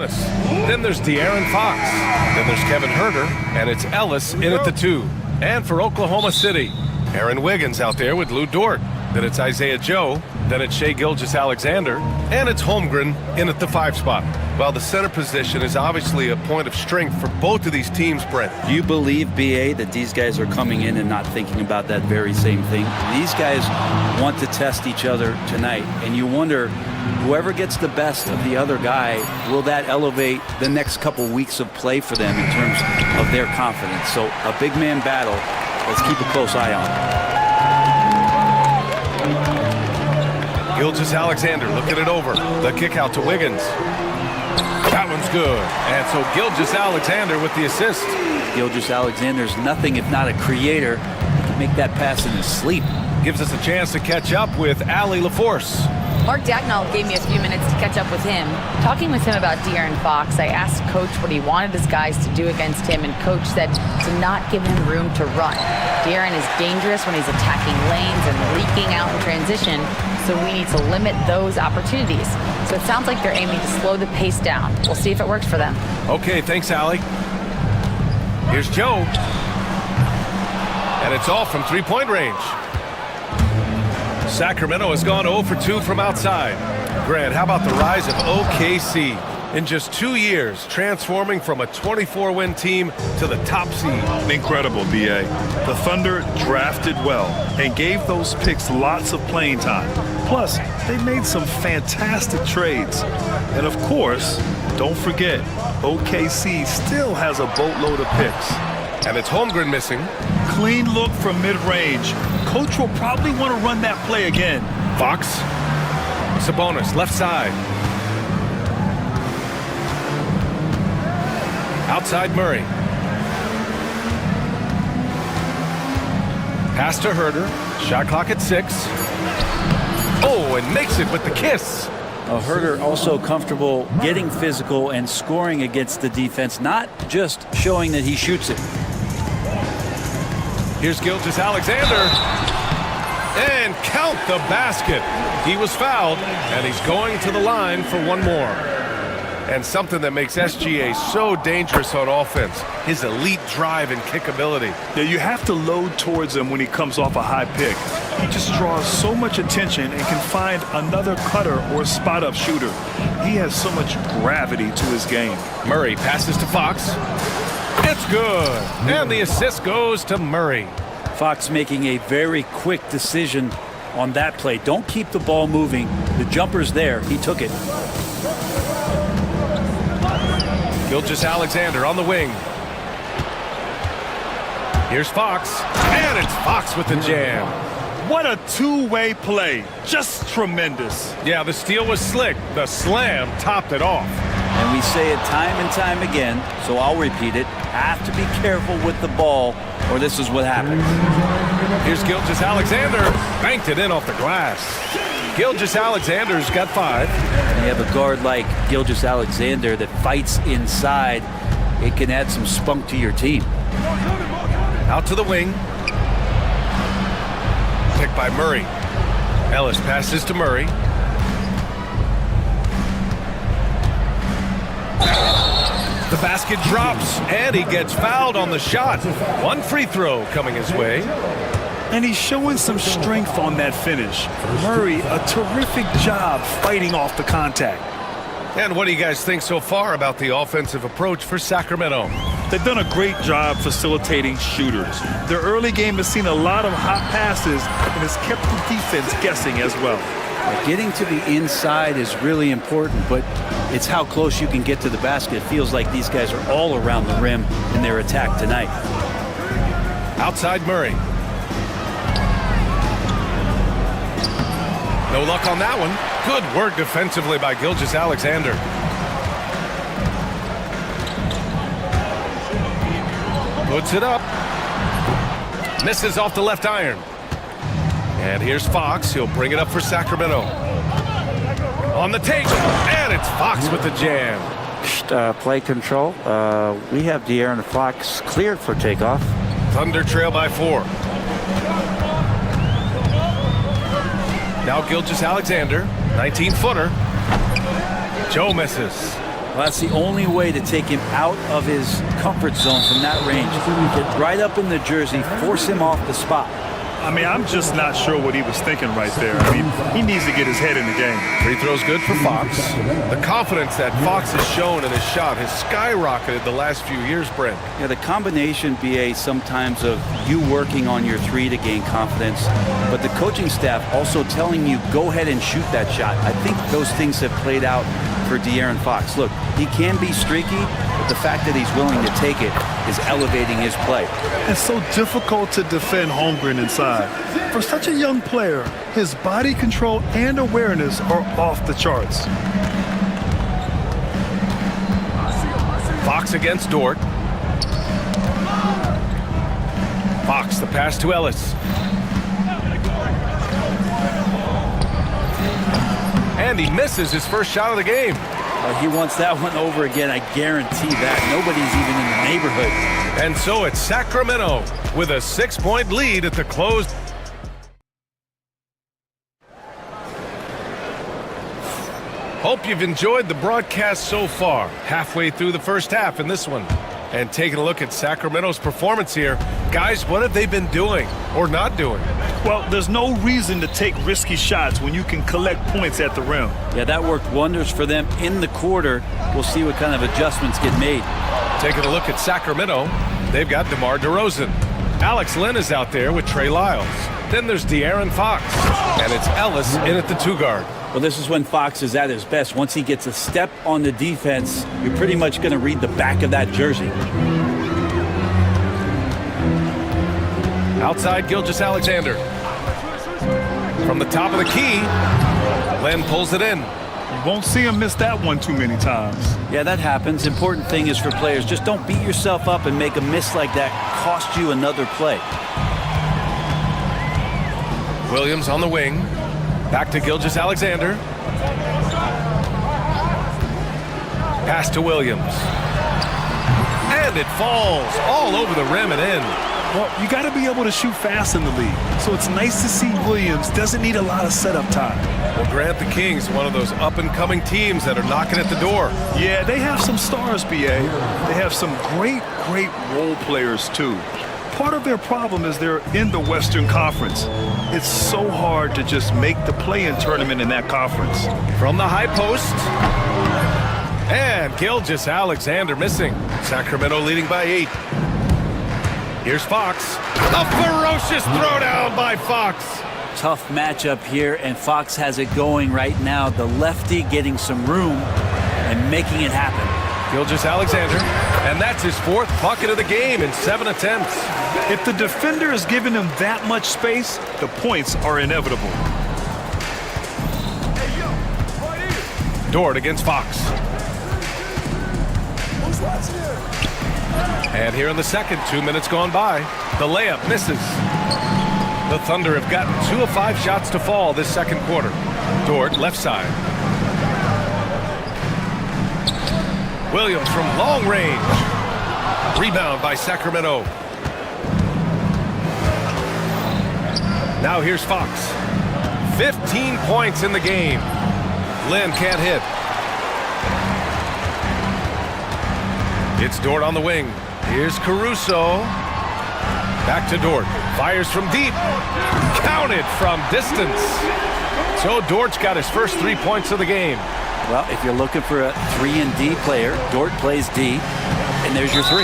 Then there's De'Aaron Fox. Then there's Kevin Herter, and it's Ellis in at the 2. And for Oklahoma City, Aaron Wiggins out there with Lou Dort. Then it's Isaiah Joe. Then it's Shai Gilgeous-Alexander. And it's Holmgren in at the 5 spot. Well, the center position is obviously a point of strength for both of these teams, Brent. Do you believe, BA, that these guys are coming in and not thinking about that very same thing? These guys want to test each other tonight, and you wonder, whoever gets the best of the other guy, will that elevate the next couple weeks of play for them in terms of their confidence? So a big man battle, let's keep a close eye on. Gilgeous-Alexander looking it over. The kick out to Wiggins. That one's good. And so Gilgeous-Alexander with the assist. Gilgeous-Alexander's nothing if not a creator. He can make that pass in his sleep. Gives us a chance to catch up with Allie LaForce. Mark Dagnall gave me a few minutes to catch up with him. Talking with him about De'Aaron Fox, I asked Coach what he wanted his guys to do against him, and Coach said to not give him room to run. De'Aaron is dangerous when he's attacking lanes and leaking out in transition, so we need to limit those opportunities. So it sounds like they're aiming to slow the pace down. We'll see if it works for them. Okay, thanks, Allie. Here's Joe. And it's off from three-point range. Sacramento has gone 0 for 2 from outside. Grant, how about the rise of OKC? In just 2 years, transforming from a 24-win team to the top seed. Incredible, B.A. The Thunder drafted well and gave those picks lots of playing time. Plus, they made some fantastic trades. And of course, don't forget, OKC still has a boatload of picks. And it's Holmgren missing. Clean look from mid-range. Coach will probably want to run that play again. Fox. Sabonis, left side. Outside Murray. Pass to Herter. Shot clock at 6. Oh, and makes it with the kiss. Herter also comfortable getting physical and scoring against the defense, not just showing that he shoots it. Here's Gilgeous-Alexander. And count the basket. He was fouled, and he's going to the line for one more. And something that makes SGA so dangerous on offense, his elite drive and kickability. Yeah, you have to load towards him when he comes off a high pick. He just draws so much attention and can find another cutter or spot-up shooter. He has so much gravity to his game. Murray passes to Fox. It's good. And the assist goes to Murray. Fox making a very quick decision on that play. Don't keep the ball moving. The jumper's there. He took it. Gilgeous-Alexander on the wing. Here's Fox. And it's Fox with the jam. What a two-way play. Just tremendous. Yeah, the steal was slick. The slam topped it off. And we say it time and time again, so I'll repeat it. Have to be careful with the ball, or this is what happens. Here's Gilgeous-Alexander. Banked it in off the glass. Gilgeous-Alexander's got 5. And you have a guard like Gilgeous-Alexander that fights inside. It can add some spunk to your team. Out to the wing. Picked by Murray. Ellis passes to Murray. The basket drops, and he gets fouled on the shot. One free throw coming his way. And he's showing some strength on that finish. Murray, a terrific job fighting off the contact. And what do you guys think so far about the offensive approach for Sacramento? They've done a great job facilitating shooters. Their early game has seen a lot of hot passes and has kept the defense guessing as well. Getting to the inside is really important, but it's how close you can get to the basket. It feels like these guys are all around the rim in their attack tonight. Outside Murray. No luck on that one. Good work defensively by Gilgeous-Alexander. Puts it up. Misses off the left iron. And here's Fox. He'll bring it up for Sacramento. On the take. And it's Fox with the jam. Play control. We have De'Aaron Fox cleared for takeoff. Thunder trail by 4. Now Gilgeous-Alexander, 19-footer. Joe misses. Well, that's the only way to take him out of his comfort zone from that range. Get right up in the jersey, force him off the spot. I mean, I'm just not sure what he was thinking right there. I mean, he needs to get his head in the game. Free throw's good for Fox. The confidence that Fox has shown in his shot has skyrocketed the last few years, Brent. Yeah, the combination, BA, sometimes of you working on your three to gain confidence, but the coaching staff also telling you, go ahead and shoot that shot. I think those things have played out for De'Aaron Fox. Look, he can be streaky, but the fact that he's willing to take it is elevating his play. It's so difficult to defend Holmgren inside. For such a young player, his body control and awareness are off the charts. Fox against Dort. Fox, the pass to Ellis. And he misses his first shot of the game. He wants that one over again, I guarantee that. Nobody's even in the neighborhood. And so it's Sacramento with a 6-point lead at the close. Hope you've enjoyed the broadcast so far. Halfway through the first half in this one. And taking a look at Sacramento's performance here. Guys, what have they been doing or not doing? Well, there's no reason to take risky shots when you can collect points at the rim. Yeah, that worked wonders for them in the quarter. We'll see what kind of adjustments get made. Taking a look at Sacramento, they've got DeMar DeRozan. Alex Len is out there with Trey Lyles. Then there's De'Aaron Fox, and it's Ellis in at the 2-guard. Well, this is when Fox is at his best. Once he gets a step on the defense, you're pretty much going to read the back of that jersey. Outside, Gilgeous-Alexander. From the top of the key, Len pulls it in. You won't see him miss that one too many times. Yeah, that happens. Important thing is for players, just don't beat yourself up and make a miss like that cost you another play. Williams on the wing. Back to Gilgeous-Alexander. Pass to Williams. And it falls all over the rim and in. Well, you got to be able to shoot fast in the league. So it's nice to see Williams doesn't need a lot of setup time. Well, Grant, the Kings, one of those up-and-coming teams that are knocking at the door. Yeah, they have some stars, BA. They have some great role players, too. Part of their problem is they're in the Western Conference. It's so hard to just make the play-in tournament in that conference. From the high post. And Gilgeous-Alexander missing. Sacramento leading by 8. Here's Fox. A ferocious throwdown by Fox. Tough matchup here, and Fox has it going right now. The lefty getting some room and making it happen. Gilgeous-Alexander, and that's his 4th bucket of the game in 7 attempts. If the defender is giving him that much space, the points are inevitable. Dort against Fox. And here in the second, 2 minutes gone by, the layup misses. The Thunder have gotten 2 of 5 shots to fall this second quarter. Dort, left side. Williams from long range. Rebound by Sacramento. Now here's Fox. 15 points in the game. Lynn can't hit. It's Dort on the wing. Here's Caruso. Back to Dort. Fires from deep. Counted from distance. So Dort's got his first 3 points of the game. Well, if you're looking for a 3-and-D player, Dort plays D, and there's your 3.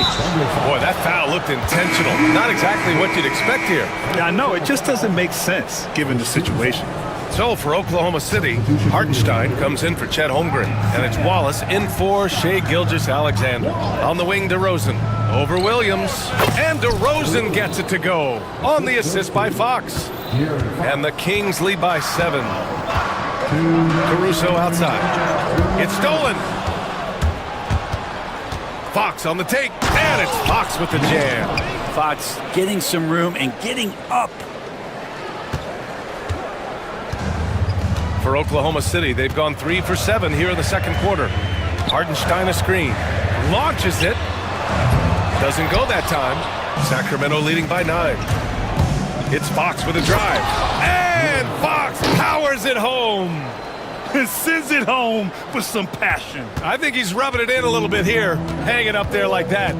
Boy, that foul looked intentional. Not exactly what you'd expect here. Yeah, I know. It just doesn't make sense given the situation. So for Oklahoma City, Hartenstein comes in for Chet Holmgren. And it's Wallace in for Shai Gilgeous-Alexander. On the wing, DeRozan. Over Williams. And DeRozan gets it to go. On the assist by Fox. And the Kings lead by 7. Caruso outside. It's stolen. Fox on the take. And it's Fox with the jam. Fox getting some room and getting up. For Oklahoma City, they've gone 3 for 7 here in the second quarter. Hartenstein a screen. Launches it. Doesn't go that time. Sacramento leading by 9. It's Fox with a drive. And Fox powers it home. and sends it home with some passion. I think he's rubbing it in a little bit here, hanging up there like that.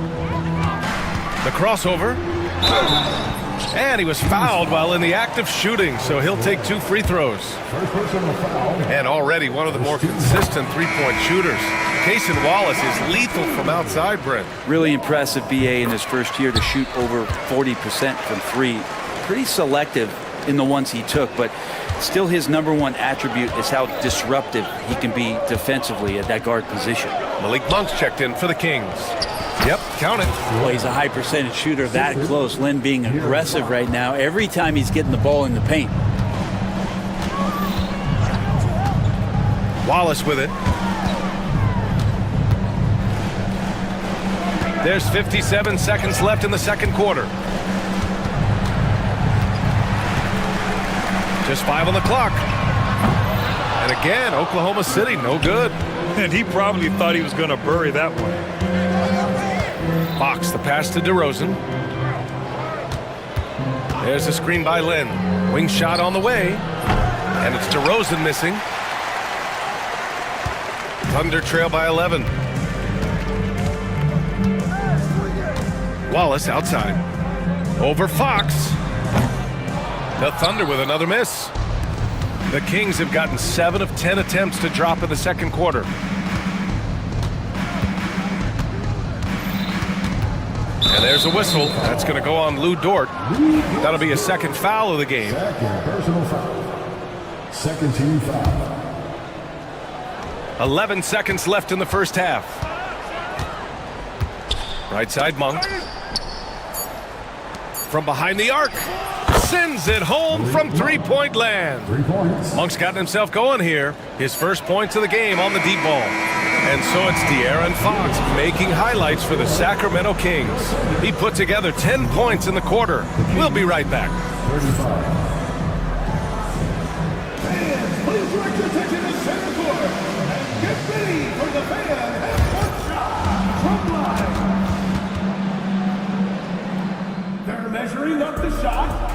The crossover. And he was fouled while in the act of shooting, so he'll take 2 free throws. And already one of the more consistent three-point shooters. Cason Wallace is lethal from outside, Brent. Really impressive, BA, in his first year to shoot over 40% from 3. Pretty selective in the ones he took, but still his #1 attribute is how disruptive he can be defensively at that guard position. Malik Monk's checked in for the Kings. Yep, count it. Boy, he's a high percentage shooter that close. Lynn being aggressive right now every time he's getting the ball in the paint. Wallace with it. There's 57 seconds left in the second quarter. Just 5 on the clock. And again, Oklahoma City, no good. And he probably thought he was going to bury that one. Fox, the pass to DeRozan. There's a screen by Lynn. Wing shot on the way. And it's DeRozan missing. Thunder trail by 11. Wallace outside. Over Fox. The Thunder with another miss. The Kings have gotten 7 of 10 attempts to drop in the second quarter. And there's a whistle. That's going to go on Lou Dort. That'll be a second foul of the game. Second personal foul. Second team foul. 11 seconds left in the first half. Right side Monk. From behind the arc. Sends it home from three-point land. 3 points. Monk's gotten himself going here. His first points of the game on the deep ball. And so it's De'Aaron Fox making highlights for the Sacramento Kings. He put together 10 points in the quarter. We'll be right back. 35. Fans, please direct your attention to center court. And get ready for the fan half-court shot from line. They're measuring up the shot.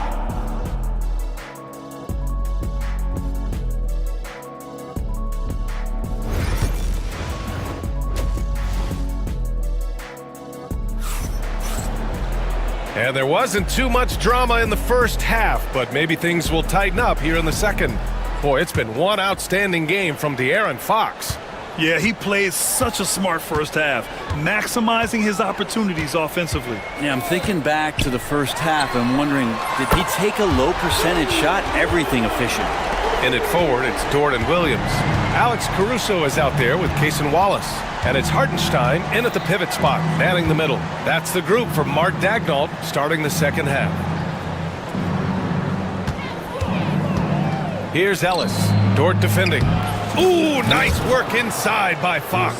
And there wasn't too much drama in the first half, but maybe things will tighten up here in the second. Boy, it's been one outstanding game from De'Aaron Fox. Yeah, he played such a smart first half, maximizing his opportunities offensively. Yeah, I'm thinking back to the first half. I'm wondering, did he take a low percentage shot? Everything efficient. In it forward, it's Dort and Williams. Alex Caruso is out there with Cason Wallace. And it's Hartenstein in at the pivot spot, manning the middle. That's the group from Mark Daignault starting the second half. Here's Ellis. Dort defending. Ooh, nice work inside by Fox.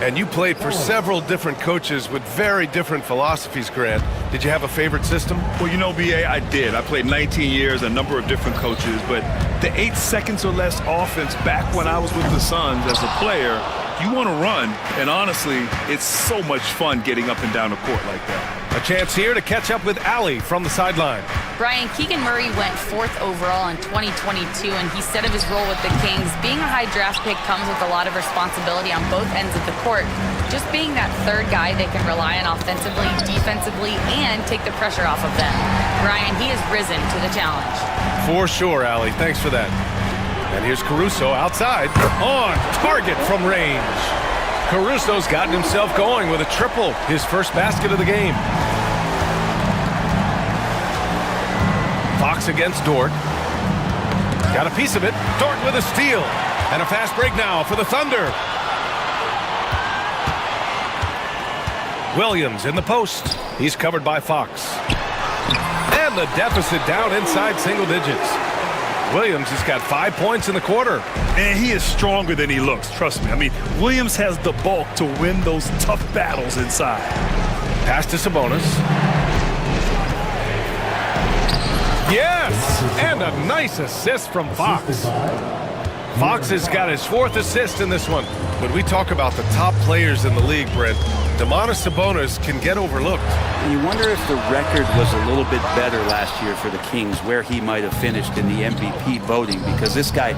And you played for several different coaches with very different philosophies, Grant. Did you have a favorite system? Well, you know, BA, I did. I played 19 years, a number of different coaches, but the 8 seconds or less offense back when I was with the Suns as a player, you want to run, and honestly, it's so much fun getting up and down the court like that. A chance here to catch up with Allie from the sideline. Brian, Keegan Murray went 4th overall in 2022, and he said of his role with the Kings, being a high draft pick comes with a lot of responsibility on both ends of the court. Just being that third guy they can rely on offensively, defensively, and take the pressure off of them. Brian, he has risen to the challenge. For sure, Allie. Thanks for that. And here's Caruso outside. On target from range. Caruso's gotten himself going with a triple, his first basket of the game. Fox against Dort. Got a piece of it. Dort with a steal. And a fast break now for the Thunder. Williams in the post. He's covered by Fox. And the deficit down inside single digits. Williams has got 5 points in the quarter. And he is stronger than he looks, trust me. I mean, Williams has the bulk to win those tough battles inside. Pass to Sabonis. Yes! And a nice assist from Fox. Fox has got his 4th assist in this one. When we talk about the top players in the league, Brent, Domantas Sabonis can get overlooked. You wonder if the record was a little bit better last year for the Kings, where he might have finished in the MVP voting, because this guy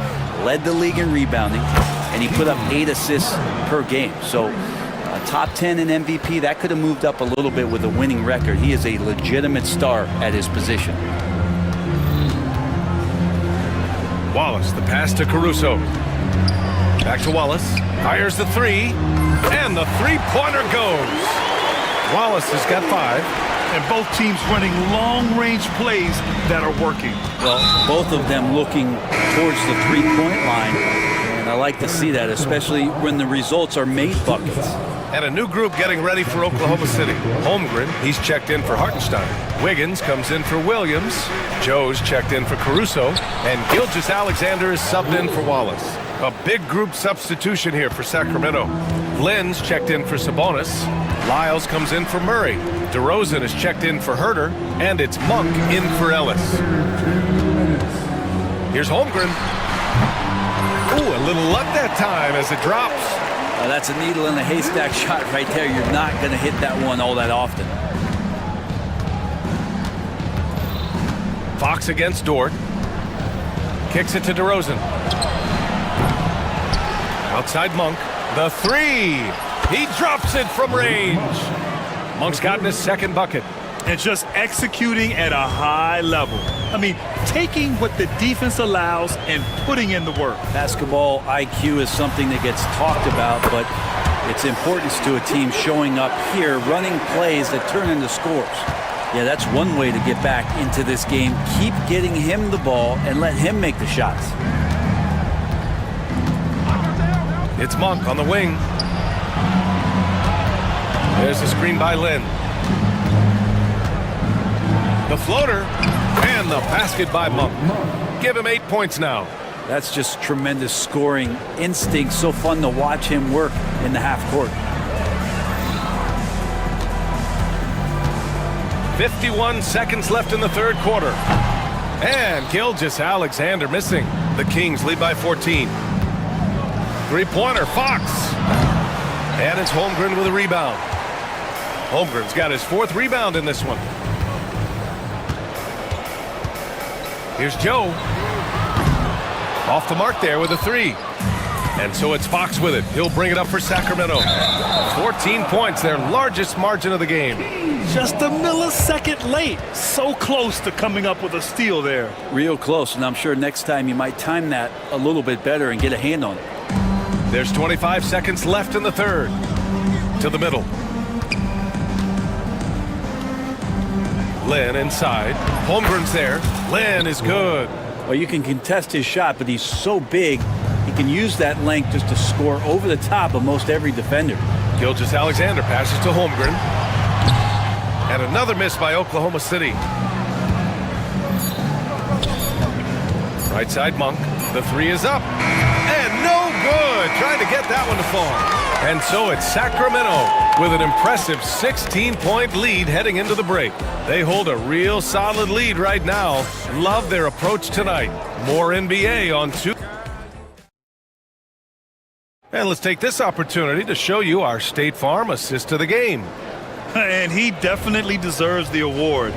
led the league in rebounding, and he put up 8 assists per game. So a top 10 in MVP, that could have moved up a little bit with a winning record. He is a legitimate star at his position. Wallace, the pass to Caruso. Back to Wallace. Fires the 3. And the three-pointer goes. Wallace has got 5. And both teams running long-range plays that are working. Well, both of them looking towards the three-point line. And I like to see that, especially when the results are made buckets. And a new group getting ready for Oklahoma City. Holmgren, he's checked in for Hartenstein. Wiggins comes in for Williams. Joe's checked in for Caruso. And Gilgeous-Alexander is subbed in for Wallace. A big group substitution here for Sacramento. Lynn's checked in for Sabonis. Lyles comes in for Murray. DeRozan is checked in for Herter. And it's Monk in for Ellis. Here's Holmgren. Ooh, a little luck that time as it drops. That's a needle in a haystack shot right there. You're not going to hit that one all that often. Fox against Dort. Kicks it to DeRozan. Outside Monk. The 3. He drops it from range. Monk's gotten his 2nd bucket. And just executing at a high level. I mean, taking what the defense allows and putting in the work. Basketball IQ is something that gets talked about, but its importance to a team showing up here, running plays that turn into scores. Yeah, that's one way to get back into this game. Keep getting him the ball and let him make the shots. It's Monk on the wing. There's the screen by Lynn. The floater and the basket by Monk. Give him 8 points now. That's just tremendous scoring instinct. So fun to watch him work in the half court. 51 seconds left in the 3rd quarter. And Gilgeous-Alexander missing. The Kings lead by 14. Three-pointer, Fox. And it's Holmgren with a rebound. Holmgren's got his 4th rebound in this one. Here's Joe. Off the mark there with a 3. And so it's Fox with it. He'll bring it up for Sacramento. 14 points, their largest margin of the game. Just a millisecond late. So close to coming up with a steal there. Real close, and I'm sure next time you might time that a little bit better and get a hand on it. There's 25 seconds left in the 3rd. To the middle. Lynn inside. Holmgren's there. Lynn is good. Well, you can contest his shot, but he's so big, he can use that length just to score over the top of most every defender. Gilgeous-Alexander passes to Holmgren. And another miss by Oklahoma City. Right side Monk. The 3 is up. And no good. Trying to get that one to fall. And so it's Sacramento with an impressive 16-point lead heading into the break. They hold a real solid lead right now. Love their approach tonight. More NBA on 2. And let's take this opportunity to show you our State Farm assist to the game. And he definitely deserves the award.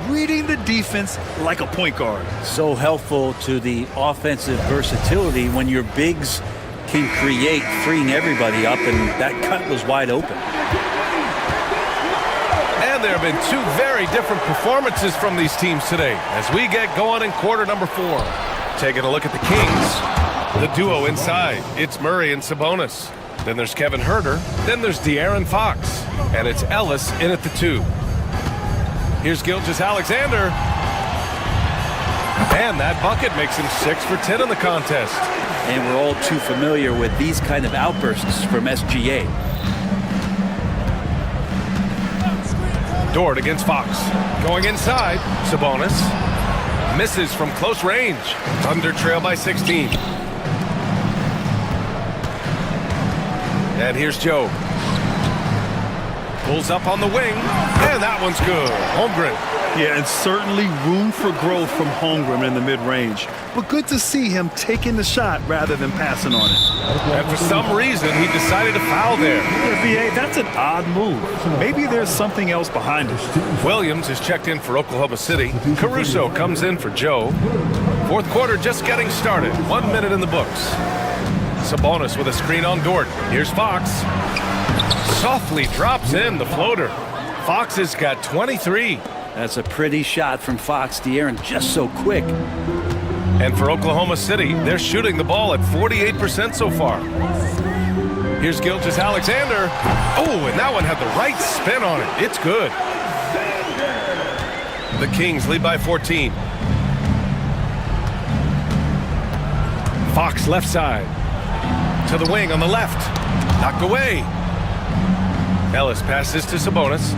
Reading the defense like a point guard. So helpful to the offensive versatility when your bigs can create, freeing everybody up, and that cut was wide open. And there have been 2 very different performances from these teams today as we get going in quarter number 4. Taking a look at the Kings. The duo inside. It's Murray and Sabonis. Then there's Kevin Herter. Then there's De'Aaron Fox. And it's Ellis in at the 2. Here's Gilgeous-Alexander. And that bucket makes him 6 for 10 in the contest. And we're all too familiar with these kind of outbursts from SGA. Dort against Fox. Going inside. Sabonis. Misses from close range. Thunder trail by 16. And here's Joe. Pulls up on the wing, and that one's good. Holmgren. Yeah, and certainly room for growth from Holmgren in the mid-range. But good to see him taking the shot rather than passing on it. And for some reason, he decided to foul there. Yeah, VA, that's an odd move. Maybe there's something else behind it. Williams is checked in for Oklahoma City. Caruso comes in for Joe. Fourth quarter just getting started. 1 minute in the books. Sabonis with a screen on Dort. Here's Fox. Softly drops in the floater. Fox has got 23. That's a pretty shot from Fox. De'Aaron just so quick. And for Oklahoma City, they're shooting the ball at 48% so far. Here's Gilgeous-Alexander. Oh, and that one had the right spin on it. It's good. The Kings lead by 14. Fox left side. To the wing on the left. Knocked away. Ellis passes to Sabonis.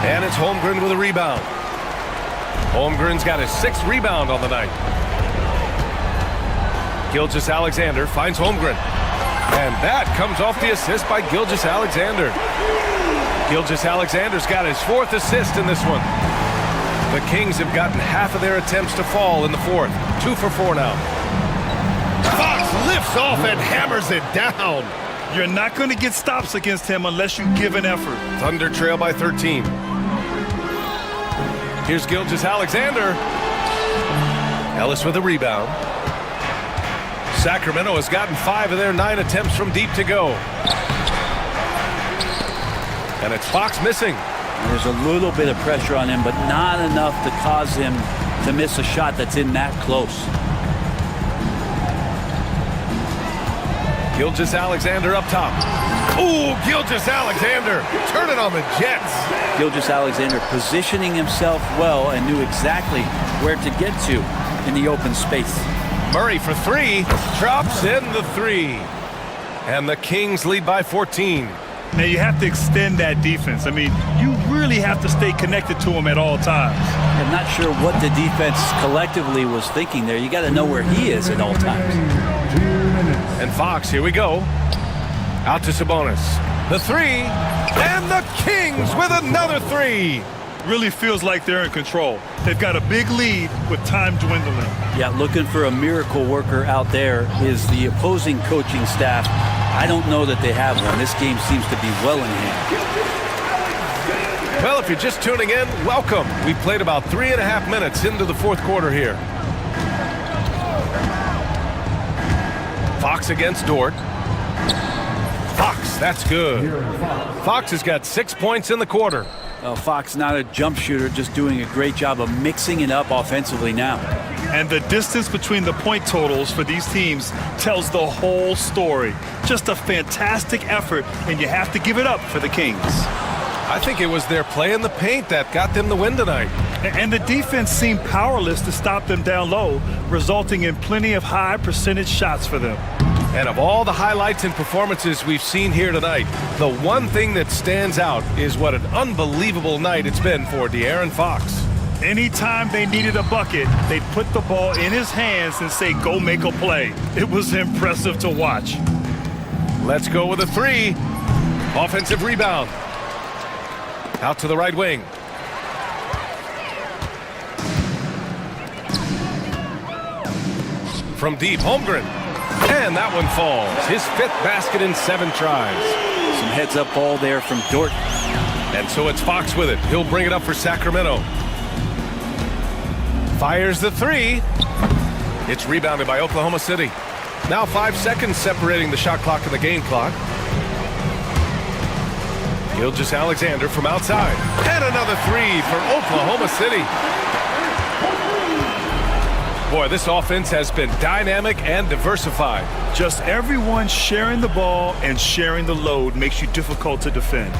And it's Holmgren with a rebound. Holmgren's got his 6th rebound on the night. Gilgeous-Alexander finds Holmgren. And that comes off the assist by Gilgeous-Alexander. Gilgeous-Alexander's got his 4th assist in this one. The Kings have gotten half of their attempts to fall in the 4th. 2 for 4 now. Fox lifts off and hammers it down. You're not going to get stops against him unless you give an effort. Thunder trail by 13. Here's Gilgeous-Alexander. Ellis with a rebound. Sacramento has gotten 5 of their 9 attempts from deep to go. And it's Fox missing. There's a little bit of pressure on him, but not enough to cause him to miss a shot that's in that close. Gilgeous-Alexander up top. Ooh, Gilgeous-Alexander turning on the Jets. Gilgeous-Alexander positioning himself well and knew exactly where to get to in the open space. Murray for 3, drops in the 3. And the Kings lead by 14. Now you have to extend that defense. I mean, you really have to stay connected to him at all times. I'm not sure what the defense collectively was thinking there. You got to know where he is at all times. And Fox, here we go. Out to Sabonis. The 3, and the Kings with another 3. Really feels like they're in control. They've got a big lead with time dwindling. Yeah, looking for a miracle worker out there is the opposing coaching staff. I don't know that they have one. This game seems to be well in hand. Well, if you're just tuning in, welcome. We played about 3.5 minutes into the 4th quarter here. Fox against Dort. Fox, that's good. Fox has got 6 points in the quarter. Well, Fox not a jump shooter, just doing a great job of mixing it up offensively now. And the distance between the point totals for these teams tells the whole story. Just a fantastic effort, and you have to give it up for the Kings. I think it was their play in the paint that got them the win tonight. And the defense seemed powerless to stop them down low, resulting in plenty of high percentage shots for them. And of all the highlights and performances we've seen here tonight, the one thing that stands out is what an unbelievable night it's been for De'Aaron Fox. Anytime they needed a bucket, they'd put the ball in his hands and say, go make a play. It was impressive to watch. Let's go with a 3. Offensive rebound. Out to the right wing. From deep, Holmgren. And that one falls. His 5th basket in 7 tries. Some heads-up ball there from Dort. And so it's Fox with it. He'll bring it up for Sacramento. Fires the 3. It's rebounded by Oklahoma City. Now 5 seconds separating the shot clock and the game clock. Gilgeous-Alexander from outside. And another 3 for Oklahoma City. Boy, this offense has been dynamic and diversified. Just everyone sharing the ball and sharing the load makes you difficult to defend.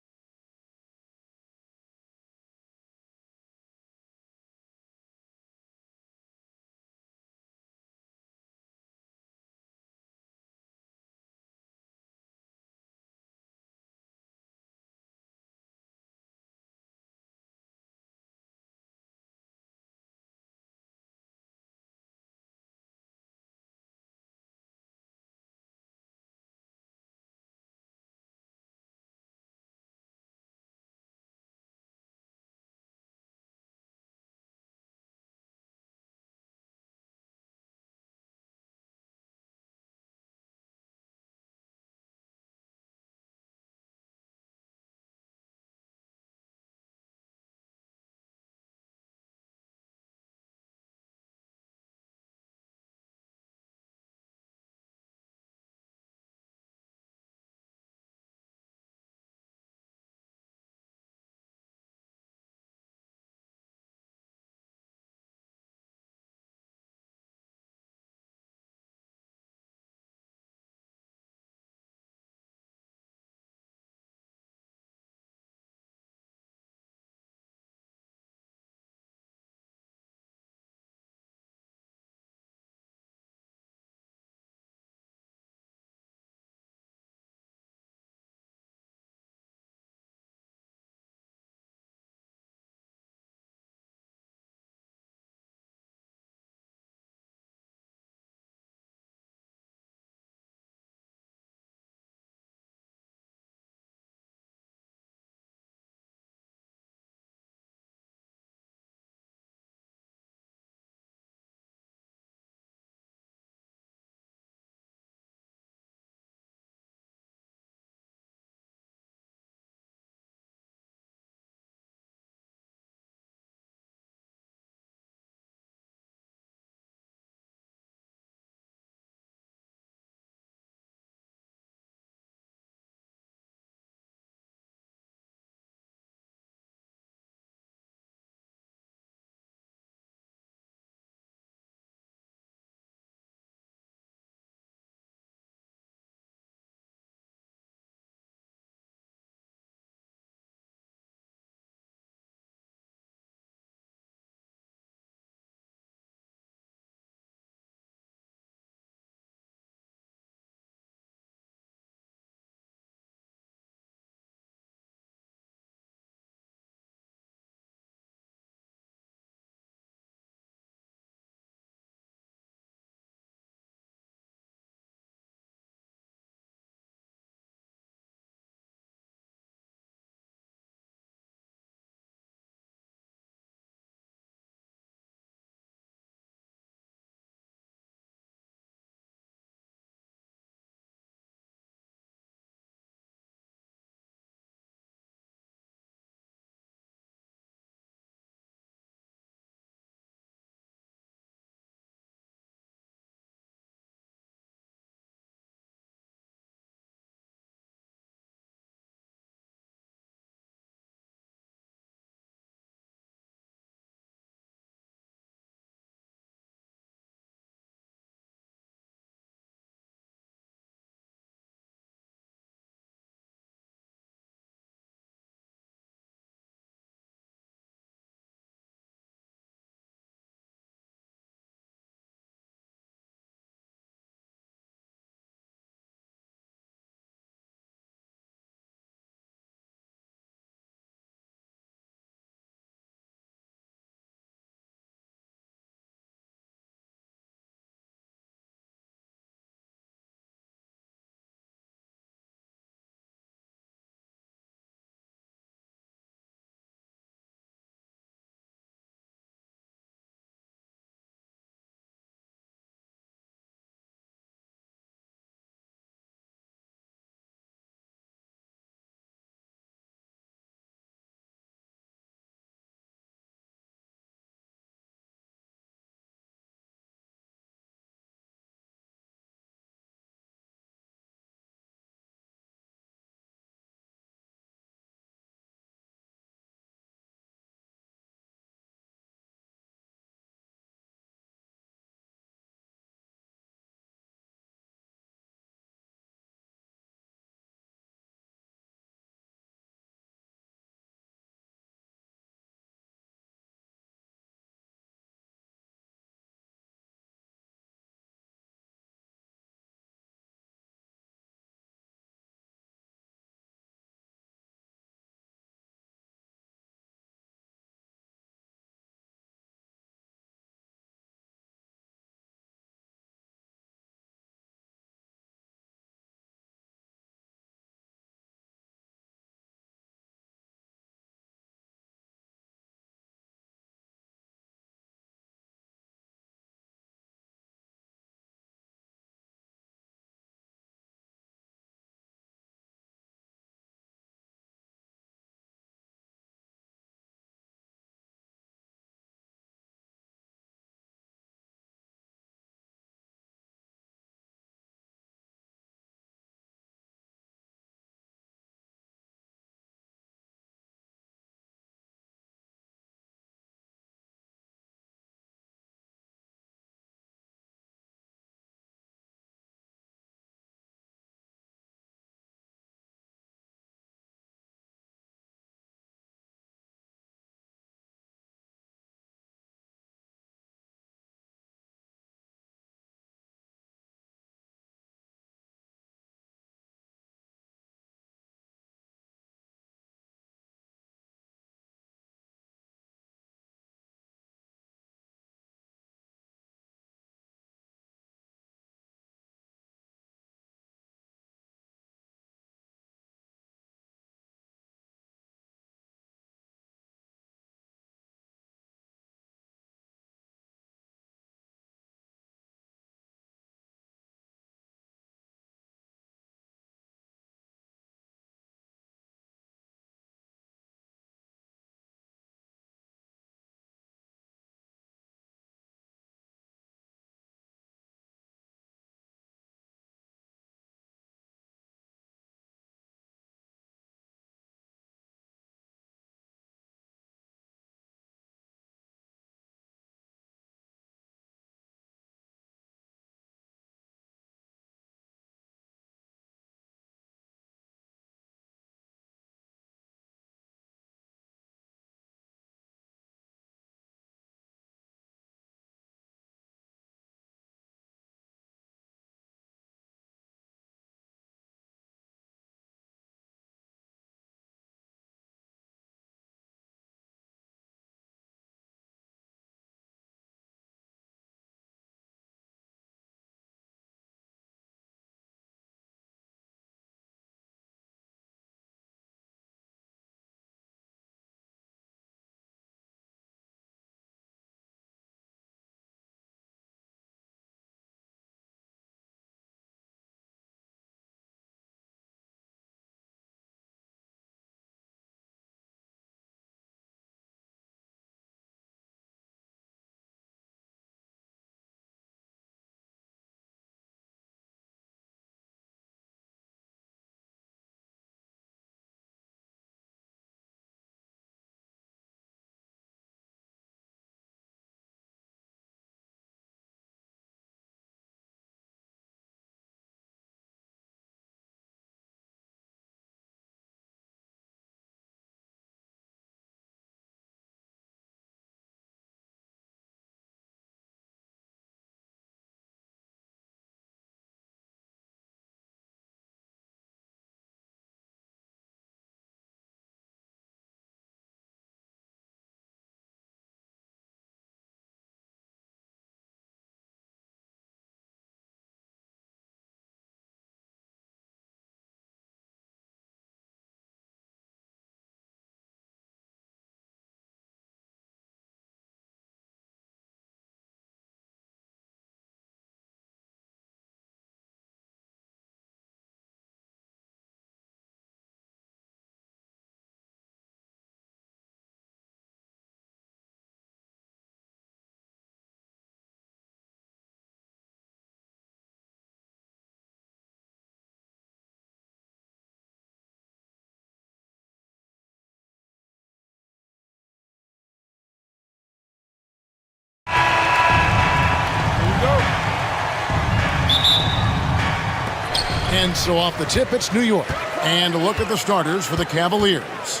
And so off the tip, it's New York. And a look at the starters for the Cavaliers.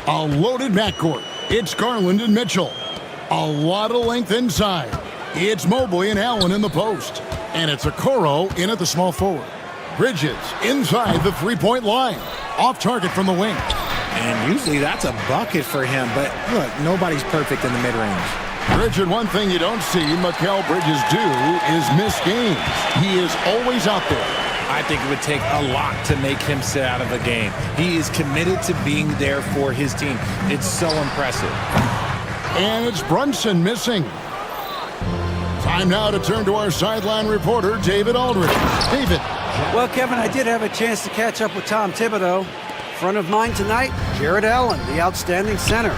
A loaded backcourt. It's Garland and Mitchell. A lot of length inside. It's Mobley and Allen in the post. And it's Okoro in at the small forward. Bridges inside the three-point line. Off target from the wing. And usually that's a bucket for him, but look, nobody's perfect in the mid-range. Richard, one thing you don't see Mikal Bridges do is miss games. He is always out there. I think it would take a lot to make him sit out of a game. He is committed to being there for his team. It's so impressive. And it's Brunson missing. Time now to turn to our sideline reporter, David Aldridge. David. Well, Kevin, I did have a chance to catch up with Tom Thibodeau. Front of mind tonight, Jared Allen, the outstanding center.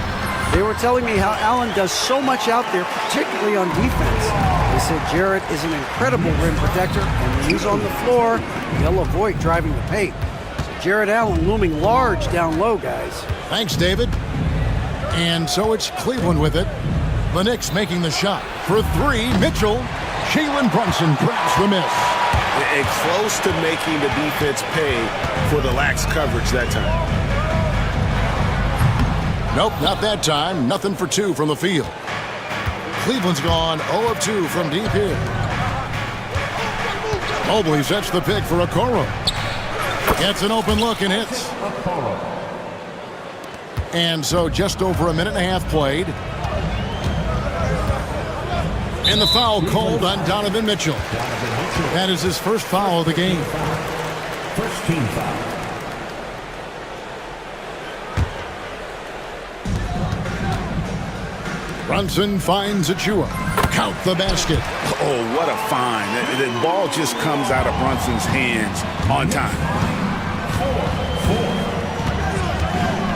They were telling me how Allen does so much out there, particularly on defense. They said Jared is an incredible rim protector, and when he's on the floor, he'll avoid driving the paint. So Jared Allen looming large down low, guys. Thanks, David. And so it's Cleveland with it. The Knicks making the shot. For three, Mitchell. Jalen Brunson grabs the miss. And close to making the defense pay for the lax coverage that time. Nope, not that time. Nothing for two from the field. Cleveland's gone 0 of 2 from deep here. Mobley sets the pick for Okoro. Gets an open look and hits. And so just over a minute and a half played. And the foul called on Donovan Mitchell. That is his first foul of the game. First team foul. Brunson finds Achua. Count the basket. Oh, what a find. The ball just comes out of Brunson's hands on time.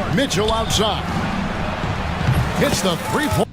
4. Mitchell outside. Hits the three-point.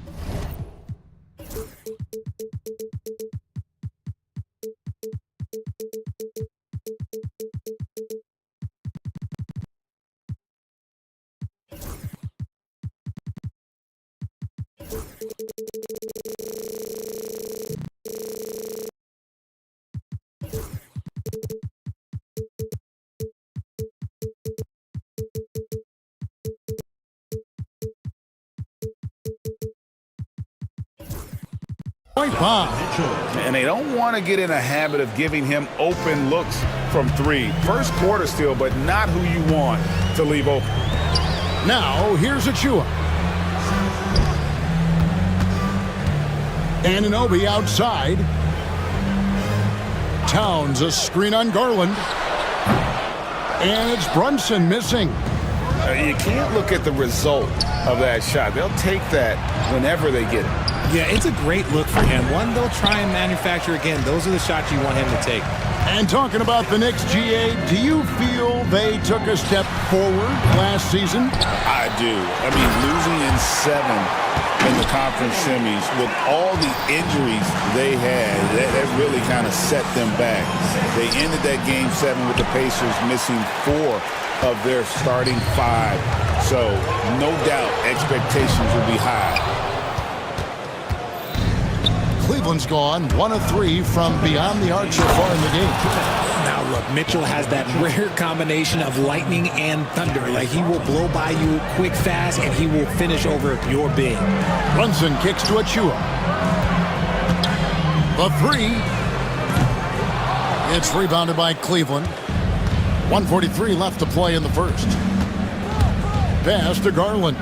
Bomb. And they don't want to get in a habit of giving him open looks from three. First quarter still, but not who you want to leave open. Now, here's Achua. Anunoby outside. Towns a screen on Garland. And it's Brunson missing. You can't look at the result of that shot. They'll take that whenever they get it. Yeah, it's a great look for him. One they'll try and manufacture again. Those are the shots you want him to take. And talking about the Knicks, GA, do you feel they took a step forward last season? I do. I mean, losing in 7 in the conference semis with all the injuries they had, that really kind of set them back. They ended that game 7 with the Pacers missing 4 of their starting 5. So, no doubt, expectations will be high. Cleveland's gone 1 of 3 from beyond the arc so far in the game. Now look, Mitchell has that rare combination of lightning and thunder. Like, he will blow by you quick, fast, and he will finish over your big. Brunson kicks to Achua. The 3. It's rebounded by Cleveland. 1:43 left to play in the first. Pass to Garland.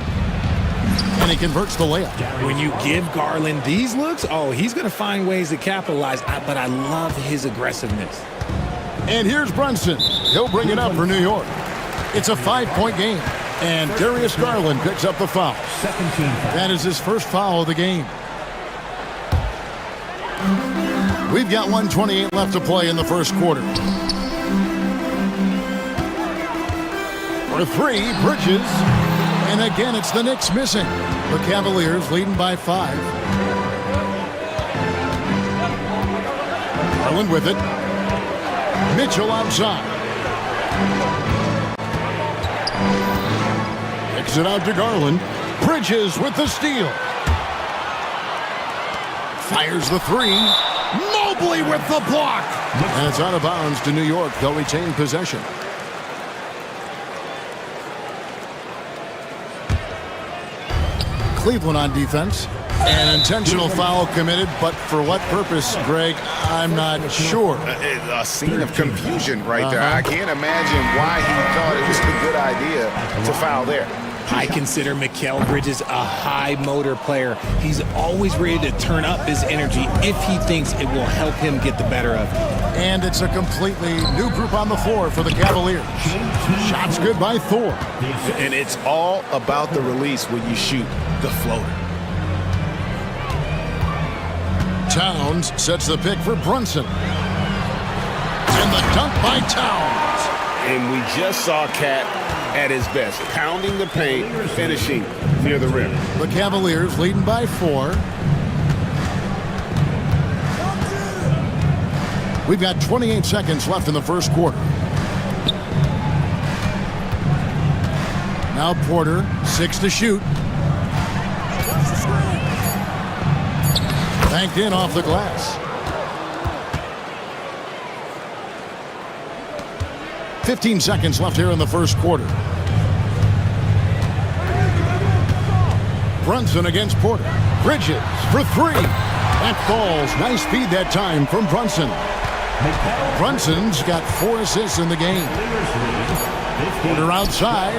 And he converts the layup. When you give Garland these looks, oh, he's going to find ways to capitalize. But I love his aggressiveness. And here's Brunson. He'll bring it up for New York. It's a 5-point game. And Darius Garland picks up the foul. That is his first foul of the game. We've got 1:28 left to play in the first quarter. For 3, Bridges. And again, it's the Knicks missing. The Cavaliers leading by 5. Garland with it. Mitchell outside. Kicks it out to Garland. Bridges with the steal. Fires the 3. Mobley with the block. And it's out of bounds to New York. They'll retain possession. Cleveland on defense. An intentional foul committed, but for what purpose, Greg, I'm not sure. A scene of confusion right there. I can't imagine why he thought it was a good idea to foul there. I consider Mikal Bridges a high motor player. He's always ready to turn up his energy if he thinks it will help him get the better of it. And it's a completely new group on the floor for the Cavaliers. Shots good by Thor. And it's all about the release when you shoot the floater. Towns sets the pick for Brunson. And the dunk by Towns. And we just saw Cat at his best, pounding the paint, finishing near the rim. The Cavaliers leading by 4. We've got 28 seconds left in the first quarter. Now Porter, 6 to shoot. Banked in off the glass. 15 seconds left here in the first quarter. Brunson against Porter. Bridges for 3. That falls. Nice speed that time from Brunson. Brunson's got 4 assists in the game. Porter outside.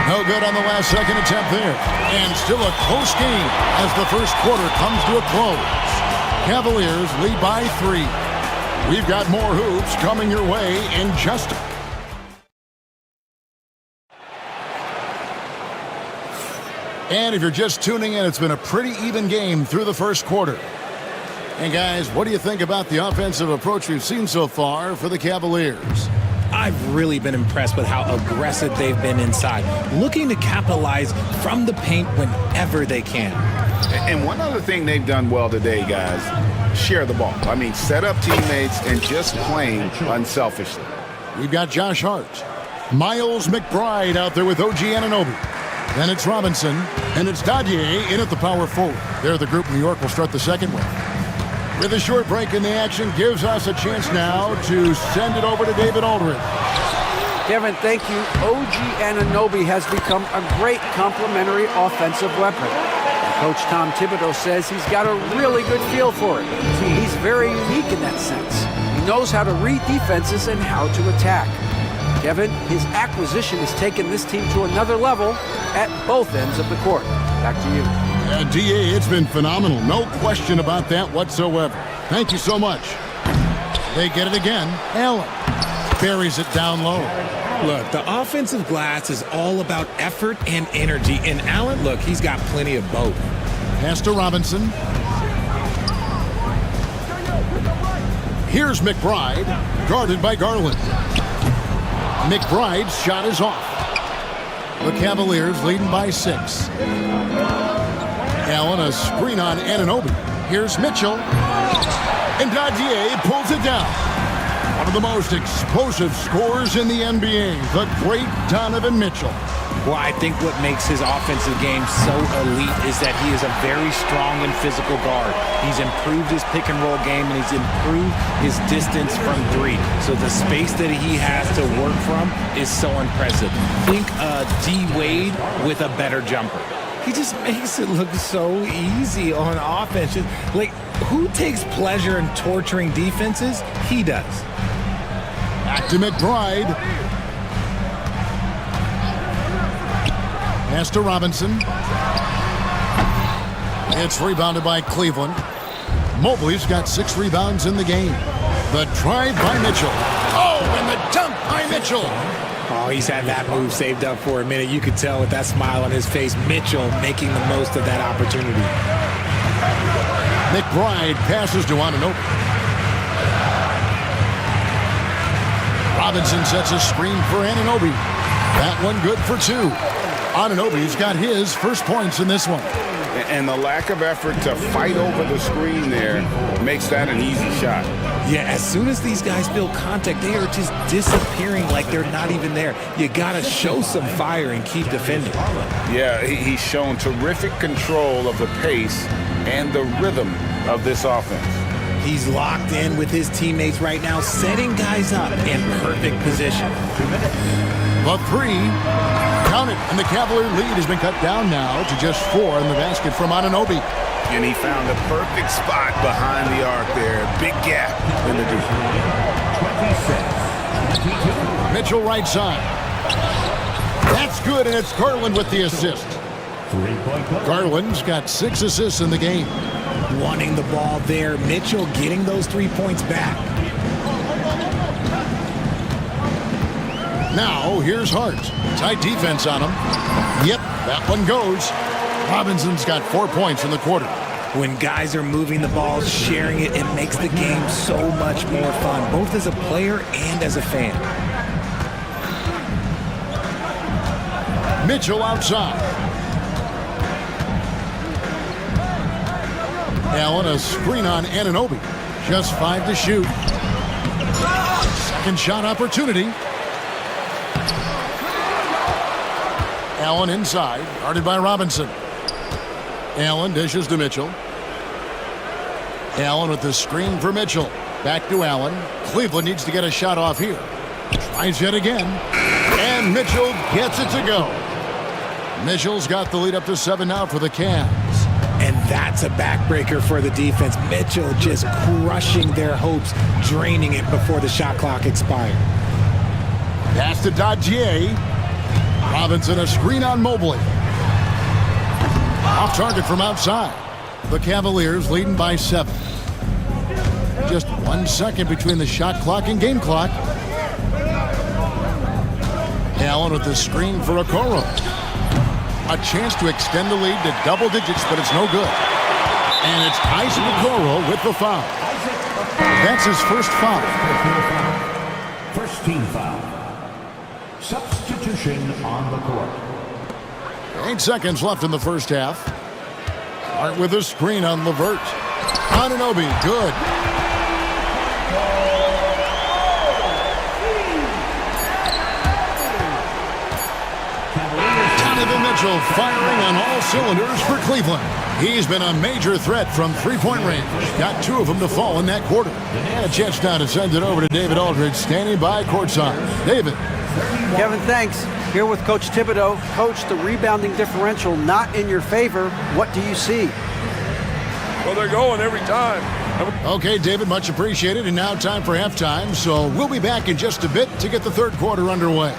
No good on the last second attempt there. And still a close game as the first quarter comes to a close. Cavaliers lead by 3. We've got more hoops coming your way in just... And if you're just tuning in, it's been a pretty even game through the first quarter. And guys, what do you think about the offensive approach we've seen so far for the Cavaliers? I've really been impressed with how aggressive they've been inside, looking to capitalize from the paint whenever they can. And one other thing they've done well today, guys, share the ball. I mean, set up teammates and just playing unselfishly. We've got Josh Hart. Miles McBride out there with OG Anunoby. Then it's Robinson, and it's Dadier in at the power forward. There, the group New York will start the second one. With a short break in the action, gives us a chance now to send it over to David Aldridge. Kevin, thank you. OG Anunoby has become a great complementary offensive weapon. And Coach Tom Thibodeau says he's got a really good feel for it. He's very unique in that sense. He knows how to read defenses and how to attack. Kevin, his acquisition has taken this team to another level at both ends of the court. Back to you. DA, it's been phenomenal. No question about that whatsoever. Thank you so much. They get it again. Allen buries it down low. Look, the offensive glass is all about effort and energy. And Allen, look, he's got plenty of both. Pass to Robinson. Here's McBride, guarded by Garland. McBride's shot is off. The Cavaliers leading by 6. Allen, a screen on Anunoby. Here's Mitchell. And Dadier pulls it down. One of the most explosive scorers in the NBA, the great Donovan Mitchell. Well, I think what makes his offensive game so elite is that he is a very strong and physical guard. He's improved his pick and roll game, and he's improved his distance from 3. So the space that he has to work from is so impressive. Think D Wade with a better jumper. He just makes it look so easy on offense. Like, who takes pleasure in torturing defenses? He does. Back to McBride. Pass to Robinson. It's rebounded by Cleveland. Mobley's got 6 rebounds in the game. The drive by Mitchell. Oh, and the dunk by Mitchell. Oh, he's had that move saved up for a minute. You could tell with that smile on his face, Mitchell making the most of that opportunity. McBride passes to Anunoby. Robinson sets a screen for Anunoby. That one good for 2. Anunoby's got his first points in this one. And the lack of effort to fight over the screen there makes that an easy shot. Yeah, as soon as these guys feel contact, they are just disappearing like they're not even there. You got to show some fire and keep defending. Yeah, he's shown terrific control of the pace and the rhythm of this offense. He's locked in with his teammates right now, setting guys up in perfect position. The three. Count it, and the Cavalier lead has been cut down now to just 4 in the basket from Anunoby. And he found the perfect spot behind the arc there. Big gap in the defense. Mitchell right side. That's good, and it's Garland with the assist. Garland's got 6 assists in the game. Wanting the ball there. Mitchell getting those 3 points back. Now, here's Hart. Tight defense on him. Yep, that one goes. Robinson's got 4 points in the quarter. When guys are moving the ball, sharing it, it makes the game so much more fun, both as a player and as a fan. Mitchell outside. Allen, a screen on Anunoby. Just 5 to shoot. Second shot opportunity. Allen inside, guarded by Robinson. Allen dishes to Mitchell. Allen with the screen for Mitchell. Back to Allen. Cleveland needs to get a shot off here. Tries yet again. And Mitchell gets it to go. Mitchell's got the lead up to 7 now for the Cavs. And that's a backbreaker for the defense. Mitchell just crushing their hopes, draining it before the shot clock expired. Pass to Dodgier. Robinson a screen on Mobley. Off target from outside. The Cavaliers leading by 7. Just 1 second between the shot clock and game clock. Allen with the screen for Okoro. A chance to extend the lead to double digits, but it's no good. And it's Isaac Okoro with the foul. That's his first foul. First team foul. Substitution on the court. 8 seconds left in the first half. Hart with a screen on LeVert. Anunoby, good. Donovan Mitchell firing on all cylinders for Cleveland. He's been a major threat from three-point range. Got 2 of them to fall in that quarter. And a chance now to send it over to David Aldridge, standing by courtside. David. Kevin, thanks. Here with Coach Thibodeau. Coach, the rebounding differential not in your favor. What do you see? Well, they're going every time. Okay, David, much appreciated. And now time for halftime. So we'll be back in just a bit to get the third quarter underway.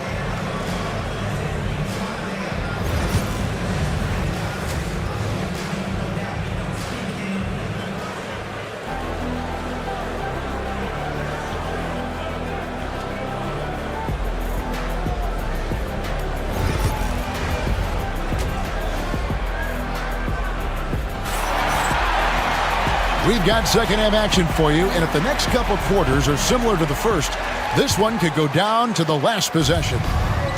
We've got second half action for you, and if the next couple quarters are similar to the first, this one could go down to the last possession.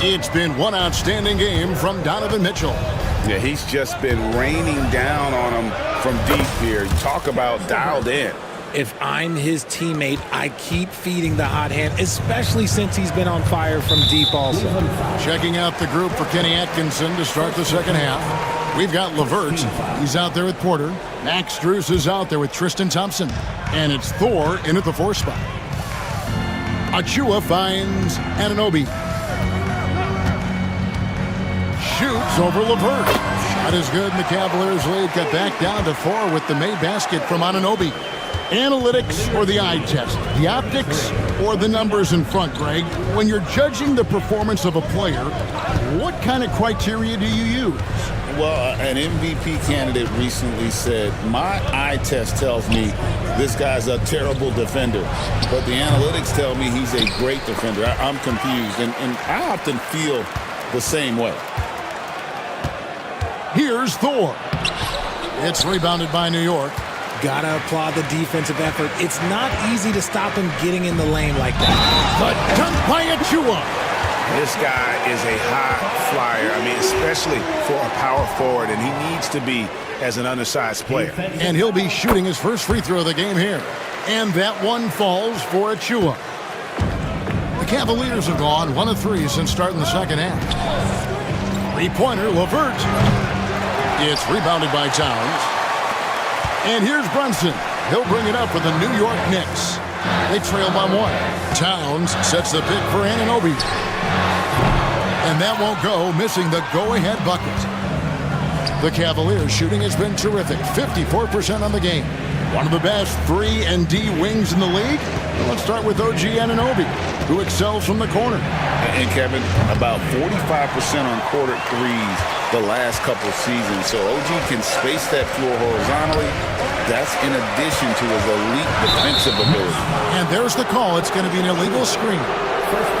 It's been one outstanding game from Donovan Mitchell. Yeah, he's just been raining down on him from deep here. Talk about dialed in. If I'm his teammate, I keep feeding the hot hand, especially since he's been on fire from deep also. Checking out the group for Kenny Atkinson to start the second half. We've got LeVert. He's out there with Porter. Max Strus is out there with Tristan Thompson. And it's Thor in at the 4 spot. Achua finds Anunoby. Shoots over LeVert. Shot is good, and the Cavaliers lead got back down to 4 with the made basket from Anunoby. Analytics or the eye test? The optics or the numbers in front, Greg? When you're judging the performance of a player, what kind of criteria do you use? Well, an MVP candidate recently said, my eye test tells me this guy's a terrible defender, but the analytics tell me he's a great defender. I'm confused, and I often feel the same way. Here's Thor. It's rebounded by New York. Gotta applaud the defensive effort. It's not easy to stop him getting in the lane like that. But dunk by Achua. This guy is a high flyer. I mean, especially for a power forward, and he needs to be as an undersized player. And he'll be shooting his first free throw of the game here. And that one falls for Achua. The Cavaliers have gone 1 of 3 since starting the second half. Three-pointer, LeVert. It's rebounded by Towns. And here's Brunson. He'll bring it up for the New York Knicks. They trail by 1. Towns sets the pick for Anunoby. And that won't go, missing the go-ahead bucket. The Cavaliers' shooting has been terrific, 54% on the game. One of the best 3 and D wings in the league. Well, let's start with OG Anunoby, who excels from the corner. And Kevin, about 45% on quarter threes the last couple of seasons. So OG can space that floor horizontally. That's in addition to his elite defensive ability. And there's the call. It's going to be an illegal screen.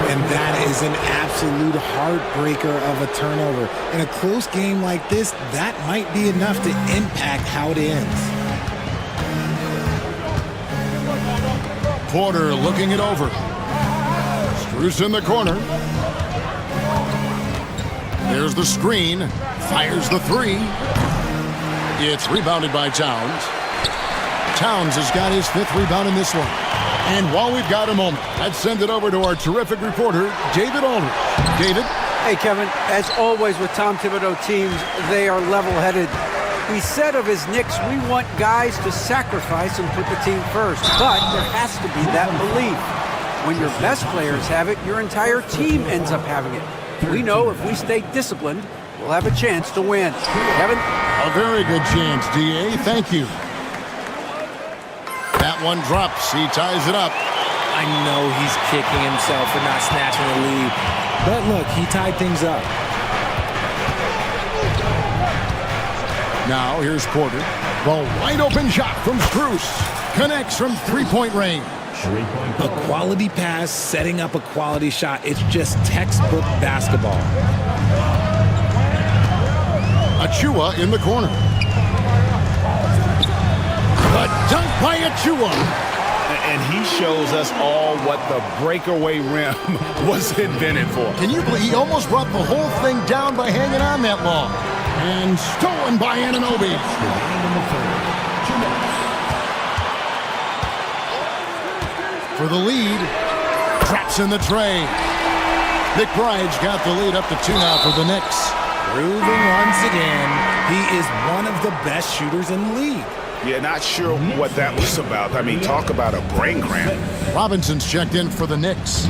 And that is an absolute heartbreaker of a turnover. In a close game like this, that might be enough to impact how it ends. Porter looking it over. Strus in the corner. There's the screen. Fires the 3. It's rebounded by Towns. Towns has got his 5th rebound in this one. And while we've got a moment, let's send it over to our terrific reporter, David Aldridge. David? Hey, Kevin, as always with Tom Thibodeau teams, they are level-headed. He said of his Knicks, we want guys to sacrifice and put the team first. But there has to be that belief. When your best players have it, your entire team ends up having it. We know if we stay disciplined, we'll have a chance to win. Kevin? A very good chance, D.A. Thank you. That one drops. He ties it up. I know he's kicking himself for not snatching the lead. But look, he tied things up. Now here's Porter. The wide open shot from Strus. Connects from 3-point range. A quality pass, setting up a quality shot. It's just textbook basketball. Achua in the corner. A dunk by Achua. And he shows us all what the breakaway rim was invented for. Can you believe he almost brought the whole thing down by hanging on that long? And stolen by Anunoby. For the lead. Traps in the tray. McBride's got the lead up to 2 now for the Knicks. Proving once again, he is one of the best shooters in the league. Yeah, not sure what that was about. I mean, talk about a brain cramp. Robinson's checked in for the Knicks. A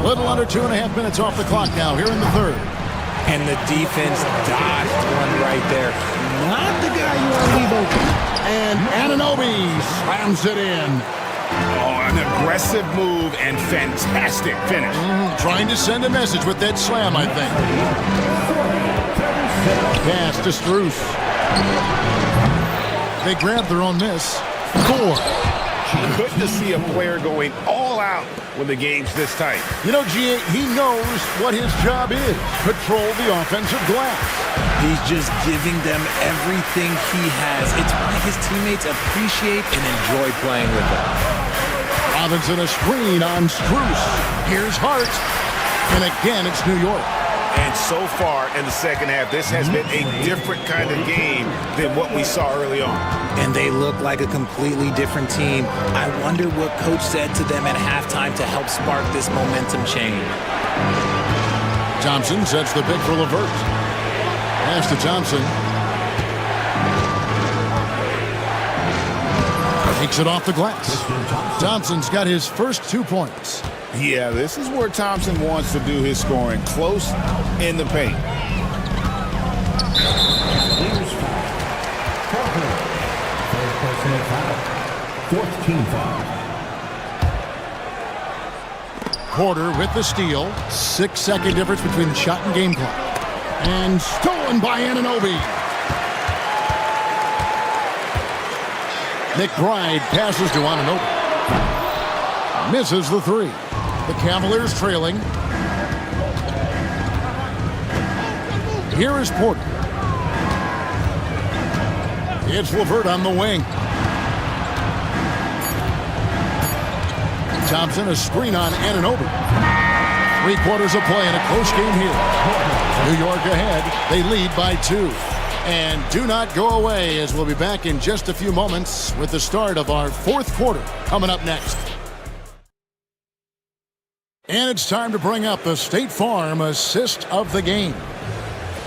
little under 2.5 minutes off the clock now here in the 3rd. And the defense dodged one right there. Not the guy you want to leave open. And Anunoby slams it in. Oh, an aggressive move and fantastic finish. Trying to send a message with that slam, I think. Pass to Strus. They grab their own miss. 4. Good to see a player going all out when the game's this tight. You know, G.A., he knows what his job is. Patrol the offensive glass. He's just giving them everything he has. It's why his teammates appreciate and enjoy playing with him. Robinson a screen on Strus. Here's Hart. And again, it's New York. And so far in the second half, this has been a different kind of game than what we saw early on. And they look like a completely different team. I wonder what coach said to them at halftime to help spark this momentum change. Thompson sets the pick for LeVert. Pass to Thompson. Takes it off the glass. Thompson's got his first 2 points. Yeah, this is where Thompson wants to do his scoring, close in the paint. Porter with the steal. 6-second difference between the shot and game clock. And stolen by Anunoby. McBride passes to Anunoby. Misses the 3. The Cavaliers trailing. Here is Porter. It's LeVert on the wing. Thompson a screen on Anunoby. 3 quarters of play in a close game here. New York ahead. They lead by 2. And do not go away, as we'll be back in just a few moments with the start of our 4th quarter coming up next. And it's time to bring up the State Farm assist of the game.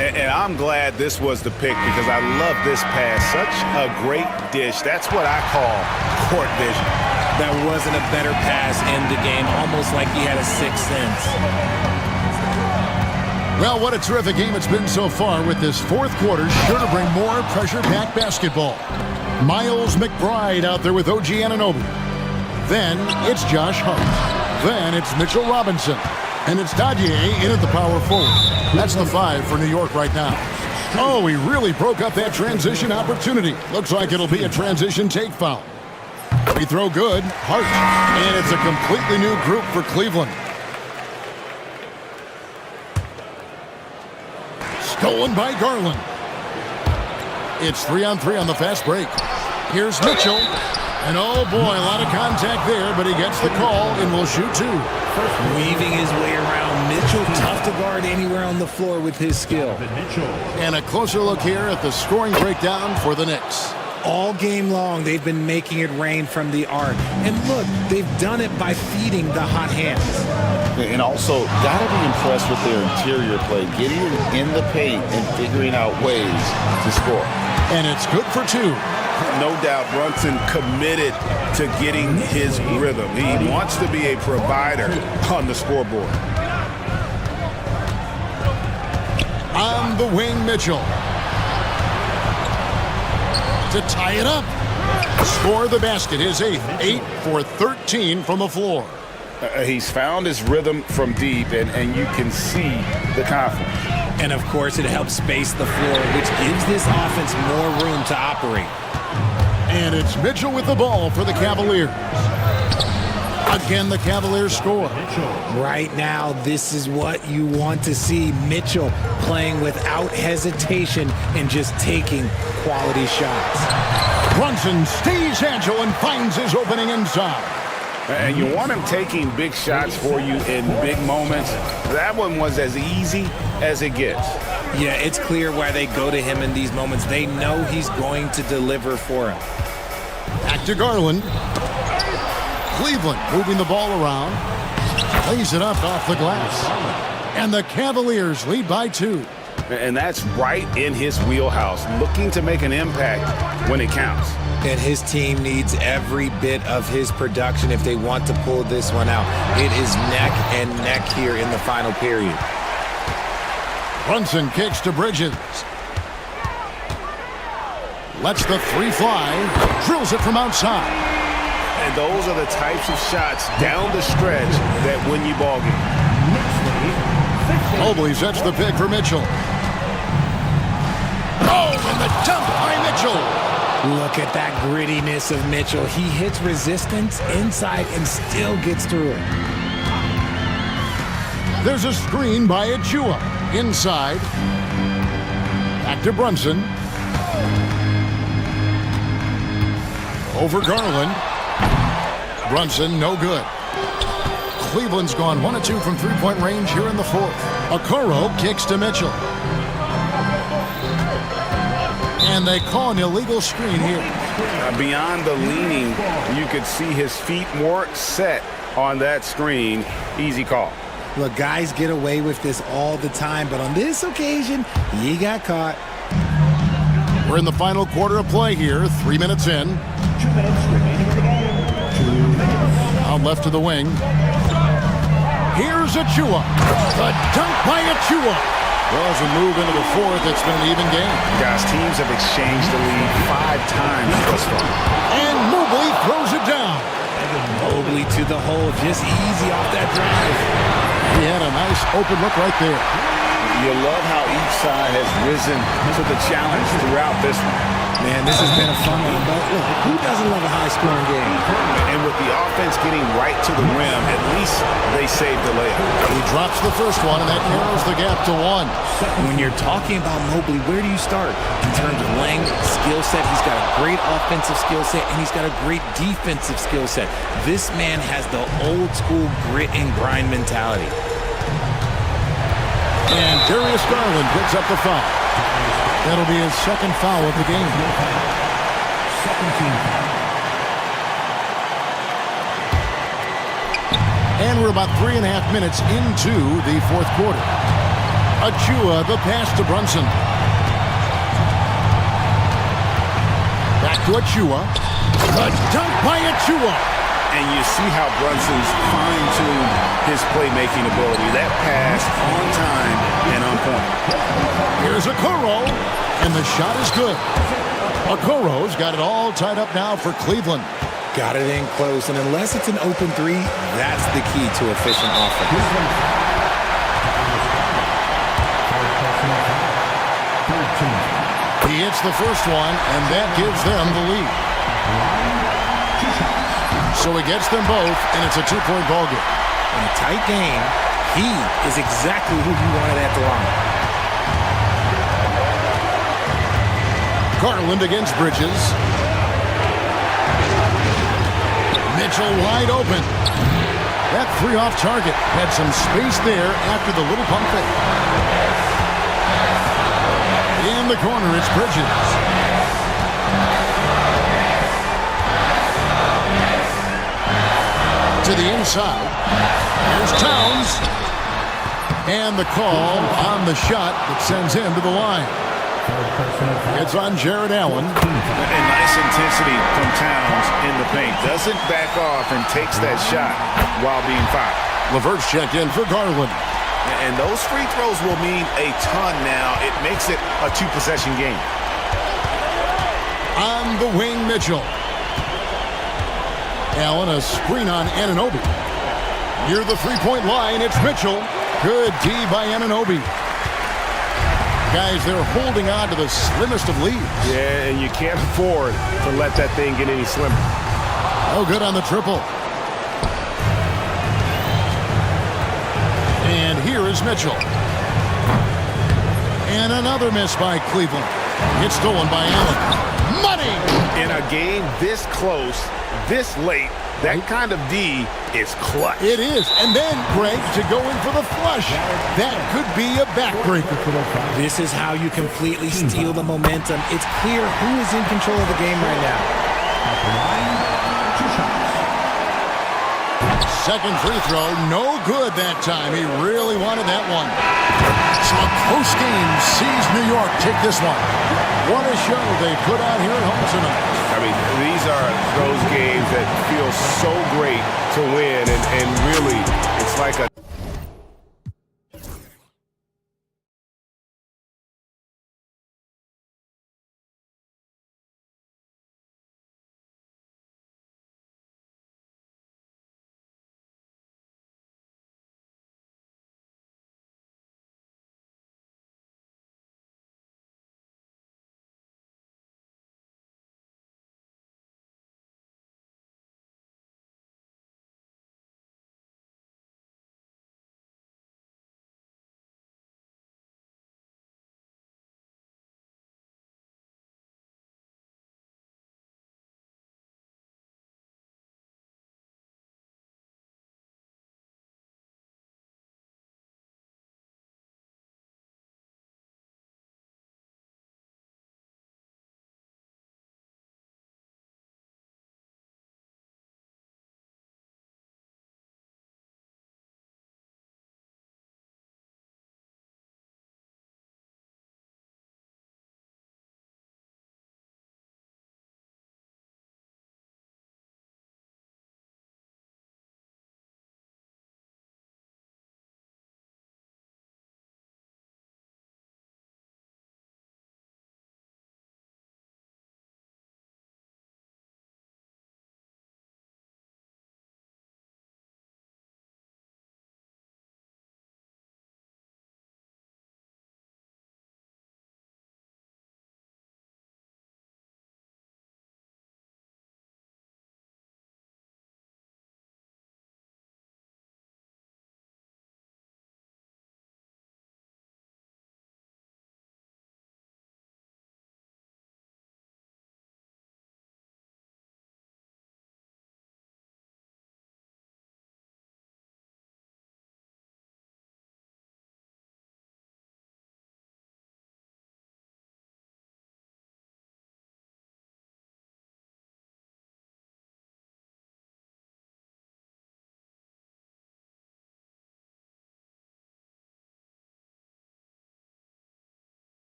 And I'm glad this was the pick because I love this pass. Such a great dish. That's what I call court vision. That wasn't a better pass in the game, almost like he had a sixth sense. Well, what a terrific game it's been so far, with this fourth quarter sure to bring more pressure-packed basketball. Miles McBride out there with OG Anunoby. Then it's Josh Hart. Then it's Mitchell Robinson. And it's Dadier in at the power forward. That's the 5 for New York right now. Oh, he really broke up that transition opportunity. Looks like it'll be a transition take foul. Free throw good. Hart. And it's a completely new group for Cleveland. Stolen by Garland. It's 3-on-3 on the fast break. Here's Mitchell. And oh boy, a lot of contact there, but he gets the call and will shoot 2. Weaving his way around. Mitchell, tough to guard anywhere on the floor with his skill. And a closer look here at the scoring breakdown for the Knicks. All game long, they've been making it rain from the arc. And look, they've done it by feeding the hot hands. And also, got to be impressed with their interior play, getting in the paint and figuring out ways to score. And it's good for 2. No doubt Brunson committed to getting his rhythm. He wants to be a provider on the scoreboard. On the wing, Mitchell. To tie it up. Score the basket, his 8th. 8 for 13 from the floor. He's found his rhythm from deep, and you can see the confidence. And of course, it helps space the floor, which gives this offense more room to operate. And it's Mitchell with the ball for the Cavaliers. Again, the Cavaliers score. Right now, this is what you want to see. Mitchell playing without hesitation and just taking quality shots. Brunson stays agile and finds his opening inside. And you want him taking big shots for you in big moments. That one was as easy as it gets. Yeah, it's clear why they go to him in these moments. They know he's going to deliver for him. Back to Garland. Cleveland moving the ball around. Lays it up off the glass. And the Cavaliers lead by 2. And that's right in his wheelhouse, looking to make an impact when it counts. And his team needs every bit of his production if they want to pull this one out. It is neck and neck here in the final period. Brunson kicks to Bridges. Lets the 3 fly. Drills it from outside. And those are the types of shots down the stretch that win you ball games. Mobley sets the pick for Mitchell. Oh, and the dunk by Mitchell. Look at that grittiness of Mitchell. He hits resistance inside and still gets through it. There's a screen by Achua. Inside. Back to Brunson. Over Garland. Brunson, no good. Cleveland's gone 1 of 2 from three-point range here in the 4th. Okoro kicks to Mitchell. And they call an illegal screen here. Beyond the leaning, you could see his feet more set on that screen. Easy call. Look, guys get away with this all the time, but on this occasion, he got caught. We're in the final quarter of play here, 3 minutes in. 2 minutes remaining in the game. 2 minutes. Out left to the wing. Here's Achua. The dunk by Achua. Well, as we move into the 4th, it's been an even game. Guys, teams have exchanged the lead 5 times thus far. And Mobley throws it down. Mobley to the hole, just easy off that drive. He had a nice open look right there. You love how each side has risen to the challenge throughout this one. Man, this has been a fun one, but look, who doesn't love a high-scoring game? And with the offense getting right to the rim, at least they saved the layup. He drops the first one, and that narrows the gap to 1. When you're talking about Mobley, where do you start? In terms of length, skill set, he's got a great offensive skill set, and he's got a great defensive skill set. This man has the old-school grit and grind mentality. And Darius Garland picks up the foul. That'll be his 2nd foul of the game. 2nd team. And we're about 3.5 minutes into the 4th quarter. Achua, the pass to Brunson. Back to Achua. The dunk by Achua. And you see how Brunson's fine-tuned his playmaking ability. That pass on time and on point. Here's Okoro, and the shot is good. Okoro's got it all tied up now for Cleveland. Got it in close, and unless it's an open three, that's the key to efficient offense. He hits the first one, and that gives them the lead. So he gets them both, and it's a two-point ball game. In a tight game, he is exactly who you wanted at the line. Garland against Bridges. Mitchell wide open. That three off target had some space there after the little pump fake. In the corner, it's Bridges. To the inside. Here's Towns. And the call on the shot that sends him to the line. It's on Jared Allen. And nice intensity from Towns in the paint. Doesn't back off and takes that shot while being fouled. LeVert's checked in for Garland. And those free throws will mean a ton now. It makes it a two-possession game. On the wing, Mitchell. Allen, a screen on Anunoby. Near the three-point line, it's Mitchell. Good D by Anunoby. Guys, they're holding on to the slimmest of leads. Yeah, and you can't afford to let that thing get any slimmer. Oh, good on the triple. And here is Mitchell. And another miss by Cleveland. It's stolen by Allen. Money! In a game this close, this late, that kind of D is clutch. It is. And then, Greg, to go in for the flush. That could be a backbreaker. This is how you completely steal the momentum. It's clear who is in control of the game right now. Second free throw, no good that time. He really wanted that one. So a close game sees New York take this one. What a show they put on here at home tonight. I mean, these are those games that feel so great to win, and really, it's like a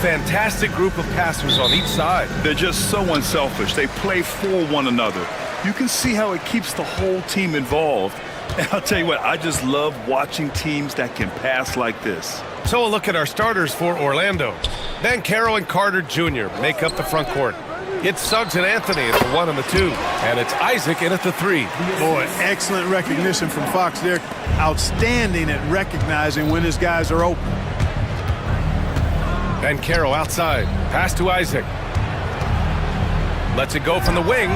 fantastic group of passers on each side. They're just so unselfish. They play for one another. You can see how it keeps the whole team involved. And I'll tell you what, I just love watching teams that can pass like this. So a look at our starters for Orlando. Banchero and Carter Jr. make up the front court. It's Suggs and Anthony at the 1 and the 2. And it's Isaac in at the 3. Boy, excellent recognition from Fox there. Outstanding at recognizing when his guys are open. Banchero outside. Pass to Isaac. Lets it go from the wing.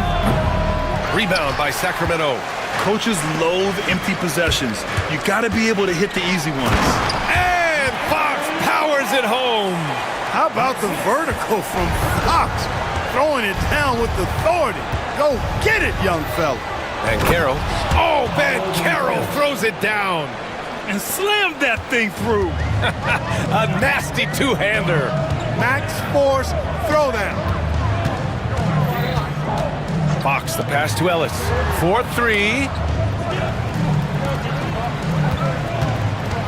Rebound by Sacramento. Coaches loathe empty possessions. You got to be able to hit the easy ones. And Fox powers it home. How about the vertical from Fox? Throwing it down with authority. Go get it, young fella. Banchero. Oh, Banchero throws it down. And slammed that thing through. A nasty two-hander. Max force throwdown. Fox, the pass to Ellis. 4-3.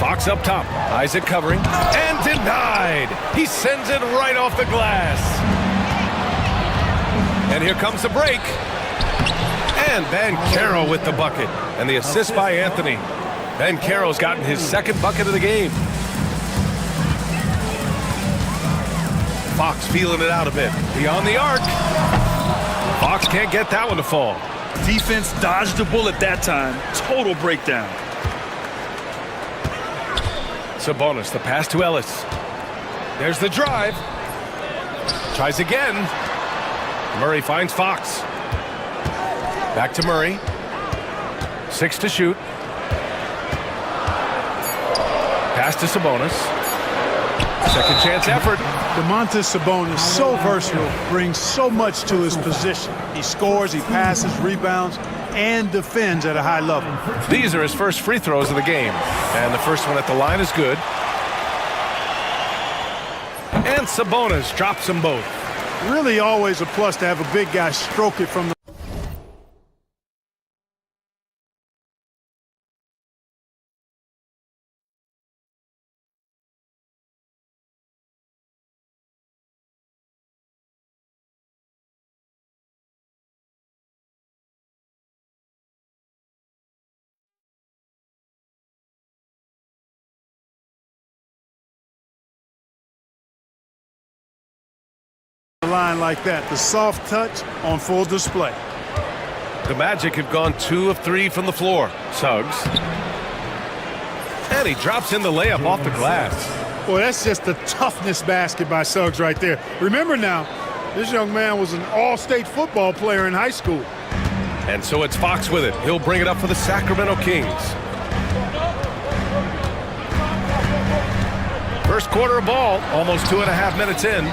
Fox up top. Isaac covering. And denied. He sends it right off the glass. And here comes the break. And Banchero with the bucket. And the assist by Anthony. Banchero's gotten his second bucket of the game. Fox feeling it out a bit. Beyond the arc. Fox can't get that one to fall. Defense dodged a bullet that time. Total breakdown. Sabonis, the pass to Ellis. There's the drive. Tries again. Murray finds Fox. Back to Murray. 6 to shoot. Pass to Sabonis. Second chance effort. Domantas Sabonis, so versatile, brings so much to his position. He scores, he passes, rebounds, and defends at a high level. These are his first free throws of the game. And the first one at the line is good. And Sabonis drops them both. Really always a plus to have a big guy stroke it from the line like that. The soft touch on full display. The Magic have gone 2 of 3 from the floor. Suggs. And he drops in the layup off the glass. Boy, that's just the toughness basket by Suggs right there. Remember now, this young man was an all-state football player in high school. And so it's Fox with it. He'll bring it up for the Sacramento Kings. First quarter of ball, almost 2.5 minutes in.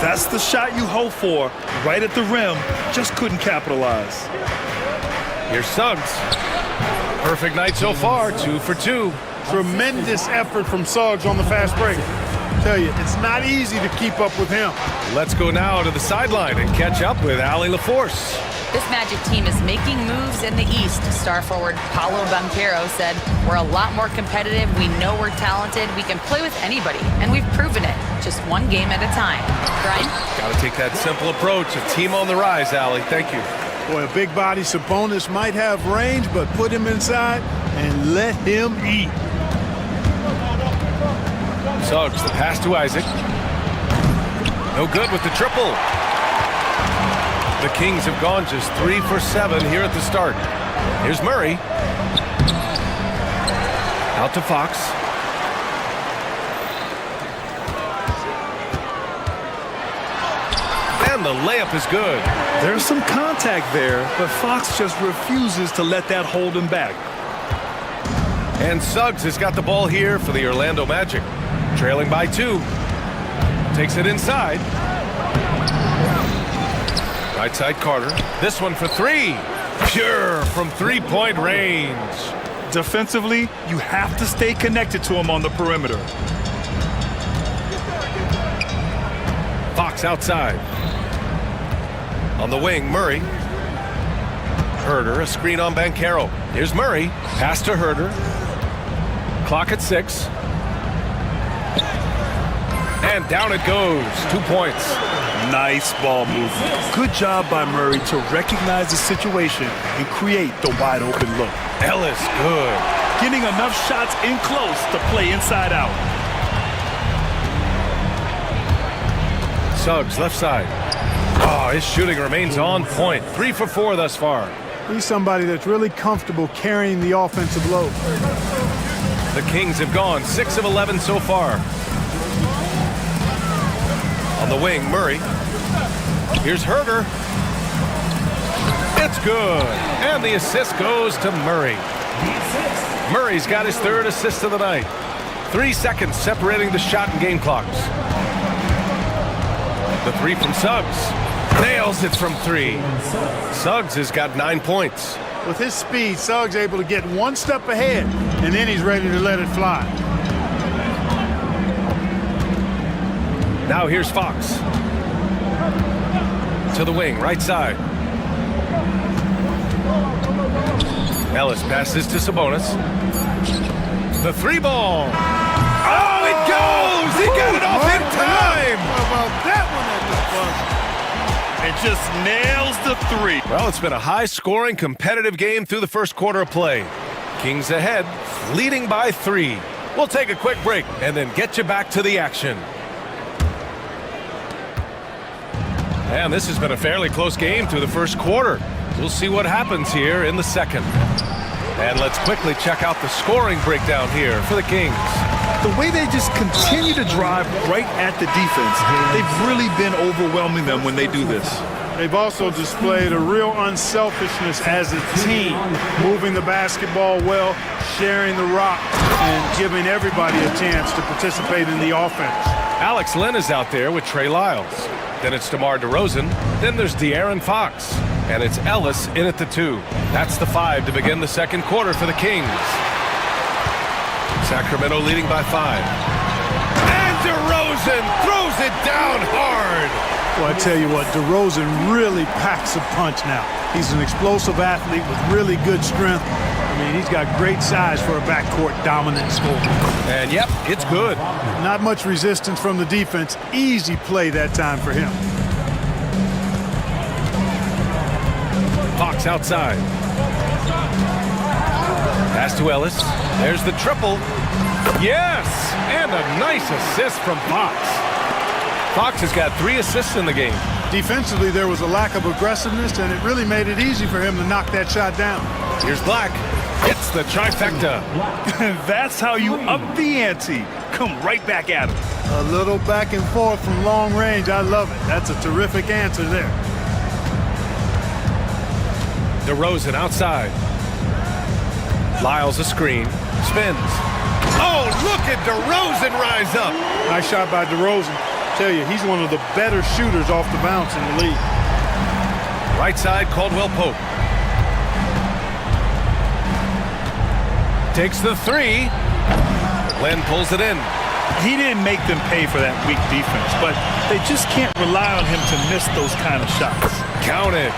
That's the shot you hope for. Right at the rim, just couldn't capitalize. Here's Suggs. Perfect night so far, 2 for 2. Tremendous effort from Suggs on the fast break. I tell you, it's not easy to keep up with him. Let's go now to the sideline and catch up with Allie LaForce. This Magic team is making moves in the East. Star forward Paolo Banchero said, "We're a lot more competitive. We know we're talented. We can play with anybody, and we've proven it. Just one game at a time." Brian? Got to take that simple approach. A team on the rise, Allie. Thank you. Boy, a big body Sabonis might have range, but put him inside and let him eat. Suggs, the pass to Isaac. No good with the triple. The Kings have gone just 3 for 7 here at the start. Here's Murray. Out to Fox. And the layup is good. There's some contact there, but Fox just refuses to let that hold him back. And Suggs has got the ball here for the Orlando Magic. Trailing by 2. Takes it inside. Right side Carter. This one for 3. Pure from 3-point range. Defensively, you have to stay connected to him on the perimeter. Fox outside. On the wing, Murray. Herder, a screen on Banchero. Here's Murray. Pass to Herder. Clock at 6. And down it goes. 2 points. Nice ball movement. Good job by Murray to recognize the situation and create the wide open look. Ellis, good. Getting enough shots in close to play inside out. Suggs, left side. Oh, his shooting remains on point. 3 for 4 thus far. He's somebody that's really comfortable carrying the offensive load. The Kings have gone 6 of 11 so far. On the wing, Murray. Here's Herder. It's good. And the assist goes to Murray. Murray's got his 3rd assist of the night. 3 seconds separating the shot and game clocks. The 3 from Suggs. Nails it from 3. Suggs has got 9 points. With his speed, Suggs able to get 1 step ahead, and then he's ready to let it fly. Now here's Fox. To the wing, right side. Ellis passes to Sabonis. The 3 ball. Oh, it goes! He got it off in time! How about that one at the buzzer? And just nails the 3. Well, it's been a high-scoring, competitive game through the first quarter of play. Kings ahead, leading by 3. We'll take a quick break and then get you back to the action. And this has been a fairly close game through the first quarter. We'll see what happens here in the second. And let's quickly check out the scoring breakdown here for the Kings. The way they just continue to drive right at the defense, they've really been overwhelming them when they do this. They've also displayed a real unselfishness as a team, moving the basketball well, sharing the rock, and giving everybody a chance to participate in the offense. Alex Len is out there with Trey Lyles. Then it's DeMar DeRozan. Then there's De'Aaron Fox. And it's Ellis in at the 2. That's the 5 to begin the second quarter for the Kings. Sacramento leading by 5. And DeRozan throws it down hard. Well, I tell you what, DeRozan really packs a punch now. He's an explosive athlete with really good strength. I mean, he's got great size for a backcourt dominant scorer. And yep, it's good. Not much resistance from the defense. Easy play that time for him. Fox outside. Pass to Ellis. There's the triple. Yes! And a nice assist from Fox. Fox has got 3 assists in the game. Defensively, there was a lack of aggressiveness, and it really made it easy for him to knock that shot down. Here's Black. Hits the trifecta. That's how you up the ante. Come right back at him. A little back and forth from long range. I love it. That's a terrific answer there. DeRozan outside. Lyles a screen. Spins. Oh, look at DeRozan rise up. Nice shot by DeRozan. Tell you, he's one of the better shooters off the bounce in the league. Right side, Caldwell Pope. Takes the 3. Len pulls it in. He didn't make them pay for that weak defense, but they just can't rely on him to miss those kind of shots. Count it.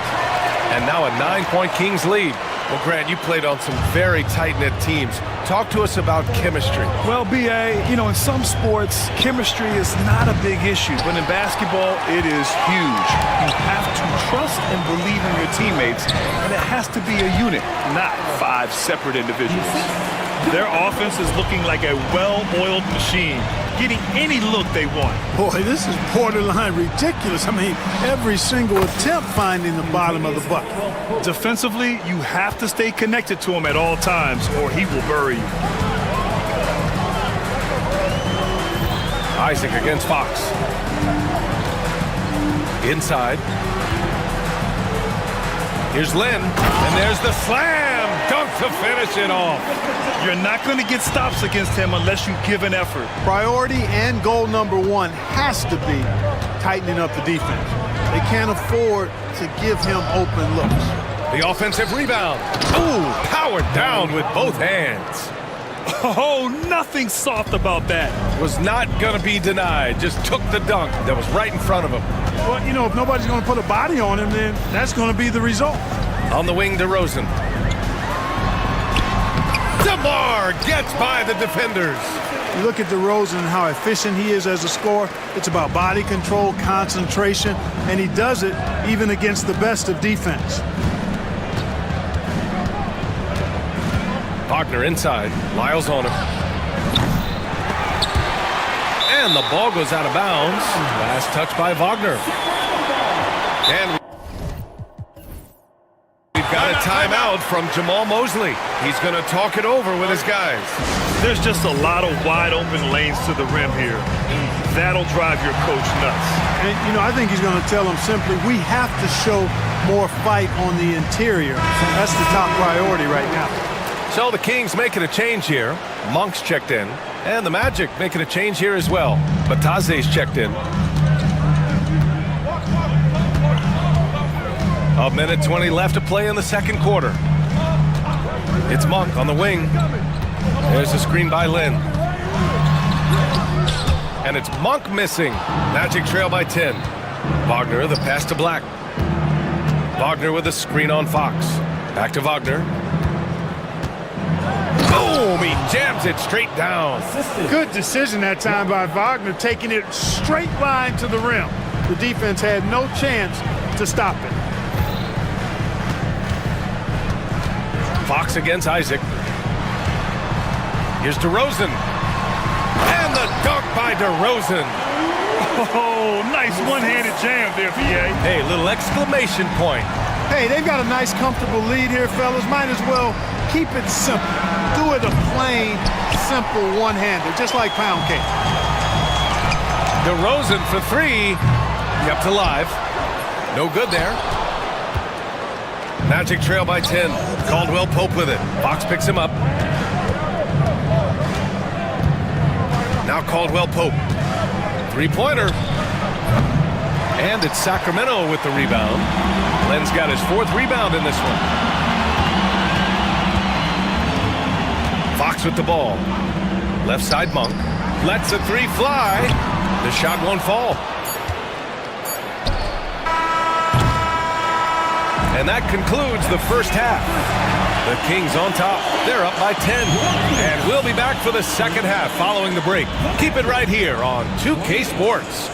And now a 9-point Kings lead. Well, Grant, you played on some very tight-knit teams. Talk to us about chemistry. Well, B.A., you know, in some sports, chemistry is not a big issue, but in basketball, it is huge. You have to trust and believe in your teammates, and it has to be a unit, not 5 separate individuals. Their offense is looking like a well-oiled machine, getting any look they want. Boy, this is borderline ridiculous. I mean, every single attempt finding the bottom of the bucket. Defensively, you have to stay connected to him at all times, or he will bury you. Isaac against Fox. Inside. Here's Len, and there's the slam dunk to finish it off. You're not going to get stops against him unless you give an effort. Priority and goal number 1 has to be tightening up the defense. They can't afford to give him open looks. The offensive rebound. Ooh, powered down with both hands. Oh, nothing soft about that. Was not going to be denied. Just took the dunk that was right in front of him. Well, you know, if nobody's going to put a body on him, then that's going to be the result. On the wing, DeRozan. To Lamar gets by the defenders. You look at DeRozan and how efficient he is as a scorer. It's about body control, concentration, and he does it even against the best of defense. Wagner inside. Lyles on him. And the ball goes out of bounds. Last touch by Wagner. And we've got a timeout from Jamal Mosley. He's going to talk it over with his guys. There's just a lot of wide open lanes to the rim here. That'll drive your coach nuts. And, you know, I think he's going to tell them simply, we have to show more fight on the interior. That's the top priority right now. So the Kings making a change here. Monk's checked in. And the Magic making a change here as well. Bataze's checked in. A minute 20 left to play in the second quarter. It's Monk on the wing. There's a screen by Lynn. And it's Monk missing. Magic trail by 10. Wagner, the pass to Black. Wagner with a screen on Fox. Back to Wagner. Boom! He jams it straight down. Good decision that time by Wagner, taking it straight line to the rim. The defense had no chance to stop it. Fox against Isaac. Here's DeRozan. And the dunk by DeRozan. Oh, nice one-handed jam there, PA. Hey, little exclamation point. Hey, they've got a nice, comfortable lead here, fellas. Might as well keep it simple. Do it a plain, simple one-hander, just like pound cake. DeRozan for three. Kept alive. No good there. Magic trail by 10. Caldwell Pope with it. Fox picks him up. Now Caldwell Pope. Three-pointer. And it's Sacramento with the rebound. Len's got his fourth rebound in this one. Fox with the ball. Left side Monk. Lets a three fly. The shot won't fall. And that concludes the first half. The Kings on top. They're up by 10. And we'll be back for the second half following the break. Keep it right here on 2K Sports.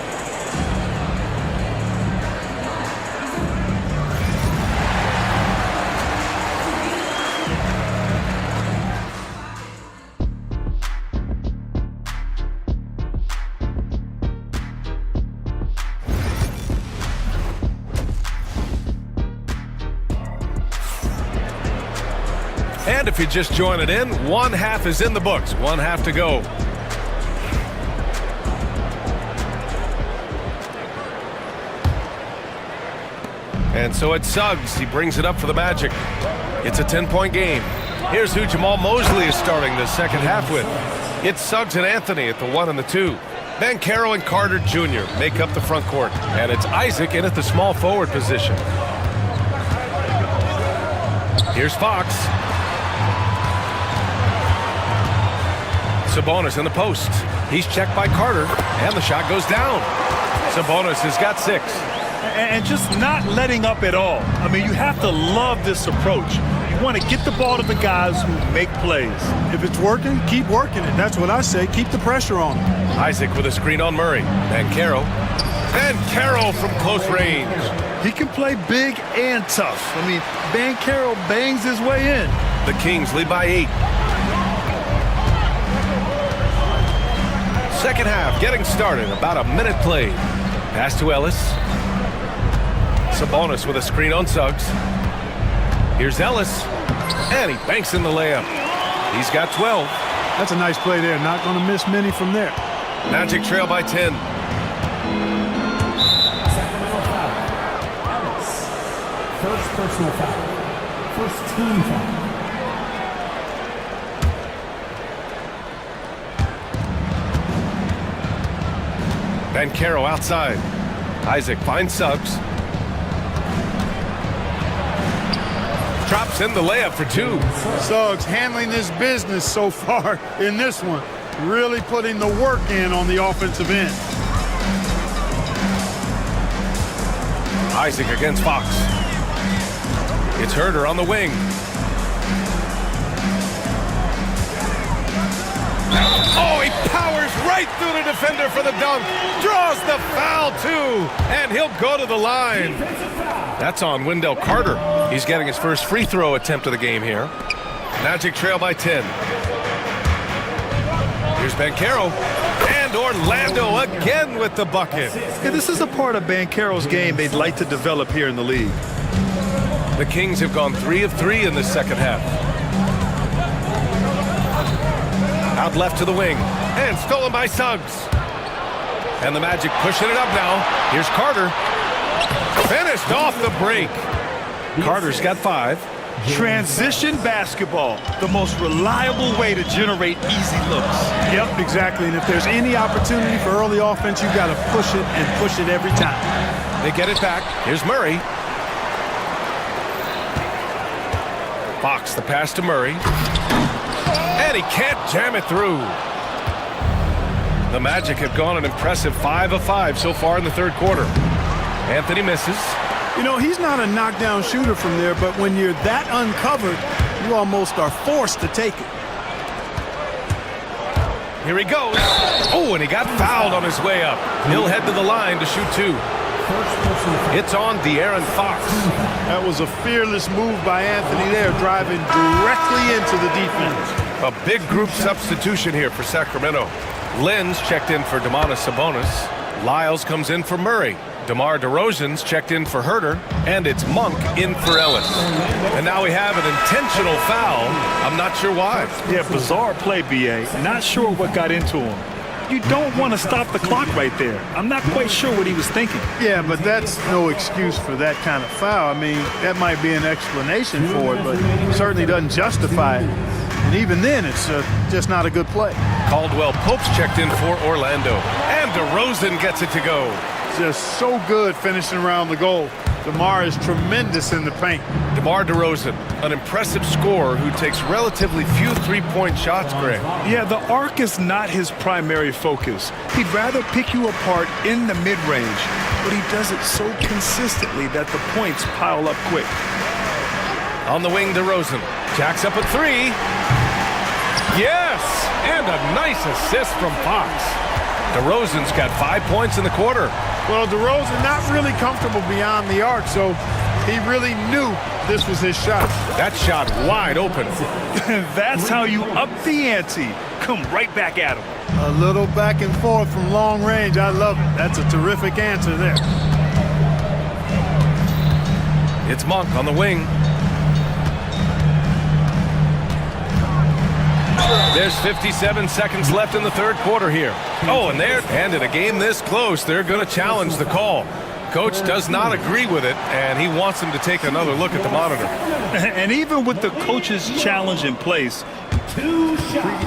And if you're just joining in, one half is in the books. One half to go. And so it's Suggs. He brings it up for the Magic. It's a 10-point game. Here's who Jamal Mosley is starting the second half with. It's Suggs and Anthony at the 1 and the 2. Banchero and Carter Jr. make up the front court. And it's Isaac in at the small forward position. Here's Fox. Sabonis in the post. He's checked by Carter, and the shot goes down. Sabonis has got 6. And just not letting up at all. I mean, you have to love this approach. You want to get the ball to the guys who make plays. If it's working, keep working it. That's what I say. Keep the pressure on him. Isaac with a screen on Murray. Banchero. Banchero from close range. He can play big and tough. I mean, Banchero bangs his way in. The Kings lead by 8. Second half getting started. About a minute played. Pass to Ellis. Sabonis with a screen on Suggs. Here's Ellis. And he banks in the layup. He's got 12. That's a nice play there. Not going to miss many from there. Magic trail by 10. First personal foul. First team foul. Banchero outside. Isaac finds Suggs. Drops in the layup for 2. Suggs handling this business so far in this one. Really putting the work in on the offensive end. Isaac against Fox. It's Herder on the wing. right through the defender for the dunk. Draws the foul, too. And he'll go to the line. That's on Wendell Carter. He's getting his first free throw attempt of the game here. Magic trail by 10. Here's Banchero. And Orlando again with the bucket. Yeah, this is a part of Banchero's game they'd like to develop here in the league. The Kings have gone 3 of 3 in the second half. Out left to the wing. And stolen by Suggs. And the Magic pushing it up now. Here's Carter. Finished off the break. Carter's got 5. Transition basketball, the most reliable way to generate easy looks. Yep, exactly. And if there's any opportunity for early offense, you've got to push it and push it every time. They get it back. Here's Murray. Fox the pass to Murray. And he can't jam it through. The Magic have gone an impressive 5 of 5 so far in the third quarter. Anthony misses. You know, he's not a knockdown shooter from there, but when you're that uncovered, you almost are forced to take it. Here he goes. Oh, and he got fouled on his way up. He'll head to the line to shoot 2. It's on De'Aaron Fox. That was a fearless move by Anthony there, driving directly into the defense. A big group substitution here for Sacramento. Lynn's checked in for Domantas Sabonis. Lyles comes in for Murray. DeMar DeRozan's checked in for Herter, and it's Monk in for Ellis. And now we have an intentional foul. I'm not sure why. Yeah, bizarre play, B.A. Not sure what got into him. You don't want to stop the clock right there. I'm not quite sure what he was thinking. Yeah, but that's no excuse for that kind of foul. I mean, that might be an explanation for it, but it certainly doesn't justify it. And even then, it's just not a good play. Caldwell Pope's checked in for Orlando. And DeRozan gets it to go. Just so good finishing around the goal. DeMar is tremendous in the paint. DeMar DeRozan, an impressive scorer who takes relatively few three-point shots, Greg. Yeah, the arc is not his primary focus. He'd rather pick you apart in the mid-range, but he does it so consistently that the points pile up quick. On the wing, DeRozan jacks up a 3. Yes! And a nice assist from Fox. DeRozan's got 5 points in the quarter. Well, DeRozan not really comfortable beyond the arc, so he really knew this was his shot. That shot wide open. That's how you up the ante. Come right back at him. A little back and forth from long range. I love it. That's a terrific answer there. It's Monk on the wing. There's 57 seconds left in the third quarter here. Oh, and in a game this close, they're going to challenge the call. Coach does not agree with it, and he wants him to take another look at the monitor. And even with the coach's challenge in place, 2 shots.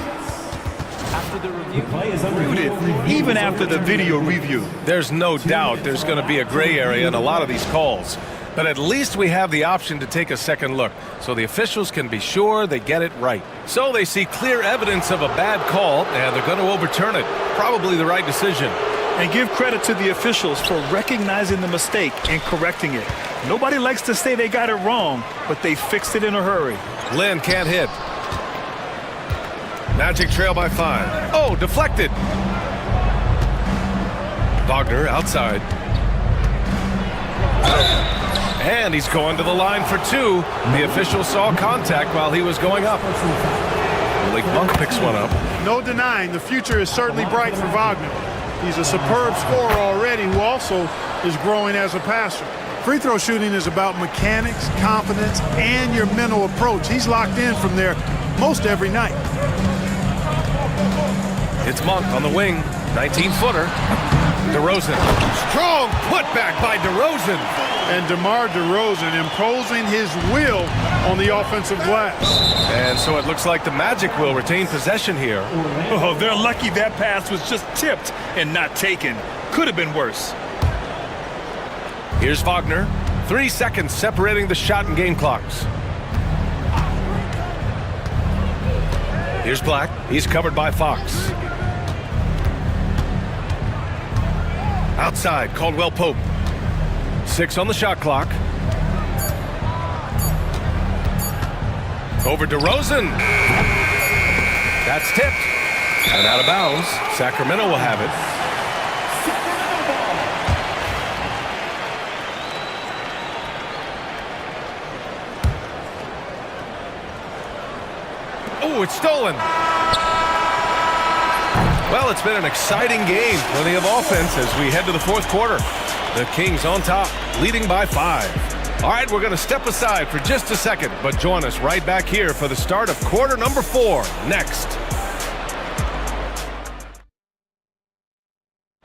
After the review, play is muted, even after the video review. There's no doubt there's going to be a gray area in a lot of these calls. But at least we have the option to take a second look, so the officials can be sure they get it right. So they see clear evidence of a bad call, and they're going to overturn it. Probably the right decision. And give credit to the officials for recognizing the mistake and correcting it. Nobody likes to say they got it wrong, but they fixed it in a hurry. Lynn can't hit. Magic trail by 5. Oh, deflected. Wagner outside. And he's going to the line for 2. The official saw contact while he was going up. Malik Monk picks one up. No denying, the future is certainly bright for Wagner. He's a superb scorer already who also is growing as a passer. Free throw shooting is about mechanics, confidence, and your mental approach. He's locked in from there most every night. It's Monk on the wing, 19-footer. DeRozan, strong putback by DeRozan. And DeMar DeRozan imposing his will on the offensive glass. And so it looks like the Magic will retain possession here. Oh, they're lucky that pass was just tipped and not taken. Could have been worse. Here's Wagner. 3 seconds separating the shot and game clocks. Here's Black. He's covered by Fox. Outside, Caldwell Pope. 6 on the shot clock. Over DeRozan. That's tipped. And out of bounds, Sacramento will have it. Oh, it's stolen. Well, it's been an exciting game. Plenty of offense as we head to the fourth quarter. The Kings on top, leading by 5. All right, we're going to step aside for just a second, but join us right back here for the start of quarter number 4 next.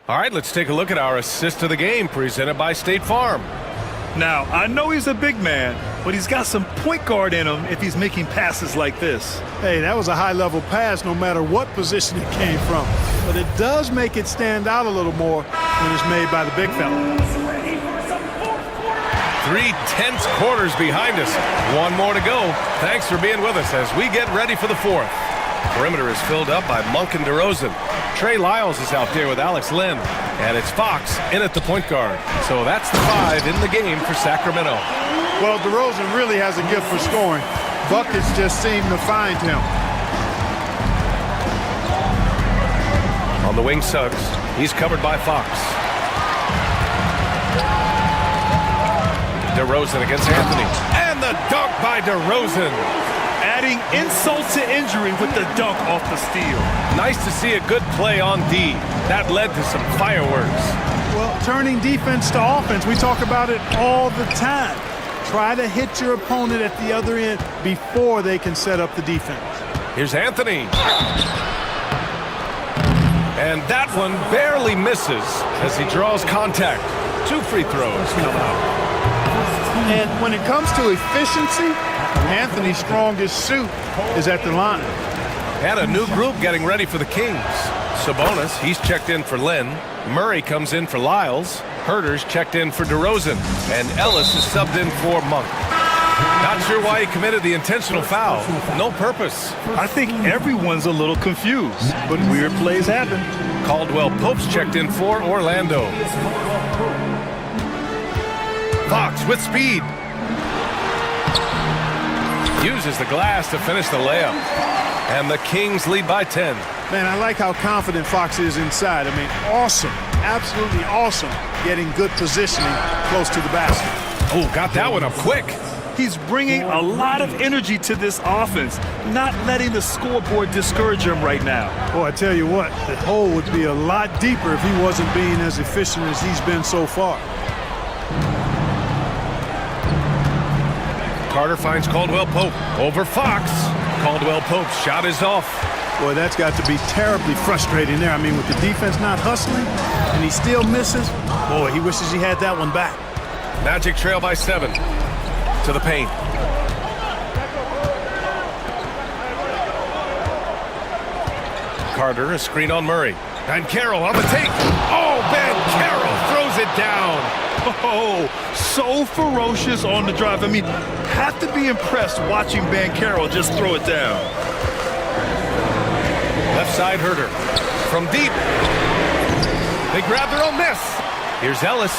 All right, let's take a look at our assist of the game presented by State Farm. Now, I know he's a big man, but he's got some point guard in him if he's making passes like this. Hey, that was a high-level pass no matter what position it came from. But it does make it stand out a little more when it's made by the big fella. 3 tense quarters behind us. One more to go. Thanks for being with us as we get ready for the fourth. Perimeter is filled up by Monk and DeRozan. Trey Lyles is out there with Alex Lynn. And it's Fox in at the point guard. So that's the 5 in the game for Sacramento. Well, DeRozan really has a gift for scoring. Buckets just seem to find him. On the wing, Suggs. He's covered by Fox. DeRozan against Anthony. And the dunk by DeRozan. Adding insult to injury with the dunk off the steal. Nice to see a good play on D. That led to some fireworks. Well, turning defense to offense, we talk about it all the time. Try to hit your opponent at the other end before they can set up the defense. Here's Anthony. And that one barely misses as he draws contact. 2 free throws come out. And when it comes to efficiency, Anthony's strongest suit is at the line. And a new group getting ready for the Kings. Sabonis, he's checked in for Lynn. Murray comes in for Lyles. Herter's checked in for DeRozan. And Ellis is subbed in for Monk. Not sure why he committed the intentional foul. No purpose. I think everyone's a little confused, but weird plays happen. Caldwell Pope's checked in for Orlando. Fox with speed. Uses the glass to finish the layup. And the Kings lead by 10. Man, I like how confident Fox is inside. I mean, awesome. Absolutely awesome. Getting good positioning close to the basket. Oh, got that one up quick. He's bringing a lot of energy to this offense, not letting the scoreboard discourage him right now. Boy, I tell you what, the hole would be a lot deeper if he wasn't being as efficient as he's been so far. Carter finds Caldwell Pope over Fox. Caldwell Pope's shot is off. Boy, that's got to be terribly frustrating there. I mean, with the defense not hustling and he still misses, boy, he wishes he had that one back. Magic trail by 7 to the paint. Carter, a screen on Murray. And Carroll on the take. Oh, Ben Carroll throws it down. Oh, so ferocious on the drive. I mean, have to be impressed watching Ben Carroll just throw it down. Left side Herter. From deep. They grab their own miss. Here's Ellis.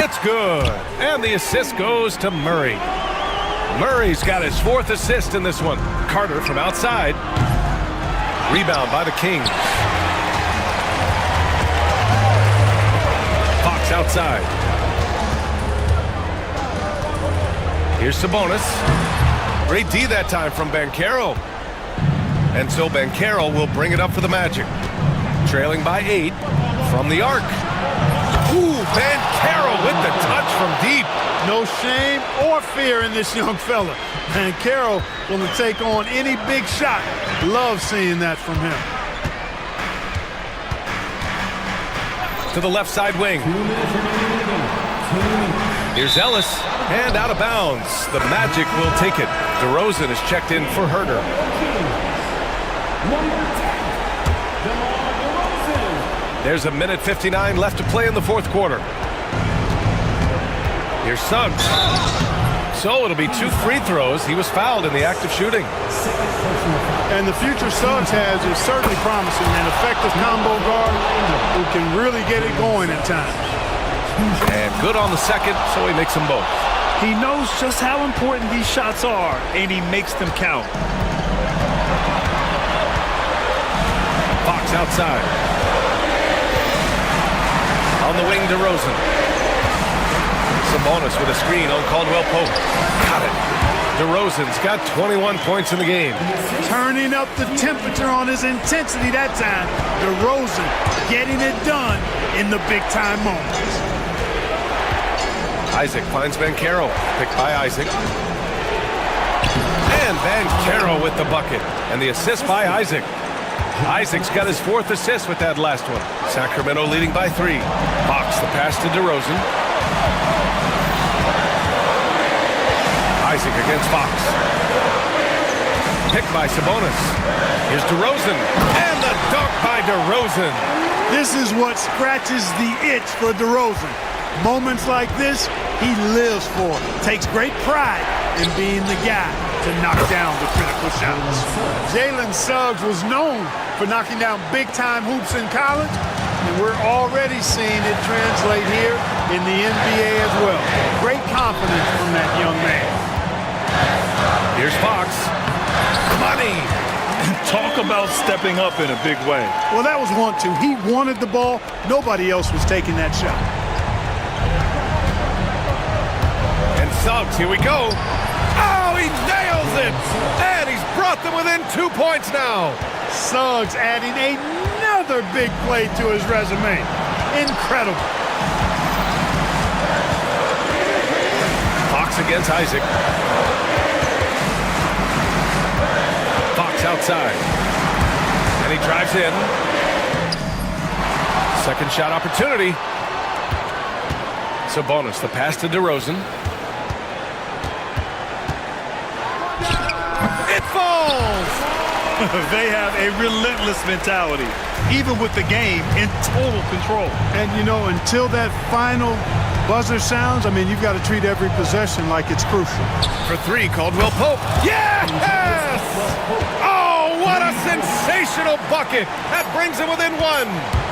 It's good. And the assist goes to Murray. Murray's got his 4th assist in this one. Carter from outside. Rebound by the Kings. Fox outside. Here's Sabonis. Great D that time from Banchero. And so Banchero will bring it up for the Magic. Trailing by 8 from the arc. Ooh, Banchero with the touch from deep. No shame or fear in this young fella. Banchero will take on any big shot. Love seeing that from him. To the left side wing. Here's Ellis, and out of bounds. The Magic will take it. DeRozan is checked in for Herter. There's a minute 59 left to play in the fourth quarter. Here's Suggs. So it'll be 2 free throws. He was fouled in the act of shooting. And the future Suggs has is certainly promising. An effective combo guard who can really get it going at times. And good on the second, so he makes them both. He knows just how important these shots are, and he makes them count. Fox outside. On the wing, DeRozan. Sabonis with a screen on Caldwell Pope. Got it. DeRozan's got 21 points in the game. Turning up the temperature on his intensity that time. DeRozan getting it done in the big-time moments. Isaac finds Banchero. Picked by Isaac. And Banchero with the bucket. And the assist by Isaac. Isaac's got his 4th assist with that last one. Sacramento leading by 3. Fox the pass to DeRozan. Isaac against Fox. Picked by Sabonis. Here's DeRozan. And the dunk by DeRozan. This is what scratches the itch for DeRozan. Moments like this, he lives for. Takes great pride in being the guy to knock down the critical shots. Jalen Suggs was known for knocking down big-time hoops in college, and we're already seeing it translate here in the NBA as well. Great confidence from that young man. Here's Fox. Money. Talk about stepping up in a big way. Well, that was 1-2. He wanted the ball. Nobody else was taking that shot. And Suggs, here we go. Oh, he nails it! And he's brought them within 2 points now. Suggs adding another big play to his resume. Incredible. Fox against Isaac. Fox outside. And he drives in. Second shot opportunity. Sabonis, the pass to DeRozan. It falls! They have a relentless mentality, even with the game in total control. And, you know, until that final buzzer sounds, I mean, you've got to treat every possession like it's crucial. For 3, Caldwell Pope. Yes! Oh, what a sensational bucket! That brings him within 1.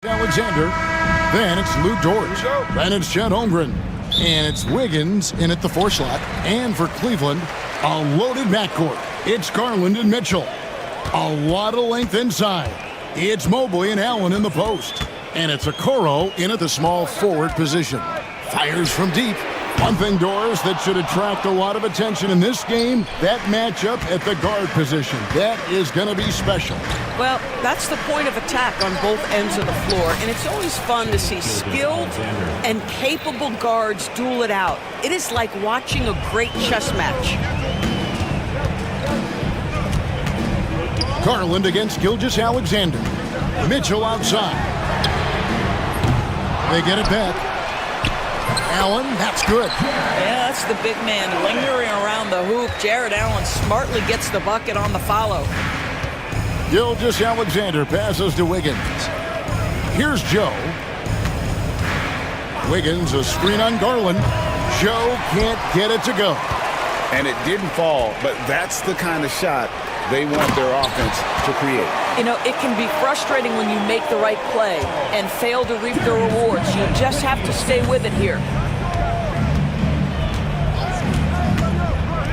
Alexander. Then it's Lou Dort. Then it's Chet Holmgren. And it's Wiggins in at the 4 slot. And for Cleveland, a loaded backcourt. It's Garland and Mitchell. A lot of length inside. It's Mobley and Allen in the post. And it's Okoro in at the small forward position. Fires from deep. One thing, Doris, that should attract a lot of attention in this game, that matchup at the guard position. That is going to be special. Well, that's the point of attack on both ends of the floor, and it's always fun to see skilled and capable guards duel it out. It is like watching a great chess match. Garland against Gilgeous-Alexander. Mitchell outside. They get it back. Allen, that's good. Yeah, that's the big man lingering around the hoop. Jared Allen smartly gets the bucket on the follow. Gilgeous-Alexander passes to Wiggins. Here's Joe. Wiggins, a screen on Garland. Joe can't get it to go. And it didn't fall, but that's the kind of shot they want their offense to create. You know, it can be frustrating when you make the right play and fail to reap the rewards. You just have to stay with it here.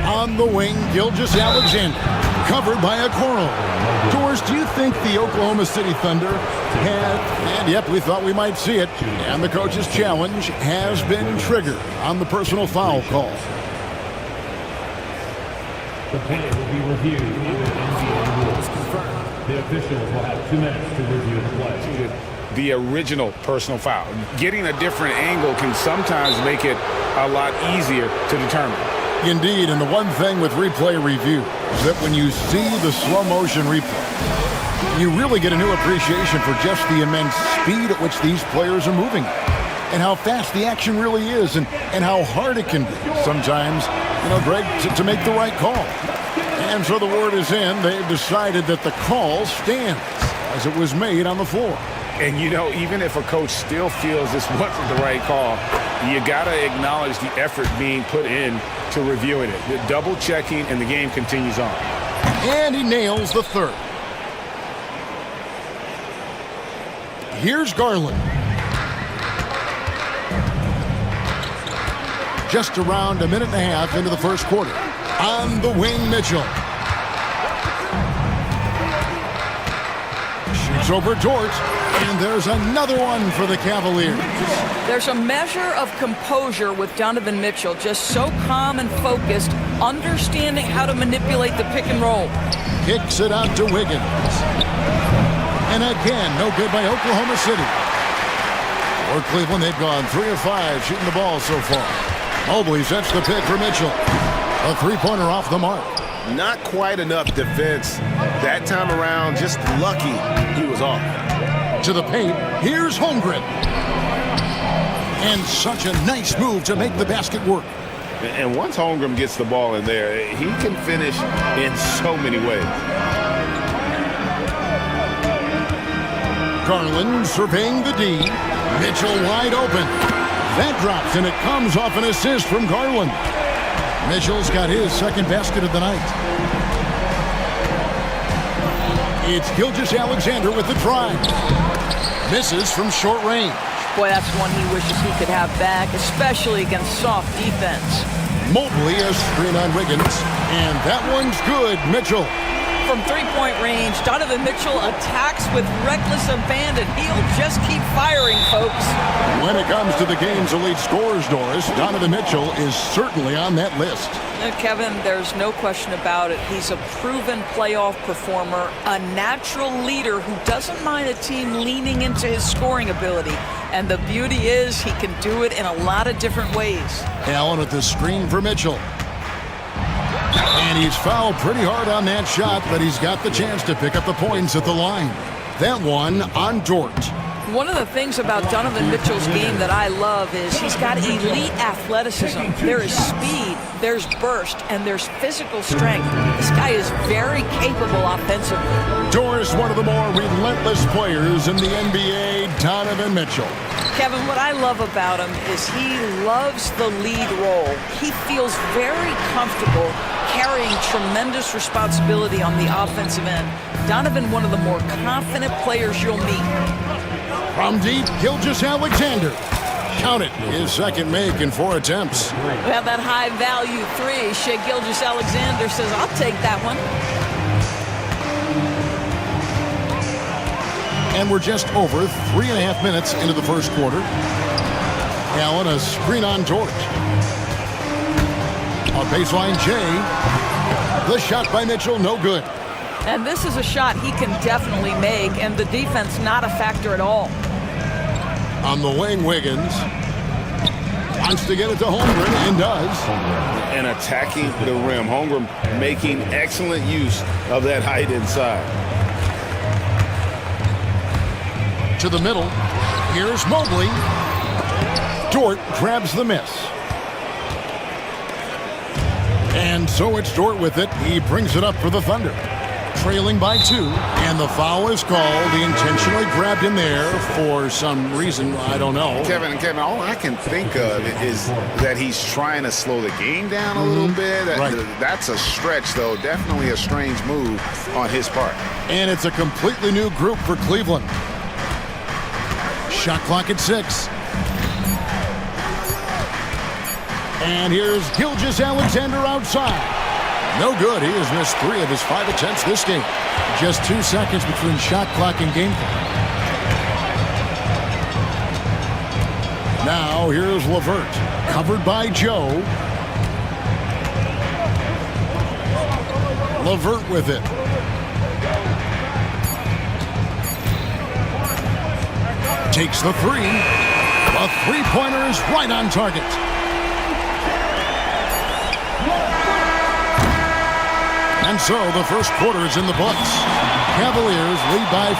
On the wing, Gilgeous-Alexander, covered by Okoro. Doris, do you think the Oklahoma City Thunder have, and yep, we thought we might see it, and the coach's challenge has been triggered on the personal foul call? The play will be reviewed under NBA rules. The officials will have 2 minutes to review the play. The original personal foul. Getting a different angle can sometimes make it a lot easier to determine. Indeed, and the one thing with replay review is that when you see the slow motion replay, you really get a new appreciation for just the immense speed at which these players are moving and how fast the action really is and how hard it can be sometimes, you know, Greg, to make the right call. And so the word is in. They've decided that the call stands as it was made on the floor. And, you know, even if a coach still feels this wasn't the right call, you got to acknowledge the effort being put in to reviewing it. The double checking, and the game continues on. And he nails the third. Here's Garland. Just around a minute and a half into the first quarter. On the wing, Mitchell. Shoots over Dort. And there's another one for the Cavaliers. There's a measure of composure with Donovan Mitchell, just so calm and focused, understanding how to manipulate the pick and roll. Kicks it out to Wiggins. And again, no good by Oklahoma City. For Cleveland, they've gone 3 of 5 shooting the ball so far. Mobley sets the pick for Mitchell. A three-pointer off the mark. Not quite enough defense that time around. Just lucky he was off. To the paint, here's Holmgren. And such a nice move to make the basket work. And once Holmgren gets the ball in there, he can finish in so many ways. Garland surveying the D. Mitchell wide open. That drops, and it comes off an assist from Garland. Mitchell's got his second basket of the night. It's Gilgeous-Alexander with the drive. Misses from short range. Boy, that's one he wishes he could have back, especially against soft defense. Mobley a screen on Wiggins, and that one's good. Mitchell. From three-point range, Donovan Mitchell attacks with reckless abandon. He'll just keep firing, folks. When it comes to the game's elite scorers, Doris, Donovan Mitchell is certainly on that list. Kevin, there's no question about it. He's a proven playoff performer, a natural leader who doesn't mind a team leaning into his scoring ability. And the beauty is he can do it in a lot of different ways. Allen with the screen for Mitchell. And he's fouled pretty hard on that shot, but he's got the chance to pick up the points at the line. That one on Dort. One of the things about Donovan Mitchell's game that I love is he's got elite athleticism. There is speed, there's burst, and there's physical strength. This guy is very capable offensively. Doris, one of the more relentless players in the NBA, Donovan Mitchell. Kevin, what I love about him is he loves the lead role. He feels very comfortable carrying tremendous responsibility on the offensive end. Donovan, one of the more confident players you'll meet. From deep, Gilgeous-Alexander. Count it, his second make in 4 attempts. Well, that high-value three, Shea Gilgeous-Alexander says, I'll take that one. And we're just over 3.5 minutes into the first quarter. Allen, a screen on George. On baseline, Jay. The shot by Mitchell, no good. And this is a shot he can definitely make, and the defense not a factor at all. On the wing, Wiggins wants to get it to Holmgren and does. And attacking the rim. Holmgren making excellent use of that height inside. To the middle. Here's Mobley. Dort grabs the miss. And so it's Dort with it. He brings it up for the Thunder. Trailing by 2, and the foul is called. He intentionally grabbed him there for some reason, I don't know. Kevin, all I can think of is that he's trying to slow the game down a little bit. That's a stretch, though. Definitely a strange move on his part. And it's a completely new group for Cleveland. Shot clock at 6. And here's Gilgeous-Alexander outside. No good. He has missed 3 of his 5 attempts this game. Just 2 seconds between shot clock and game clock. Now here's LeVert. Covered by Joe. LeVert with it. Takes the 3. A three-pointer is right on target. And so the first quarter is in the books. Cavaliers lead by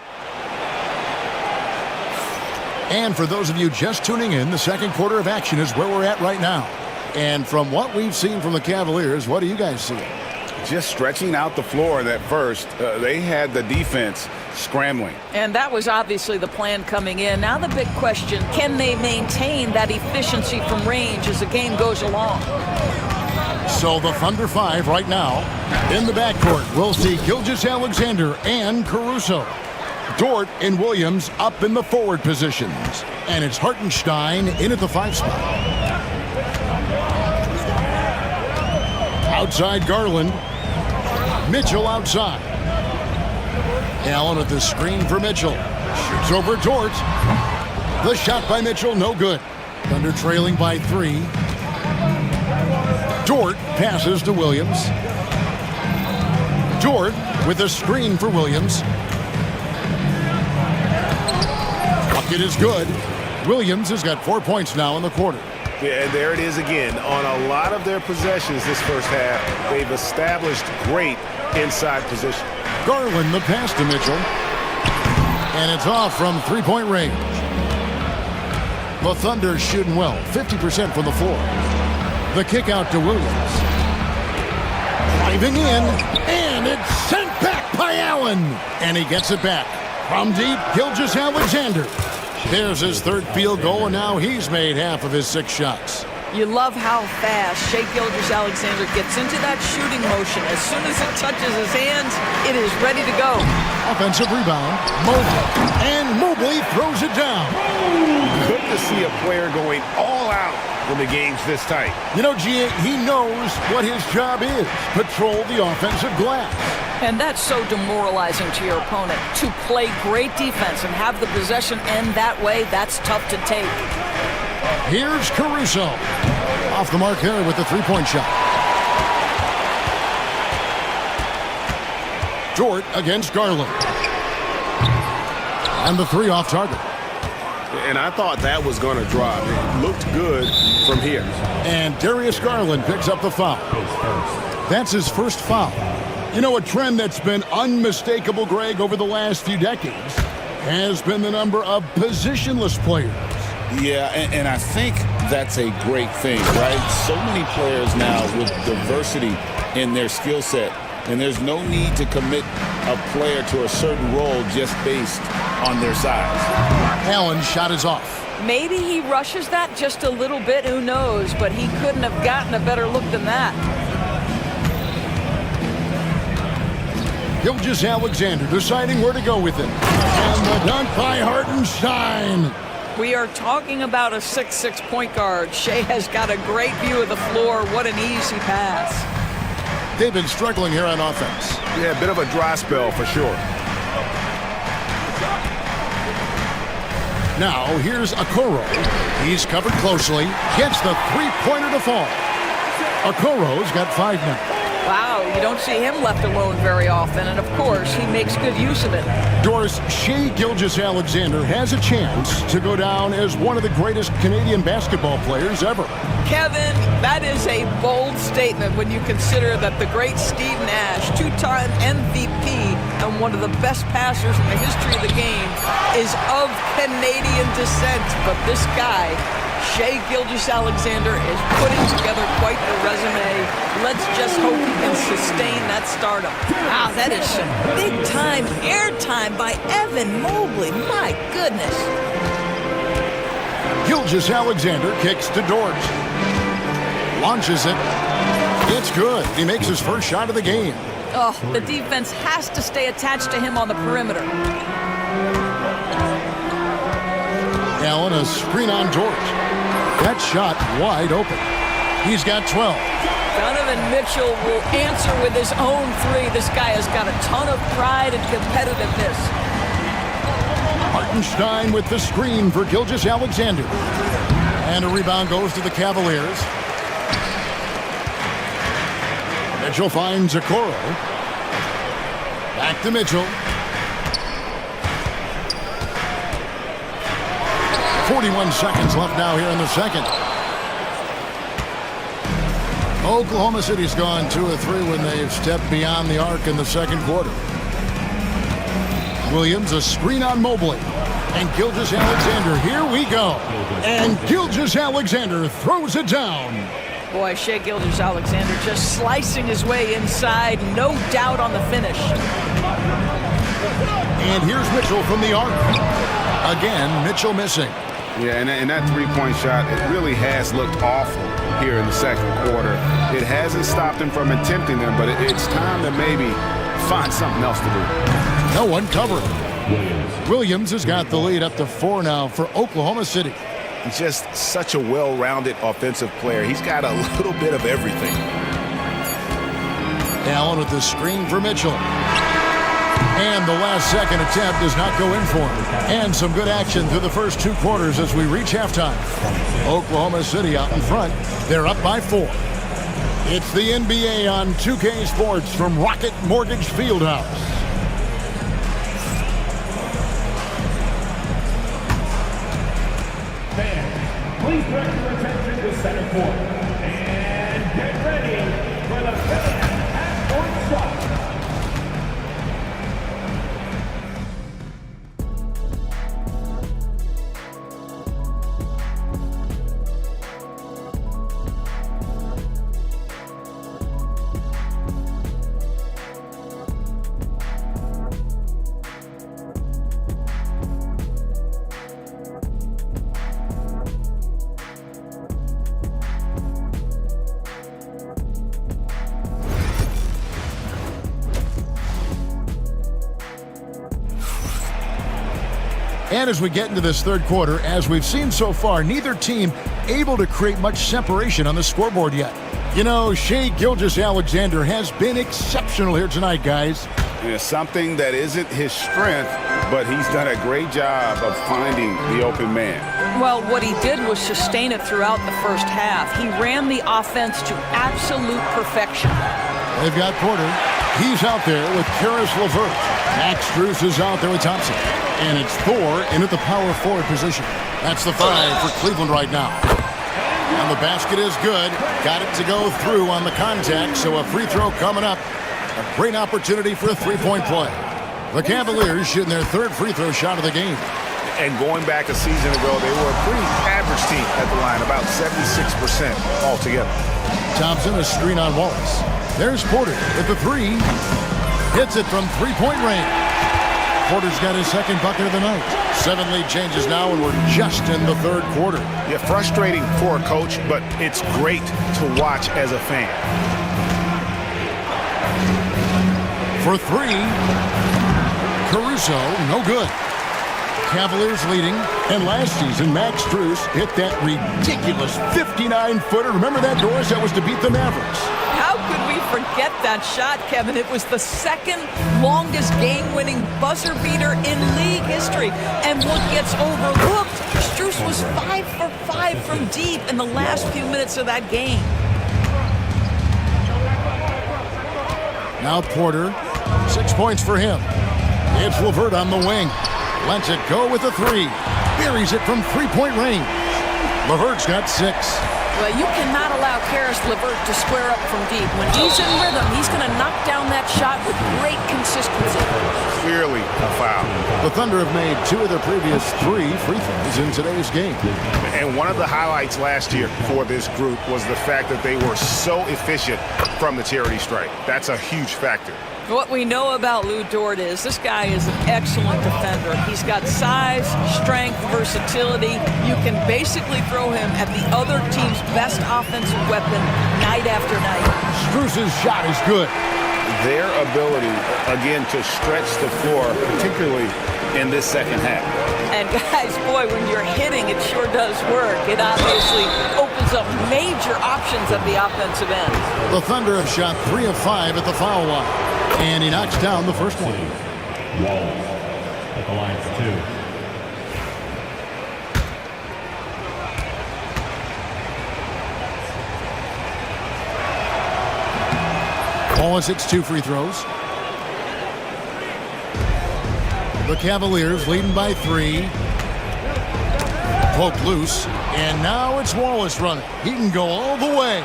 5. And for those of you just tuning in, the second quarter of action is where we're at right now. And from what we've seen from the Cavaliers, what do you guys see? Just stretching out the floor that first. They had the defense scrambling. And that was obviously the plan coming in. Now the big question, can they maintain that efficiency from range as the game goes along? So the Thunder 5 right now. In the backcourt, we'll see Gilgeous-Alexander and Caruso. Dort and Williams up in the forward positions. And it's Hartenstein in at the 5 spot. Outside Garland. Mitchell outside. Allen with the screen for Mitchell. Shoots over Dort. The shot by Mitchell, no good. Thunder trailing by 3. Dort passes to Williams. Dort with a screen for Williams. Bucket is good. Williams has got 4 points now in the quarter. Yeah, and there it is again. On a lot of their possessions this first half, they've established great inside position. Garland the pass to Mitchell. And it's off from three-point range. The Thunder shooting well, 50% from the floor. The kick out to Williams. Driving in, and it's sent back by Allen. And he gets it back. From deep, Gilgeous-Alexander. There's his 3rd field goal, and now he's made half of his 6 shots. You love how fast Shea Gilgeous-Alexander gets into that shooting motion. As soon as it touches his hands, it is ready to go. Offensive rebound, Mobley. And Mobley throws it down. Good to see a player going all out when the game's this tight. You know, G.A., he knows what his job is. Patrol the offensive glass. And that's so demoralizing to your opponent. To play great defense and have the possession end that way, that's tough to take. Here's Caruso. Off the mark there with the three-point shot. Dort against Garland. And the 3 off target. And I thought that was going to drop. It looked good from here. And Darius Garland picks up the foul. That's his first foul. You know, a trend that's been unmistakable, Greg, over the last few decades has been the number of positionless players. Yeah, and I think that's a great thing, right? So many players now with diversity in their skill set, and there's no need to commit a player to a certain role just based on their size. Allen's shot is off. Maybe he rushes that just a little bit, who knows, but he couldn't have gotten a better look than that. Gilgeous Alexander deciding where to go with it. And the dunk by Hartenstein. We are talking about a 6'6" point guard. Shea has got a great view of the floor. What an easy pass. They've been struggling here on offense. Yeah, a bit of a dry spell for sure. Now, here's Okoro. He's covered closely. Gets the three-pointer to fall. Okoro's got 5 now. Wow, you don't see him left alone very often, and of course, he makes good use of it. Doris, Shea Gilgeous-Alexander has a chance to go down as one of the greatest Canadian basketball players ever. Kevin, that is a bold statement when you consider that the great Steve Nash, two-time MVP and one of the best passers in the history of the game, is of Canadian descent. But this guy, Shea Gilgeous-Alexander, is putting together quite the resume. Let's just hope he can sustain that stardom. Wow, that is some big-time airtime by Evan Mobley. My goodness. Gilgeous-Alexander kicks to Dort. Launches it. It's good. He makes his first shot of the game. Oh, the defense has to stay attached to him on the perimeter. Allen, a screen on Dort. That shot wide open. He's got 12. Donovan Mitchell will answer with his own three. This guy has got a ton of pride and competitiveness. Hartenstein with the screen for Gilgeous-Alexander. And a rebound goes to the Cavaliers. Mitchell finds Okoro. Back to Mitchell. 41 seconds left now here in the second. Oklahoma City's gone 2 of 3 when they've stepped beyond the arc in the second quarter. Williams, a screen on Mobley. And Gilgeous-Alexander, here we go. And Gilgeous-Alexander throws it down. Boy, Shea Gilgeous-Alexander just slicing his way inside. No doubt on the finish. And here's Mitchell from the arc. Again, Mitchell missing. Yeah, and that three-point shot, it really has looked awful here in the second quarter. It hasn't stopped him from attempting them, but it's time to maybe find something else to do. No one covering. Williams has got the lead up to 4 now for Oklahoma City. He's just such a well-rounded offensive player. He's got a little bit of everything. Allen with the screen for Mitchell. And the last second attempt does not go in for him. And some good action through the first 2 quarters as we reach halftime. Oklahoma City out in front. They're up by 4. It's the NBA on 2K Sports from Rocket Mortgage Fieldhouse. Fans, please direct your attention to center court. And get ready for the fan half-court shot. And as we get into this third quarter, as we've seen so far, neither team able to create much separation on the scoreboard yet. You know, Shea Gilgeous-Alexander has been exceptional here tonight, guys. Yeah, something that isn't his strength, but he's done a great job of finding the open man. Well, what he did was sustain it throughout the first half. He ran the offense to absolute perfection. They've got Porter. He's out there with Karis LeVert. Max Strus is out there with Thompson. And it's Thor in at the power forward position. That's the 5 for Cleveland right now. And the basket is good. Got it to go through on the contact, so a free throw coming up. A great opportunity for a three-point play. The Cavaliers shooting their 3rd free throw shot of the game. And going back a season ago, they were a pretty average team at the line, about 76% altogether. Thompson, a screen on Wallace. There's Porter with the 3. Hits it from three-point range. Porter's got his 2nd bucket of the night. 7 lead changes now, and we're just in the 3rd quarter. Yeah, frustrating for a coach, but it's great to watch as a fan. For three. Caruso, no good. Cavaliers leading, and last season, Max Strus hit that ridiculous 59-footer. Remember that, Doris? That was to beat the Mavericks. How could we forget that shot, Kevin? It was the second longest game-winning buzzer beater in league history. And what gets overlooked, Strus was 5 for 5 from deep in the last few minutes of that game. Now Porter, 6 points for him. It's LeVert on the wing. Lets it go with a three. Buries it from three-point range. LeVert's got 6. Well, you cannot allow Karis LeVert to square up from deep. When he's in rhythm, he's going to knock down that shot with great consistency. Clearly a foul. The Thunder have made 2 of their previous 3 free throws in today's game. And one of the highlights last year for this group was the fact that they were so efficient from the charity stripe. That's a huge factor. What we know about Lou Dort is this guy is an excellent defender. He's got size, strength, versatility. You can basically throw him at the other team's best offensive weapon night after night. Strus's shot is good. Their ability, again, to stretch the floor, particularly in this second half. And guys, boy, when you're hitting, it sure does work. It obviously opens up major options at the offensive end. The Thunder have shot 3 of 5 at the foul line. And he knocks down the first one. Wallace at the line for 2. Wallace hits 2 free throws. The Cavaliers leading by 3. Poked loose. And now it's Wallace running. He can go all the way.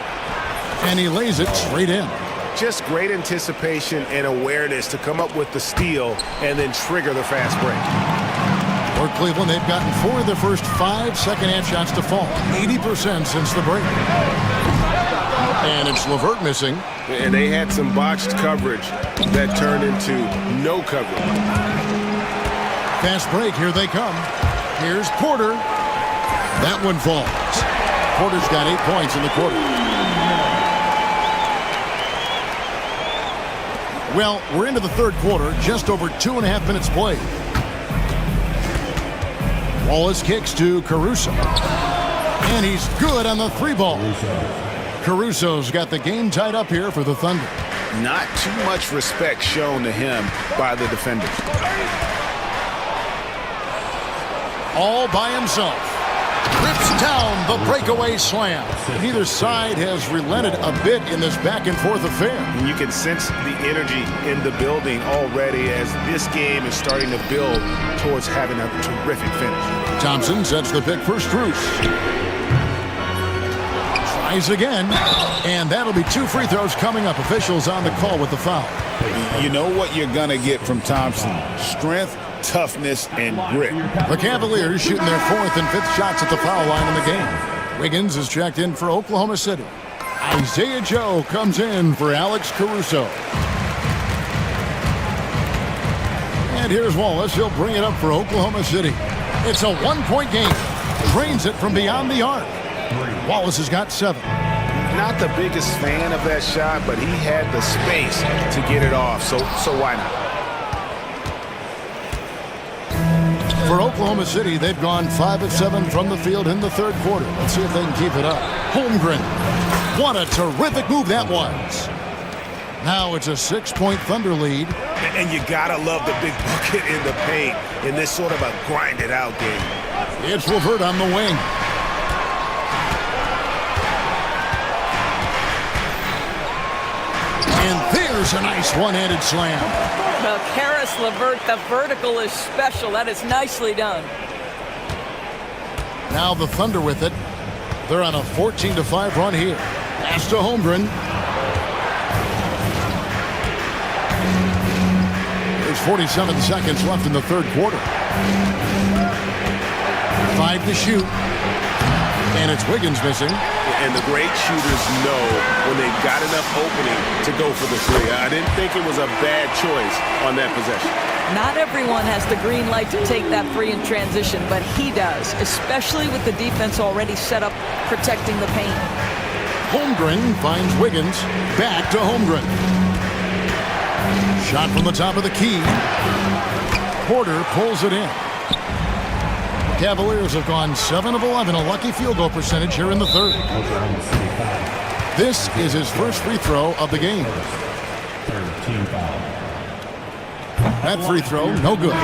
And he lays it straight in. Just great anticipation and awareness to come up with the steal and then trigger the fast break. For Cleveland, they've gotten 4 of their first 5 second-half shots to fall. 80% since the break. And it's LeVert missing. And they had some botched coverage that turned into no coverage. Fast break, here they come. Here's Porter. That one falls. Porter's got 8 points in the quarter. Well, we're into the third quarter, just over 2.5 minutes played. Wallace kicks to Caruso. And he's good on the 3-ball. Caruso's got the game tied up here for the Thunder. Not too much respect shown to him by the defenders. All by himself. Rips down the breakaway slam. Neither side has relented a bit in this back-and-forth affair. And you can sense the energy in the building already as this game is starting to build towards having a terrific finish. Thompson sets the pick for Strus. Tries again, and that'll be 2 free throws coming up. Officials on the call with the foul. You know what you're going to get from Thompson. Strength, toughness, and grit. The Cavaliers shooting their 4th and 5th shots at the foul line in the game. Wiggins is checked in for Oklahoma City. Isaiah Joe comes in for Alex Caruso. And here's Wallace. He'll bring it up for Oklahoma City. It's a 1-point game. Drains it from beyond the arc. Wallace has got 7. Not the biggest fan of that shot, but he had the space to get it off, so why not? For Oklahoma City, they've gone 5 of 7 from the field in the third quarter. Let's see if they can keep it up. Holmgren. What a terrific move that was. Now it's a 6-point Thunder lead. And you gotta love the big bucket in the paint in this sort of a grind-it-out game. It's LeVert on the wing. And there's a nice one-handed slam. Well, Karis LeVert, the vertical is special. That is nicely done. Now the Thunder with it. They're on a 14-5 run here. Pass to Holmgren. There's 47 seconds left in the third quarter. 5 to shoot. And it's Wiggins missing. And the great shooters know when they've got enough opening to go for the 3. I didn't think it was a bad choice on that possession. Not everyone has the green light to take that 3 in transition, but he does, especially with the defense already set up protecting the paint. Holmgren finds Wiggins. Back to Holmgren. Shot from the top of the key. Porter pulls it in. Cavaliers have gone 7 of 11, a lucky field goal percentage here in the third. This is his first free throw of the game. That free throw, no good.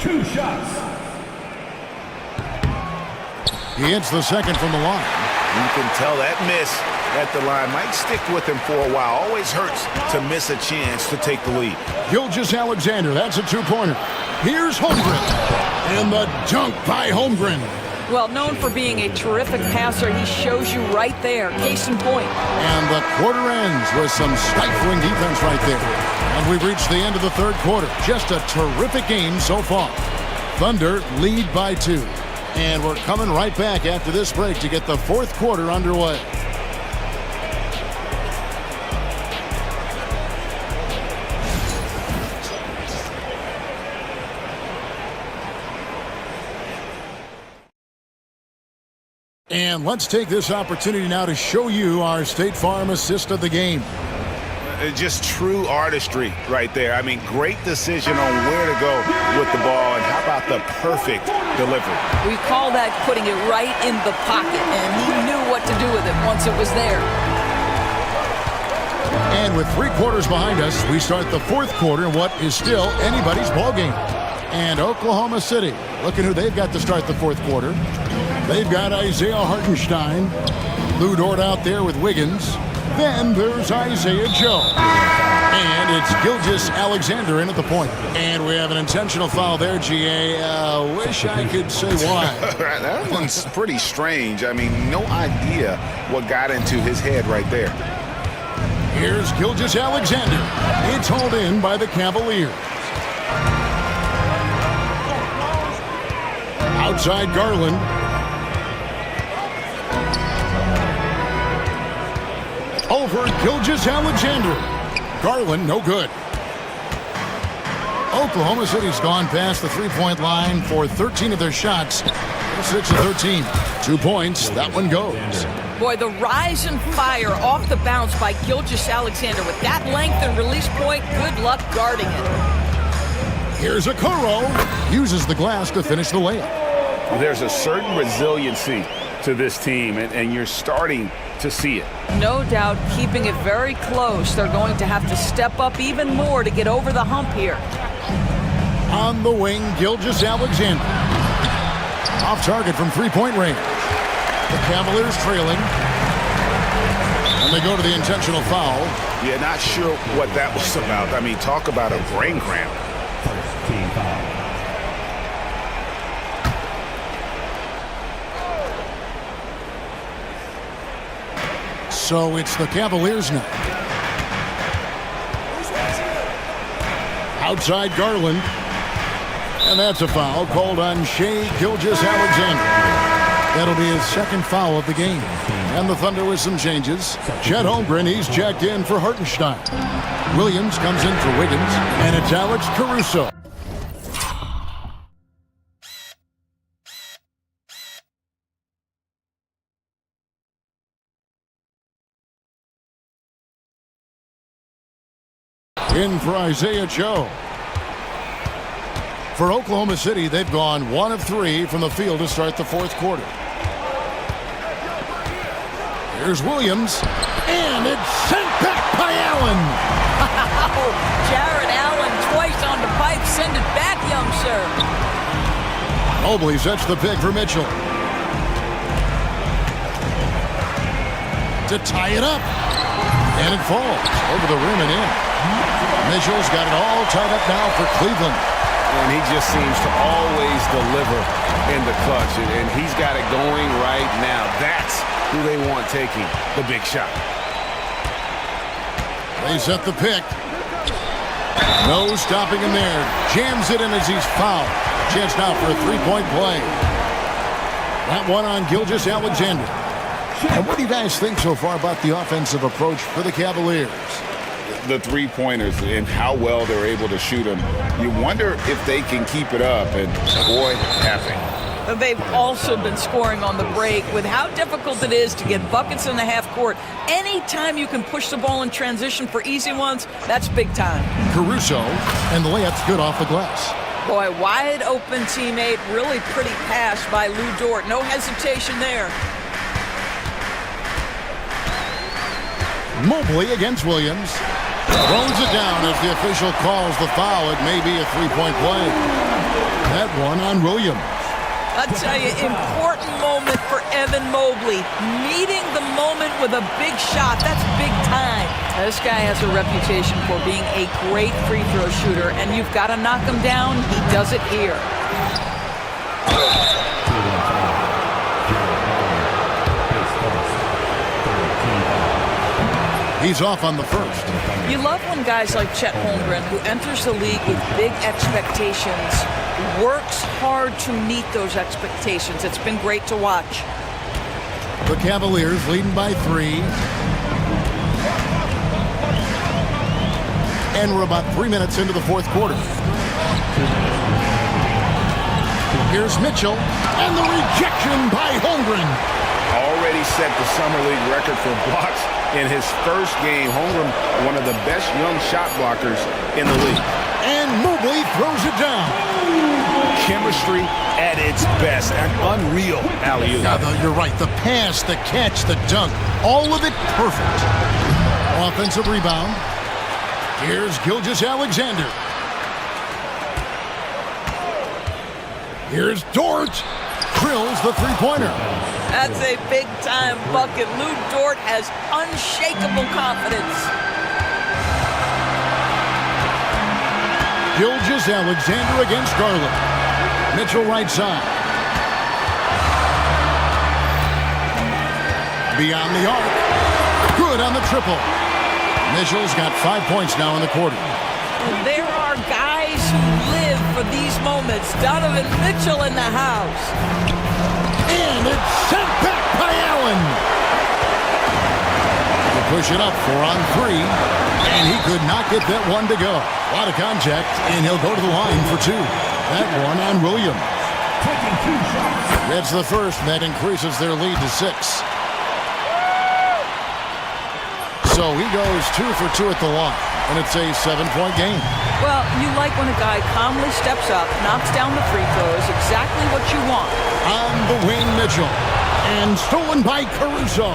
2 shots. He hits the second from the line. You can tell that miss at the line might stick with him for a while. Always hurts to miss a chance to take the lead. Gilgeous-Alexander, that's a 2-pointer. Here's Holmgren. And the dunk by Holmgren. Well, known for being a terrific passer, he shows you right there. Case in point. And the quarter ends with some stifling defense right there. And we've reached the end of the third quarter. Just a terrific game so far. Thunder lead by 2. And we're coming right back after this break to get the fourth quarter underway. And let's take this opportunity now to show you our State Farm assist of the game. Just true artistry right there. I mean, great decision on where to go with the ball, and how about the perfect delivery? We call that putting it right in the pocket, and he knew what to do with it once it was there. And with 3 quarters behind us, we start the fourth quarter in what is still anybody's ball game. And Oklahoma City, looking who they've got to start the fourth quarter. They've got Isaiah Hartenstein. Lou Dort out there with Wiggins. Then there's Isaiah Joe. And it's Gilgeous-Alexander in at the point. And we have an intentional foul there, GA. Wish I could say why. That one's pretty strange. I mean, no idea what got into his head right there. Here's Gilgeous-Alexander. It's hauled in by the Cavaliers. Outside Garland. Over Gilgeous-Alexander. Garland, no good. Oklahoma City's gone past the three-point line for 13 of their shots. 6 of 13. 2 points. That one goes. Boy, the rise and fire off the bounce by Gilgeous-Alexander. With that length and release point, good luck guarding it. Here's Okoro. Uses the glass to finish the layup. There's a certain resiliency to this team, and you're starting to see it. No doubt, keeping it very close. They're going to have to step up even more to get over the hump here. On the wing, Gilgeous-Alexander. Off target from three-point range. The Cavaliers trailing. And they go to the intentional foul. Yeah, not sure what that was about. I mean, talk about a brain cramp. So it's the Cavaliers now. Outside Garland. And that's a foul called on Shai Gilgeous-Alexander. That'll be his second foul of the game. And the Thunder with some changes. Chet Holmgren, he's checked in for Hartenstein. Williams comes in for Wiggins. And it's Alex Caruso. In for Isaiah Joe. For Oklahoma City, they've gone 1 of 3 from the field to start the fourth quarter. Here's Williams. And it's sent back by Allen. Wow, Jared Allen twice on the pipe. Send it back, young sir. Mobley sets the pick for Mitchell. To tie it up. And it falls over the rim and in. Mitchell's got it all tied up now for Cleveland. And he just seems to always deliver in the clutch. And he's got it going right now. That's who they want taking the big shot. They set the pick. No stopping him there. Jams it in as he's fouled. Chance now for a three-point play. That one on Gilgeous-Alexander. And what do you guys think so far about the offensive approach for the Cavaliers? The three-pointers and how well they're able to shoot them. You wonder if they can keep it up, and boy, have they. They've also been scoring on the break. With how difficult it is to get buckets in the half court, anytime you can push the ball in transition for easy ones, that's big time. Caruso, and the layup's good off the glass. Boy, wide open teammate, really pretty pass by Lou Dort. No hesitation there. Mobley against Williams. Throws it down as the official calls the foul. It may be a three-point play. That one on Williams. I'll tell you, important moment for Evan Mobley. Meeting the moment with a big shot. That's big time. Now, this guy has a reputation for being a great free throw shooter, and you've got to knock him down. He does it here. He's off on the first. You love when guys like Chet Holmgren, who enters the league with big expectations, works hard to meet those expectations. It's been great to watch. The Cavaliers leading by 3. And we're about 3 minutes into the fourth quarter. Here's Mitchell, and the rejection by Holmgren. Already set the Summer League record for blocks in his first game. Holmgren, one of the best young shot blockers in the league. And Mobley throws it down. Chemistry at its best. An unreal alley-oop. Yeah, you're right. The pass, the catch, the dunk, all of it perfect. Offensive rebound. Here's Gilgeous-Alexander. Here's Dort. Drills the three-pointer. That's a big-time bucket. Lou Dort has unshakable confidence. Gilgeous-Alexander against Garland. Mitchell right side. Beyond the arc. Good on the triple. Mitchell's got 5 points now in the quarter. There are guys who live for these moments. Donovan Mitchell in the house. And it's sent back by Allen. They push it up 4 on 3. And he could not get that one to go. A lot of contact, and he'll go to the line for 2. That one on Williams. That's the first, and that increases their lead to 6. So he goes 2 for 2 at the line, and it's a 7-point game. Well, you like when a guy calmly steps up, knocks down the free throws, exactly what you want. On the wing, Mitchell. And stolen by Caruso.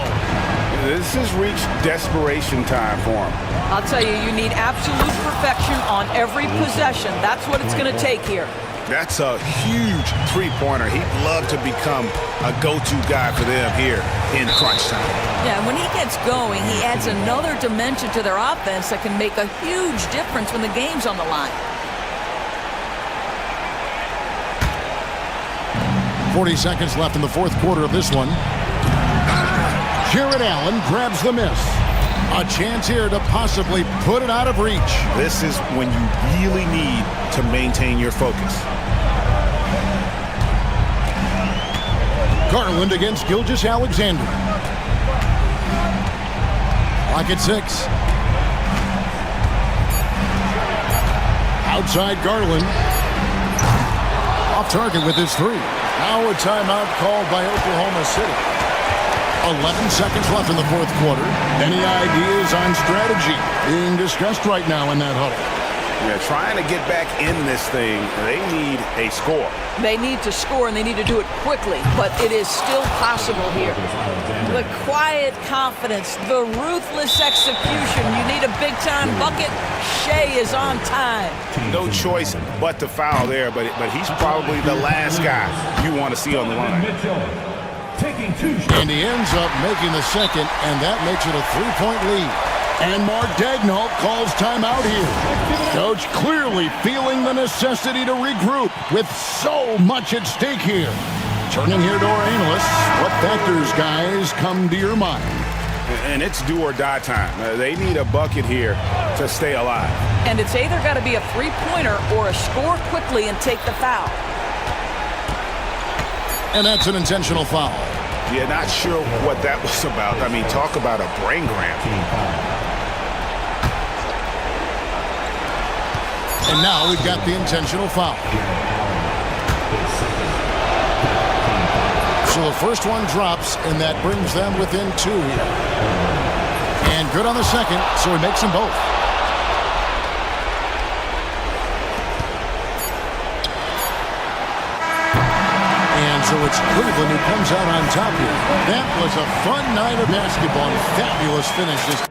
This has reached desperation time for him. I'll tell you, you need absolute perfection on every possession. That's what it's going to take here. That's a huge three-pointer. He'd love to become a go-to guy for them here in crunch time. Yeah, when he gets going, he adds another dimension to their offense that can make a huge difference when the game's on the line. 40 seconds left in the fourth quarter of this one. Jared Allen grabs the miss. A chance here to possibly put it out of reach. This is when you really need to maintain your focus. Garland against Gilgeous-Alexander. Clock at 6. Outside Garland. Off target with his 3. Now a timeout called by Oklahoma City. 11 seconds left in the fourth quarter. Any ideas on strategy being discussed right now in that huddle? Yeah, trying to get back in this thing, they need a score. They need to score, and they need to do it quickly, but it is still possible here. The quiet confidence, the ruthless execution. You need a big-time bucket. Shea is on time. No choice but to foul there, but he's probably the last guy you want to see on the line. And he ends up making the second, and that makes it a 3-point lead. And Mark Daigneault calls timeout here. Coach clearly feeling the necessity to regroup with so much at stake here. Turning here to our analysts, what factors, guys, come to your mind? And it's do or die time. They need a bucket here to stay alive. And it's either got to be a three-pointer or a score quickly and take the foul. And that's an intentional foul. Yeah, not sure what that was about. I mean, talk about a brain cramp. And now we've got the intentional foul. So the first one drops, and that brings them within 2 here. And good on the second, so he makes them both. And so it's Cleveland who comes out on top here. That was a fun night of basketball and fabulous finishes.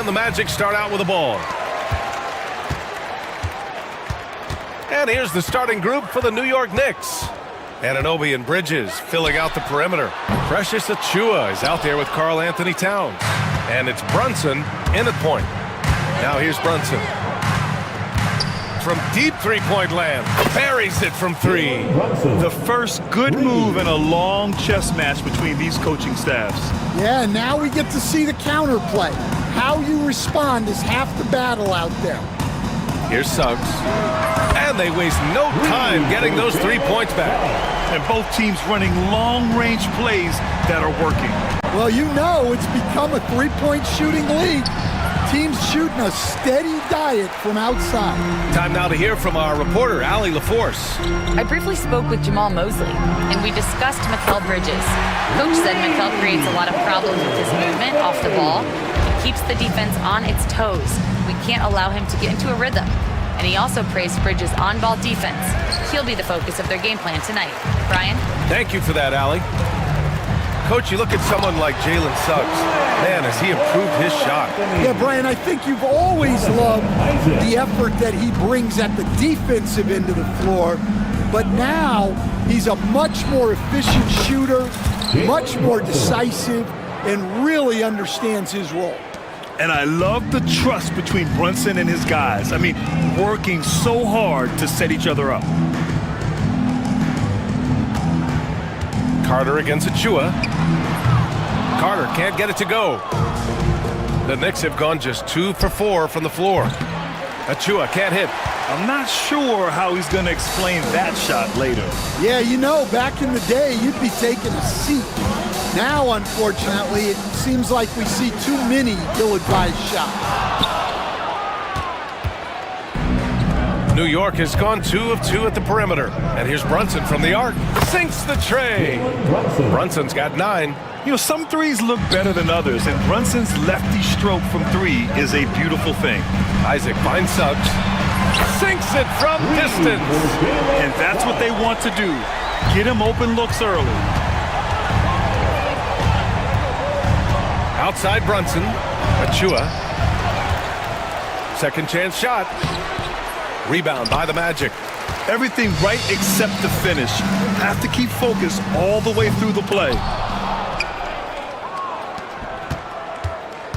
And the Magic start out with the ball. And here's the starting group for the New York Knicks. Anunoby and Bridges filling out the perimeter. Precious Achiuwa is out there with Karl Anthony Towns. And it's Brunson in at point. Now here's Brunson. From deep three-point land, buries it from three. The first good move in a long chess match between these coaching staffs. Yeah, now we get to see the counterplay. How you respond is half the battle out there. Here's Suggs. And they waste no time getting those 3 points back. And both teams running long-range plays that are working. Well, you know it's become a three-point shooting league. Teams shooting a steady diet from outside. Time now to hear from our reporter, Allie LaForce. I briefly spoke with Jamal Mosley, and we discussed Mikal Bridges. Coach said Mikal creates a lot of problems with his movement off the ball. He keeps the defense on its toes. We can't allow him to get into a rhythm. And he also praised Bridges' on-ball defense. He'll be the focus of their game plan tonight. Brian? Thank you for that, Allie. Coach, you look at someone like Jalen Suggs. Man, has he improved his shot. Yeah, Brian, I think you've always loved the effort that he brings at the defensive end of the floor. But now he's a much more efficient shooter, much more decisive, and really understands his role. And I love the trust between Brunson and his guys. I mean, working so hard to set each other up. Carter against Achiuwa. Carter can't get it to go. The Knicks have gone just 2 for 4 from the floor. Achiuwa can't hit. I'm not sure how he's going to explain that shot later. Yeah, you know, back in the day, you'd be taking a seat. Now, unfortunately, it seems like we see too many ill-advised shots. New York has gone 2 of 2 at the perimeter. And here's Brunson from the arc. Sinks the tray. Brunson's got 9. You know, some threes look better than others, and Brunson's lefty stroke from 3 is a beautiful thing. Isaac finds Suggs. Sinks it from distance. And that's what they want to do. Get him open looks early. Outside Brunson. Achiuwa. Second chance shot. Rebound by the Magic. Everything right except the finish. Have to keep focus all the way through the play.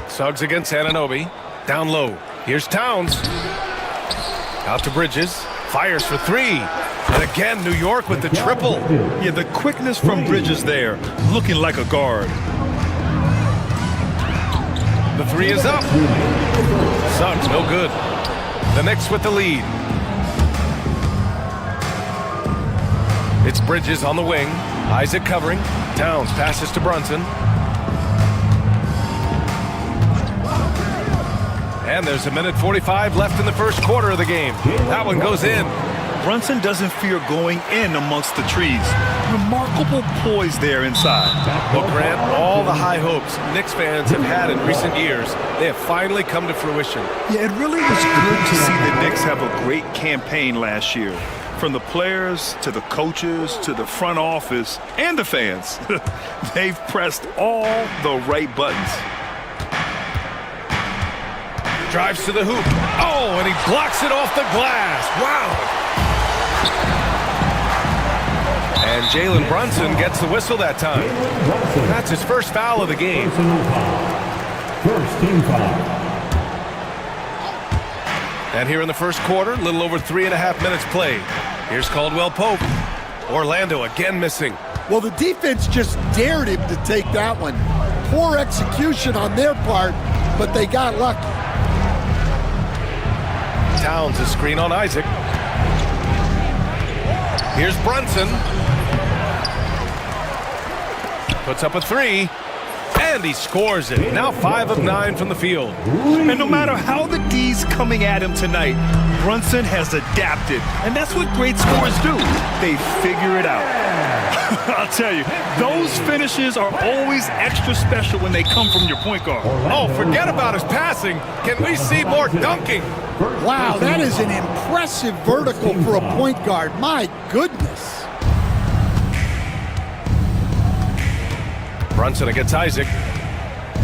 Suggs against Anunoby. Down low. Here's Towns. Out to Bridges. Fires for 3. And again, New York with the triple. Yeah, the quickness from Bridges there. Looking like a guard. The 3 is up. Suggs, no good. The Knicks with the lead. It's Bridges on the wing. Isaac covering. Towns passes to Brunson. And there's 1:45 left in the first quarter of the game. That one goes in. Brunson doesn't fear going in amongst the trees. Remarkable poise there inside. Well, Grant, all the high hopes Knicks fans have had in recent years, they have finally come to fruition. Yeah, it really was good to see the Knicks have a great campaign last year. From the players to the coaches to the front office and the fans. They've pressed all the right buttons. Drives to the hoop. Oh, and he blocks it off the glass. Wow. And Jalen Brunson gets the whistle that time. That's his first foul of the game. First team foul. And here in the first quarter, a little over 3.5 minutes played. Here's Caldwell Pope. Orlando again missing. Well, the defense just dared him to take that one. Poor execution on their part, but they got lucky. Towns a screen on Isaac. Here's Brunson. Puts up a 3. And he scores it. Now 5 of 9 from the field. And no matter how the D's coming at him tonight, Brunson has adapted. And that's what great scorers do. They figure it out. I'll tell you, those finishes are always extra special when they come from your point guard. Oh, forget about his passing. Can we see more dunking? Wow, that is an impressive vertical for a point guard. My goodness. Brunson against Isaac.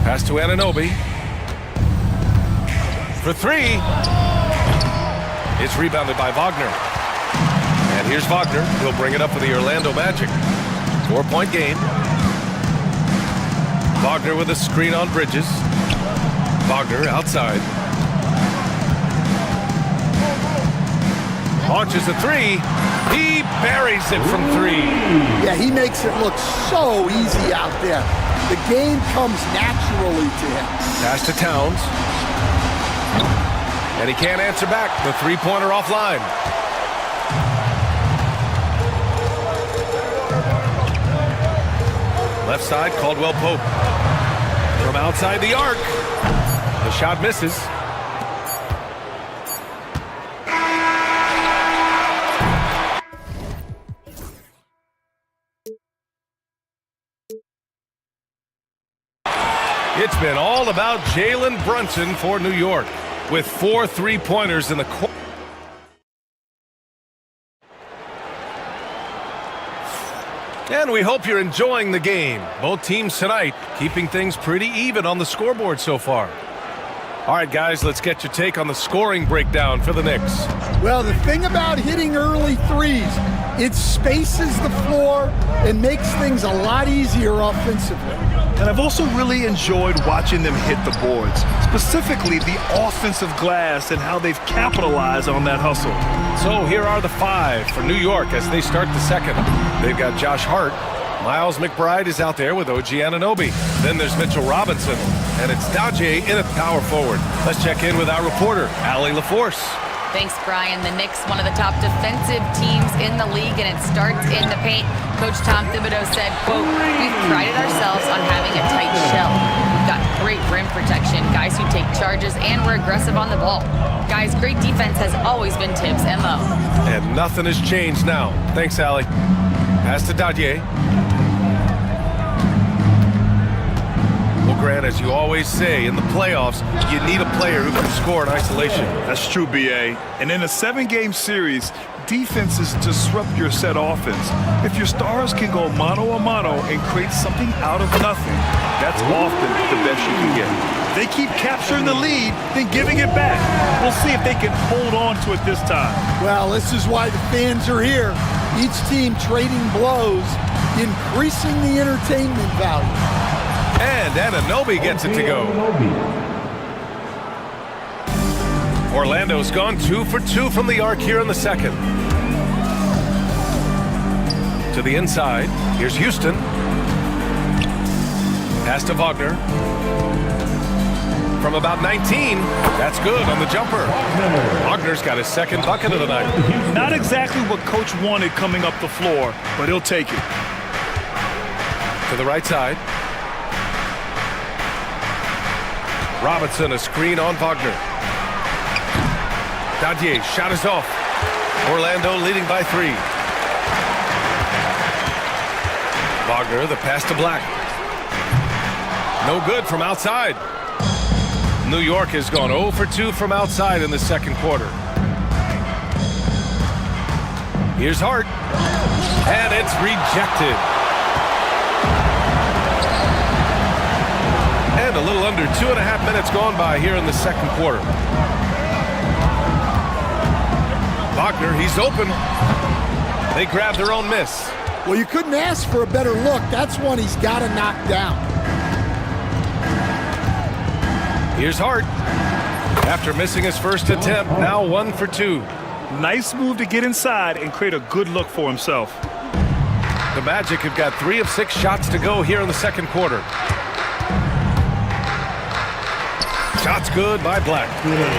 Pass to Anunoby. for three. It's rebounded by Wagner. And here's Wagner. He'll bring it up for the Orlando Magic. 4-point game. Wagner with a screen on Bridges. Wagner outside. Launches a three. He buries it from three. Yeah, he makes it look so easy out there. The game comes naturally to him. Pass to Towns. And he can't answer back. The three-pointer offline. Left side, Caldwell Pope. From outside the arc. The shot misses. It's been all about Jalen Brunson for New York, with 4 3-pointers in the court. And we hope you're enjoying the game. Both teams tonight keeping things pretty even on the scoreboard so far. All right, guys, let's get your take on the scoring breakdown for the Knicks. Well, the thing about hitting early threes, it spaces the floor and makes things a lot easier offensively. And I've also really enjoyed watching them hit the boards, specifically the offensive glass and how they've capitalized on that hustle. So here are the 5 for New York as they start the second. They've got Josh Hart. Miles McBride is out there with OG Anunoby. Then there's Mitchell Robinson. And it's Daje in at power forward. Let's check in with our reporter, Allie LaForce. Thanks, Brian. The Knicks, one of the top defensive teams in the league, and it starts in the paint. Coach Tom Thibodeau said, quote, "We've prided ourselves on having a tight shell. We've got great rim protection, guys who take charges, and we're aggressive on the ball. Guys, great defense has always been Tibbs' MO." And nothing has changed now. Thanks, Allie. Pass to Daje. Well, Grant, as you always say, in the playoffs, you need a player who can score in isolation. That's true, B.A. And in a 7-game series, defenses disrupt your set offense. If your stars can go mano-a-mano and create something out of nothing, that's often the best you can get. If they keep capturing the lead, then giving it back. We'll see if they can hold on to it this time. Well, this is why the fans are here. Each team trading blows, increasing the entertainment value. And Anunoby gets it to go. Orlando's gone 2 for 2 from the arc here in the second. To the inside, here's Houston. Pass to Wagner. From about 19, that's good on the jumper. Wagner's got his second bucket of the night. Not exactly what Coach wanted coming up the floor, but he'll take it. To the right side. Robinson, a screen on Wagner. Daje, shot is off. Orlando leading by 3. Wagner, the pass to Black. No good from outside. New York has gone 0 for 2 from outside in the second quarter. Here's Hart. And it's rejected. And a little under 2.5 minutes gone by here in the second quarter. Wagner, he's open. They grab their own miss. Well, you couldn't ask for a better look. That's one he's got to knock down. Here's Hart. After missing his first attempt, now 1 for 2. Nice move to get inside and create a good look for himself. The Magic have got 3 of 6 shots to go here in the second quarter. Shots good by Black.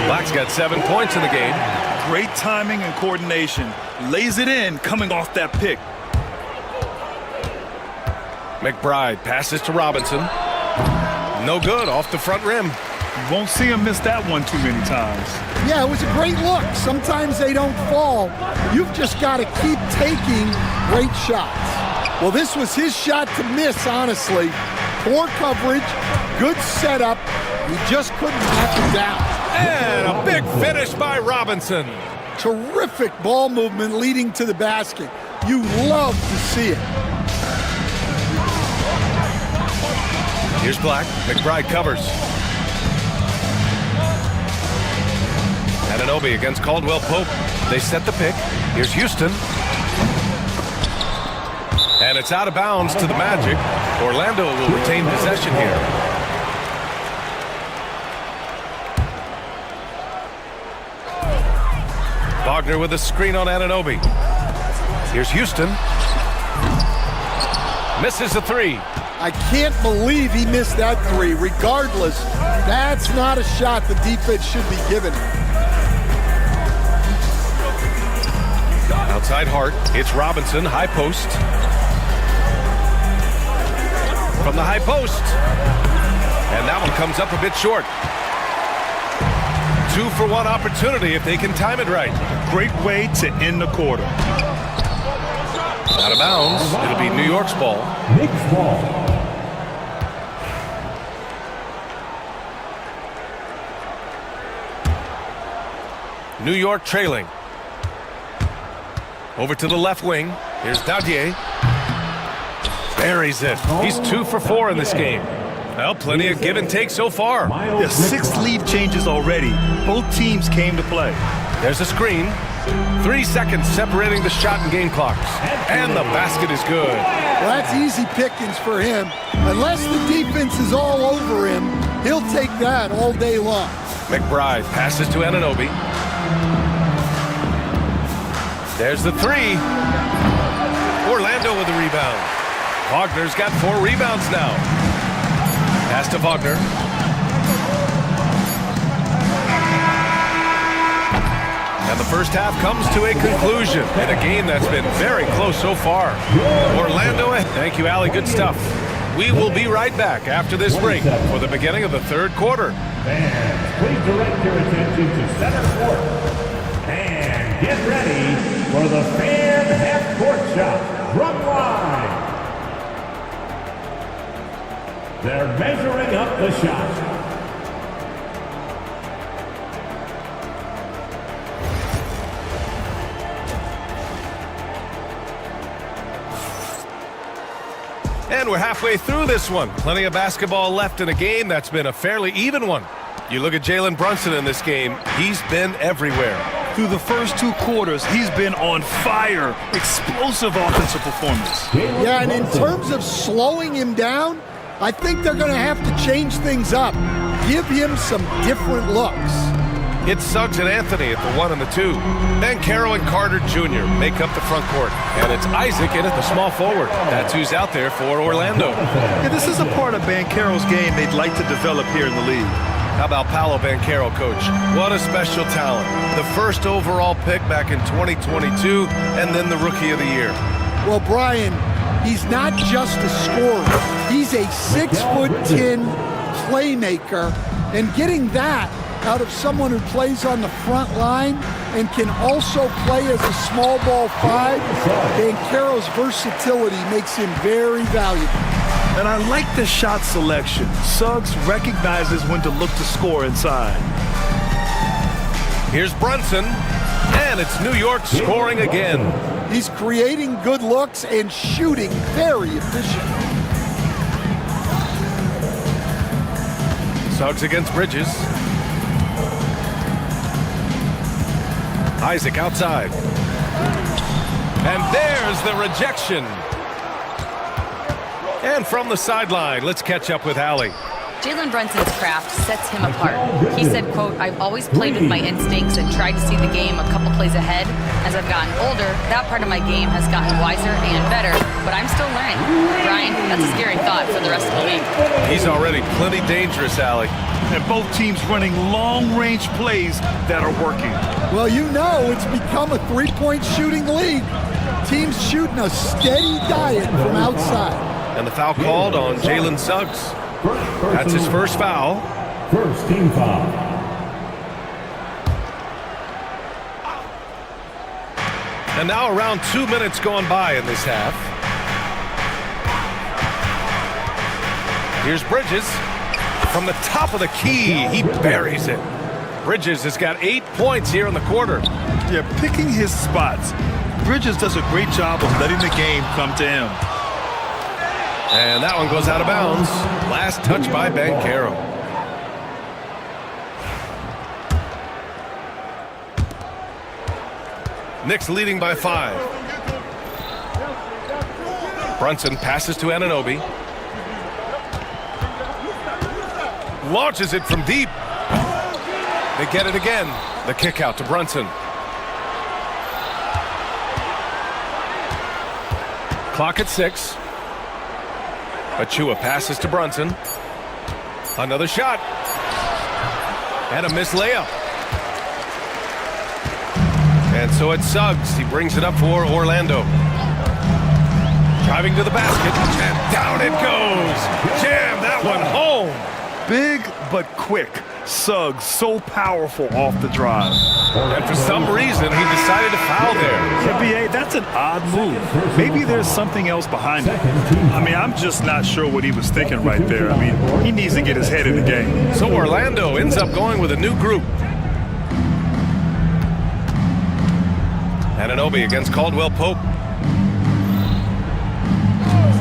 Black's got 7 points in the game. Great timing and coordination. Lays it in coming off that pick. McBride passes to Robinson. No good off the front rim. You won't see him miss that one too many times. Yeah, it was a great look. Sometimes they don't fall. You've just got to keep taking great shots. Well, this was his shot to miss, honestly. Poor coverage, good setup. He just couldn't knock it down. And a big finish by Robinson. Terrific ball movement leading to the basket. You love to see it. Here's Black. McBride covers. Ananobi against Caldwell Pope. They set the pick. Here's Houston. And it's out of bounds to the Magic. Orlando will retain possession here. Wagner with a screen on Ananobi. Here's Houston. Misses the three. I can't believe he missed that three. Regardless, that's not a shot the defense should be giving. Outside Hart. It's Robinson. High post. From the high post. And that one comes up a bit short. 2-for-1 opportunity if they can time it right. Great way to end the quarter. Out of bounds. It'll be New York's ball. Knicks ball. New York trailing. Over to the left wing. Here's Daudier. Buries it. He's 2 for 4 in this game. Well, plenty of give and take so far. There's 6 lead changes already. Both teams came to play. There's a screen. 3 seconds separating the shot and game clocks. And the basket is good. Well, that's easy pickings for him. Unless the defense is all over him, he'll take that all day long. McBride passes to Ananobi. There's the three. Orlando with the rebound. Wagner's got 4 rebounds now. Pass to Wagner. And the first half comes to a conclusion in a game that's been very close so far. Orlando, thank you, Allie. Good stuff. We will be right back after this break for the beginning of the third quarter. Fans, please direct your attention to center court. And get ready for the fan half-court shot from line. They're measuring up the shot. And we're halfway through this one. Plenty of basketball left in a game that's been a fairly even one. You look at Jalen Brunson in this game, he's been everywhere. Through the first 2 quarters, he's been on fire. Explosive offensive performance. Yeah, and in terms of slowing him down, I think they're going to have to change things up. Give him some different looks. It's Suggs and Anthony at the 1 and the 2. Bankero and Carter Jr. make up the front court. And it's Isaac in at the small forward. That's who's out there for Orlando. Yeah, this is a part of Bankero's game they'd like to develop here in the league. How about Paolo Bankero, coach? What a special talent. The first overall pick back in 2022, and then the Rookie of the Year. Well, Brian, he's not just a scorer. He's a 6'10" playmaker. And getting that out of someone who plays on the front line and can also play as a small ball 5, Bankero's versatility makes him very valuable. And I like the shot selection. Suggs recognizes when to look to score inside. Here's Brunson, and it's New York scoring again. He's creating good looks and shooting very efficiently. Suggs against Bridges. Isaac outside. And there's the rejection. And from the sideline, let's catch up with Allie. Jalen Brunson's craft sets him apart. He said, quote, "I've always played with my instincts and tried to see the game a couple plays ahead. As I've gotten older, that part of my game has gotten wiser and better, but I'm still learning." Brian, that's a scary thought for the rest of the league. He's already plenty dangerous, Allie. And both teams running long-range plays that are working. Well, you know it's become a three-point shooting league. Teams shooting a steady diet from outside. And the foul called on Jalen Suggs. That's his first foul. First team foul. And now around 2 minutes gone by in this half. Here's Bridges. From the top of the key, he buries it. Bridges has got 8 points here in the quarter. Yeah, picking his spots. Bridges does a great job of letting the game come to him. And that one goes out of bounds. Last touch by Bankero. Knicks leading by 5. Brunson passes to Anunoby. Launches it from deep. They get it again. The kick out to Brunson. Clock at 6. Achua passes to Brunson. Another shot. And a missed layup. And so it's Suggs. He brings it up for Orlando. Driving to the basket. And down it goes. Jam that one home. Big but quick. Suggs so powerful off the drive. And for some reason, he decided to foul there. NBA, that's an odd move. Maybe there's something else behind it. I mean, I'm just not sure what he was thinking right there. I mean, he needs to get his head in the game. So Orlando ends up going with a new group. Anunoby against Caldwell Pope.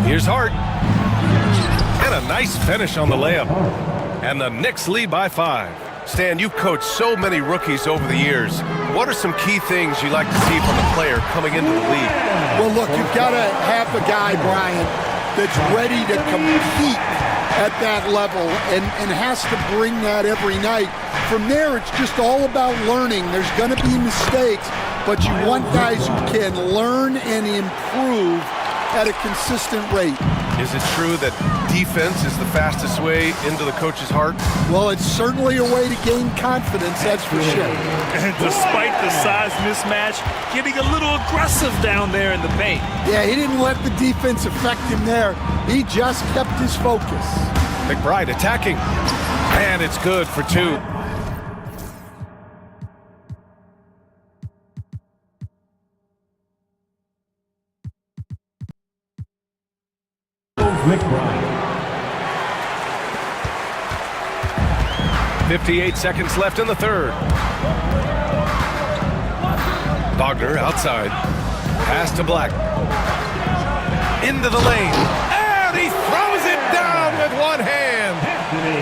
Here's Hart. And a nice finish on the layup. And the Knicks lead by 5. Stan, you've coached so many rookies over the years. What are some key things you like to see from a player coming into the league? Well, look, you've got to have a guy, Brian, that's ready to compete at that level and has to bring that every night. From there, it's just all about learning. There's going to be mistakes, but you want guys who can learn and improve at a consistent rate. Is it true that defense is the fastest way into the coach's heart? Well, it's certainly a way to gain confidence, that's for sure. And despite the size mismatch, getting a little aggressive down there in the paint. Yeah, he didn't let the defense affect him there. He just kept his focus. McBride attacking. And it's good for 2. McBride. 58 seconds left in the third. Bogner outside. Pass to Black. Into the lane. And he throws it down with one hand.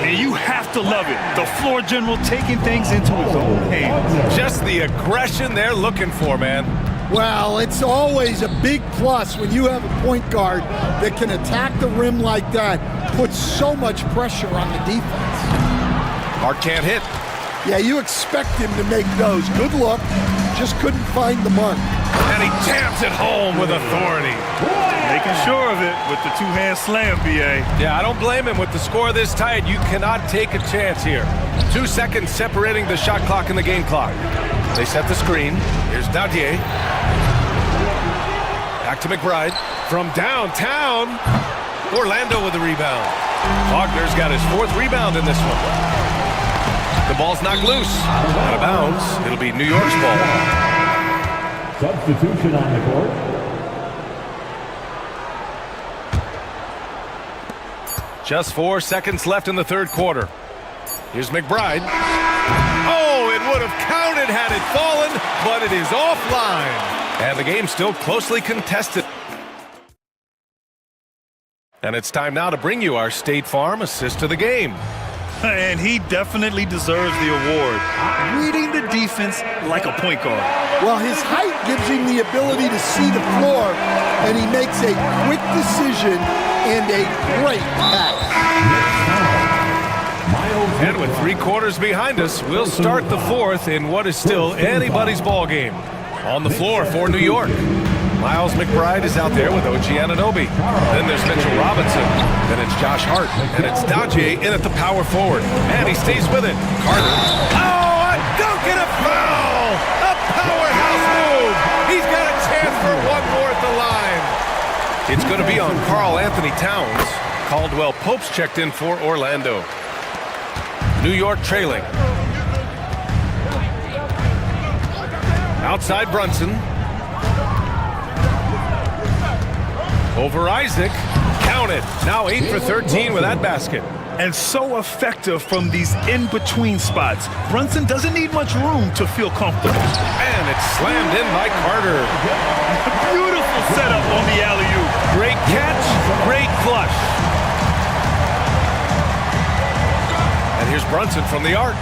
And you have to love it. The floor general taking things into his own hands. Just the aggression they're looking for, man. Well, it's always a big plus when you have a point guard that can attack the rim like that, puts so much pressure on the defense. Hart can't hit. Yeah, you expect him to make those. Good look, just couldn't find the mark. And he jams it home with authority. Making sure of it with the two-hand slam, BA. Yeah, I don't blame him. With the score this tight, you cannot take a chance here. 2 seconds separating the shot clock and the game clock. They set the screen. Here's Dadier. Back to McBride. From downtown. Orlando with the rebound. Wagner's got his 4th rebound in this one. The ball's knocked loose. Out of bounds. It'll be New York's ball. Substitution on the court. Just 4 seconds left in the third quarter. Here's McBride. Oh, it would have counted had it fallen, but it is offline. And the game's still closely contested. And it's time now to bring you our State Farm assist to the game. And he definitely deserves the award. Reading the defense like a point guard. Well, his height gives him the ability to see the floor, and he makes a quick decision and a great pass. And with 3 quarters behind us, we'll start the 4th in what is still anybody's ball game. On the floor for New York, Miles McBride is out there with OG Anunoby. Then there's Mitchell Robinson. Then it's Josh Hart. And it's Dadier in at the power forward. And he stays with it. Carter. Oh, a dunk and a foul! A powerhouse move! He's got a chance for one more at the line. It's going to be on Karl Anthony Towns. Caldwell Pope's checked in for Orlando. New York trailing. Outside Brunson. Over Isaac. Count it. Now 8 for 13 with that basket. And so effective from these in-between spots. Brunson doesn't need much room to feel comfortable. And it's slammed in by Carter. Beautiful setup on the alley-oop. Great catch, great flush. And here's Brunson from the arc.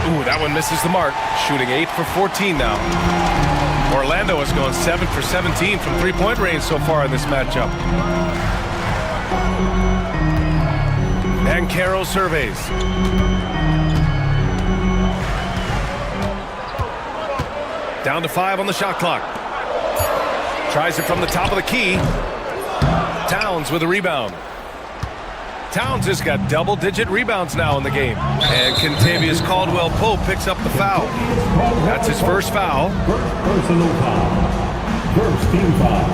Ooh, that one misses the mark. Shooting 8 for 14 now. Orlando has gone 7 for 17 from three-point range so far in this matchup. And Caro surveys. Down to 5 on the shot clock. Tries it from the top of the key. Towns with a rebound. Towns has got double-digit rebounds now in the game. And Kentavious Caldwell-Pope picks up the foul. That's his first foul. Personal foul. First team foul.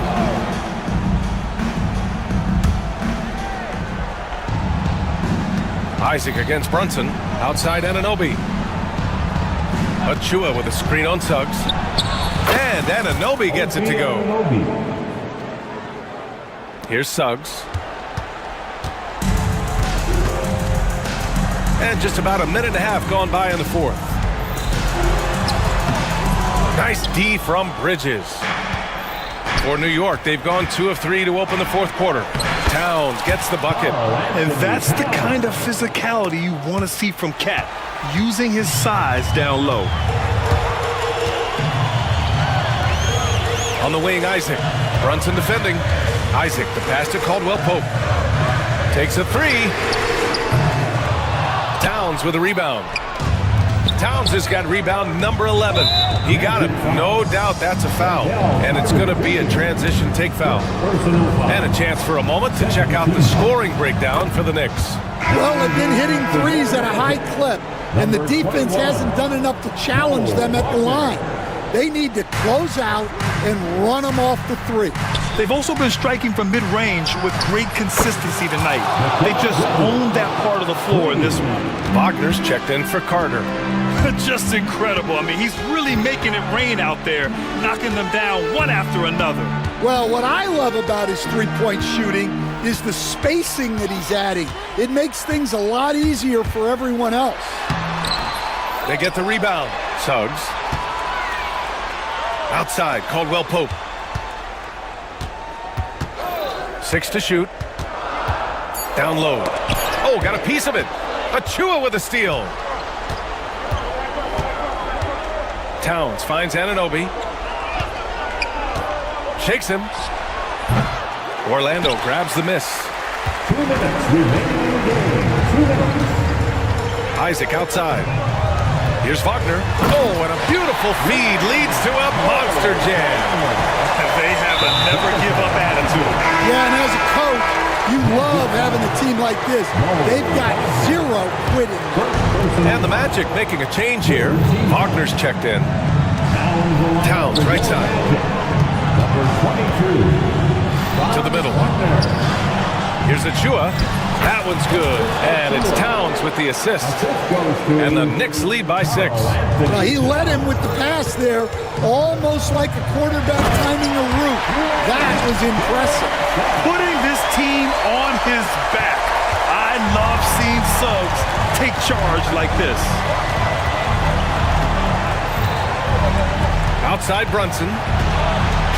Isaac against Brunson. Outside Anunoby. Achua with a screen on Suggs. And Anunoby gets it to go. Here's Suggs. And just about a minute and a half gone by in the fourth. Nice D from Bridges. For New York, they've gone 2 of 3 to open the fourth quarter. Towns gets the bucket. And that's the kind of physicality you want to see from Cat, using his size down low. On the wing, Isaac. Brunson defending. Isaac, the pass to Caldwell-Pope. Takes a 3. Towns with a rebound. Towns has got rebound number 11. He got it. No doubt that's a foul. And it's going to be a transition take foul. And a chance for a moment to check out the scoring breakdown for the Knicks. Well, they've been hitting threes at a high clip, and the defense hasn't done enough to challenge them at the line. They need to close out and run them off the three. They've also been striking from mid-range with great consistency tonight. They just owned that part of the floor in this one. Wagner's checked in for Carter. Just incredible. I mean, he's really making it rain out there, knocking them down one after another. Well, what I love about his three-point shooting is the spacing that he's adding. It makes things a lot easier for everyone else. They get the rebound. Suggs. Outside, Caldwell-Pope. 6 to shoot. Down low. Oh, got a piece of it. Achua with a steal. Towns finds Anunoby. Shakes him. Orlando grabs the miss. 2 minutes remaining in the game. 2 minutes. Isaac outside. Here's Wagner. Oh, and a beautiful feed leads to a monster jam. They have a never-give-up attitude. Yeah, and as a coach, you love having a team like this. They've got 0 quitting. And the Magic making a change here. Wagner's checked in. Towns, right side. Number 22. To the middle. Here's Achua. That one's good. And it's Towns with the assist. And the Knicks lead by 6. Well, he led him with the pass there, almost like a quarterback timing a route. That was impressive. Putting this team on his back. I love seeing Suggs take charge like this. Outside Brunson.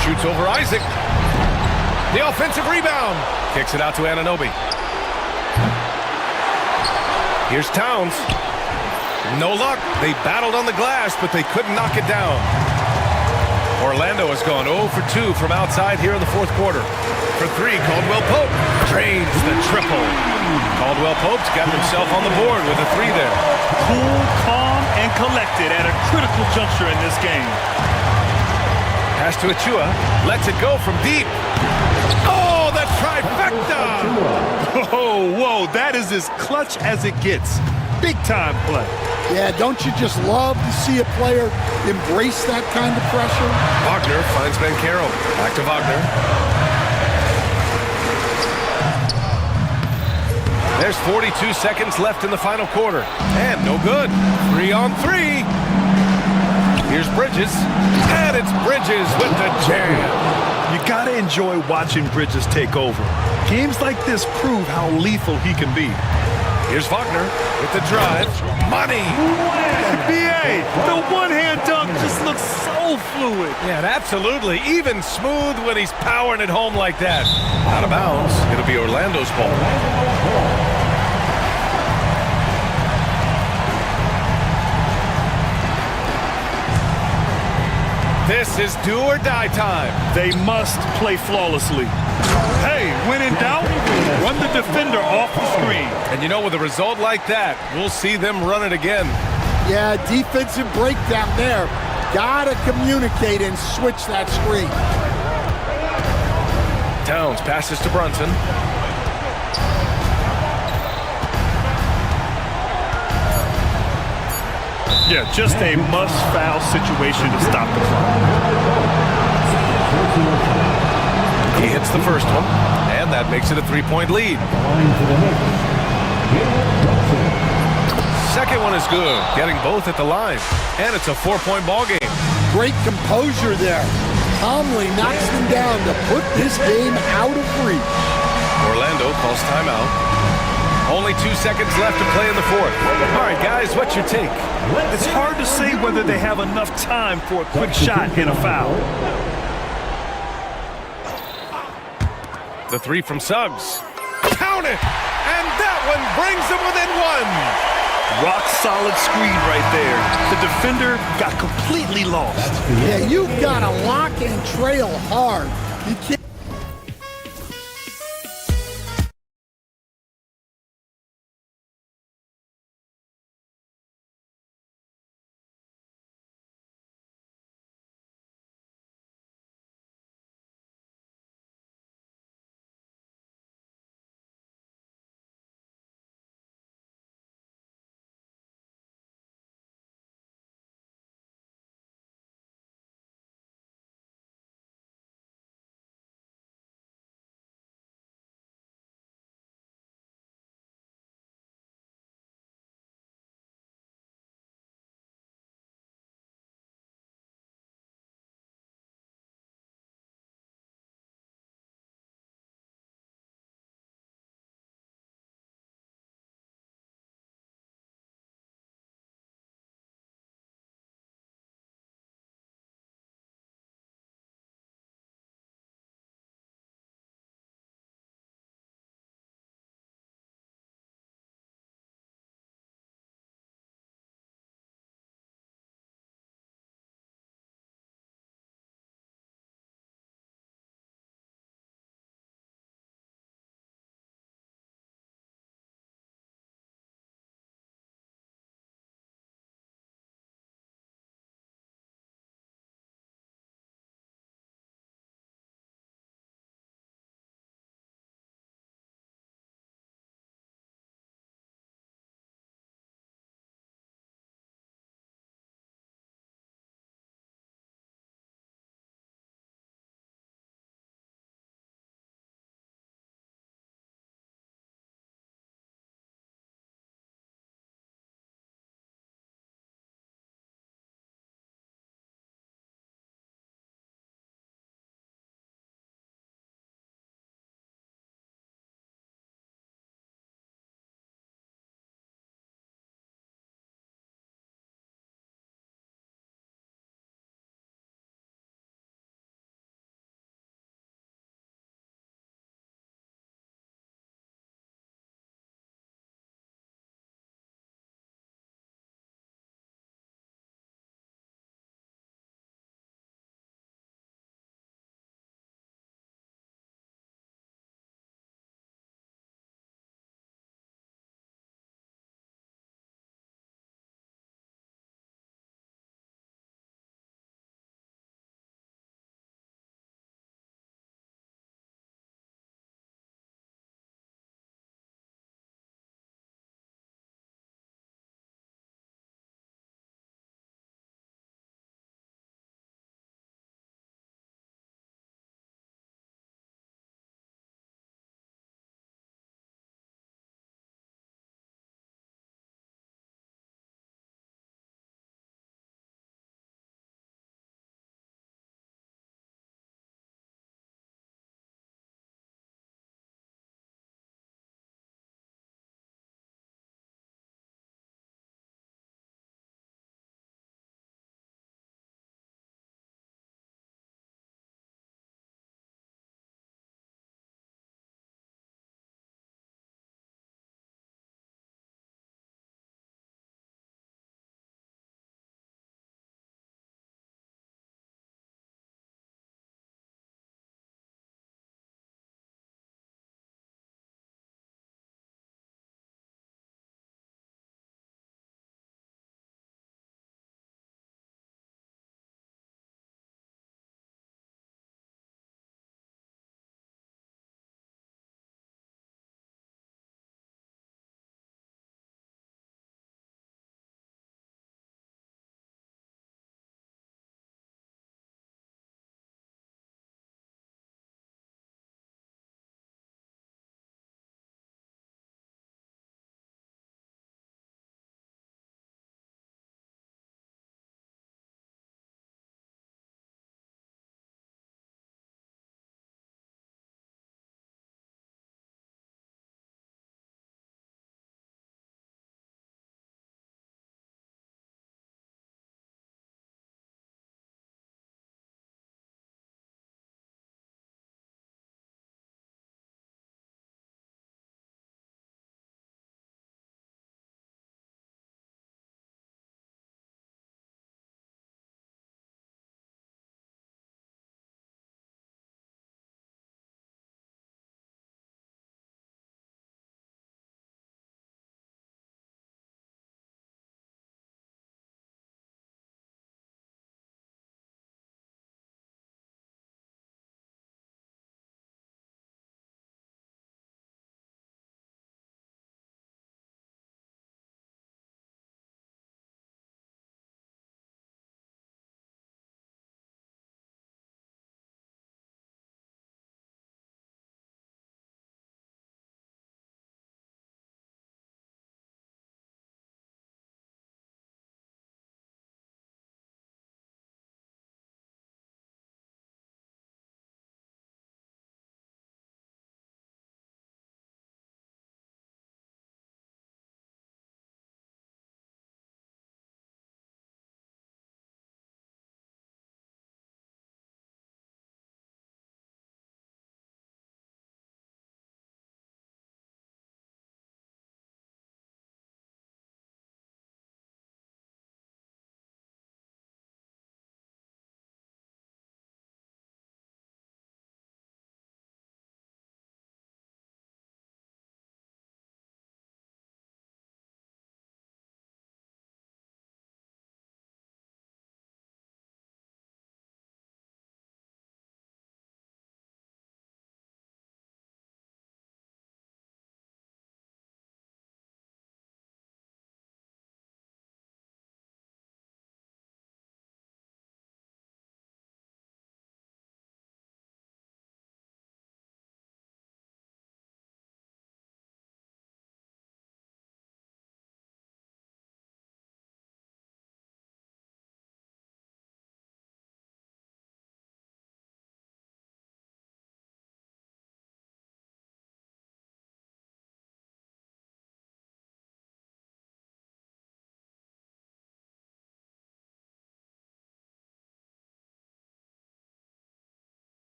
Shoots over Isaac. The offensive rebound. Kicks it out to Anunoby. Here's Towns. No luck. They battled on the glass, but they couldn't knock it down. Orlando has gone 0 for 2 from outside here in the fourth quarter. For 3, Caldwell-Pope drains the triple. Caldwell-Pope's got himself on the board with a 3 there. Cool, calm, and collected at a critical juncture in this game. Pass to Achua. Lets it go from deep. Oh, the trifecta! Oh, whoa, that is as clutch as it gets. Big time play. Yeah, don't you just love to see a player embrace that kind of pressure? Wagner finds Bencaro. Back to Wagner. There's 42 seconds left in the final quarter. And no good. 3 on 3. Here's Bridges. And it's Bridges with the jam. You gotta enjoy watching Bridges take over. Games like this prove how lethal he can be. Here's Wagner with the drive. Money! BA, the one-hand dunk just looks so fluid. Yeah, absolutely. Even smooth when he's powering it home like that. Out of bounds. It'll be Orlando's ball. This This is do or die time. They must play flawlessly. Hey, when in doubt, run the defender off the screen. And you know, with a result like that, we'll see them run it again. Yeah, defensive breakdown there. Gotta communicate and switch that screen. Towns passes to Brunson. Yeah, just a must-foul situation to stop the clock. He hits the first one, and that makes it a 3-point lead. Second one is good, getting both at the line, and it's a 4-point ball game. Great composure there. Calmly knocks them down to put this game out of reach. Orlando calls timeout. Only 2 seconds left to play in the fourth. All right, guys, what's your take? It's hard to say whether they have enough time for a quick shot and a foul. The three from Suggs. Count it! And that one brings them within one. Rock solid screen right there. The defender got completely lost. Yeah, you've got to lock and trail hard. You can't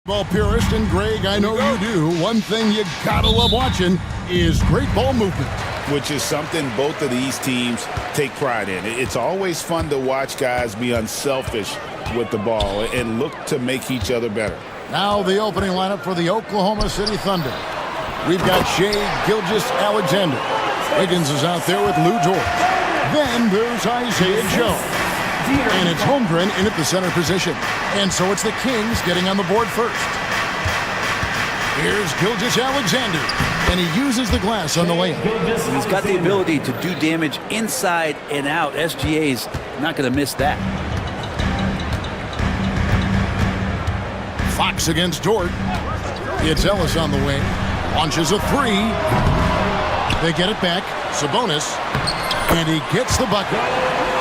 Ball purist, and Greg, I know you do. One thing you gotta love watching is great ball movement. Which is something both of these teams take pride in. It's always fun to watch guys be unselfish with the ball and look to make each other better. Now the opening lineup for the Oklahoma City Thunder. We've got Shea Gilgeous-Alexander. Wiggins is out there with Lou Dort. Then there's Isaiah Joe. And it's Holmgren in at the center position. And so it's the Kings getting on the board first. Here's Gilgeous-Alexander. And he uses the glass on the layup. He's got the ability to do damage inside and out. SGA's not going to miss that. Fox against Dort. It's Ellis on the wing. Launches a three. They get it back. Sabonis. And he gets the bucket.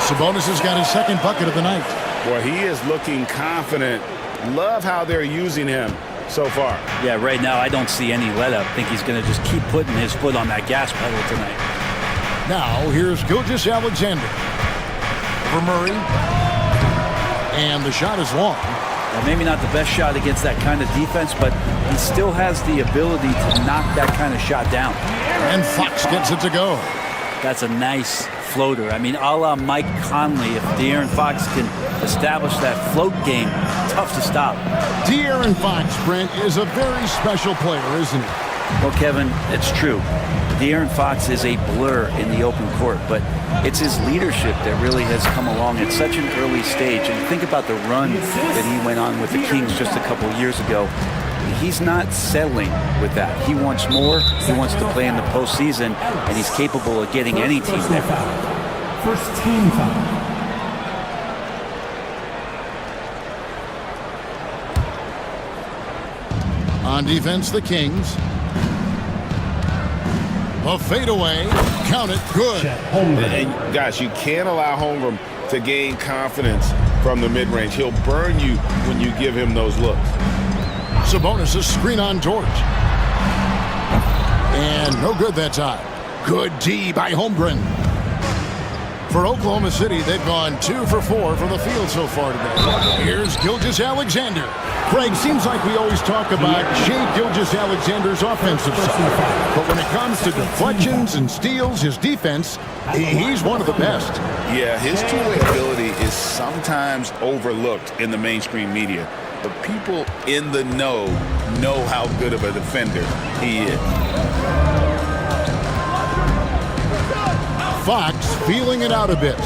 Sabonis has got his second bucket of the night. Boy, he is looking confident. Love how they're using him so far. Yeah, right now I don't see any let up. I think he's going to just keep putting his foot on that gas pedal tonight. Now here's Gilgeous-Alexander. Over Murray. And the shot is long. Well, maybe not the best shot against that kind of defense, but he still has the ability to knock that kind of shot down. And Fox gets it to go. That's a nice floater. I mean, a la Mike Conley, if De'Aaron Fox can establish that float game, tough to stop. De'Aaron Fox, Brent, is a very special player, isn't he? Well, Kevin, it's true. De'Aaron Fox is a blur in the open court, but it's his leadership that really has come along at such an early stage. And think about the run that he went on with the Kings just a couple years ago. He's not settling with that. He wants more. He wants to play in the postseason, and he's capable of getting any team there. First team foul. On defense, the Kings. A fadeaway. Count it. Good. And guys, you can't allow Holmgren to gain confidence from the mid-range. He'll burn you when you give him those looks. Sabonis' screen on George. And no good that time. Good D by Holmgren. For Oklahoma City, they've gone 2 for 4 from the field so far today. Here's Gilgeous-Alexander. Craig, seems like we always talk about Shea Gilgeous-Alexander's offensive side. But when it comes to deflections and steals, his defense, he's one of the best. Yeah, his two-way ability is sometimes overlooked in the mainstream media. But people in the know how good of a defender he is. Fox feeling it out a bit.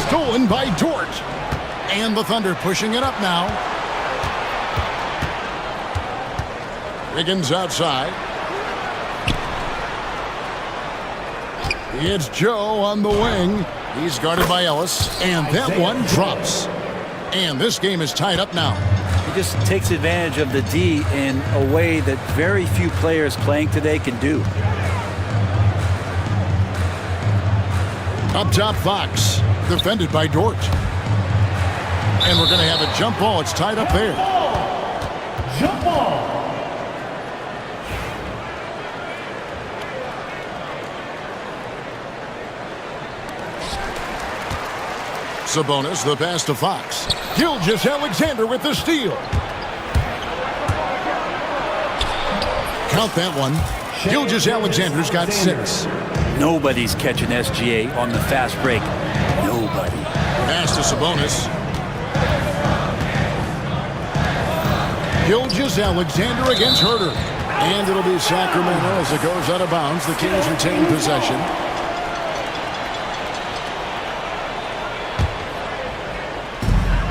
Stolen by Dort. And the Thunder pushing it up now. Wiggins outside. It's Joe on the wing. He's guarded by Ellis. And that one drops. And this game is tied up now. He just takes advantage of the D in a way that very few players playing today can do. Up top, Fox. Defended by Dort. And we're going to have a jump ball. It's tied up there. Jump ball. Sabonis, the pass to Fox. Gilgeous-Alexander with the steal. Count that one. Gilgeous-Alexander's got 6. Nobody's catching SGA on the fast break. Nobody. Pass to Sabonis. Gilgeous-Alexander against Herter. And it'll be Sacramento as it goes out of bounds. The Kings retain possession.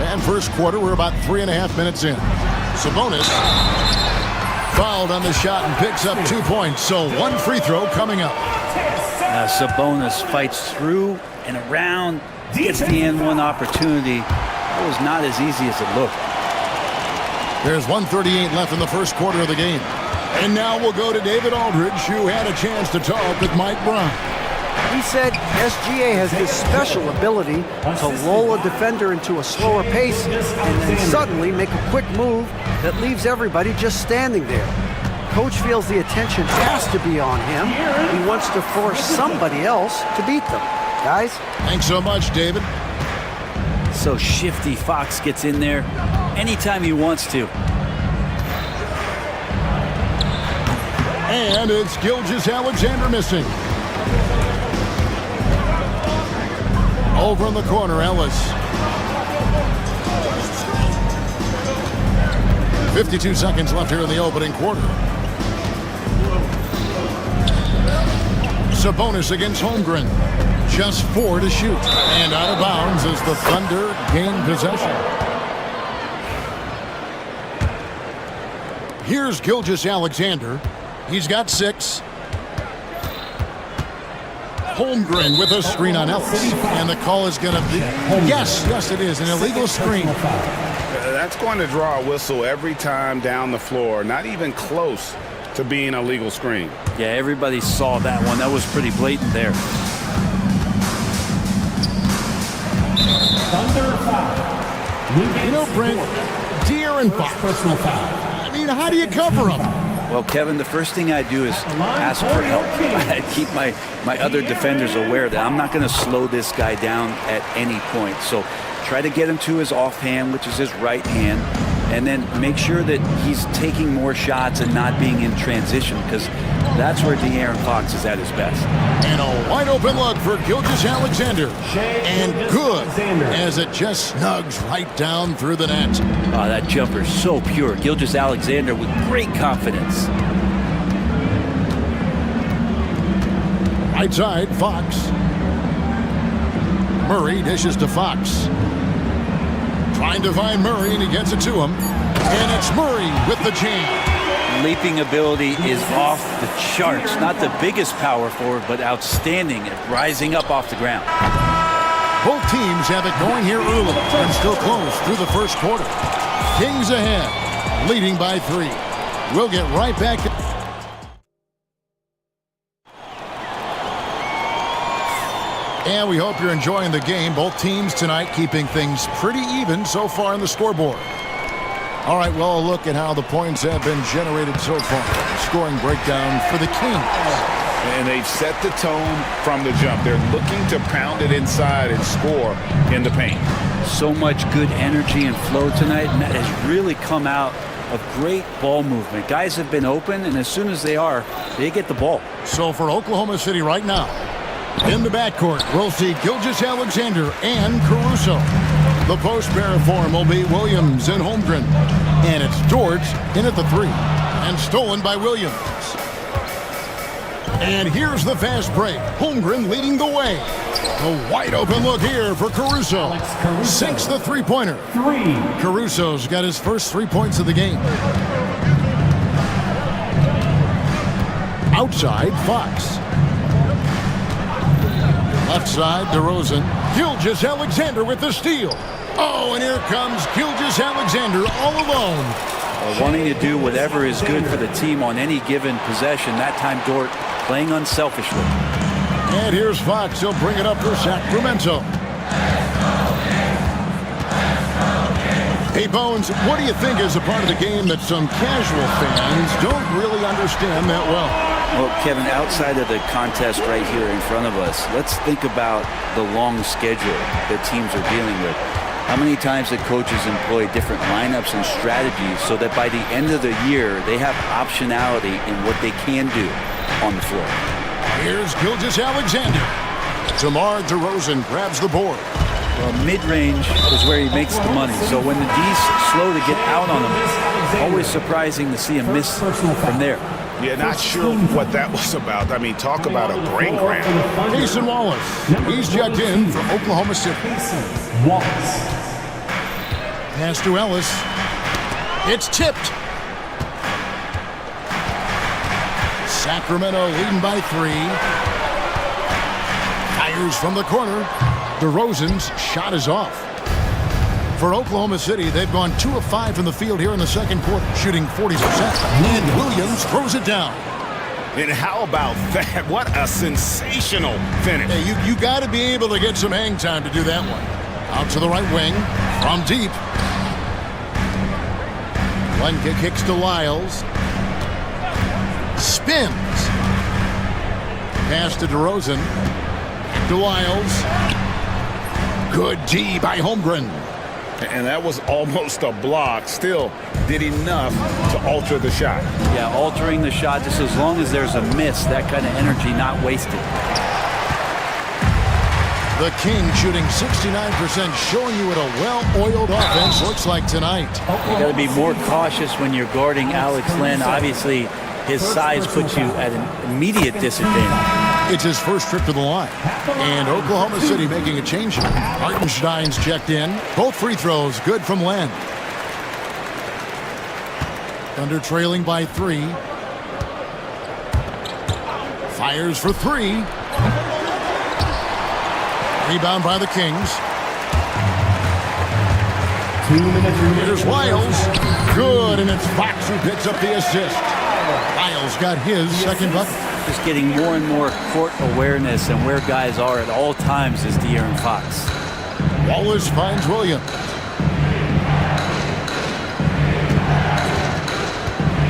And first quarter, we're about 3.5 minutes in. Sabonis fouled on the shot and picks up 2 points. So one free throw coming up. Sabonis fights through and around, gets the N1 opportunity. It was not as easy as it looked. There's 1:38 left in the first quarter of the game. And now we'll go to David Aldridge, who had a chance to talk with Mike Brown. He said SGA has this special ability to lull a defender into a slower pace and then suddenly make a quick move that leaves everybody just standing there. Coach feels the attention has to be on him. He wants to force somebody else to beat them. Guys? Thanks so much, David. So shifty. Fox gets in there anytime he wants to. And it's Gilgeous-Alexander missing. Over in the corner, Ellis. 52 seconds left here in the opening quarter. Sabonis against Holmgren. Just 4 to shoot. And out of bounds as the Thunder gain possession. Here's Gilgeous-Alexander. He's got 6. Holmgren with a screen on Ellis. And the call is going to be... Yes, it is. An illegal screen. That's going to draw a whistle every time down the floor. Not even close to being a legal screen. Yeah, everybody saw that one. That was pretty blatant there. Thunder foul. You know, Brent, De'Aaron Fox. Personal foul. I mean, how do you cover him? Well, Kevin, the first thing I do is ask for help. I keep my other defenders aware that I'm not going to slow this guy down at any point. So try to get him to his offhand, which is his right hand, and then make sure that he's taking more shots and not being in transition, because that's where De'Aaron Fox is at his best. And a wide open look for Gilgeous-Alexander. And good as it just snugs right down through the net. Oh, that jumper is so pure. Gilgeous-Alexander with great confidence. Right side, Fox. Murray dishes to Fox. Trying to find Murray, and he gets it to him. And it's Murray with the jam. Leaping ability is off the charts. Not the biggest power forward, but outstanding at rising up off the ground. Both teams have it going here early and still close through the first quarter. Kings ahead, leading by 3. We'll get right back to... And we hope you're enjoying the game. Both teams tonight keeping things pretty even so far in the scoreboard. All right, well, a look at how the points have been generated so far. Scoring breakdown for the Kings. And they've set the tone from the jump. They're looking to pound it inside and score in the paint. So much good energy and flow tonight, and that has really come out of great ball movement. Guys have been open, and as soon as they are, they get the ball. So for Oklahoma City right now, in the backcourt, we'll see Gilgeous-Alexander and Caruso. The post pair form will be Williams and Holmgren. And it's George in at the 3. And stolen by Williams. And here's the fast break. Holmgren leading the way. A wide open look here for Caruso. Sinks the three-pointer. 3. Caruso's got his first 3 points of the game. Outside, Fox. Left side, DeRozan. Gilgeous-Alexander with the steal. Oh, and here comes Gilgeous-Alexander all alone. Wanting to do whatever is good for the team on any given possession. That time, Dort playing unselfishly. And here's Fox. He'll bring it up for Sacramento. Hey, Bones, what do you think is a part of the game that some casual fans don't really understand that well? Well, Kevin, outside of the contest right here in front of us, let's think about the long schedule that teams are dealing with. How many times the coaches employ different lineups and strategies so that by the end of the year, they have optionality in what they can do on the floor. Here's Gilgeous-Alexander. DeMar DeRozan grabs the board. Well, mid-range is where he makes the money. So when the D's slow to get out on him, always surprising to see him miss from there. Yeah, not sure what that was about. I mean, talk about a brain cramp. Mason Wallace. He's checked in from Oklahoma City. Pass to Ellis. It's tipped. Sacramento leading by 3. Fires from the corner. DeRozan's shot is off. For Oklahoma City, they've gone 2 of 5 from the field here in the second quarter, shooting 40%. And Williams throws it down. And how about that? What a sensational finish. Hey, you got to be able to get some hang time to do that one. Out to the right wing, from deep. Lenka kicks to Lyles. Spins. Pass to DeRozan. To Lyles. Good D by Holmgren. And that was almost a block. Still did enough to alter the shot. Yeah, altering the shot just as long as there's a miss, that kind of energy not wasted. The Kings shooting 69%, showing you what a well-oiled offense looks like tonight. You got to be more cautious when you're guarding Alex Len. Obviously, his size puts you at an immediate disadvantage. It's his first trip to the line. And Oklahoma City making a change here. Hartenstein's checked in. Both free throws good from Len. Thunder trailing by 3. Fires for 3. Rebound by the Kings. 2 minutes remaining. Here's Lyles. Good, and it's Fox who picks up the assist. Lyles got his second bucket. Just getting more and more court awareness and where guys are at all times is De'Aaron Fox. Wallace finds Williams.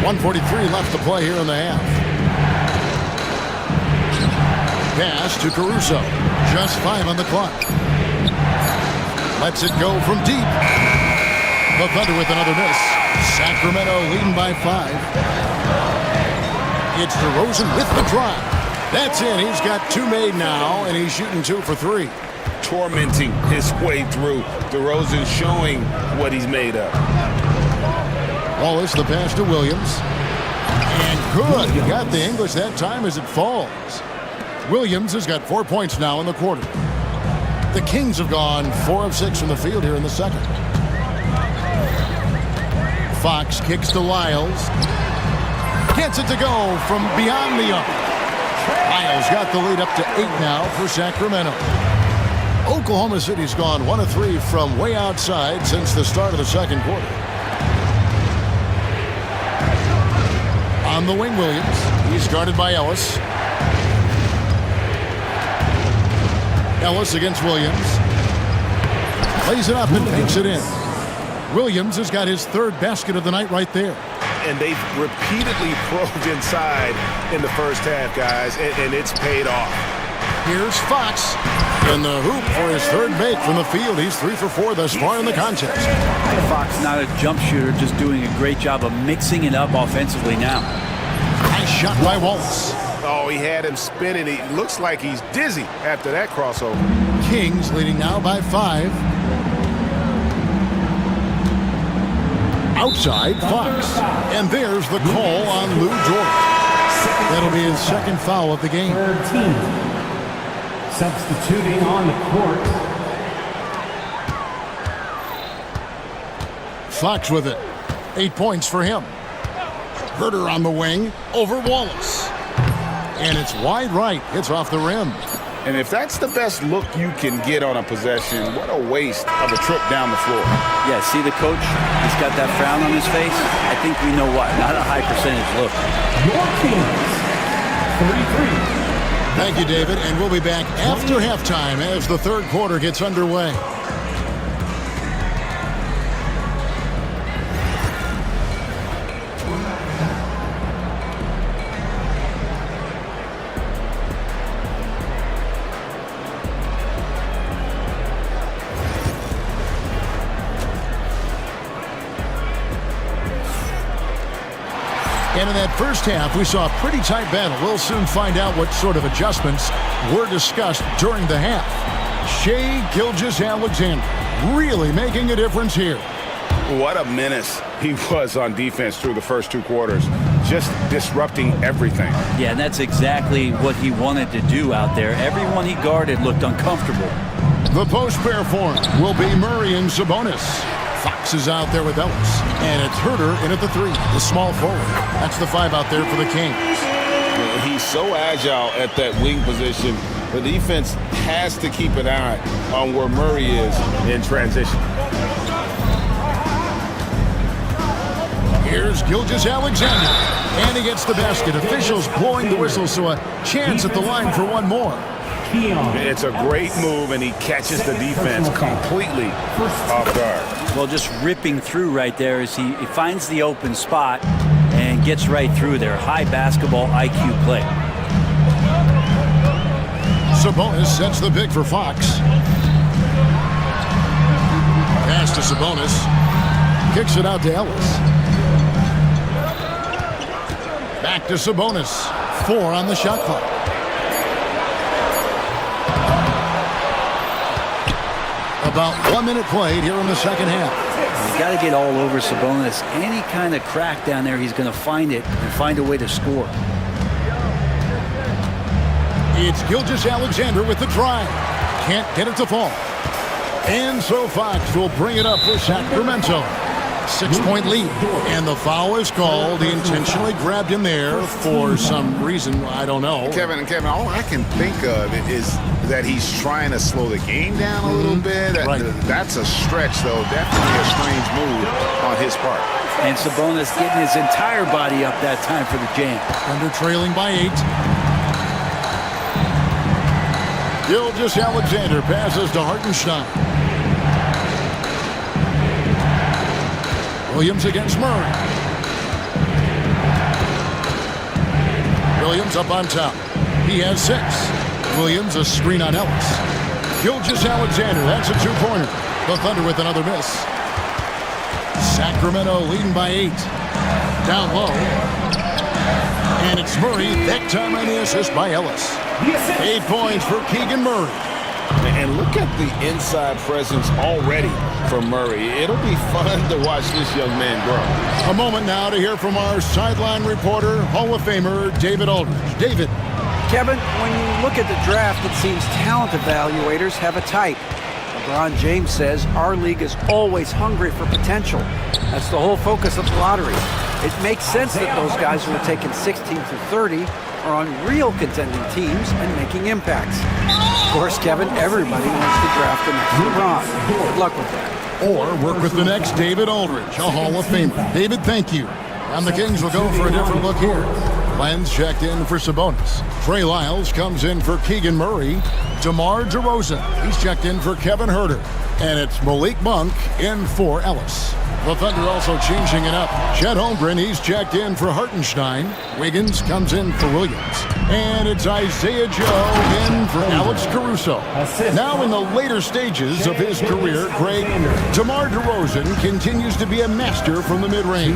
1:43 left to play here in the half. Pass to Caruso. Just 5 on the clock. Lets it go from deep. The Thunder with another miss. Sacramento leading by 5. It's DeRozan with the drive. That's it. He's got 2 made now, and he's shooting 2 for 3. Tormenting his way through. DeRozan showing what he's made of. Wallace, the pass to Williams. And good. He got the English that time as it falls. Williams has got 4 points now in the quarter. The Kings have gone 4 of 6 from the field here in the second. Fox kicks to Lyles. Gets it to go from beyond the arc. Lyles got the lead up to 8 now for Sacramento. Oklahoma City's gone 1 of 3 from way outside since the start of the second quarter. On the wing, Williams. He's guarded by Ellis. Ellis against Williams. Lays it up and takes it in. Williams has got his 3rd basket of the night right there. And they've repeatedly probed inside in the first half, guys, and it's paid off. Here's Fox in the hoop for his 3rd make from the field. He's 3 for 4 thus far in the contest. Fox not a jump shooter, just doing a great job of mixing it up offensively now. Nice shot by Wallace. Oh, he had him spinning. He looks like he's dizzy after that crossover. Kings leading now by 5. Outside, Fox. And there's the call on Lou Dort. That'll be his 2nd foul of the game. 13. Substituting on the court. Fox with it. 8 points for him. Herter on the wing over Wallace. And it's wide right. It's off the rim. And if that's the best look you can get on a possession, what a waste of a trip down the floor. Yeah, see the coach? He's got that frown on his face. I think we know why. Not a high percentage look. Your Kings, 33. Thank you, David. And we'll be back after halftime as the 3rd quarter gets underway. And in that first half, we saw a pretty tight battle. We'll soon find out what sort of adjustments were discussed during the half. Shai Gilgeous-Alexander really making a difference here. What a menace he was on defense through the first 2 quarters. Just disrupting everything. Yeah, and that's exactly what he wanted to do out there. Everyone he guarded looked uncomfortable. The post pair form will be Murray and Sabonis. Fox is out there with Ellis. And it's Herter in at the 3, the small forward. That's the 5 out there for the Kings. He's so agile at that wing position. The defense has to keep an eye on where Murray is in transition. Here's Gilgeous-Alexander. And he gets the basket. Officials blowing the whistle, so a chance at the line for one more. It's a great move, and he catches the defense completely off guard. Well, just ripping through right there as he finds the open spot and gets right through there. High basketball IQ play. Sabonis sets the pick for Fox. Pass to Sabonis. Kicks it out to Ellis. Back to Sabonis. 4 on the shot clock. About 1 minute played here in the second half. You got to get all over Sabonis. Any kind of crack down there, he's going to find it and find a way to score. It's Gilgeous-Alexander with the drive. Can't get it to fall. And so Fox will bring it up for Sacramento. 6-point lead. And the foul is called. He intentionally grabbed him there for some reason. I don't know. Kevin, all I can think of is that he's trying to slow the game down a little bit. Right. That's a stretch, though. Definitely a strange move on his part. And Sabonis getting his entire body up that time for the jam. Thunder trailing by 8. Gilgeous-Alexander passes to Hartenstein. Williams against Murray. Williams up on top. He has 6. Williams a screen on Ellis. Gilgeous-Alexander, that's a 2-pointer. The Thunder with another miss. Sacramento leading by 8. Down low. And it's Murray, that time on the assist by Ellis. 8 points for Keegan Murray. And look at the inside presence already from Murray. It'll be fun to watch this young man grow. A moment now to hear from our sideline reporter, Hall of Famer David Aldridge. David. Kevin, when you look at the draft, it seems talent evaluators have a type. LeBron James says our league is always hungry for potential. That's the whole focus of the lottery. It makes sense that those guys who are taken 16 through 30 are on real contending teams and making impacts. Of course, Kevin, everybody wants to draft the next LeBron. Good luck with that. Or work with the next David Aldridge, a Hall of Famer. David, thank you. And the Kings will go for a different look here. Lenz checked in for Sabonis. Trey Lyles comes in for Keegan Murray. DeMar DeRozan, he's checked in for Kevin Huerter. And it's Malik Monk in for Ellis. The Thunder also changing it up. Chet Holmgren, he's checked in for Hartenstein. Wiggins comes in for Williams. And it's Isaiah Joe in for Alex Caruso. Now in the later stages of his career, Craig, DeMar DeRozan continues to be a master from the mid-range.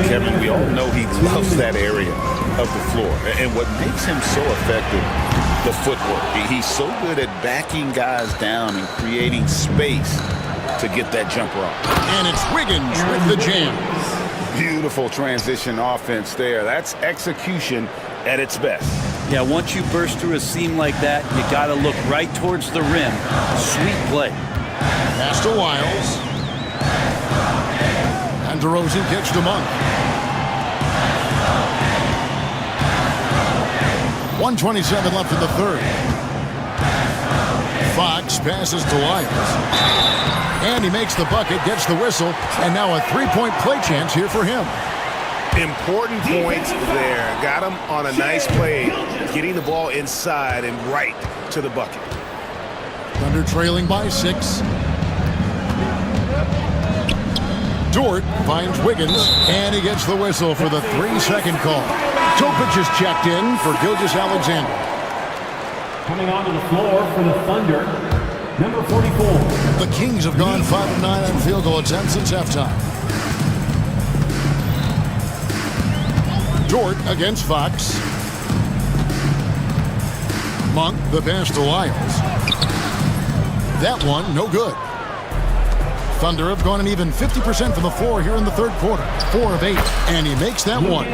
Kevin, we all know he loves that area of the floor. And what makes him so effective, the footwork. He's so good at backing guys down and creating space to get that jumper off. And it's Wiggins with the jam. Beautiful transition offense there. That's execution at its best. Yeah, once you burst through a seam like that, you got to look right towards the rim. Sweet play. Pass to Lyles. And DeRozan kicks to Monk. 1:27 left in the third. Fox passes to Lyles. And he makes the bucket, gets the whistle, and now a 3-point play chance here for him. Important points there. Got him on a nice play, getting the ball inside and right to the bucket. Thunder trailing by 6. Dort finds Wiggins, and he gets the whistle for the 3-second call. Topic is checked in for Gilgeous-Alexander. Coming onto the floor for the Thunder, number 44. The Kings have gone 5 of 9 on field goal attempts since halftime. Dort against Fox. Monk, the pass to Lyles. That one, no good. Thunder have gone an even 50% from the floor here in the third quarter. 4 of 8, and he makes that one.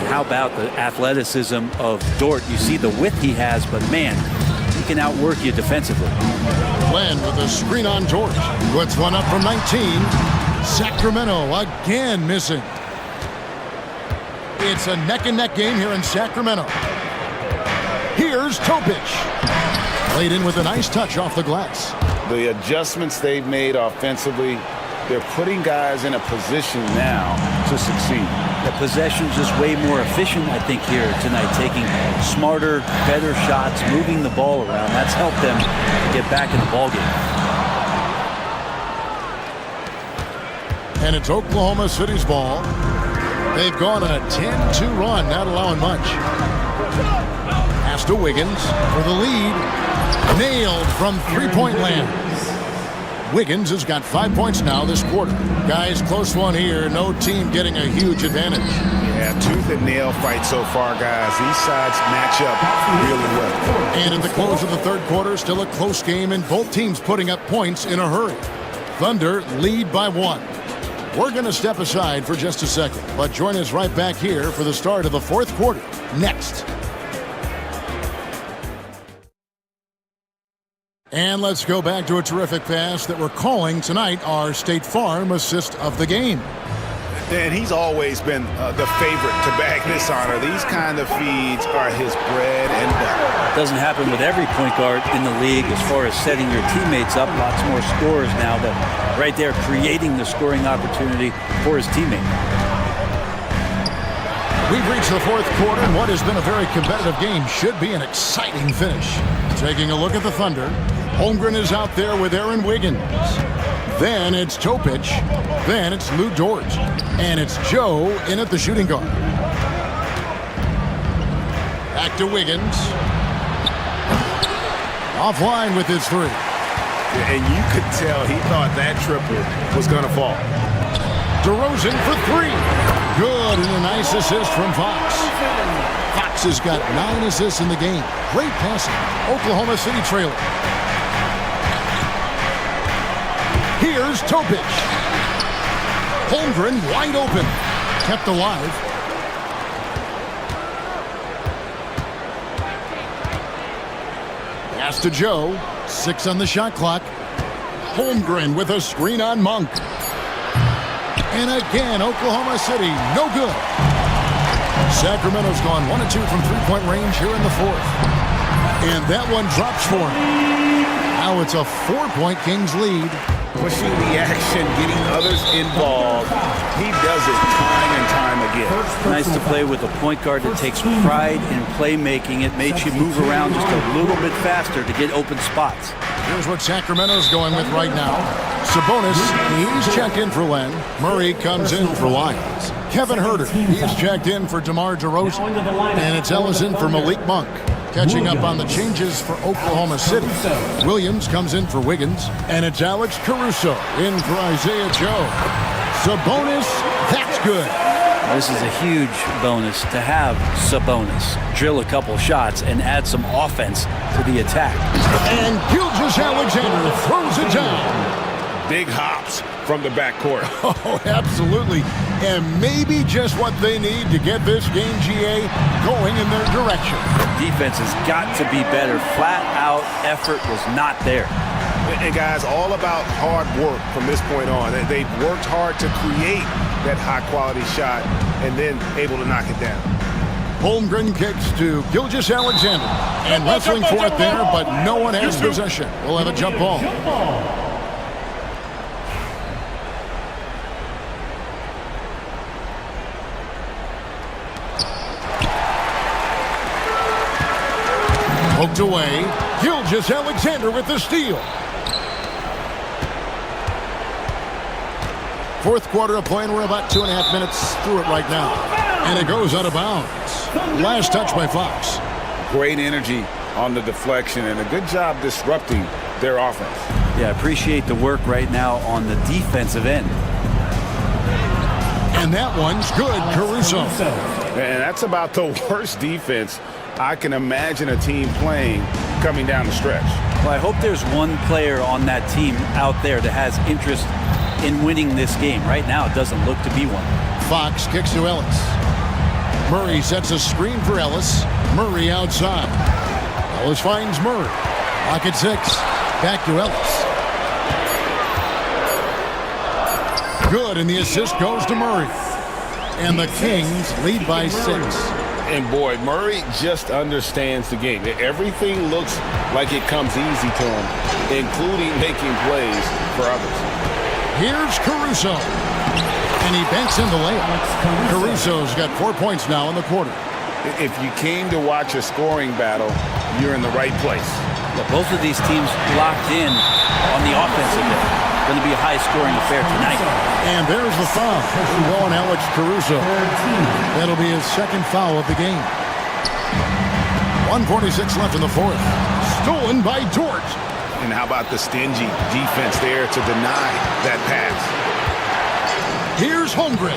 How about the athleticism of Dort? You see the width he has, but man, he can outwork you defensively. Glenn with a screen on Dort. Puts one up from 19. Sacramento again missing. It's a neck-and-neck game here in Sacramento. Here's Topic. Played in with a nice touch off the glass. The adjustments they've made offensively, they're putting guys in a position now to succeed. The possession's just way more efficient, I think, here tonight, taking smarter, better shots, moving the ball around. That's helped them get back in the ballgame. And it's Oklahoma City's ball. They've gone on a 10-2 run, not allowing much. Pass to Wiggins for the lead. Nailed from three-point land. Wiggins has got 5 points now this quarter. Guys, close one here. No team getting a huge advantage. Yeah, tooth and nail fight so far, guys. These sides match up really well. And at the close of the third quarter, still a close game, and both teams putting up points in a hurry. Thunder lead by 1. We're going to step aside for just a second, but join us right back here for the start of the fourth quarter next. And let's go back to a terrific pass that we're calling tonight our State Farm assist of the game. And he's always been the favorite to bag this honor. These kind of feeds are his bread and butter. It doesn't happen with every point guard in the league as far as setting your teammates up. Lots more scorers now, but right there creating the scoring opportunity for his teammate. We've reached the fourth quarter, and what has been a very competitive game should be an exciting finish. Taking a look at the Thunder, Holmgren is out there with Aaron Wiggins. Then it's Topic. Then it's Lou Dort. And it's Joe in at the shooting guard. Back to Wiggins. Offline with his 3. And you could tell he thought that triple was going to fall. DeRozan for 3. Good, and a nice assist from Fox. Fox has got 9 assists in the game. Great passing. Oklahoma City trailer. Here's Topic. Holmgren wide open. Kept alive. Pass to Joe. 6 on the shot clock. Holmgren with a screen on Monk. And again, Oklahoma City, no good. Sacramento's gone 1 of 2 from three-point range here in the fourth. And that one drops for him. Now it's a 4-point Kings lead. Pushing the action, getting others involved. He does it time and time again. Nice to play with a point guard that takes pride in playmaking. It makes you move around just a little bit faster to get open spots. Here's what Sacramento's going with right now. Sabonis, he's checked in for Len. Murray comes in for Lyons. Kevin Herter, he's checked in for DeMar DeRozan. And it's Ellison for Malik Monk. Catching up on the changes for Oklahoma City. Williams comes in for Wiggins. And it's Alex Caruso in for Isaiah Joe. Sabonis, that's good. This is a huge bonus to have Sabonis drill a couple shots and add some offense to the attack. And Gilgeous-Alexander throws it down. Big hops from the backcourt. Oh, absolutely. And maybe just what they need to get this game, GA, going in their direction. Defense has got to be better. Flat out effort was not there. And guys, all about hard work from this point on. They've worked hard to create that high-quality shot and then able to knock it down. Holmgren kicks to Gilgeous-Alexander. And wrestling for it there, but no one has possession. We'll have a jump ball. Poked away. Gilgeous-Alexander with the steal. Fourth quarter of play, and we're about 2.5 minutes through it right now. And it goes out of bounds. Last touch by Fox. Great energy on the deflection and a good job disrupting their offense. Yeah, appreciate the work right now on the defensive end. And that one's good, Caruso. And that's about the worst defense I can imagine a team playing coming down the stretch. Well, I hope there's one player on that team out there that has interest in winning this game. Right now, it doesn't look to be one. Fox kicks to Ellis. Murray sets a screen for Ellis. Murray outside. Ellis finds Murray. Pocket 6. Back to Ellis. Good, and the assist goes to Murray. And the Kings lead by 6. And boy, Murray just understands the game. Everything looks like it comes easy to him, including making plays for others. Here's Caruso. And he banks in the layup. Caruso's got 4 points now in the quarter. If you came to watch a scoring battle, you're in the right place. Yeah, both of these teams locked in on the offensive end. Going to be a high-scoring affair tonight. And there's the foul. On Alex Caruso. That'll be his second foul of the game. 1:46 left in the fourth. Stolen by Dort. And how about the stingy defense there to deny that pass? Here's Holmgren.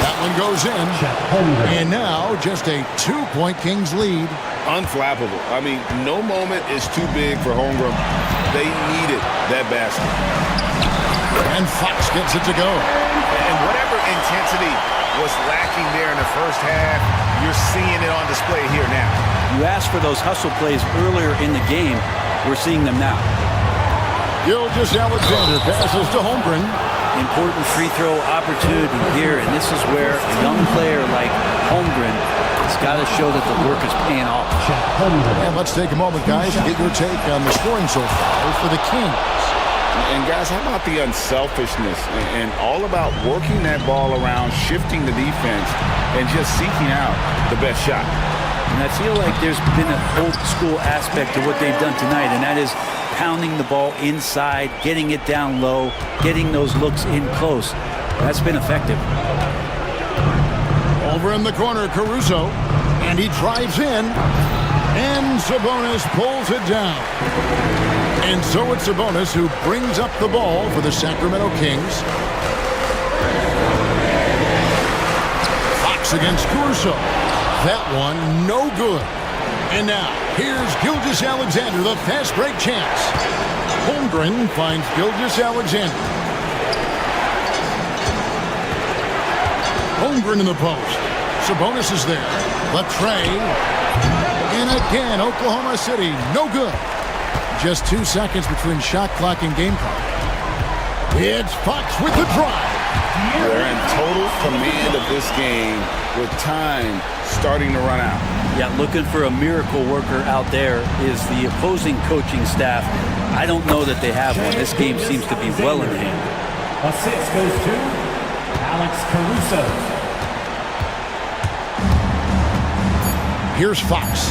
That one goes in. And now just a 2-point Kings lead. Unflappable. I mean, no moment is too big for Holmgren. They needed that basket. And Fox gets it to go. And whatever intensity was lacking there in the first half, you're seeing it on display here now. You asked for those hustle plays earlier in the game. We're seeing them now. Gilgeous-Alexander passes to Holmgren. Important free throw opportunity here, and this is where a young player like Holmgren has got to show that the work is paying off. And let's take a moment, guys, to get your take on the scoring so far for the Kings. And guys, how about the unselfishness and all about working that ball around, shifting the defense, and just seeking out the best shot. And I feel like there's been an old school aspect to what they've done tonight, and that is pounding the ball inside, getting it down low, getting those looks in close. That's been effective. Over in the corner, Caruso, and he drives in, and Sabonis pulls it down. And so it's Sabonis who brings up the ball for the Sacramento Kings. Fox against Caruso. That one, no good. And now, here's Gilgeous-Alexander, the fast break chance. Holmgren finds Gilgeous-Alexander. Holmgren in the post. Sabonis is there. Latre. And again, Oklahoma City, no good. Just 2 seconds between shot clock and game clock. It's Fox with the drive. They're in total command of this game with time starting to run out. Yeah, looking for a miracle worker out there is the opposing coaching staff. I don't know that they have one. This game seems to be well in hand. Assist goes to Alex Caruso. Here's Fox.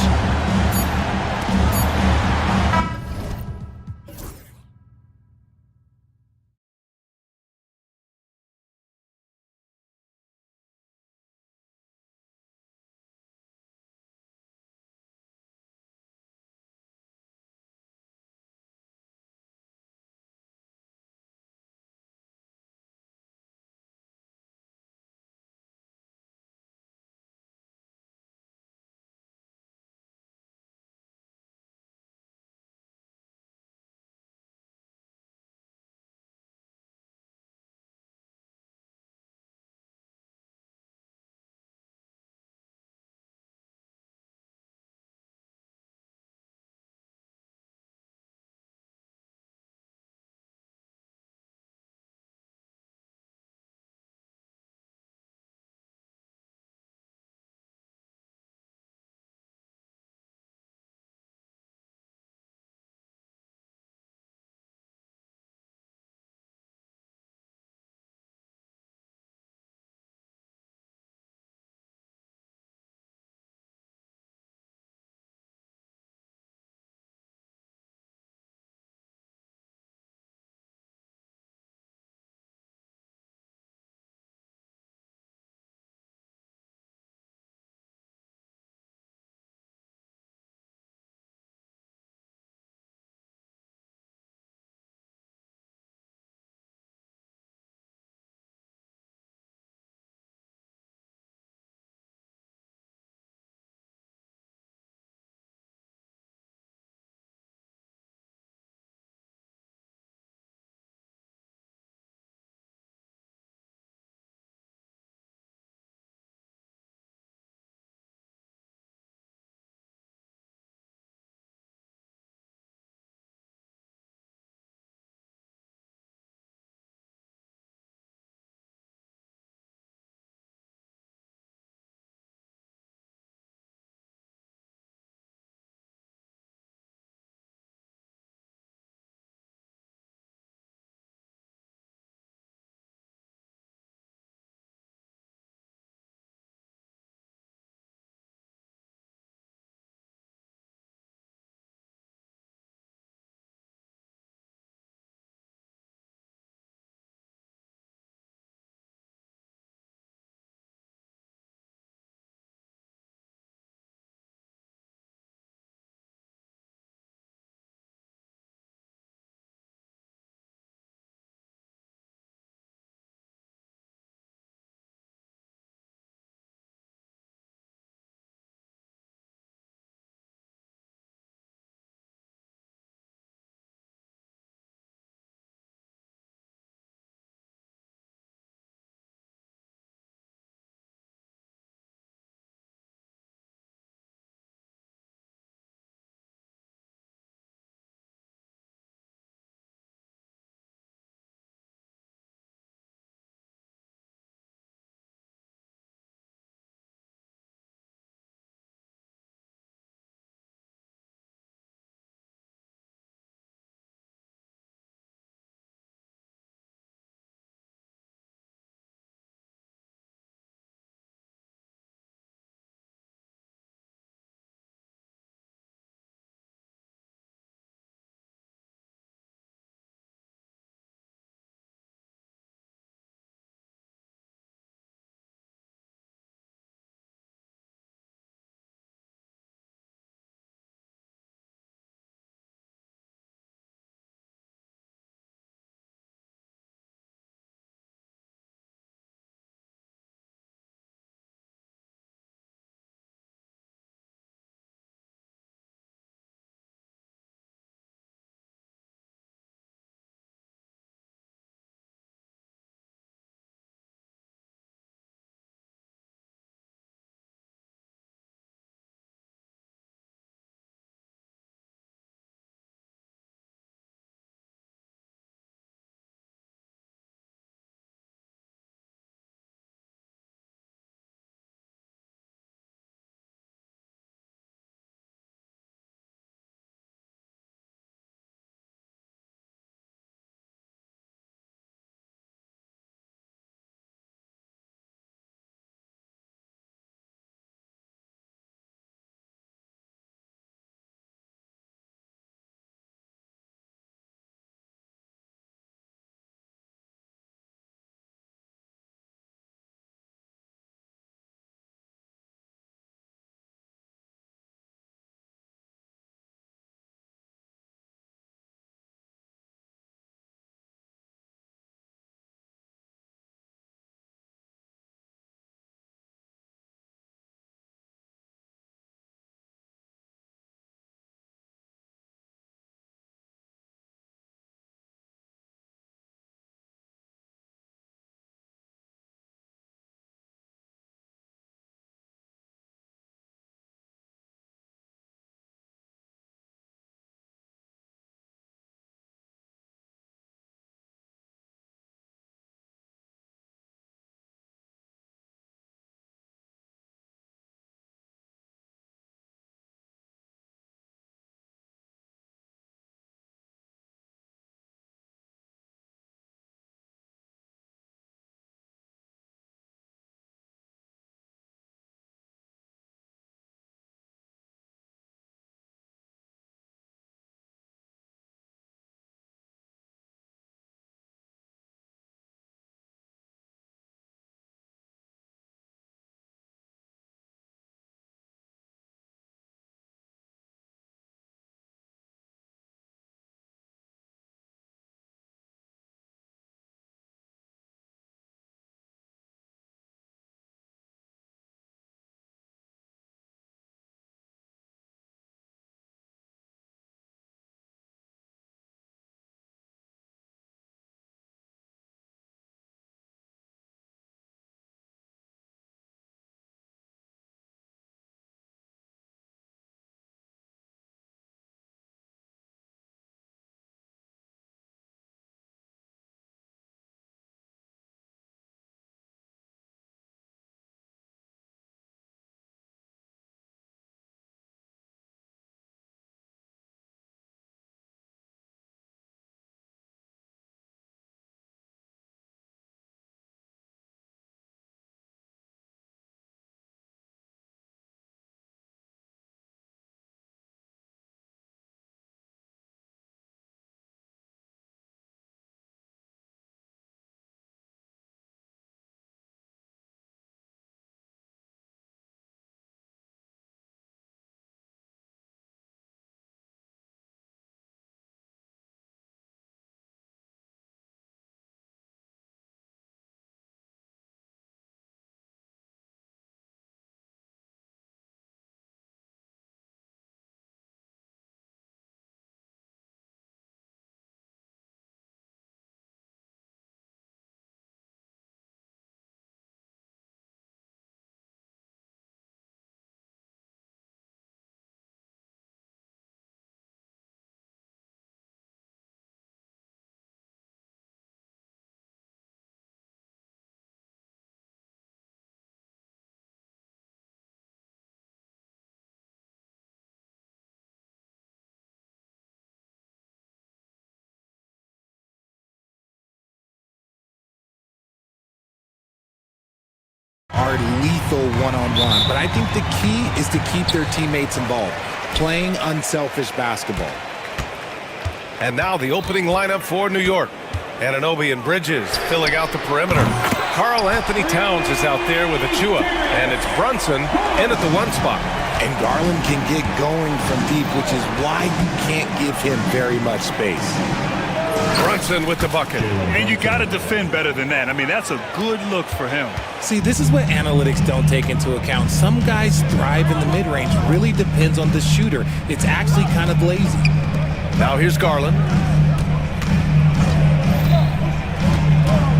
hard, lethal one-on-one. But I think the key is to keep their teammates involved, playing unselfish basketball. And now the opening lineup for New York. Anunoby and Bridges filling out the perimeter. Karl Anthony Towns is out there with Achua, and it's Brunson in at the one spot. And Garland can get going from deep, which is why you can't give him very much space. Brunson with the bucket. And you got to defend better than that. I mean, that's a good look for him. See, this is what analytics don't take into account. Some guys thrive in the mid-range. Really depends on the shooter. It's actually kind of lazy. Now here's Garland.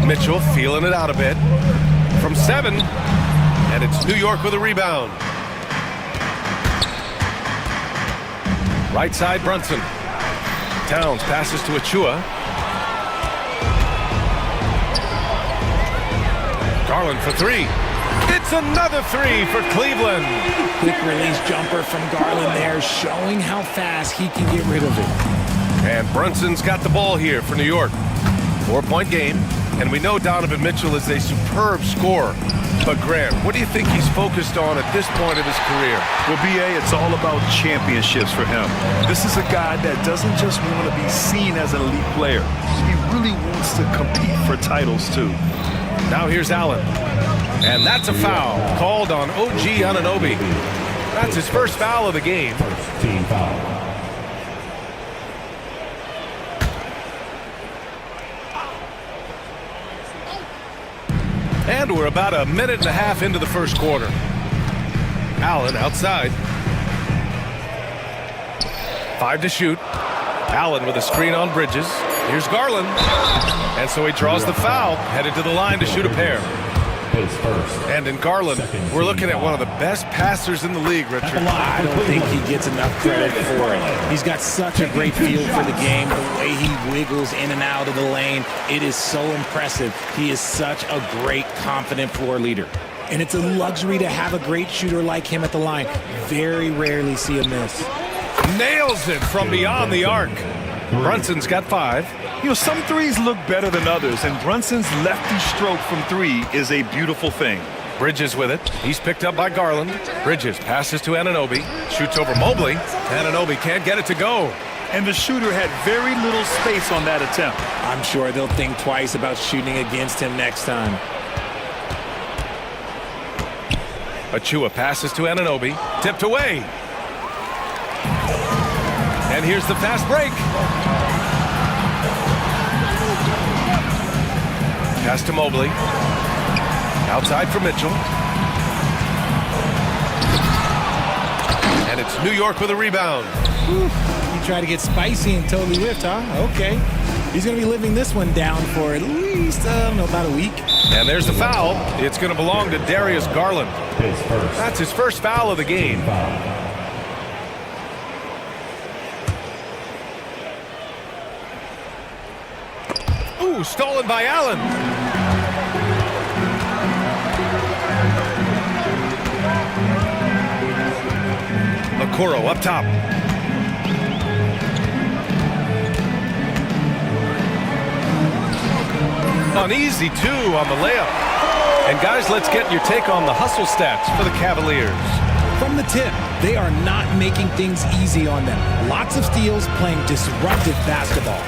Mitchell feeling it out a bit. From 7. And it's New York with a rebound. Right side, Brunson. Towns passes to Achua. Garland for 3. It's another 3 for Cleveland. Quick release jumper from Garland there, showing how fast he can get rid of it. And Brunson's got the ball here for New York. 4-point game. And we know Donovan Mitchell is a superb scorer. But Grant, what do you think he's focused on at this point of his career? Well, B.A., it's all about championships for him. This is a guy that doesn't just want to be seen as an elite player. He really wants to compete for titles, too. Now here's Allen. And that's a foul called on OG Anunoby. That's his first foul of the game. First team foul. And we're about a minute and a half into the first quarter. Allen outside. 5 to shoot. Allen with a screen on Bridges. Here's Garland. And so he draws the foul, headed to the line to shoot a pair. And in Garland, we're looking at one of the best passers in the league, Richard. I don't think he gets enough credit for it. He's got such a great feel for the game, the way he wiggles in and out of the lane. It is so impressive. He is such a great, confident floor leader. And it's a luxury to have a great shooter like him at the line. Very rarely see a miss. Nails it from beyond the arc. Brunson's got 5. You know, some threes look better than others, and Brunson's lefty stroke from 3 is a beautiful thing. Bridges with it. He's picked up by Garland. Bridges passes to Anunoby. Shoots over Mobley. Anunoby can't get it to go. And the shooter had very little space on that attempt. I'm sure they'll think twice about shooting against him next time. Achua passes to Anunoby. Tipped away. And here's the fast break. Pass to Mobley. Outside for Mitchell. And it's New York with a rebound. You try to get spicy and totally whiffed, huh? Okay. He's going to be living this one down for at least, about a week. And there's the foul. It's going to belong to Darius Garland. That's his first foul of the game. Ooh, stolen by Allen. Okoro up top. Uneasy, too, on the layup. And, guys, let's get your take on the hustle stats for the Cavaliers. From the tip, they are not making things easy on them. Lots of steals, playing disruptive basketball.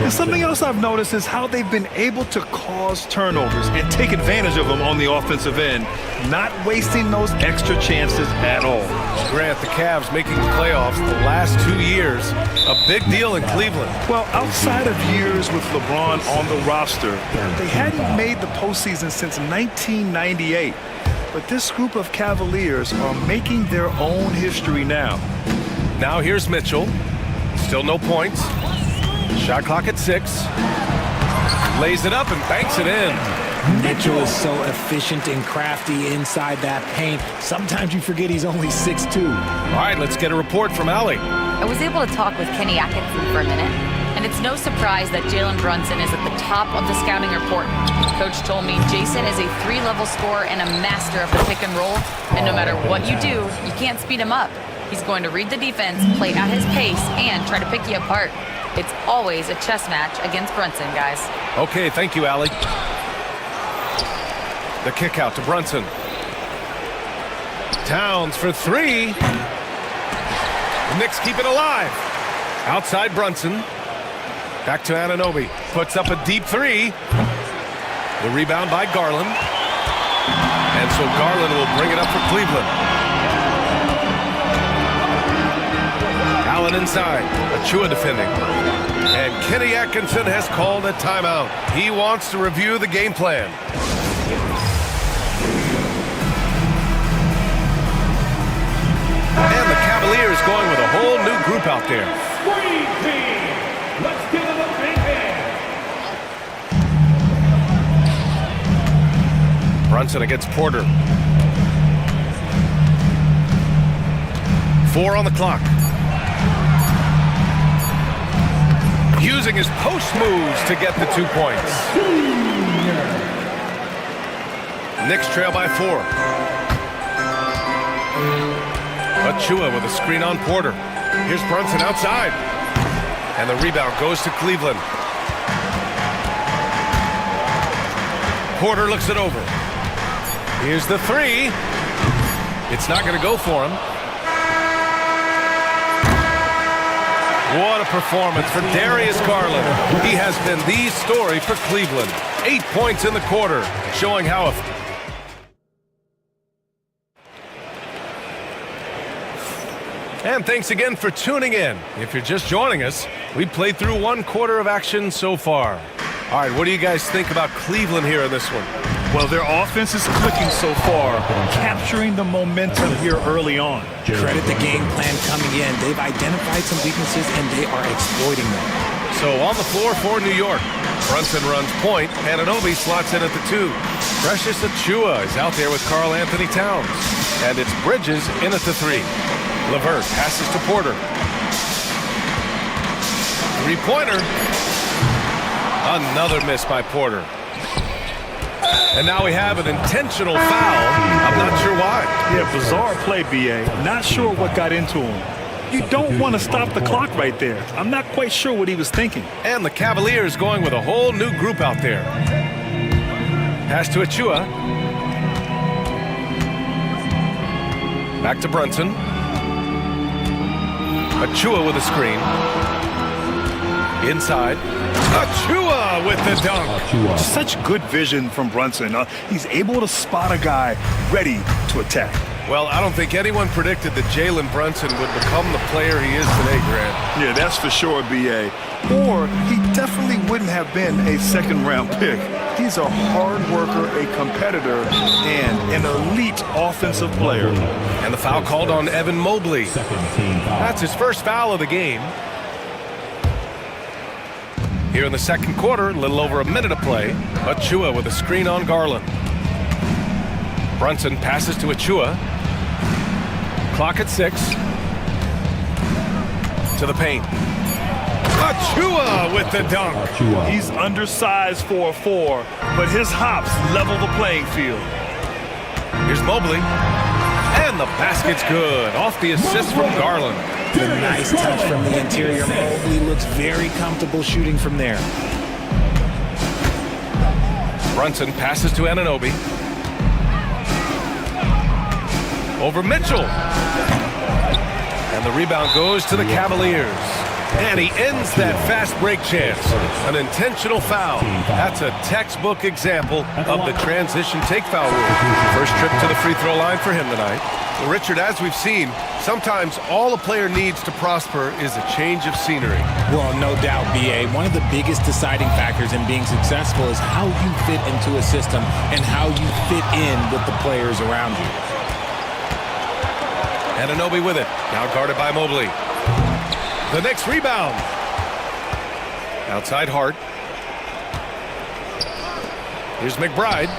And something else I've noticed is how they've been able to cause turnovers and take advantage of them on the offensive end, not wasting those extra chances at all. Grant, the Cavs making the playoffs the last 2 years, a big deal in Cleveland. Well, outside of years with LeBron on the roster, they hadn't made the postseason since 1998. But this group of Cavaliers are making their own history now. Now here's Mitchell. Still no points. Shot clock at 6. Lays it up and banks it in. Mitchell is so efficient and crafty inside that paint. Sometimes you forget he's only 6'2". All right, let's get a report from Allie. I was able to talk with Kenny Atkinson for a minute, and it's no surprise that Jalen Brunson is at the top of the scouting report. Coach told me Jason is a 3-level scorer and a master of the pick and roll, and no matter what you do, you can't speed him up. He's going to read the defense, play at his pace, and try to pick you apart. It's always a chess match against Brunson, guys. Okay, thank you, Allie. The kick out to Brunson. Towns for three. The Knicks keep it alive. Outside Brunson. Back to Anunoby. Puts up a deep three. The rebound by Garland. And so Garland will bring it up for Cleveland. Allen inside. Achua defending. And Kenny Atkinson has called a timeout. He wants to review the game plan. And the Cavaliers going with a whole new group out there. Screen team. Let's give them a big hand. Brunson against Porter. 4 on the clock. Using his post moves to get the 2 points. Knicks trail by 4. Achua with a screen on Porter. Here's Brunson outside. And the rebound goes to Cleveland. Porter looks it over. Here's the three. It's not going to go for him. What a performance for Darius Garland. He has been the story for Cleveland. 8 points in the quarter, showing how And thanks again for tuning in. If you're just joining us, we played through 1 quarter of action so far. All right, what do you guys think about Cleveland here in this one? Well, their offense is clicking so far, capturing the momentum here early on. Credit the game plan coming in. They've identified some weaknesses, and they are exploiting them. So on the floor for New York, Brunson runs point, and Anunoby slots in at the 2. Precious Achua is out there with Karl Anthony Towns. And it's Bridges in at the 3. LeVert passes to Porter. 3-pointer. Another miss by Porter. And now we have an intentional foul. I'm not sure why. Yeah, bizarre play, B.A. Not sure what got into him. You don't want to stop the clock right there. I'm not quite sure what he was thinking. And the Cavaliers going with a whole new group out there. Pass to Achua. Back to Brunson. Achua with a screen. Inside. Achua with the dunk. Such good vision from Brunson. He's able to spot a guy ready to attack. Well, I don't think anyone predicted that Jalen Brunson would become the player he is today, Grant. Yeah, that's for sure, B.A. Or he definitely wouldn't have been a second-round pick. He's a hard worker, a competitor, and an elite offensive player. And the foul called on Evan Mobley. That's his first foul of the game. Here in the second quarter, a little over a minute of play. Achua with a screen on Garland. Brunson passes to Achua. Clock at 6. To the paint. Achua with the dunk. He's undersized for a 4, but his hops level the playing field. Here's Mobley. And the basket's good. Off the assist from Garland. The nice touch from the interior. Mobley looks very comfortable shooting from there. Brunson passes to Anunoby. Over Mitchell. And the rebound goes to the Cavaliers. And he ends that fast break chance. An intentional foul. That's a textbook example of the transition take foul rule. First trip to the free throw line for him tonight. Well, Richard, as we've seen, sometimes all a player needs to prosper is a change of scenery. Well, no doubt, B.A. One of the biggest deciding factors in being successful is how you fit into a system and how you fit in with the players around you. Anunoby with it. Now guarded by Mobley. The next rebound. Outside Hart. Here's McBride.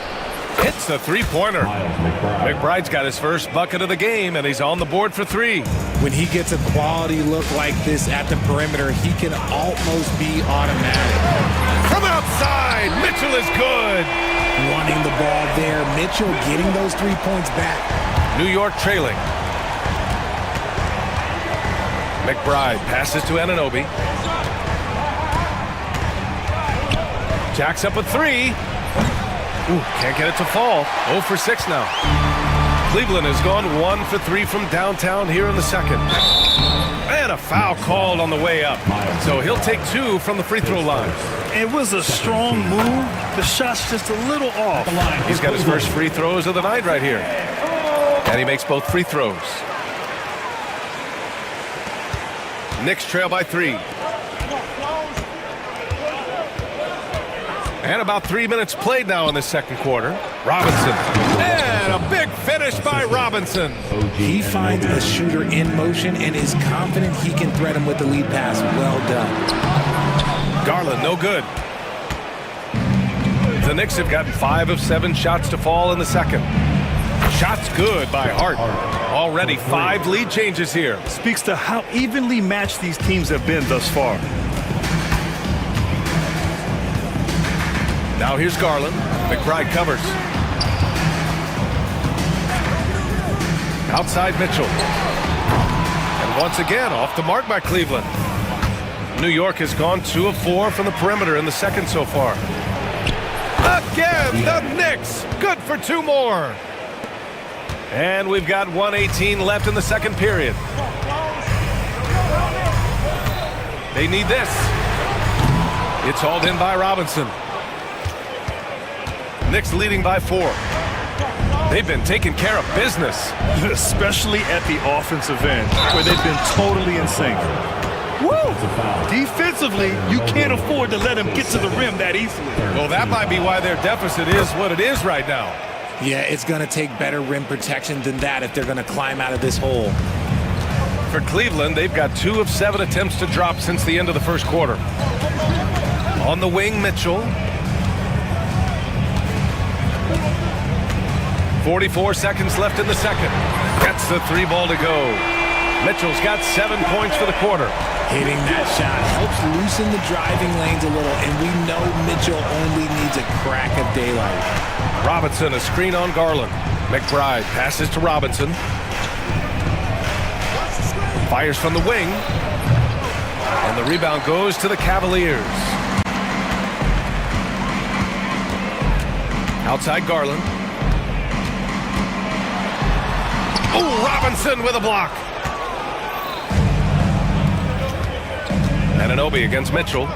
Hits the 3-pointer. McBride's got his first bucket of the game, and he's on the board for 3. When he gets a quality look like this at the perimeter, he can almost be automatic. From outside, Mitchell is good. Wanting the ball there. Mitchell getting those 3 points back. New York trailing. McBride passes to Anunoby. Jacks up a 3. Ooh, can't get it to fall. 0 for 6 now. Cleveland has gone 1 for 3 from downtown here in the second. And a foul called on the way up. So he'll take 2 from the free throw line. It was a strong move. The shot's just a little off. He's got his first free throws of the night right here. And he makes both free throws. Knicks trail by 3. And about 3 minutes played now in the second quarter. Robinson. And a big finish by Robinson. He finds a shooter in motion and is confident he can thread him with the lead pass. Well done. Garland, no good. The Knicks have gotten 5 of 7 shots to fall in the second. Shots good by Hart. Already 5 lead changes here. Speaks to how evenly matched these teams have been thus far. Now here's Garland. McBride covers. Outside Mitchell. And once again, off the mark by Cleveland. New York has gone 2 of 4 from the perimeter in the second so far. Again, the Knicks. Good for 2 more. And we've got 1:18 left in the second period. They need this. It's hauled in by Robinson. Knicks leading by 4. They've been taking care of business. Especially at the offensive end, where they've been totally in sync. Woo! Defensively, you can't afford to let them get to the rim that easily. Well, that might be why their deficit is what it is right now. Yeah, it's going to take better rim protection than that if they're going to climb out of this hole. For Cleveland, they've got 2 of 7 attempts to drop since the end of the first quarter. On the wing, Mitchell. 44 seconds left in the second. Gets the 3 ball to go. Mitchell's got 7 points for the quarter. Hitting that shot helps loosen the driving lanes a little, and we know Mitchell only needs a crack of daylight. Robinson, a screen on Garland. McBride passes to Robinson. Fires from the wing. And the rebound goes to the Cavaliers. Outside Garland. Oh, Robinson with a block. Anunoby against Mitchell.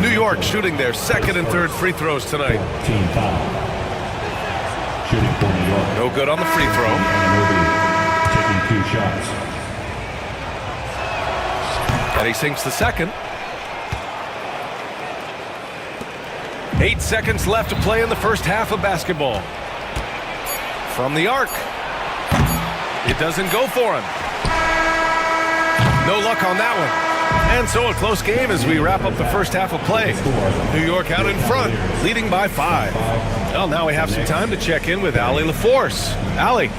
New York shooting their second and third free throws tonight. Team foul. Shooting for New York. No good on the free throw. Taking 2 shots. And he sinks the second. 8 seconds left to play in the first half of basketball. From the arc. It doesn't go for him. No luck on that one. And so a close game as we wrap up the first half of play. New York out in front, leading by 5. Well, now we have some time to check in with Allie LaForce. Allie.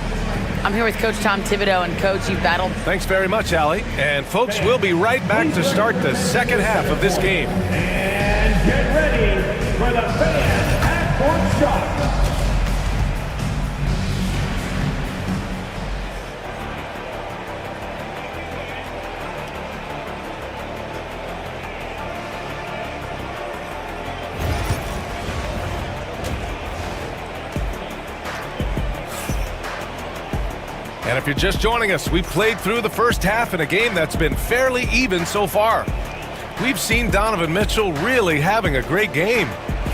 I'm here with Coach Tom Thibodeau, and Coach, you've battled. Thanks very much, Allie. And folks, we'll be right back to start the second half of this game. And get ready for the fan half-court shot. And if you're just joining us, we've played through the first half in a game that's been fairly even so far. We've seen Donovan Mitchell really having a great game.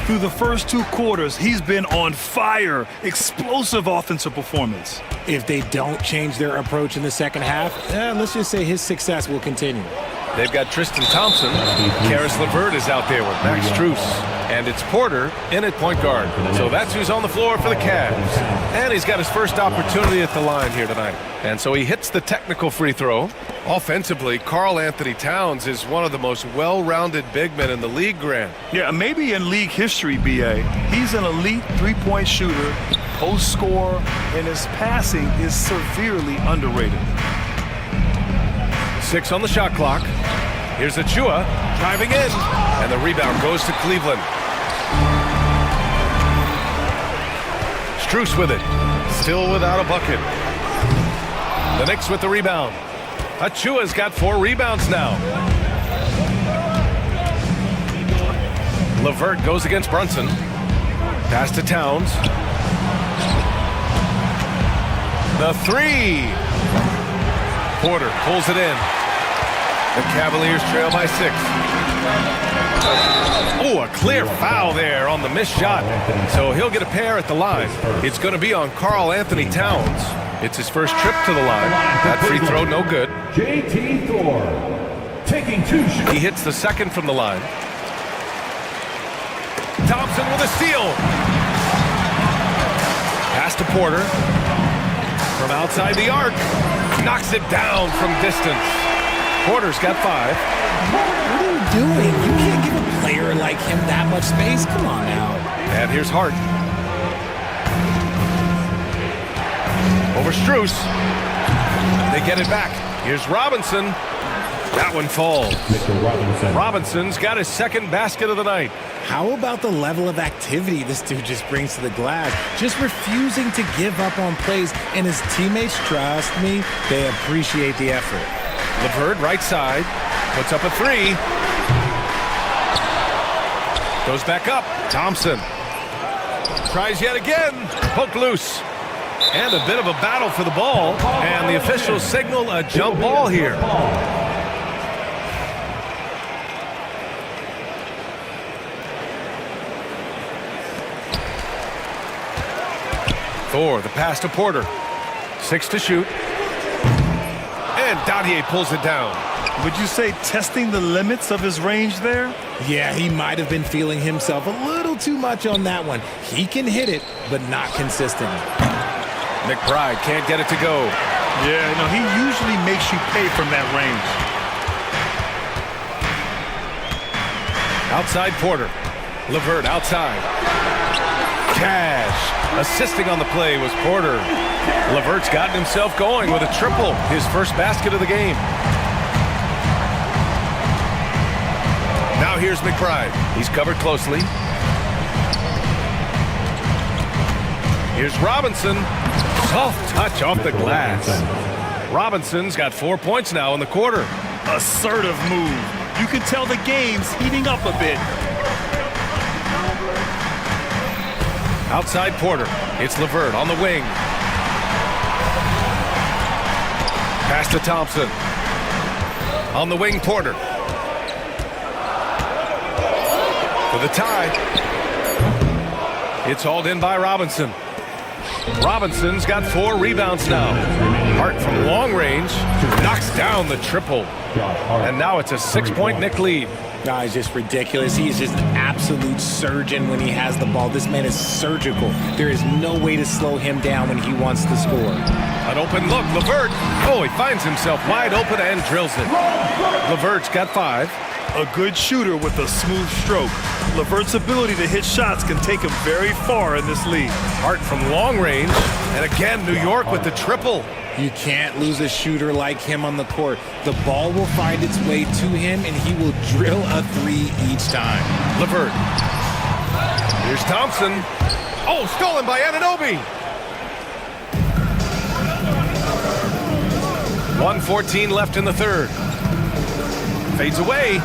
Through the first 2 quarters, he's been on fire. Explosive offensive performance. If they don't change their approach in the second half, let's just say his success will continue. They've got Tristan Thompson. Karis LeVert is out there with Max Strus. And it's Porter in at point guard. So that's who's on the floor for the Cavs. And he's got his first opportunity at the line here tonight. And so he hits the technical free throw. Offensively, Karl Anthony Towns is one of the most well-rounded big men in the league, Grant. Yeah, maybe in league history, B.A. He's an elite 3-point shooter, post scorer, and his passing is severely underrated. 6 on the shot clock. Here's Achua driving in, and the rebound goes to Cleveland. Strus with it, still without a bucket. The Knicks with the rebound. Achua's got 4 rebounds now. LeVert goes against Brunson. Pass to Towns. The three. Porter pulls it in. The Cavaliers trail by 6. Oh, a clear foul there on the missed shot. So he'll get a pair at the line. It's going to be on Karl Anthony Towns. It's his first trip to the line. That free throw, no good. J.T. Thor, taking 2 shots. He hits the second from the line. Thompson with a steal. Pass to Porter. From outside the arc. Knocks it down from distance. Porter's got 5. What are you doing? You can't give a player like him that much space. Come on now. And here's Hart. Over Strus. They get it back. Here's Robinson. That one falls. Robinson's got his second basket of the night. How about the level of activity this dude just brings to the glass? Just refusing to give up on plays, and his teammates, trust me, they appreciate the effort. LeVert, right side, puts up a 3. Goes back up. Thompson tries yet again. Poked loose. And a bit of a battle for the ball. And the officials signal a jump ball here. Thor, the pass to Porter. 6 to shoot. And Dadier pulls it down. Would you say testing the limits of his range there? Yeah, he might have been feeling himself a little too much on that one. He can hit it, but not consistently. McBride can't get it to go. Yeah, no, he usually makes you pay from that range. Outside Porter. LeVert outside. Cash. Assisting on the play was Porter. LeVert's gotten himself going with a triple, his first basket of the game. Now here's McBride. He's covered closely. Here's Robinson. Soft touch off the glass. Robinson's got 4 points now in the quarter. Assertive move. You can tell the game's heating up a bit. Outside Porter. It's LeVert on the wing. Pass to Thompson. On the wing, Porter. For the tie. It's hauled in by Robinson. Robinson's got 4 rebounds now. Hart from long range knocks down the triple. And now it's a 6-point Knick lead. No, he's just ridiculous. He's just an absolute surgeon when he has the ball. This man is surgical. There is no way to slow him down when he wants to score. An open look, LeVert. Oh, he finds himself wide open and drills it. LeVert's got 5. A good shooter with a smooth stroke. LeVert's ability to hit shots can take him very far in this league. Hart from long range. And again, New York with the triple. You can't lose a shooter like him on the court. The ball will find its way to him, and he will drill a 3 each time. LeVert. Here's Thompson. Oh, stolen by Anunoby. 1:14 left in the third. Fades away.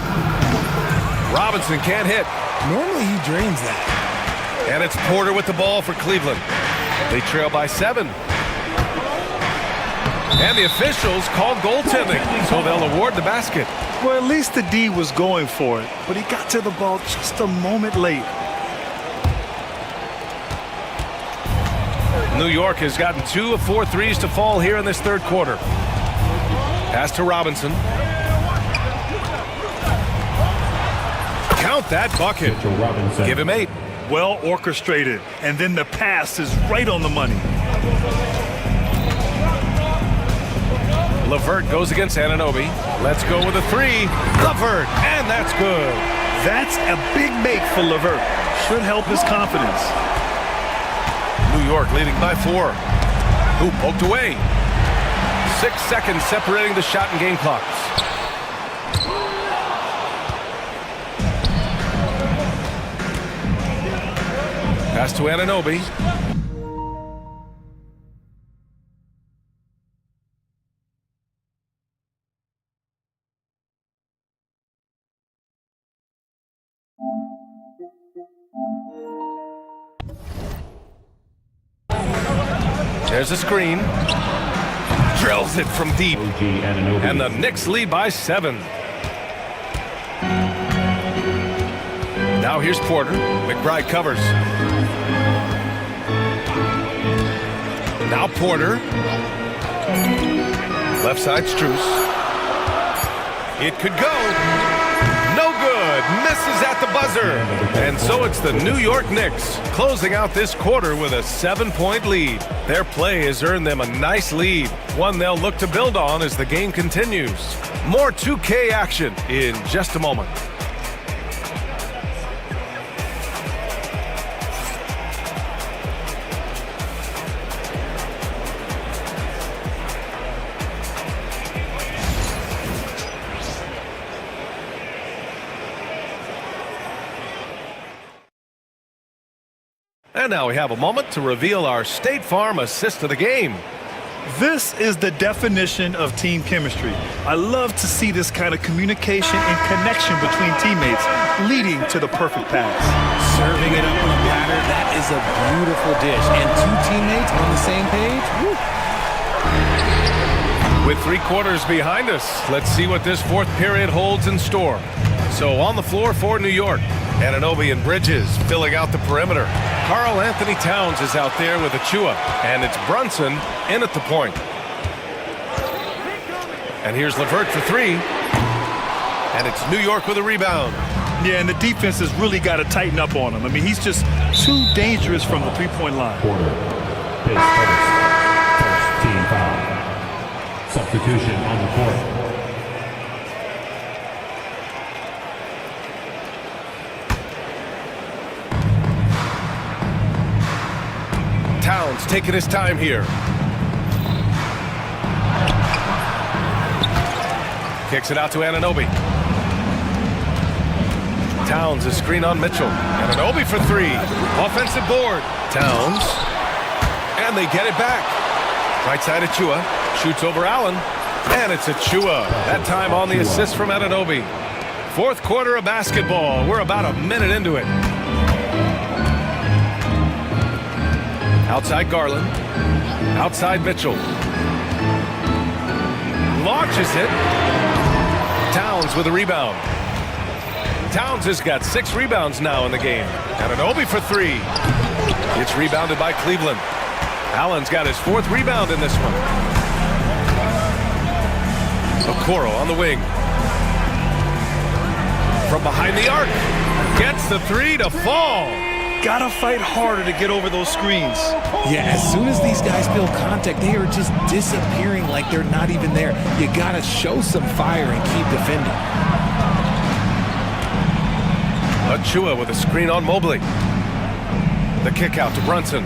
Robinson can't hit. Normally he drains that. And it's Porter with the ball for Cleveland. They trail by 7. And the officials called goaltending, so they'll award the basket. Well, at least the D was going for it, but he got to the ball just a moment late. New York has gotten 2 of 4 threes to fall here in this third quarter. Pass to Robinson. Count that bucket. Give him 8. Well orchestrated, and then the pass is right on the money. LeVert goes against Anunoby. Let's go with a 3. LeVert, and that's good. That's a big make for LeVert. Should help his confidence. New York leading by 4. Hoop poked away. 6 seconds separating the shot and game clocks. Pass to Anunoby. There's a screen. Drills it from deep. And the Knicks lead by 7. Now here's Porter. McBride covers. Now Porter. Left side Strus. It could go. No good. Misses at the buzzer. And so it's the New York Knicks closing out this quarter with a 7-point lead. Their play has earned them a nice lead, one they'll look to build on as the game continues. More 2K action in just a moment. And now we have a moment to reveal our State Farm assist of the game. This is the definition of team chemistry. I love to see this kind of communication and connection between teammates leading to the perfect pass. Serving it up on a platter, that is a beautiful dish. And 2 teammates on the same page. Woo. With 3 quarters behind us, let's see what this 4th period holds in store. So on the floor for New York, Anunoby and Bridges filling out the perimeter. Karl Anthony Towns is out there with Achua, and it's Brunson in at the point. And here's LeVert for 3, and it's New York with a rebound. Yeah, and the defense has really got to tighten up on him. I mean, he's just too dangerous from the 3-point line. His first team foul. Substitution on the court. Towns taking his time here. Kicks it out to Anunoby. Towns is screen on Mitchell. Anunoby for 3. Offensive board. Towns. And they get it back. Right side Achua. Shoots over Allen. And it's Achua. That time on the assist from Anunoby. 4th quarter of basketball. We're about a minute into it. Outside Garland. Outside Mitchell. Launches it. Towns with a rebound. Towns has got 6 rebounds now in the game. Anunoby for 3. It's rebounded by Cleveland. Allen's got his 4th rebound in this one. Okoro on the wing. From behind the arc. Gets the 3 to fall. Gotta fight harder to get over those screens. Yeah, as soon as these guys feel contact, they are just disappearing like they're not even there. You gotta show some fire and keep defending. Achua with a screen on Mobley. The kick out to Brunson.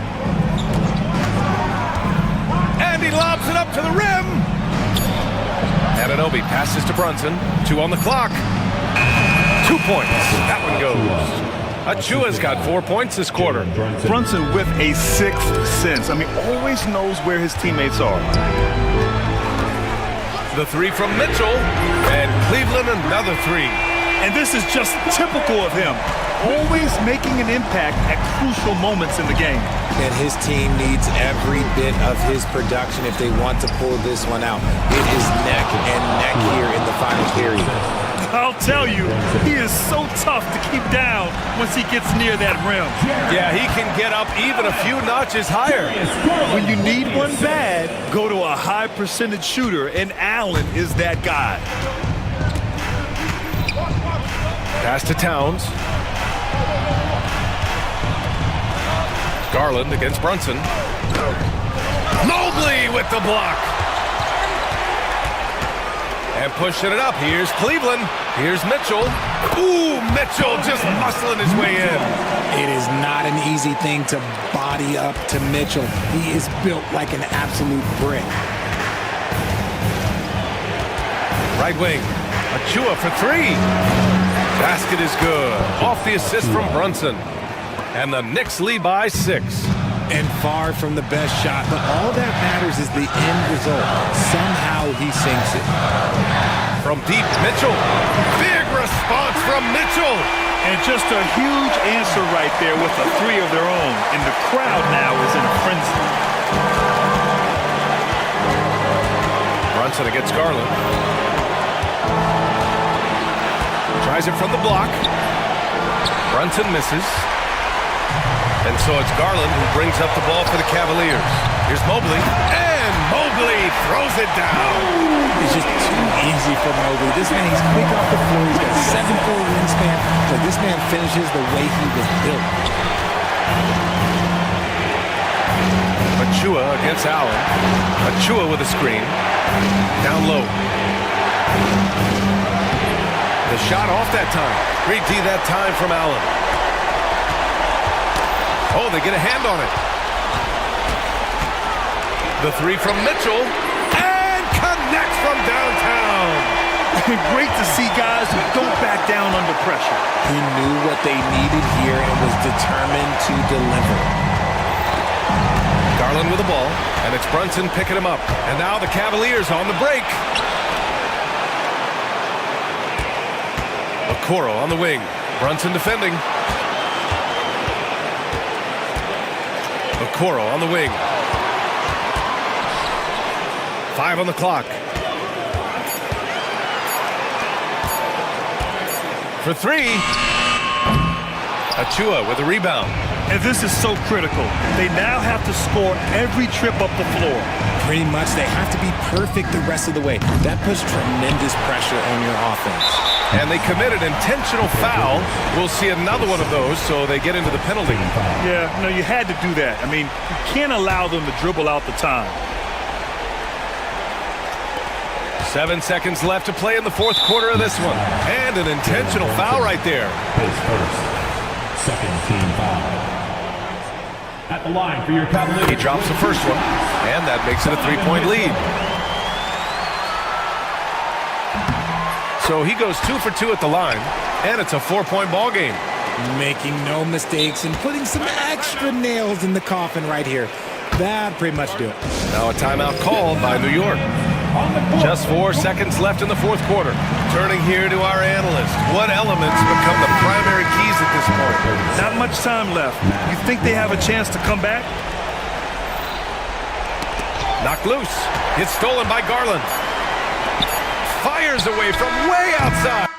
And he lobs it up to the rim. Anunoby passes to Brunson. 2 on the clock. 2 points. That one goes. Achua's got 4 points this quarter. Brunson with a 6th sense. I mean, always knows where his teammates are. The 3 from Mitchell, and Cleveland another 3. And this is just typical of him. Always making an impact at crucial moments in the game. And his team needs every bit of his production if they want to pull this one out. It is neck and neck here in the final period. I'll tell you, he is so tough to keep down once he gets near that rim. Yeah, he can get up even a few notches higher. When you need one bad, go to a high percentage shooter, and Allen is that guy. Pass to Towns. Garland against Brunson. Mobley with the block. And pushing it up. Here's Cleveland. Here's Mitchell. Ooh, Mitchell just muscling his way in. It is not an easy thing to body up to Mitchell. He is built like an absolute brick. Right wing. Achua for 3. Basket is good. Off the assist from Brunson. And the Knicks lead by 6. And far from the best shot, but all that matters is the end result. Somehow he sinks it. From deep, Mitchell. Big response from Mitchell. And just a huge answer right there with a 3 of their own. And the crowd now is in a frenzy. Brunson against Garland. Tries it from the block. Brunson misses. And so it's Garland who brings up the ball for the Cavaliers. Here's Mobley. And Mobley throws it down. It's just too easy for Mobley. This man, he's quick off the floor. He's got a 7'4" wingspan. So this man finishes the way he was built. Achua against Allen. Achua with a screen. Down low. The shot off that time. Great D that time from Allen. Oh, they get a hand on it. The three from Mitchell. And connects from downtown. Great to see guys who don't back down under pressure. He knew what they needed here and was determined to deliver. Garland with the ball, and it's Brunson picking him up. And now the Cavaliers on the break. Okoro on the wing. Brunson defending. Okoro on the wing. 5 on the clock. For three. Achua with a rebound. And this is so critical. They now have to score every trip up the floor. Pretty much, they have to be perfect the rest of the way. That puts tremendous pressure on your offense. And they committed intentional foul. We'll see another one of those, so they get into the penalty. Yeah, no, you had to do that. I mean, you can't allow them to dribble out the time. 7 seconds left to play in the fourth quarter of this one. And an intentional foul right there. His first, second team foul. At the line for your Cavaliers. He drops the first one, and that makes it a 3-point lead. So he goes 2 for 2 at the line, and it's a 4-point ball game. Making no mistakes and putting some extra nails in the coffin right here. That'd pretty much do it. Now a timeout called by New York. Just 4 seconds left in the fourth quarter. Turning here to our analyst. What elements become the primary keys at this point? Not much time left. You think they have a chance to come back? Knocked loose. It's stolen by Garland. Fires away from way outside.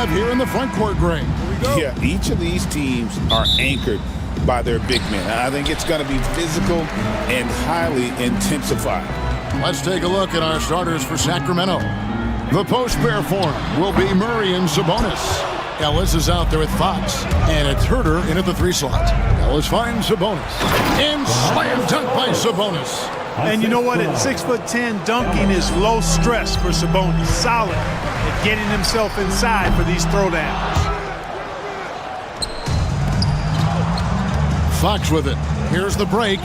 have here in the front court, Greg? Yeah, each of these teams are anchored by their big men. I think it's going to be physical and highly intensified. Let's take a look at our starters for Sacramento. The post-pair form will be Murray and Sabonis. Ellis is out there with Fox, and it's Herder in at the 3 slot. Ellis finds Sabonis, and slam dunk by Sabonis. And you know what? At 6'10", dunking is low stress for Sabonis. Solid at getting himself inside for these throwdowns. Fox with it. Here's the break.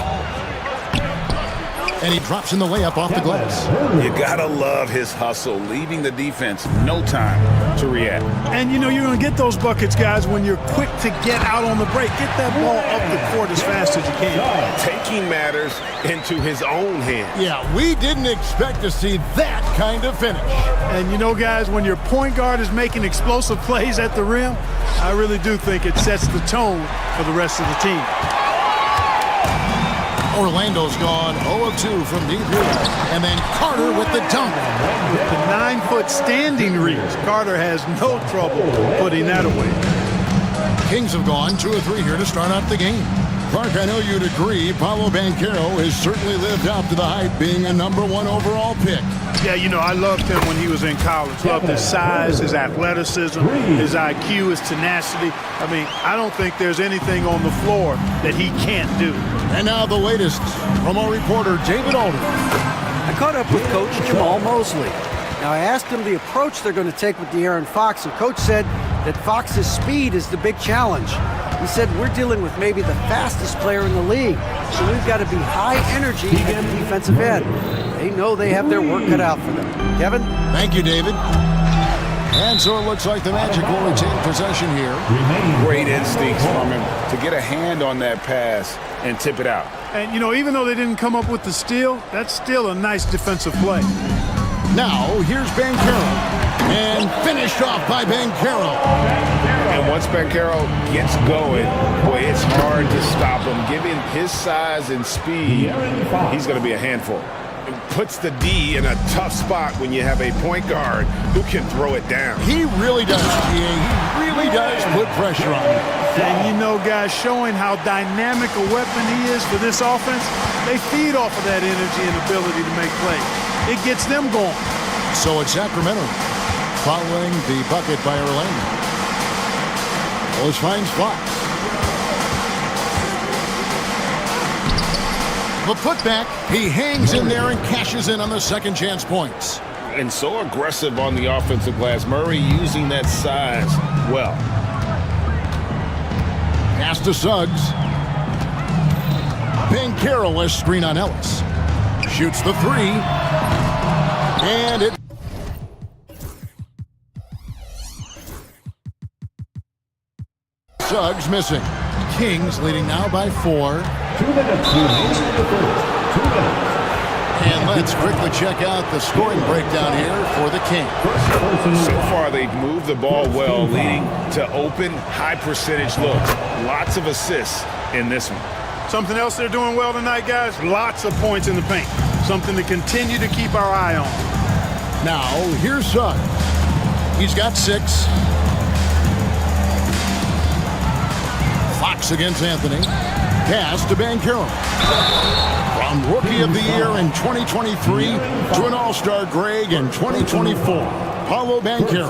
And he drops in the layup off the glass. You gotta love his hustle, leaving the defense no time to react. And you know you're going to get those buckets, guys, when you're quick to get out on the break. Get that ball up the court as fast as you can. Taking matters into his own hands. Yeah, we didn't expect to see that kind of finish. And you know, guys, when your point guard is making explosive plays at the rim, I really do think it sets the tone for the rest of the team. Orlando's gone 0 of 2 from deep here. And then Carter with the dunk. With the 9-foot standing reach, Carter has no trouble putting that away. Kings have gone 2 of 3 here to start out the game. Clark, I know you'd agree, Paolo Banchero has certainly lived up to the hype, being a #1 overall pick. Yeah, you know, I loved him when he was in college. Loved his size, his athleticism, his IQ, his tenacity. I mean, I don't think there's anything on the floor that he can't do. And now the latest from our reporter, David Alden. I caught up with Coach Jamal Mosley. Now, I asked him the approach they're going to take with De'Aaron Fox, and Coach said that Fox's speed is the big challenge. He said, we're dealing with maybe the fastest player in the league, so we've got to be high energy at the defensive end. They know they have their work cut out for them. Kevin? Thank you, David. And so it looks like the Magic will retain possession here. Great instincts from him to get a hand on that pass and tip it out. And, you know, even though they didn't come up with the steal, that's still a nice defensive play. Now, here's Banchero. And finished off by Banchero. And once Banchero gets going, boy, it's hard to stop him. Given his size and speed, he's going to be a handful. It puts the D in a tough spot when you have a point guard who can throw it down. He really does, GA. He really does put pressure on him. And you know, guys, showing how dynamic a weapon he is for this offense, they feed off of that energy and ability to make plays. It gets them going. So it's Sacramento following the bucket by Orlando. Ellis finds Fox. The putback, he hangs in there and cashes in on the second chance points. And so aggressive on the offensive glass. Murray using that size well. Pass to Suggs. Banchero less screen on Ellis. Shoots the 3. And it... Suggs missing. Kings leading now by 4. 2 minutes remaining in the first. 2 minutes. And let's quickly check out the scoring breakdown here for the Kings. So far, they've moved the ball well, leading to open, high-percentage looks. Lots of assists in this one. Something else they're doing well tonight, guys, lots of points in the paint. Something to continue to keep our eye on. Now, here's Suggs. He's got 6. Fox against Anthony. Pass to Banchero. From Rookie of the Year in 2023 to an All-Star Greg in 2024. Paolo Banchero.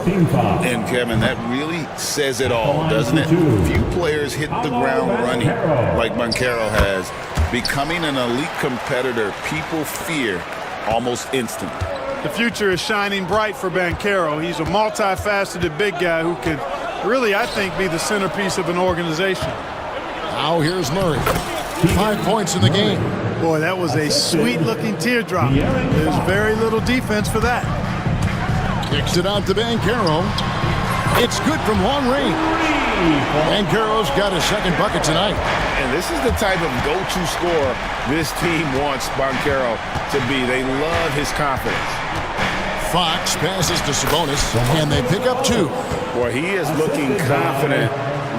And Kevin, that really says it all, doesn't it? Few players hit the ground running like Banchero has. Becoming an elite competitor, people fear almost instantly. The future is shining bright for Banchero. He's a multifaceted big guy who could really, I think, be the centerpiece of an organization. Now here's Murray. 5 points in the game. Boy, that was a sweet-looking teardrop. There's very little defense for that. Kicks it out to Banchero. It's good from long range. Banchero's got a second bucket tonight. And this is the type of go-to scorer this team wants Banchero to be. They love his confidence. Fox passes to Sabonis, and they pick up 2. Boy, he is looking confident.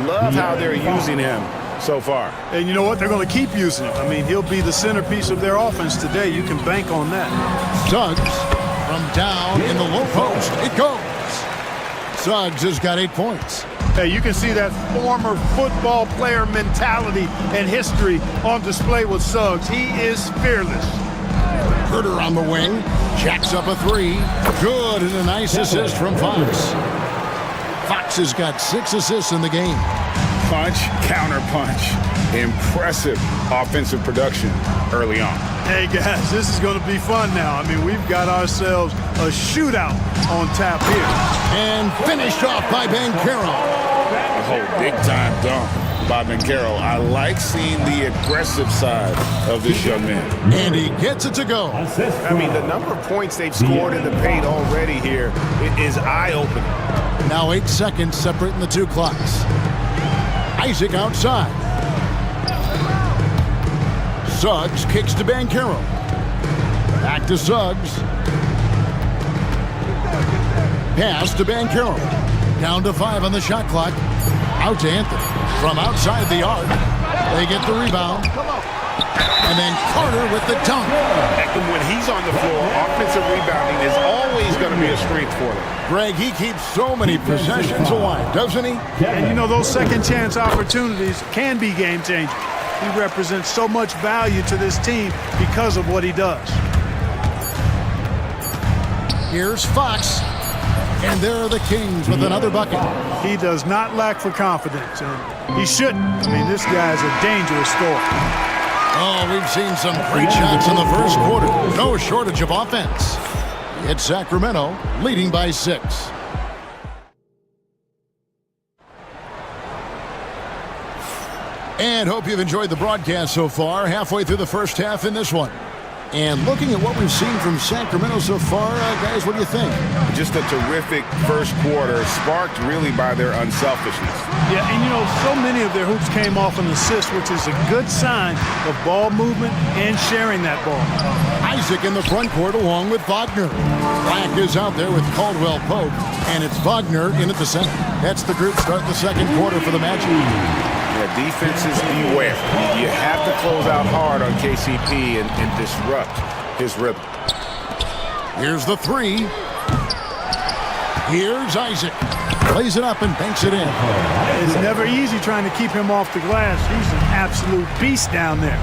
Love how they're using him so far. And you know what? They're going to keep using him. I mean, he'll be the centerpiece of their offense today. You can bank on that. Suggs from down in the low post. It goes. Suggs has got 8 points. Hey, you can see that former football player mentality and history on display with Suggs. He is fearless. Herter on the wing, jacks up a 3. Good, and a nice assist from Fox. Fox has got 6 assists in the game. Punch, counter punch. Impressive offensive production early on. Hey, guys, this is going to be fun now. I mean, we've got ourselves a shootout on tap here. And finished off by Banchero. A big-time dunk by Banchero. I like seeing the aggressive side of this young man. And he gets it to go. I mean, the number of points they've scored in the paint already here is eye-opening. Now 8 seconds separating the 2 clocks. Isaac outside. Suggs kicks to Banchero. Back to Suggs. Pass to Banchero. Down to 5 on the shot clock. Out to Anthony. From outside the arc. They get the rebound. And then Carter with the dunk. And when he's on the floor, offensive rebounding is always going to be a strength for them. Greg, he keeps so many possessions alive, doesn't he? And you know, those second chance opportunities can be game changing. He represents so much value to this team because of what he does. Here's Fox. And there are the Kings with another bucket. He does not lack for confidence, and he shouldn't. I mean, this guy's a dangerous scorer. Oh, we've seen some great shots in the first quarter. No shortage of offense. It's Sacramento leading by 6. And hope you've enjoyed the broadcast so far. Halfway through the first half in this one. And looking at what we've seen from Sacramento so far, guys, what do you think? Just a terrific first quarter, sparked really by their unselfishness. Yeah, and you know, so many of their hoops came off an assist, which is a good sign of ball movement and sharing that ball. Isaac in the front court along with Wagner. Black is out there with Caldwell Pope, and it's Wagner in at the center. That's the group starting the second quarter for the Magic. Yeah, defenses beware. You have to close out hard on KCP and disrupt his rhythm. Here's the 3. Here's Isaac. Plays it up and banks it in. It's never easy trying to keep him off the glass. He's an absolute beast down there.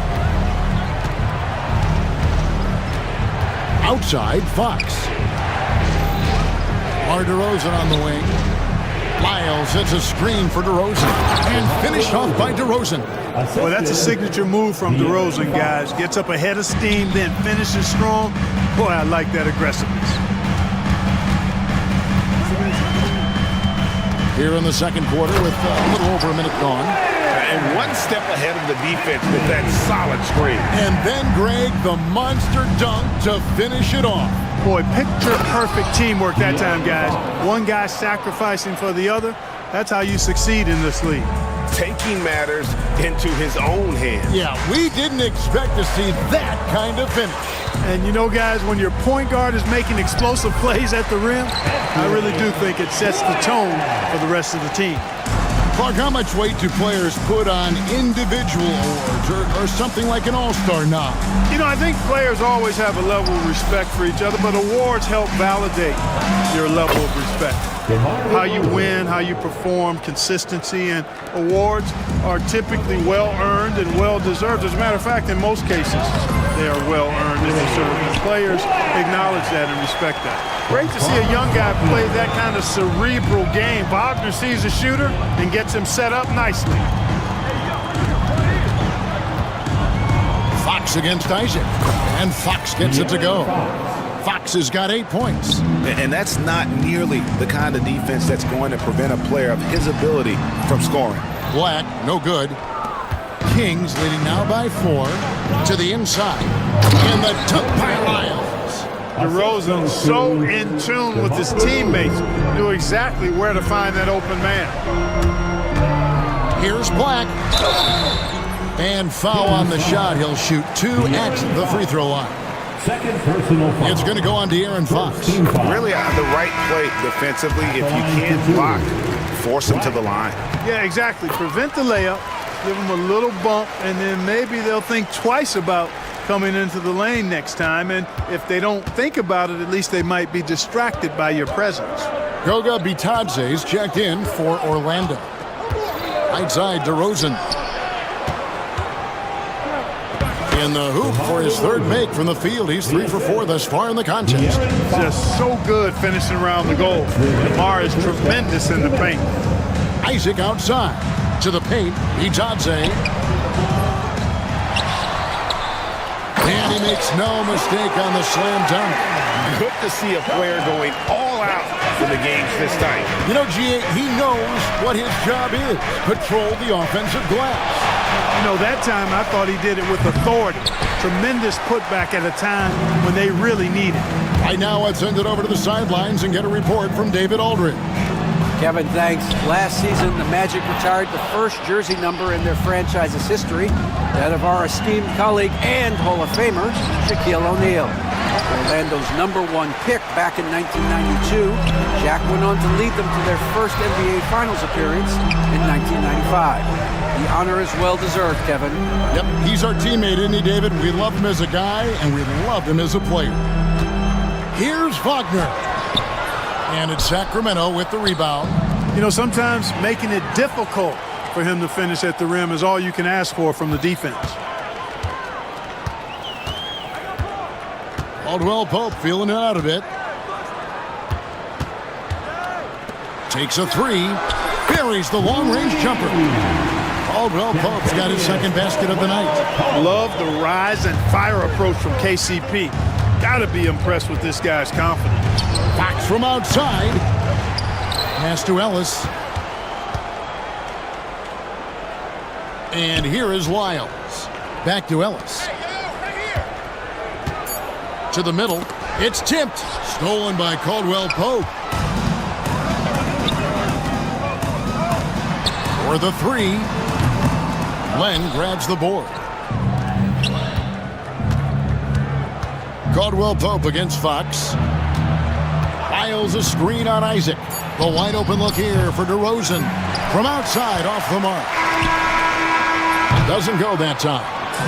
Outside, Fox. DeRozan on the wing. Lyles sets a screen for DeRozan. And finished off by DeRozan. Well, that's a signature move from DeRozan, guys. Gets up ahead of steam, then finishes strong. Boy, I like that aggressiveness. Here in the second quarter with a little over a minute gone. And one step ahead of the defense with that solid screen. And then, Greg, the monster dunk to finish it off. Boy, picture-perfect teamwork that time, guys. One guy sacrificing for the other. That's how you succeed in this league. Taking matters into his own hands. Yeah, we didn't expect to see that kind of finish. And you know, guys, when your point guard is making explosive plays at the rim, I really do think it sets the tone for the rest of the team. Clark, how much weight do players put on individual awards or something like an all-star nod? You know, I think players always have a level of respect for each other, but awards help validate your level of respect. How you win, how you perform, consistency, and awards are typically well-earned and well-deserved. As a matter of fact, in most cases, they are well-earned and deserved. And players acknowledge that and respect that. Great to see a young guy play that kind of cerebral game. Wagner sees a shooter and gets him set up nicely. Fox against Isaac, and Fox gets it to go. Fox has got 8 points. And that's not nearly the kind of defense that's going to prevent a player of his ability from scoring. Black, no good. Kings leading now by 4 to the inside. And the dunk by Lyles. DeRozan so in tune with his teammates, knew exactly where to find that open man. Here's Black. And foul on the shot. He'll shoot 2 at the free throw line. Second personal foul. It's going to go on to Aaron Fox. Really the right play defensively. If you can't block, force him to the line. Yeah, exactly. Prevent the layup, give them a little bump, and then maybe they'll think twice about coming into the lane next time. And if they don't think about it, at least they might be distracted by your presence. Goga Bitadze's checked in for Orlando. Right side, DeRozan. In the hoop for his third make from the field. He's 3 for 4 thus far in the contest. Just so good finishing around the goal. DeMar is tremendous in the paint. Isaac outside. To the paint, Bitadze. And he makes no mistake on the slam dunk. Good to see a player going all out for the games this time. You know, G.A., he knows what his job is. Patrol the offensive glass. You know, that time I thought he did it with authority. Tremendous putback at a time when they really need it. Right now, let's send it over to the sidelines and get a report from David Aldridge. Kevin, thanks. Last season, the Magic retired the first jersey number in their franchise's history, that of our esteemed colleague and Hall of Famer, Shaquille O'Neal. Orlando's #1 pick back in 1992, Shaq went on to lead them to their first NBA Finals appearance in 1995. The honor is well-deserved, Kevin. Yep, he's our teammate, isn't he, David? We love him as a guy, and we love him as a player. Here's Wagner. And it's Sacramento with the rebound. You know, sometimes making it difficult for him to finish at the rim is all you can ask for from the defense. Caldwell Pope feeling it out a bit. Takes a 3. Buries the long-range jumper. Caldwell Pope's got his second basket of the night. Love the rise and fire approach from KCP. Gotta be impressed with this guy's confidence. Fox from outside. Pass to Ellis. And here is Lyles. Back to Ellis. To the middle. It's tipped. Stolen by Caldwell Pope. For the 3. Len grabs the board. Caldwell Pope against Fox. Files a screen on Isaac. The wide open look here for DeRozan. From outside, off the mark. Doesn't go that time.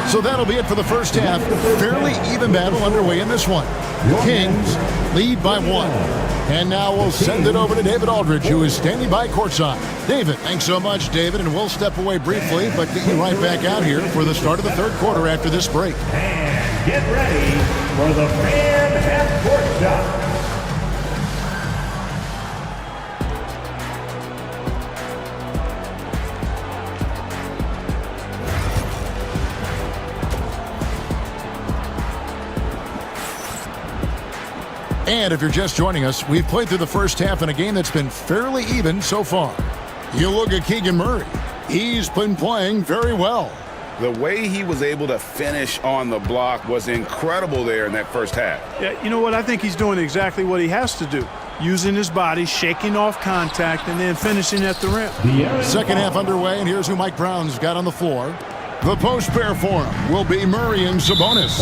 So that'll be it for the first half. Fairly even battle underway in this one. Kings lead by 1. And now we'll send it over to David Aldridge, who is standing by courtside. David, thanks so much, David. And we'll step away briefly, but get you right back out here for the start of the third quarter after this break. And get ready for the fan half-court shot. And if you're just joining us, we've played through the first half in a game that's been fairly even so far. You look at Keegan Murray. He's been playing very well. The way he was able to finish on the block was incredible there in that first half. Yeah, you know what? I think he's doing exactly what he has to do. Using his body, shaking off contact, and then finishing at the rim. Second half underway, and here's who Mike Brown's got on the floor. The post pair for him will be Murray and Sabonis.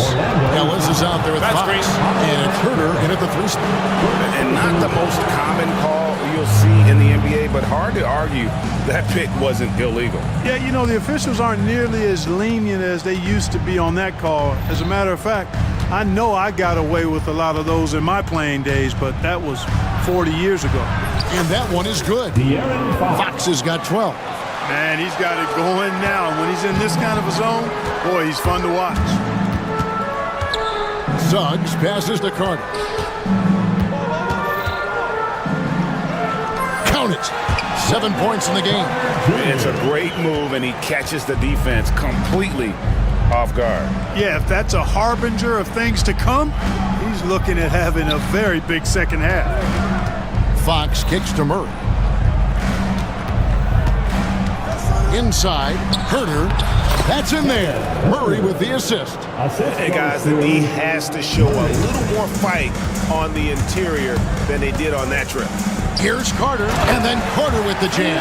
Ellis is out there with Fox. And it's Herter in at the 3 spot. And not the most common call you'll see in the NBA, but hard to argue that pick wasn't illegal. Yeah, you know, the officials aren't nearly as lenient as they used to be on that call. As a matter of fact, I know I got away with a lot of those in my playing days, but that was 40 years ago. And that one is good. Fox has got 12. Man, he's got it going now. When he's in this kind of a zone, boy, he's fun to watch. Suggs passes to Carter. Count it. 7 points in the game. It's a great move, and he catches the defense completely off guard. Yeah, if that's a harbinger of things to come, he's looking at having a very big second half. Fox kicks to Murray. Inside, Herter. That's in there. Murray with the assist. Hey, guys, the D has to show a little more fight on the interior than they did on that trip. Here's Carter, and then Carter with the jam.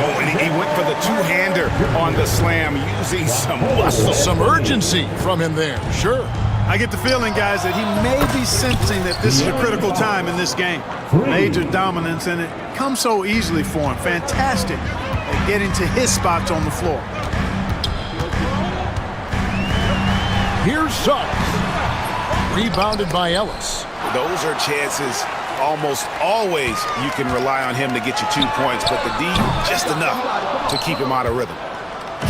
Oh, and he went for the two-hander on the slam, using some muscle. Some urgency from him there, sure. I get the feeling, guys, that he may be sensing that this is a critical time in this game. Major dominance, and it comes so easily for him. Fantastic at getting to his spots on the floor. Here's Suggs. Rebounded by Ellis. Those are chances almost always you can rely on him to get you 2 points, but the D, just enough to keep him out of rhythm.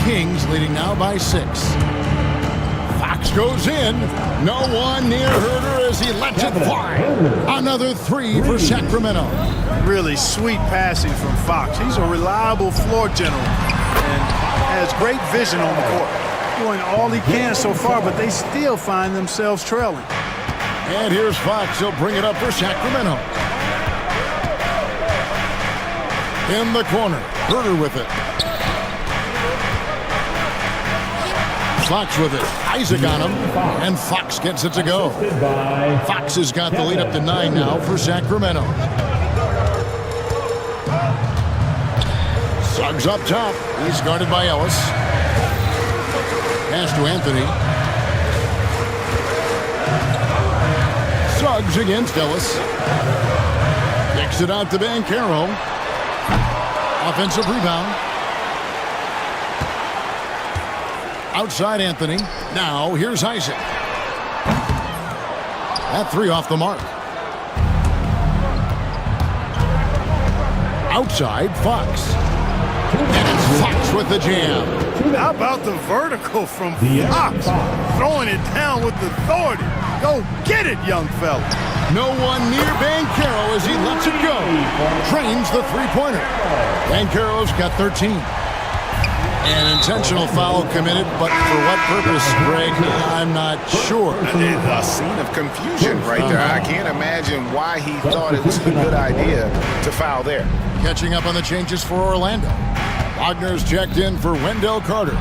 Kings leading now by 6. Fox goes in. No one near Herder as he lets it fly. Another 3 for Sacramento. Really sweet passing from Fox. He's a reliable floor general and has great vision on the court. Doing all he can so far, but they still find themselves trailing. And here's Fox. He'll bring it up for Sacramento. In the corner. Herder with it. Fox with it. Isaac on him. And Fox gets it to go. Fox has got the lead up to 9 now for Sacramento. Suggs up top. He's guarded by Ellis. Pass to Anthony. Suggs against Ellis. Kicks it out to Bancaro. Offensive rebound. Outside Anthony. Now here's Isaac. That 3 off the mark. Outside Fox. And it's Fox with the jam. How about the vertical from Fox? Throwing it down with authority. Go get it, young fella. No one near Bancaro as he lets it go. Trains the three-pointer. Bancaro's got 13. An intentional foul committed, but for what purpose, Greg? I'm not sure. A scene of confusion right there. I can't imagine why he thought it was a good idea to foul there. Catching up on the changes for Orlando. Wagner's checked in for Wendell Carter.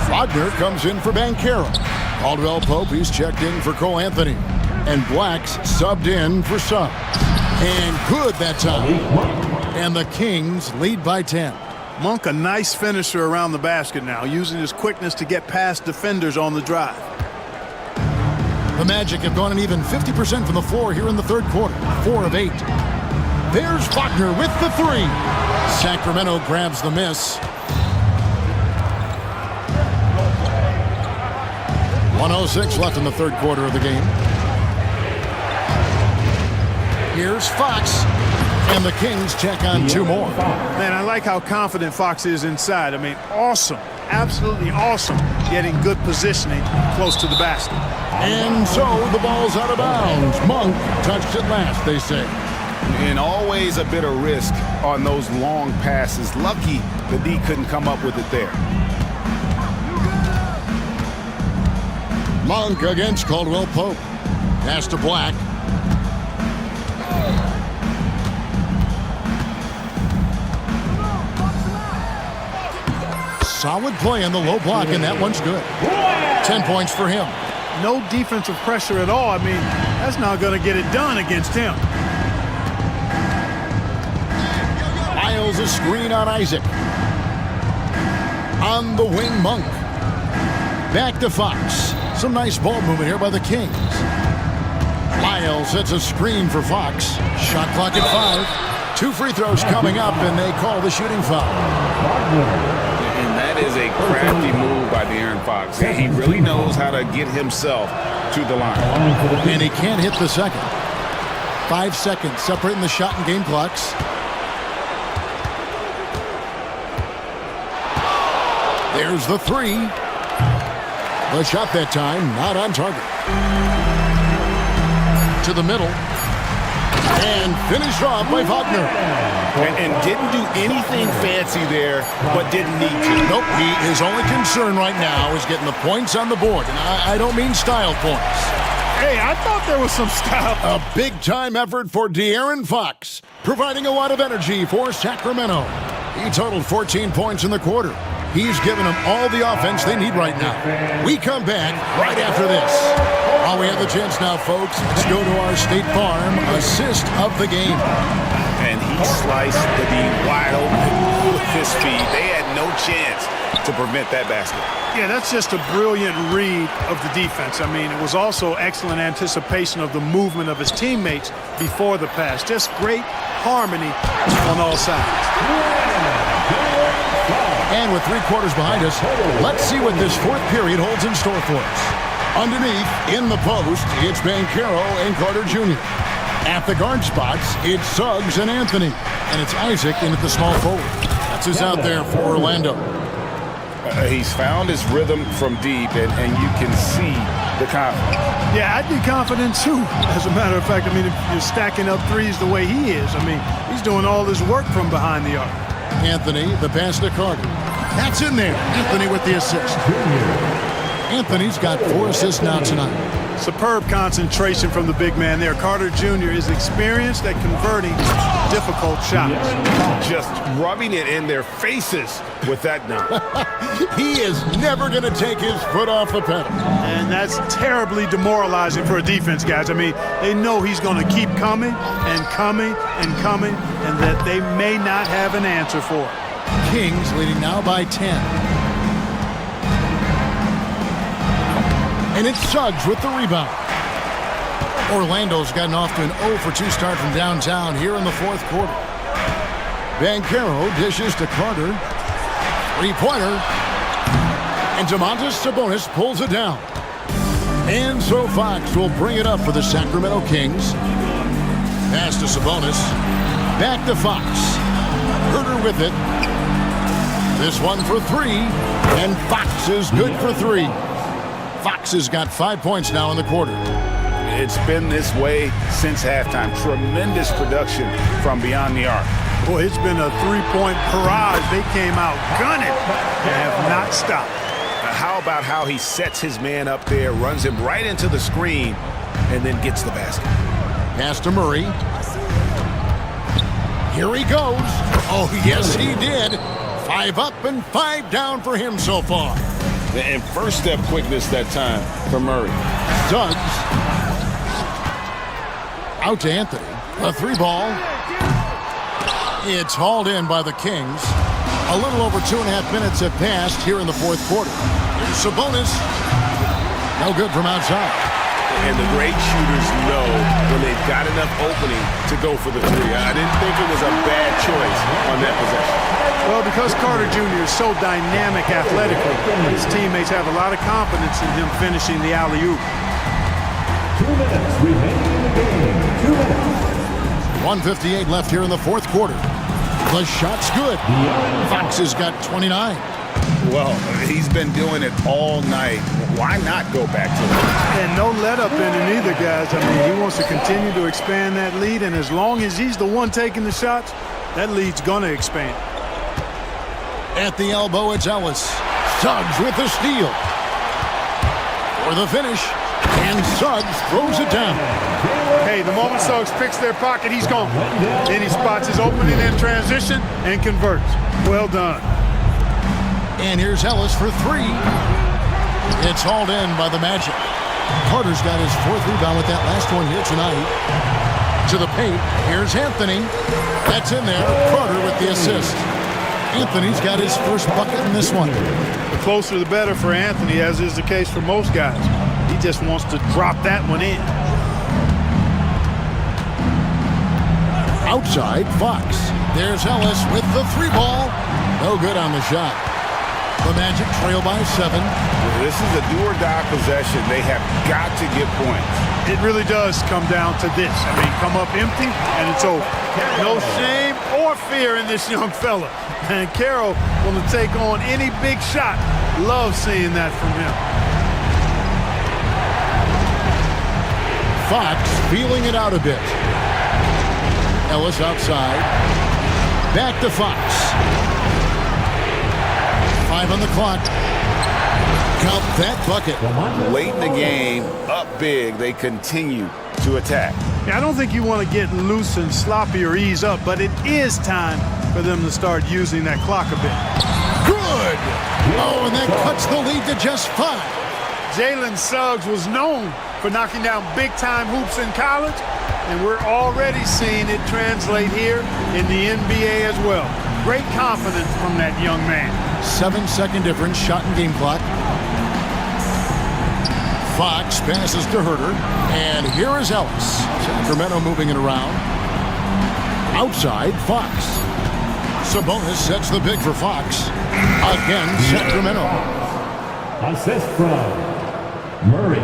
Wagner comes in for Bancaro. Caldwell Pope, he's checked in for Cole Anthony. And Black's subbed in for Suggs. And good that time. And the Kings lead by 10. Monk, a nice finisher around the basket now, using his quickness to get past defenders on the drive. The Magic have gone an even 50% from the floor here in the third quarter. 4 of 8. There's Wagner with the 3. Sacramento grabs the miss. 1:06 left in the third quarter of the game. Here's Fox. And the Kings check on 2 more. Man, I like how confident Fox is inside. I mean, awesome. Absolutely awesome. Getting good positioning close to the basket. And so the ball's out of bounds. Monk touched it last, they say. And always a bit of risk on those long passes. Lucky the D couldn't come up with it there. Monk against Caldwell Pope. Pass to Black. Solid play in the low block, and that one's good. 10 points for him. No defensive pressure at all. I mean, that's not going to get it done against him. Miles a screen on Isaac. On the wing, Monk. Back to Fox. Some nice ball movement here by the Kings. Miles sets a screen for Fox. Shot clock at 5. 2 free throws coming up, and they call the shooting foul. And that is a crafty move by De'Aaron Fox. He really knows how to get himself to the line. And he can't hit the second. 5 seconds separating the shot and game clocks. There's the 3. The shot that time, not on target. To the middle. And finished off by Wagner. And didn't do anything fancy there, but didn't need to. Nope, his only concern right now is getting the points on the board. And I don't mean style points. Hey, I thought there was some style. A big-time effort for De'Aaron Fox, providing a lot of energy for Sacramento. He totaled 14 points in the quarter. He's given them all the offense they need right now. We come back right after this. While we have the chance now, folks, let's go to our State Farm assist of the game. And he sliced the D wide open with his speed. They had no chance to prevent that basket. Yeah, that's just a brilliant read of the defense. I mean, it was also excellent anticipation of the movement of his teammates before the pass. Just great harmony on all sides. And with 3 quarters behind us, let's see what this fourth period holds in store for us. Underneath, in the post, it's Bancaro and Carter Jr. At the guard spots, it's Suggs and Anthony. And it's Isaac in at the small forward. That's who's out there for Orlando. He's found his rhythm from deep, and you can see the confidence. Yeah, I'd be confident too. As a matter of fact, I mean, if you're stacking up threes the way he is, I mean, he's doing all his work from behind the arc. Anthony, the pass to Carter. That's in there. Anthony with the assist. Anthony's got 4 assists now tonight. Superb concentration from the big man there. Carter Jr. is experienced at converting difficult shots. Just rubbing it in their faces with that dunk. He is never going to take his foot off the pedal. And that's terribly demoralizing for a defense, guys. I mean, they know he's going to keep coming and coming and coming, and that they may not have an answer for it. Kings leading now by 10. And it's Suggs with the rebound. Orlando's gotten off to an 0-for-2 start from downtown here in the fourth quarter. Banchero dishes to Carter. Three-pointer. And Domantas Sabonis pulls it down. And so Fox will bring it up for the Sacramento Kings. Pass to Sabonis. Back to Fox. Herter with it. This one for 3. And Fox is good for 3. Fox has got 5 points now in the quarter. It's been this way since halftime. Tremendous production from beyond the arc. Boy, it's been a three-point barrage. They came out gunning and have not stopped. How about how he sets his man up there, runs him right into the screen, and then gets the basket. Pass to Murray. Here he goes. Oh, yes, he did. 5 up and 5 down for him so far. And first step quickness that time for Murray. Suggs. Out to Anthony. A 3-ball. It's hauled in by the Kings. A little over 2.5 minutes have passed here in the fourth quarter. Here's Sabonis. No good from outside. And the great shooters know when they've got enough opening to go for the 3. I didn't think it was a bad choice on that possession. Well, because Carter Jr. is so dynamic athletically, his teammates have a lot of confidence in him finishing the alley-oop. 2 minutes remaining in the game. 2 minutes. 1:58 left here in the fourth quarter. The shot's good. Fox has got 29. Well, he's been doing it all night. Why not go back to it? And no let-up in it either, guys. I mean, he wants to continue to expand that lead, and as long as he's the one taking the shots, that lead's going to expand. At the elbow, it's Ellis. Suggs with the steal. For the finish. And Suggs throws it down. Hey, the moment Suggs picks their pocket, he's gone. Then he spots his opening in transition and converts. Well done. And here's Ellis for 3. It's hauled in by the Magic. Carter's got his 4th rebound with that last one here tonight. To the paint. Here's Anthony. That's in there. Carter with the assist. Anthony's got his first bucket in this one. The closer the better for Anthony, as is the case for most guys. He just wants to drop that one in. Outside, Fox. There's Ellis with the 3-ball. No good on the shot. The Magic trail by 7. This is a do-or-die possession. They have got to get points. It really does come down to this. I mean, come up empty, and it's over. No shame or fear in this young fella. And Carroll will take on any big shot. Love seeing that from him. Fox feeling it out a bit. Ellis outside. Back to Fox. 5 on the clock. Count that bucket. Late in the game, up big, they continue to attack. Yeah, I don't think you want to get loose and sloppy or ease up, but it is time for them to start using that clock a bit. Good! Oh, and that cuts the lead to just 5. Jalen Suggs was known for knocking down big-time hoops in college, and we're already seeing it translate here in the NBA as well. Great confidence from that young man. 7-second difference, shot and game clock. Fox passes to Herter, and here is Ellis. Sacramento moving it around. Outside, Fox. Sabonis sets the pick for Fox. Again, Sacramento. Assist from Murray.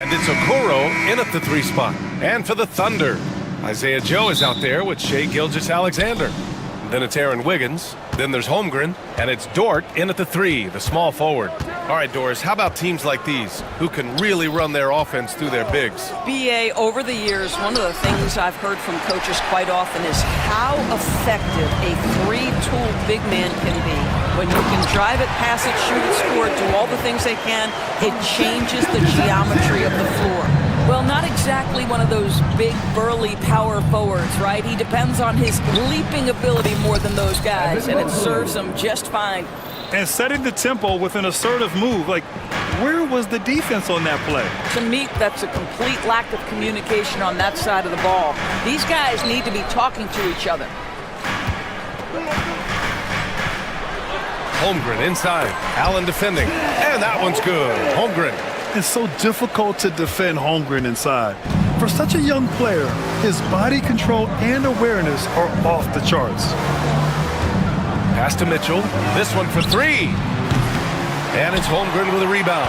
And it's Okoro in at the 3 spot. And for the Thunder, Isaiah Joe is out there with Shai Gilgeous-Alexander. Then it's Aaron Wiggins. Then there's Holmgren. And it's Dort in at the 3, the small forward. All right, Doris, how about teams like these who can really run their offense through their bigs? BA, over the years, one of the things I've heard from coaches quite often is how effective a 3-tool big man can be. When you can drive it, pass it, shoot it, score it, do all the things they can, it changes the geometry of the floor. Well, not exactly one of those big, burly power forwards, right? He depends on his leaping ability more than those guys, and it serves him just fine. And setting the tempo with an assertive move. Like, where was the defense on that play? To me, that's a complete lack of communication on that side of the ball. These guys need to be talking to each other. Holmgren inside. Allen defending. And that one's good. Holmgren. It's so difficult to defend Holmgren inside. For such a young player, his body control and awareness are off the charts. Pass to Mitchell. This one for 3. And it's Holmgren with a rebound.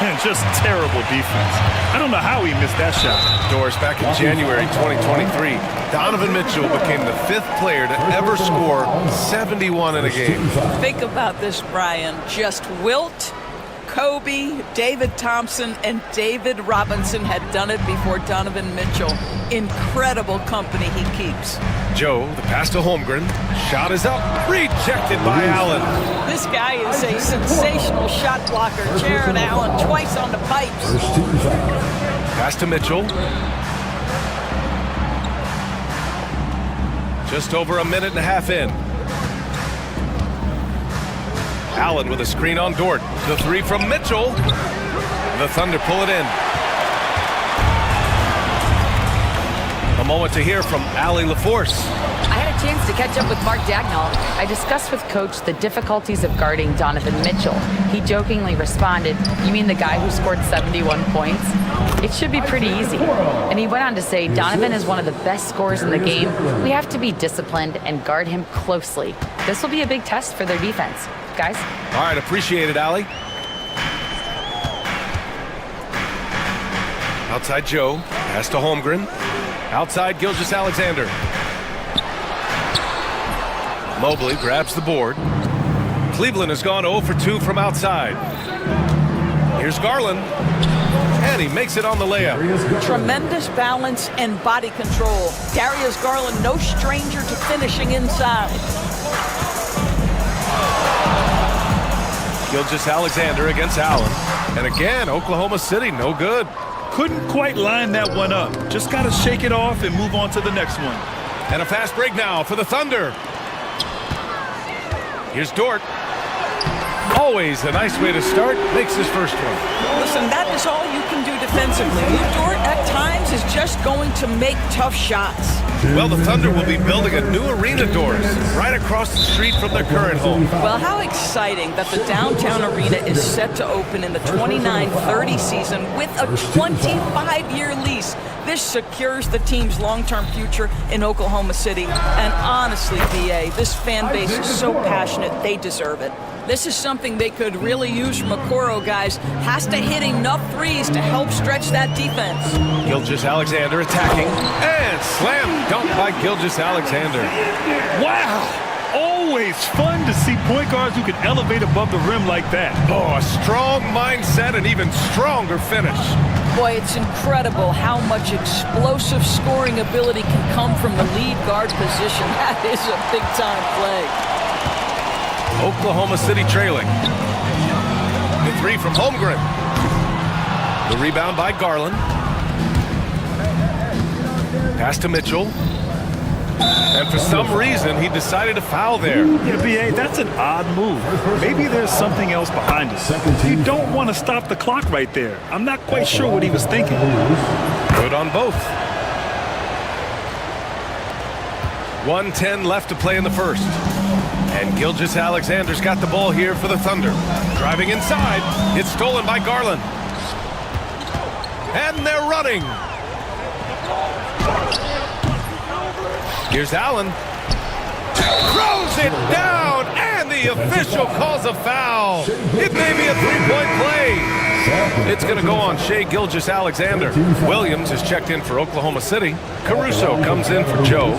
And just terrible defense. I don't know how he missed that shot. Doris, back in January 2023, Donovan Mitchell became the 5th player to ever score 71 in a game. Think about this, Brian. Just Wilt, Kobe, David Thompson, and David Robinson had done it before Donovan Mitchell. Incredible company he keeps. Joe, the pass to Holmgren. Shot is up. Rejected by Allen. This guy is a sensational shot blocker. Jared Allen twice on the pipes. Pass to Mitchell. Just over a minute and a half in. Allen with a screen on Dort. The 3 from Mitchell. The Thunder pull it in. A moment to hear from Allie LaForce. I had a chance to catch up with Mark Dagnall. I discussed with Coach the difficulties of guarding Donovan Mitchell. He jokingly responded, "You mean the guy who scored 71 points? It should be pretty easy." And he went on to say, "Donovan is one of the best scorers in the game. We have to be disciplined and guard him closely. This will be a big test for their defense." Guys? All right, appreciate it, Allie. Outside Joe. Pass to Holmgren. Outside Gilgeous-Alexander. Mobley grabs the board. Cleveland has gone 0 for 2 from outside. Here's Garland. And he makes it on the layup. Tremendous balance and body control. Darius Garland, no stranger to finishing inside. Gilgeous-Alexander against Allen. And again, Oklahoma City, no good. Couldn't quite line that one up. Just got to shake it off and move on to the next one. And a fast break now for the Thunder. Here's Dort. Always a nice way to start. Makes his first one. Listen, that is all you can do defensively. Lou Dort, at times, is just going to make tough shots. Well, the Thunder will be building a new arena, Doris, right across the street from their current home. Well, how exciting that the downtown arena is set to open in the 29-30 season with a 25-year lease. This secures the team's long-term future in Oklahoma City. And honestly, BA, this fan base is so passionate, they deserve it. This is something they could really use from Okoro, guys. Has to hit enough threes to help stretch that defense. Gilgeous-Alexander attacking. And slam dunk by Gilgeous-Alexander. Wow! Always fun to see point guards who can elevate above the rim like that. Oh, a strong mindset and even stronger finish. Boy, it's incredible how much explosive scoring ability can come from the lead guard position. That is a big-time play. Oklahoma City trailing. The 3 from Holmgren. The rebound by Garland. Pass to Mitchell. And for some reason, he decided to foul there. Yeah, BA, that's an odd move. Maybe there's something else behind it. You don't want to stop the clock right there. I'm not quite sure what he was thinking. Good on both. 1:10 left to play in the first. And Gilgeous-Alexander's got the ball here for the Thunder. Driving inside. It's stolen by Garland. And they're running. Here's Allen. Throws it down, and the official calls a foul. It may be a three-point play. It's going to go on Shea Gilgeous-Alexander. Williams is checked in for Oklahoma City. Caruso comes in for Joe.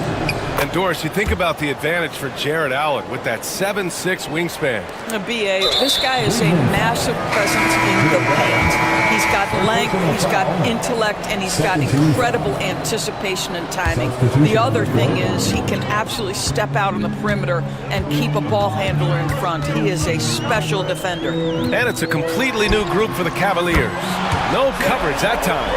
And Doris, you think about the advantage for Jared Allen with that 7'6" wingspan. BA, this guy is a massive presence in the paint. He's got length, he's got intellect, and he's got incredible anticipation and timing. The other thing is he can absolutely step out on the perimeter and keep a ball handler in front. He is a special defender. And it's a completely new group for the Cavaliers. No coverage that time.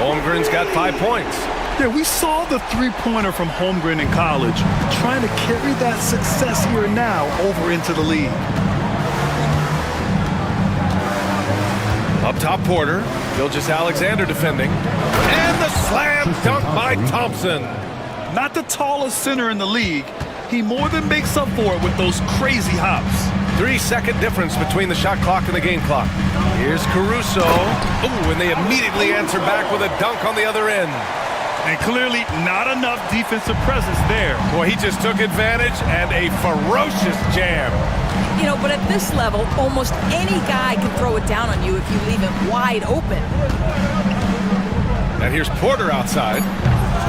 Holmgren's got 5 points. Yeah, we saw the three-pointer from Holmgren in college, trying to carry that success here and now over into the league. Up top, Porter. Gilgeous-Alexander defending. And the slam dunk by Thompson. Not the tallest center in the league. He more than makes up for it with those crazy hops. 3-second difference between the shot clock and the game clock. Here's Caruso. Ooh, and they immediately answer back with a dunk on the other end. And clearly not enough defensive presence there. Boy, he just took advantage and a ferocious jam. You know, but at this level, almost any guy can throw it down on you if you leave him wide open. And here's Porter outside.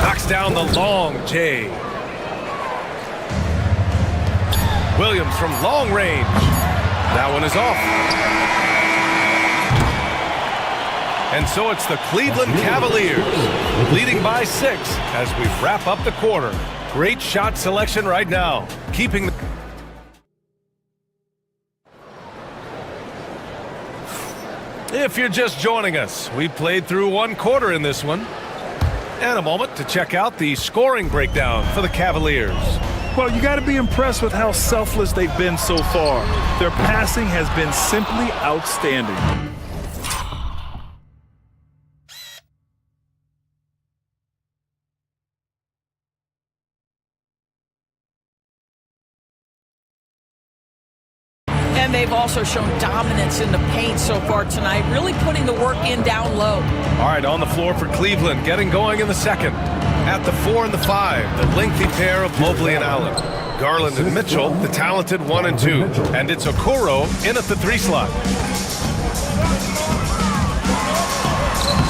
Knocks down the long J. Williams from long range. That one is off. And so it's the Cleveland Cavaliers leading by 6 as we wrap up the quarter. Great shot selection right now, keeping the... If you're just joining us, we played through 1 quarter in this one. And a moment to check out the scoring breakdown for the Cavaliers. Well, you got to be impressed with how selfless they've been so far. Their passing has been simply outstanding. And they've also shown dominance in the paint so far tonight, really putting the work in down low. All right, on the floor for Cleveland, getting going in the second. At the 4 and the 5, the lengthy pair of Mobley and Allen. Garland and Mitchell, the talented 1 and 2. And it's Okoro in at the 3 slot.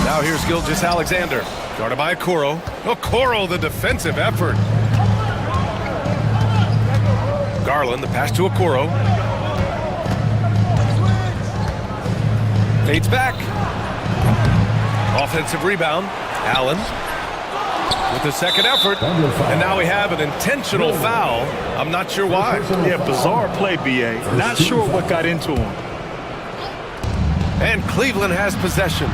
Now here's Gilgeous-Alexander, guarded by Okoro. Okoro, the defensive effort. Garland, the pass to Okoro. Fades back. Offensive rebound. Allen with the second effort. And now we have an intentional foul. I'm not sure why. Yeah, bizarre play, BA. Not sure what got into him. And Cleveland has possession.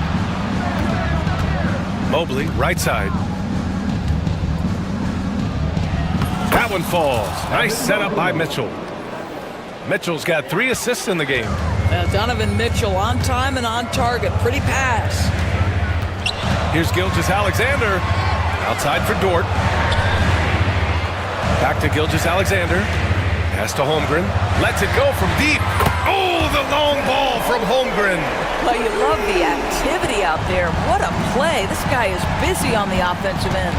Mobley, right side. That one falls. Nice setup by Mitchell. Mitchell's got 3 assists in the game. Donovan Mitchell on time and on target. Pretty pass. Here's Gilgeous-Alexander. Outside for Dort. Back to Gilgeous-Alexander. Pass to Holmgren. Lets it go from deep. Oh, the long ball from Holmgren. Well, you love the activity out there. What a play. This guy is busy on the offensive end.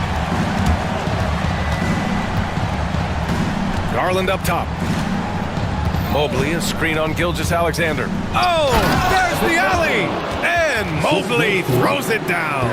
Garland up top. Mobley, a screen on Gilgeous-Alexander. Oh, there's the alley! And Mobley throws it down.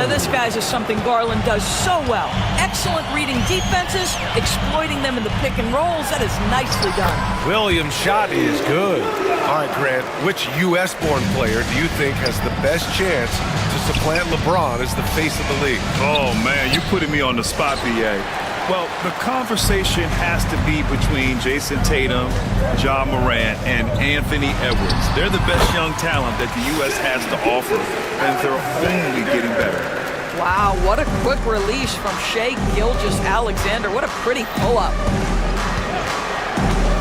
This guy's is something Garland does so well. Excellent reading defenses, exploiting them in the pick and rolls. That is nicely done. Williams' shot is good. All right, Grant, which U.S.-born player do you think has the best chance to supplant LeBron as the face of the league? Oh, man, you're putting me on the spot, BA. Well, the conversation has to be between Jason Tatum, Ja Morant, and Anthony Edwards. They're the best young talent that the U.S. has to offer, and they're only getting better. Wow, what a quick release from Shea Gilgeous-Alexander. What a pretty pull-up.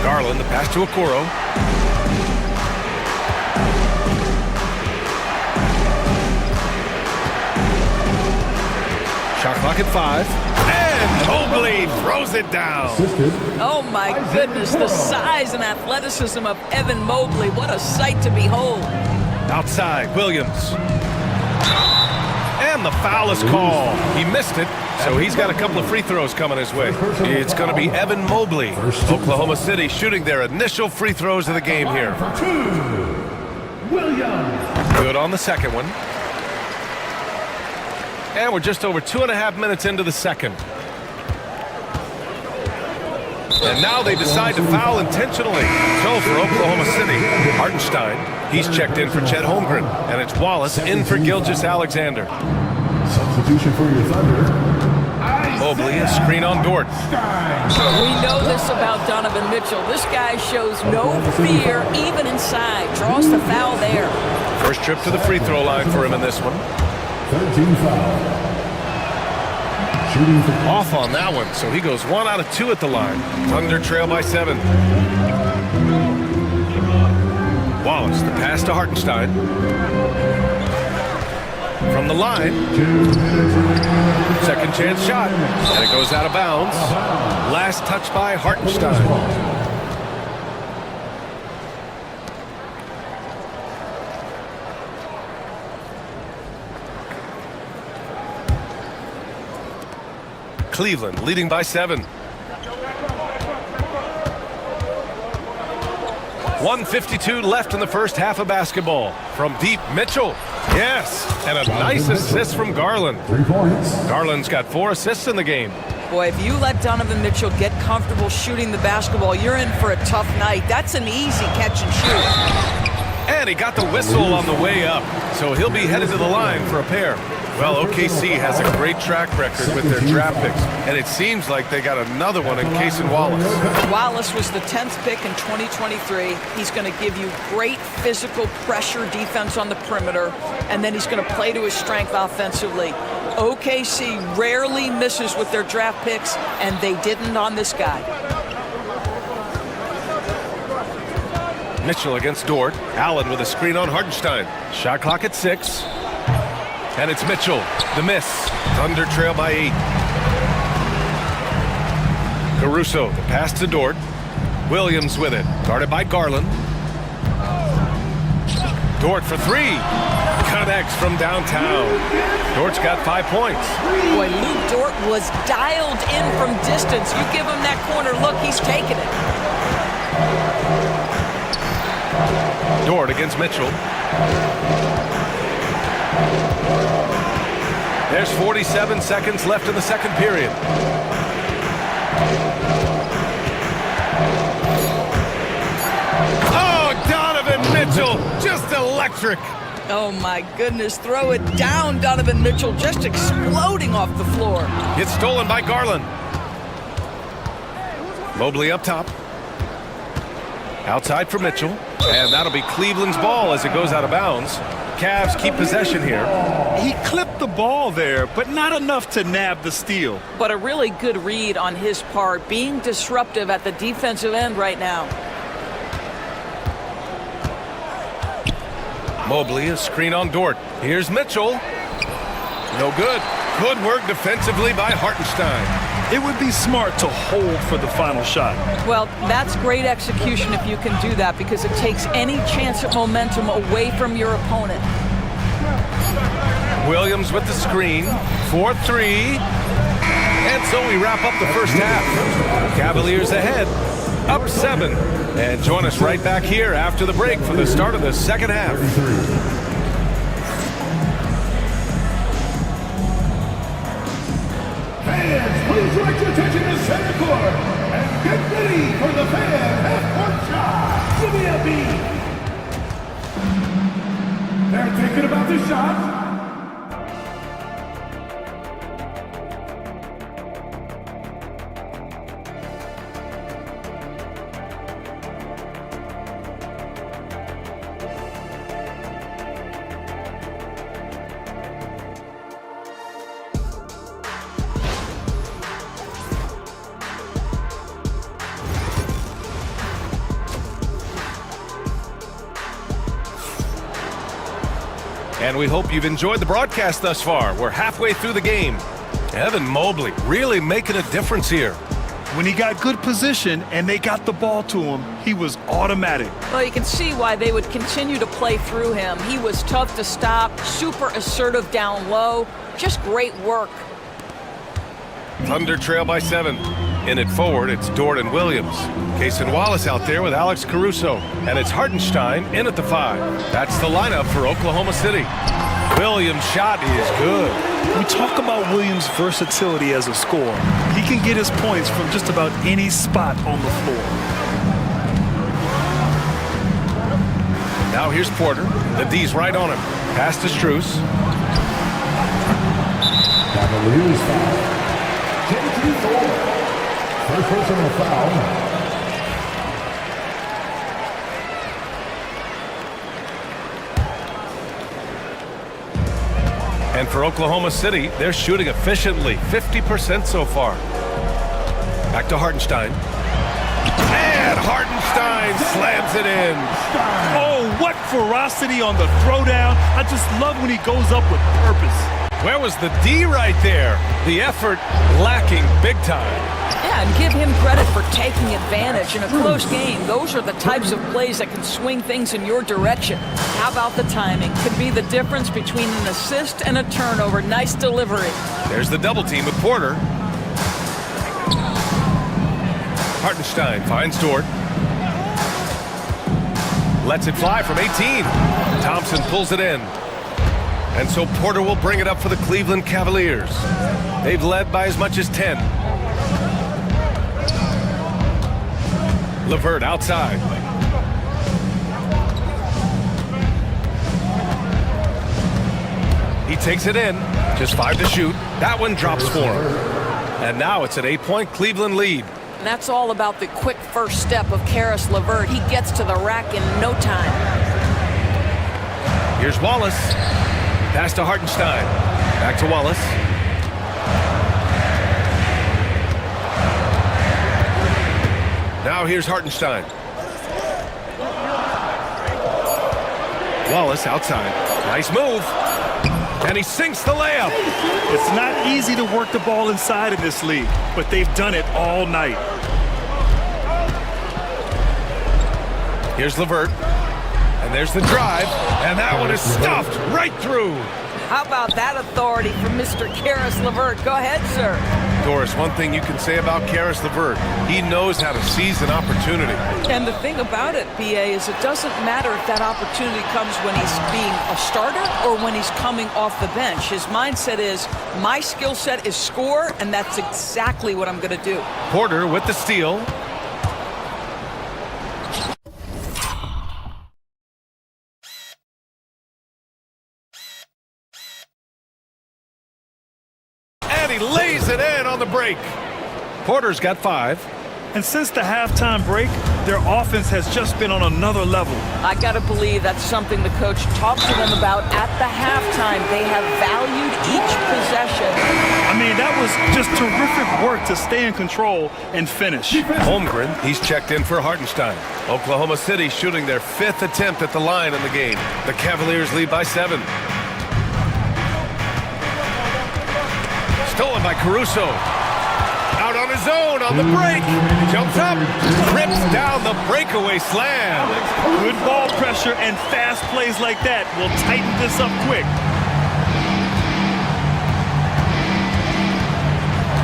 Garland, the pass to Okoro. Shot clock at 5. And Mobley throws it down. Oh my goodness, the size and athleticism of Evan Mobley. What a sight to behold. Outside, Williams. And the foul is called. He missed it, so he's got a couple of free throws coming his way. It's going to be Evan Mobley. Oklahoma City shooting their initial free throws of the game here. Williams. Good on the second one. And we're just over 2.5 minutes into the second. And now they decide to foul intentionally. So for Oklahoma City, Hartenstein, he's checked in for Chet Holmgren. And it's Wallace in for Gilgeous-Alexander. Substitution for your Thunder. Mobley, a screen on Dort. We know this about Donovan Mitchell. This guy shows no fear, even inside. Draws the foul there. First trip to the free throw line for him in this one. 13 foul. Shooting for Off on that one, so he goes 1 out of 2 at the line. Thunder trail by 7. Wallace, the pass to Hartenstein. From the line. Second chance shot. And it goes out of bounds. Last touch by Hartenstein. Cleveland leading by 7. 1:52 left in the first half of basketball. From deep, Mitchell. Yes, and a nice assist from Garland. 3 points. Garland's got 4 assists in the game. Boy, if you let Donovan Mitchell get comfortable shooting the basketball, you're in for a tough night. That's an easy catch and shoot. And he got the whistle on the way up, so he'll be headed to the line for a pair. Well, OKC has a great track record with their draft picks, and it seems like they got another one in Cason Wallace. Wallace was the 10th pick in 2023. He's going to give you great physical pressure defense on the perimeter, and then he's going to play to his strength offensively. OKC rarely misses with their draft picks, and they didn't on this guy. Mitchell against Dort. Allen with a screen on Hartenstein. Shot clock at 6. And it's Mitchell, the miss. Thunder trail by 8. Caruso, the pass to Dort. Williams with it, guarded by Garland. Dort for 3. Connects from downtown. Dort's got 5 points. Boy, Luke Dort was dialed in from distance. You give him that corner look, he's taking it. Dort against Mitchell. There's 47 seconds left in the second period. Oh, Donovan Mitchell, just electric. Oh my goodness, throw it down, Donovan Mitchell, just exploding off the floor. It's stolen by Garland. Mobley up top. Outside for Mitchell. And that'll be Cleveland's ball as it goes out of bounds. Cavs keep possession here. He clipped the ball there, but not enough to nab the steal. But a really good read on his part, being disruptive at the defensive end right now. Mobley, a screen on Dort. Here's Mitchell. No good. Good work defensively by Hartenstein. It would be smart to hold for the final shot. Well, that's great execution if you can do that, because it takes any chance at momentum away from your opponent. Williams with the screen. 4-3. And so we wrap up the first half. Cavaliers ahead. Up 7. And join us right back here after the break for the start of the second half. Fans, please direct your attention to center court and get ready for the fan half-court shot. Give me a beat. They're thinking about the shot. And we hope you've enjoyed the broadcast thus far. We're halfway through the game. Evan Mobley really making a difference here. When he got good position and they got the ball to him, he was automatic. Well, you can see why they would continue to play through him. He was tough to stop, super assertive down low. Just great work. Thunder trail by 7. In at forward, it's Dort and Williams. Cason Wallace out there with Alex Caruso. And it's Hartenstein in at the 5. That's the lineup for Oklahoma City. Williams' shot is good. We talk about Williams' versatility as a scorer. He can get his points from just about any spot on the floor. Now here's Porter. The D's right on him. Pass to Strus. Cavaliers foul. JT Thor. First personal foul. And for Oklahoma City, they're shooting efficiently, 50% so far. Back to Hartenstein. And Hartenstein slams it in. Oh, what ferocity on the throwdown. I just love when he goes up with purpose. Where was the D right there? The effort lacking big time. Yeah, and give him credit for taking advantage in a close game. Those are the types of plays that can swing things in your direction. How about the timing? Could be the difference between an assist and a turnover. Nice delivery. There's the double team with Porter. Hartenstein finds Dort. Lets it fly from 18. Thompson pulls it in. And so Porter will bring it up for the Cleveland Cavaliers. They've led by as much as 10. LeVert outside. He takes it in. Just 5 to shoot. That one drops for him. And now it's an 8-point Cleveland lead. And that's all about the quick first step of Caris LeVert. He gets to the rack in no time. Here's Wallace. Pass to Hartenstein. Back to Wallace. Now here's Hartenstein. Wallace outside. Nice move. And he sinks the layup. It's not easy to work the ball inside in this league, but they've done it all night. Here's LeVert. And there's the drive. And that one is stuffed right through. How about that authority from Mr. Caris LeVert? Go ahead, sir. Doris, one thing you can say about Caris LeVert, he knows how to seize an opportunity. And the thing about it, BA, is it doesn't matter if that opportunity comes when he's being a starter or when he's coming off the bench. His mindset is, my skill set is score, and that's exactly what I'm going to do. Porter with the steal. Lays it in on the break. Porter's got 5. And since the halftime break, their offense has just been on another level. I got to believe that's something the coach talked to them about at the halftime. They have valued each possession. I mean, that was just terrific work to stay in control and finish. Holmgren, he's checked in for Hartenstein. Oklahoma City shooting their 5th attempt at the line in the game. The Cavaliers lead by 7. Stolen by Caruso. Out on his own on the break. Jumps up. Rips down the breakaway slam. Good ball pressure and fast plays like that will tighten this up quick.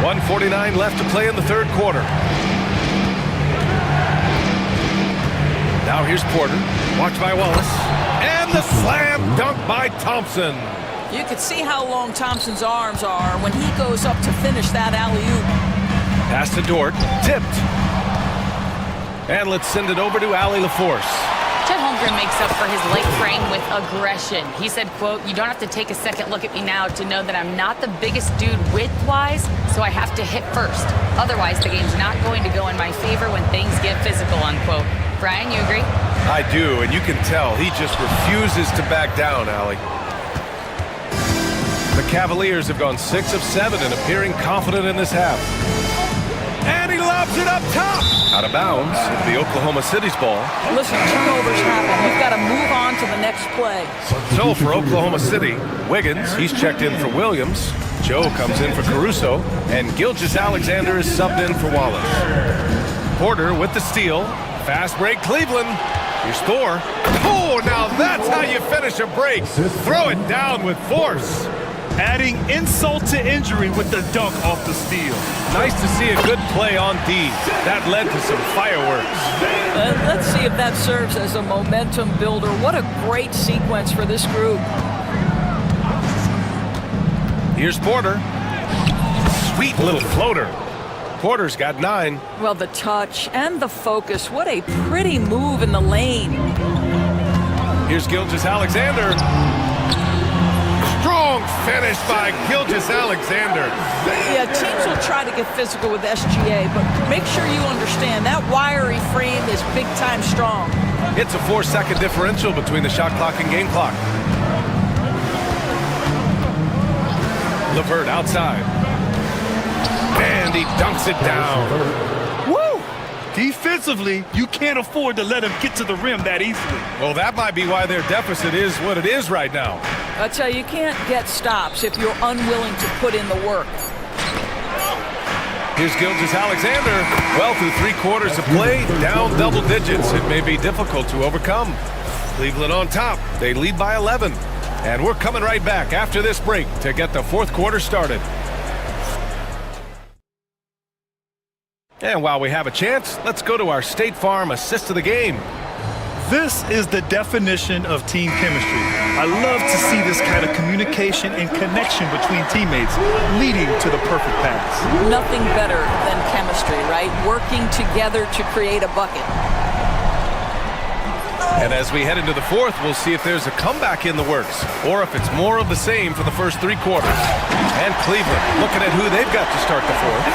1:49 left to play in the 3rd quarter. Now here's Porter. Watched by Wallace. And the slam dunk by Thompson. You could see how long Thompson's arms are when he goes up to finish that alley-oop. Pass to Dort. Tipped. And let's send it over to Allie LaForce. Chet Holmgren makes up for his late frame with aggression. He said, quote, "You don't have to take a second look at me now to know that I'm not the biggest dude width-wise, so I have to hit first. Otherwise, the game's not going to go in my favor when things get physical," unquote. Brian, you agree? I do, and you can tell he just refuses to back down, Allie. The Cavaliers have gone 6 of 7 and appearing confident in this half. And he lobs it up top. Out of bounds. It'll be Oklahoma City's ball. Listen, turnovers happen. We've got to move on to the next play. So for Oklahoma City, Wiggins, he's checked in for Williams. Joe comes in for Caruso. And Gilgeous-Alexander is subbed in for Wallace. Porter with the steal. Fast break, Cleveland. Your score. Oh, now that's how you finish a break. Throw it down with force. adding insult to injury with the dunk off the steal. Nice to see a good play on D. That led to some fireworks. Let's see if that serves as a momentum builder. What a great sequence for this group. Here's Porter. Sweet little floater. Porter's got 9. Well, the touch and the focus. What a pretty move in the lane. Here's Gilgeous-Alexander. Strong finish by Gilgeous-Alexander. Yeah, teams will try to get physical with SGA, but make sure you understand that wiry frame is big-time strong. It's a 4-second differential between the shot clock and game clock. LeVert outside. And he dunks it down. Woo! Defensively, you can't afford to let him get to the rim that easily. Well, that might be why their deficit is what it is right now. I tell you, you can't get stops if you're unwilling to put in the work. Here's Gilgeous-Alexander. Well, through 3 quarters of play, down double digits. It may be difficult to overcome. Cleveland on top. They lead by 11. And we're coming right back after this break to get the 4th quarter started. And while we have a chance, let's go to our State Farm assist of the game. This is the definition of team chemistry. I love to see this kind of communication and connection between teammates leading to the perfect pass. Nothing better than chemistry, right? Working together to create a bucket. And as we head into the 4th, we'll see if there's a comeback in the works or if it's more of the same for the first 3 quarters. And Cleveland looking at who they've got to start the 4th.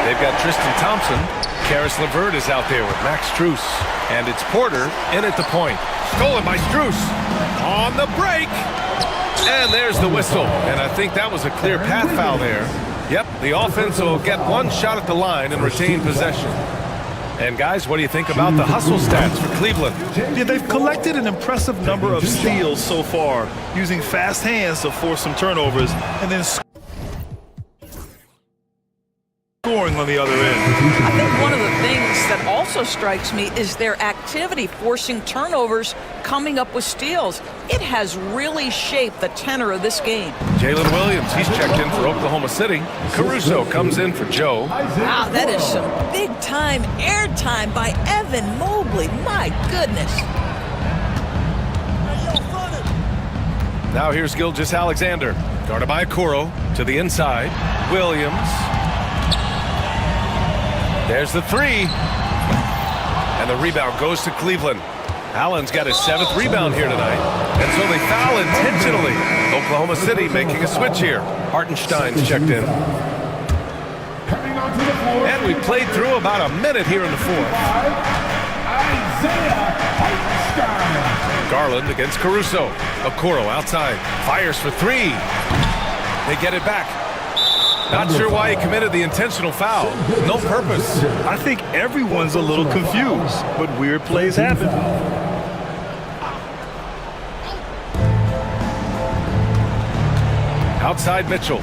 They've got Tristan Thompson. Karis LeVert is out there with Max Strus. And it's Porter in at the point. Stolen by Strus. On the break. And there's the whistle. And I think that was a clear path foul there. Yep, the offense will get 1 shot at the line and retain possession. And guys, what do you think about the hustle stats for Cleveland? Yeah, they've collected an impressive number of steals so far, using fast hands to force some turnovers and then scoring on the other end. I think one of the things that also strikes me is their activity forcing turnovers, coming up with steals. It has really shaped the tenor of this game. Jalen Williams, he's checked in for Oklahoma City. Caruso comes in for Joe. Wow, that is some big-time airtime by Evan Mobley. My goodness. Now here's Gilgeous-Alexander. Guarded by Okoro to the inside. Williams. There's the 3. And the rebound goes to Cleveland. Allen's got his 7th rebound here tonight. And so they foul intentionally. Oklahoma City making a switch here. Hartenstein's checked in. And we played through about a minute here in the 4th. Garland against Caruso. Okoro outside. Fires for 3. They get it back. Not sure why he committed the intentional foul. No purpose. I think everyone's a little confused, but weird plays happen. Outside Mitchell.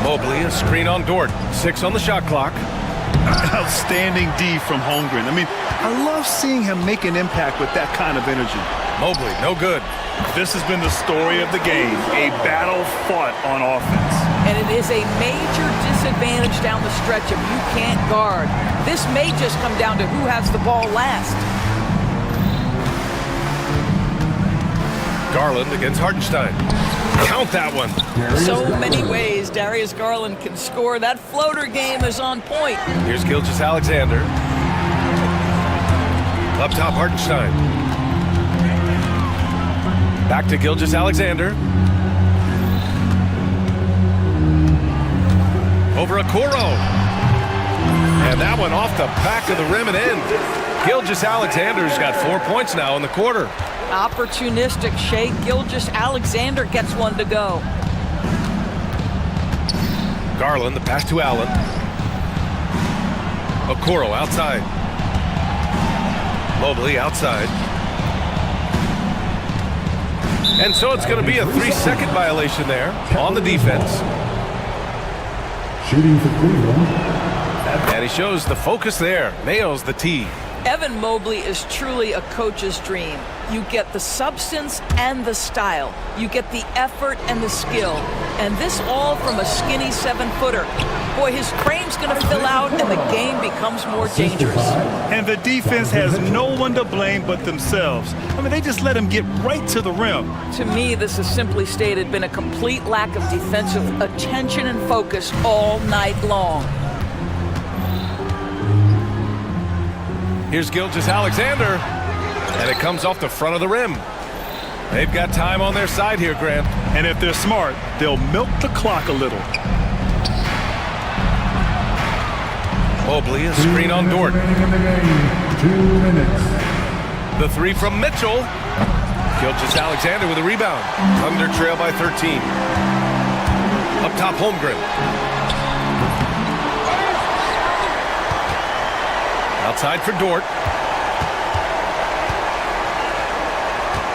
Mobley, a screen on Dort. 6 on the shot clock. Outstanding D from Holmgren. I mean, I love seeing him make an impact with that kind of energy. Mobley, no good. This has been the story of the game, a battle fought on offense. And it is a major disadvantage down the stretch if you can't guard. This may just come down to who has the ball last. Garland against Hartenstein. Count that one. So many ways Darius Garland can score. That floater game is on point. Here's Gilgeous-Alexander. Up top, Hartenstein. Back to Gilgeous-Alexander. Over Okoro. And that one off the back of the rim and in. Gilgeous-Alexander's got 4 points now in the quarter. Opportunistic shake. Gilgeous-Alexander gets one to go. Garland, the pass to Allen. Okoro outside. Mobley outside. And so it's going to be a 3-second violation there on the defense. Shooting for Cleveland. And he shows the focus there. Nails the tee. Evan Mobley is truly a coach's dream. You get the substance and the style. You get the effort and the skill. And this all from a skinny 7-footer. Boy, his frame's going to fill out and the game becomes more dangerous. And the defense has no one to blame but themselves. I mean, they just let him get right to the rim. To me, this has simply stated been a complete lack of defensive attention and focus all night long. Here's Gilgeous-Alexander, and it comes off the front of the rim. They've got time on their side here, Grant. And if they're smart, they'll milk the clock a little. Mobley, a screen on Dort. 2 minutes. The three from Mitchell. Gilgeous-Alexander with a rebound. Thunder trail by 13. Up top, Holmgren. Outside for Dort.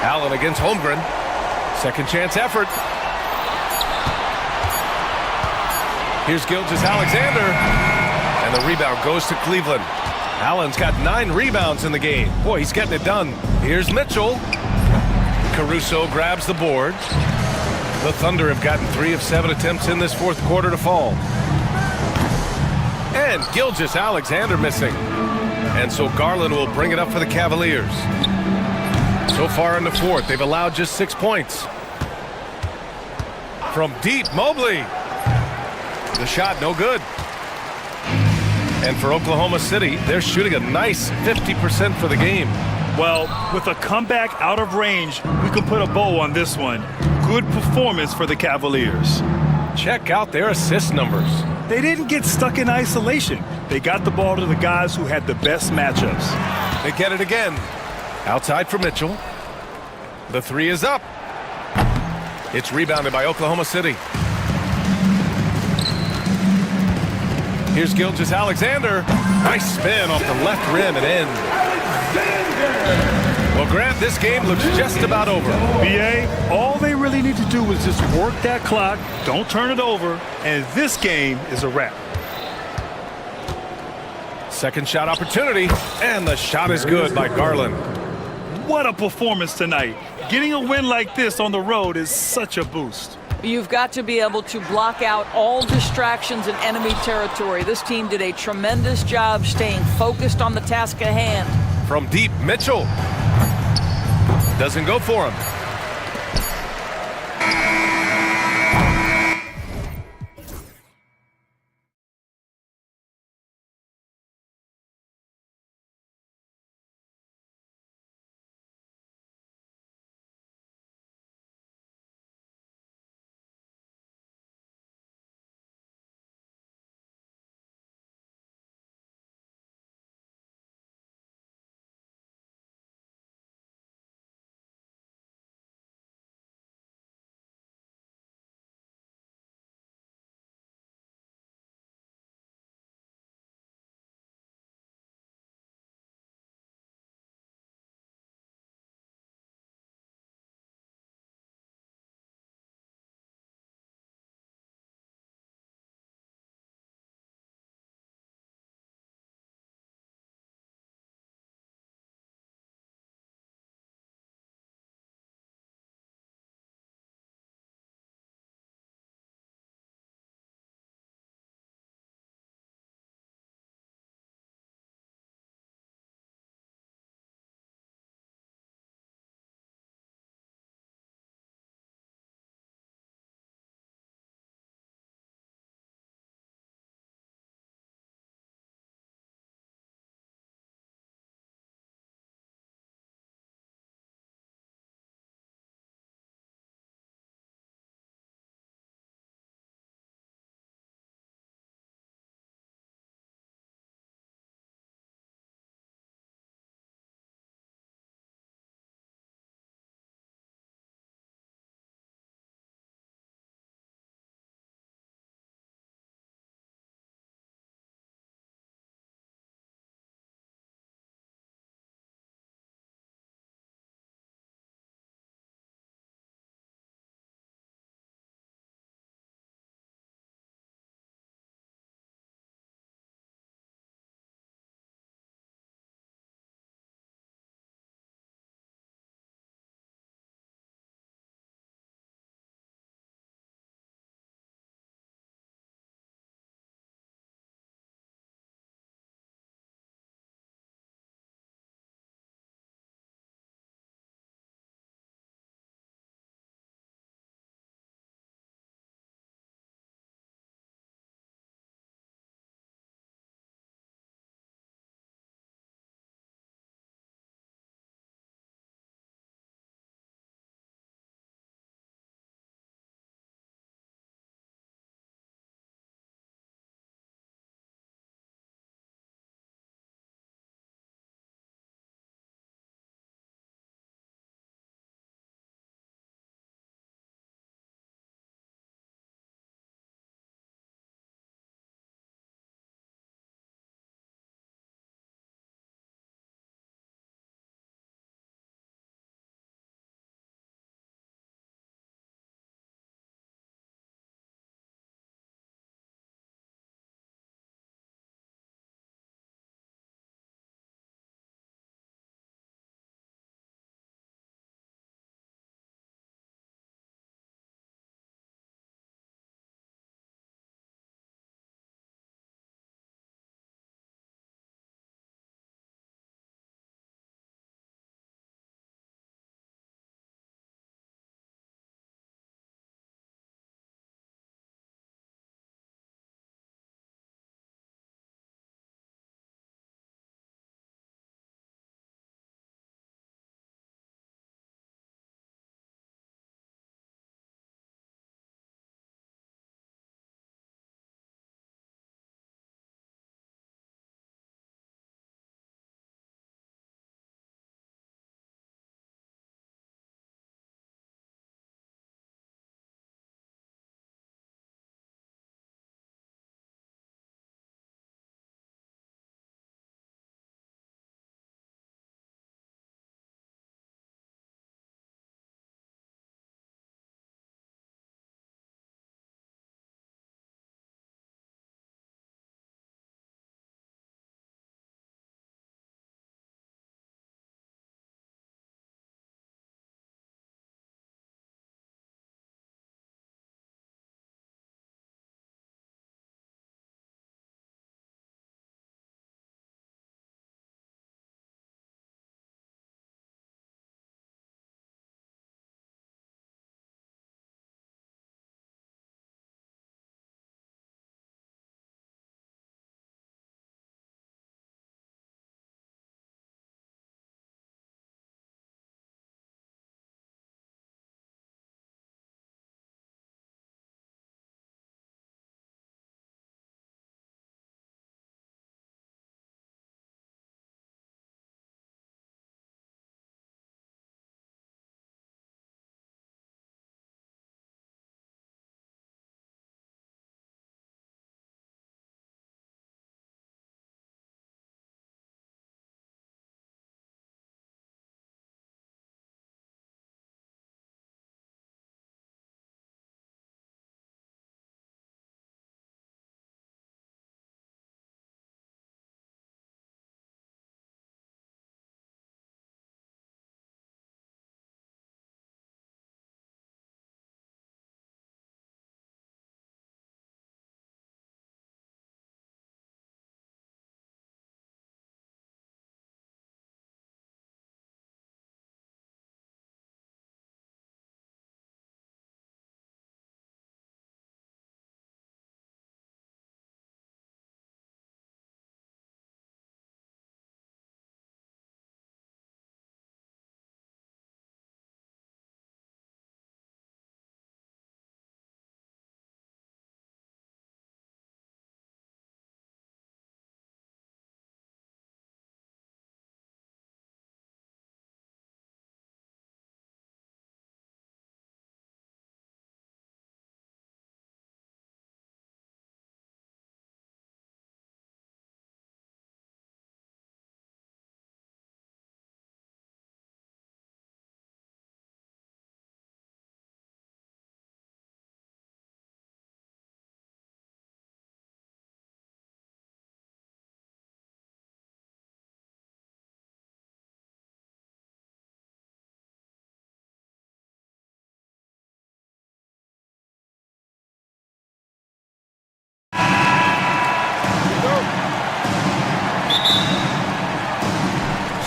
Allen against Holmgren. Second chance effort. Here's Gilgeous-Alexander. And the rebound goes to Cleveland. Allen's got 9 rebounds in the game. Boy, he's getting it done. Here's Mitchell. Caruso grabs the board. The Thunder have gotten 3 of 7 attempts in this fourth quarter to fall. And Gilgeous-Alexander missing. And so Garland will bring it up for the Cavaliers. So far in the fourth, they've allowed just 6 points. From deep, Mobley. The shot, no good. And for Oklahoma City, they're shooting a nice 50% for the game. Well, with a comeback out of range, we can put a bow on this one. Good performance for the Cavaliers. Check out their assist numbers. They didn't get stuck in isolation. They got the ball to the guys who had the best matchups. They get it again. Outside for Mitchell. The three is up. It's rebounded by Oklahoma City. Here's Gilgeous-Alexander. Nice spin off the left rim and in. Well, Grant, this game looks just about over. BA, all they really need to do is just work that clock, don't turn it over, and this game is a wrap. Second shot opportunity, and the shot is good by Garland. What a performance tonight. Getting a win like this on the road is such a boost. You've got to be able to block out all distractions in enemy territory. This team did a tremendous job staying focused on the task at hand. From deep, Mitchell. Doesn't go for him.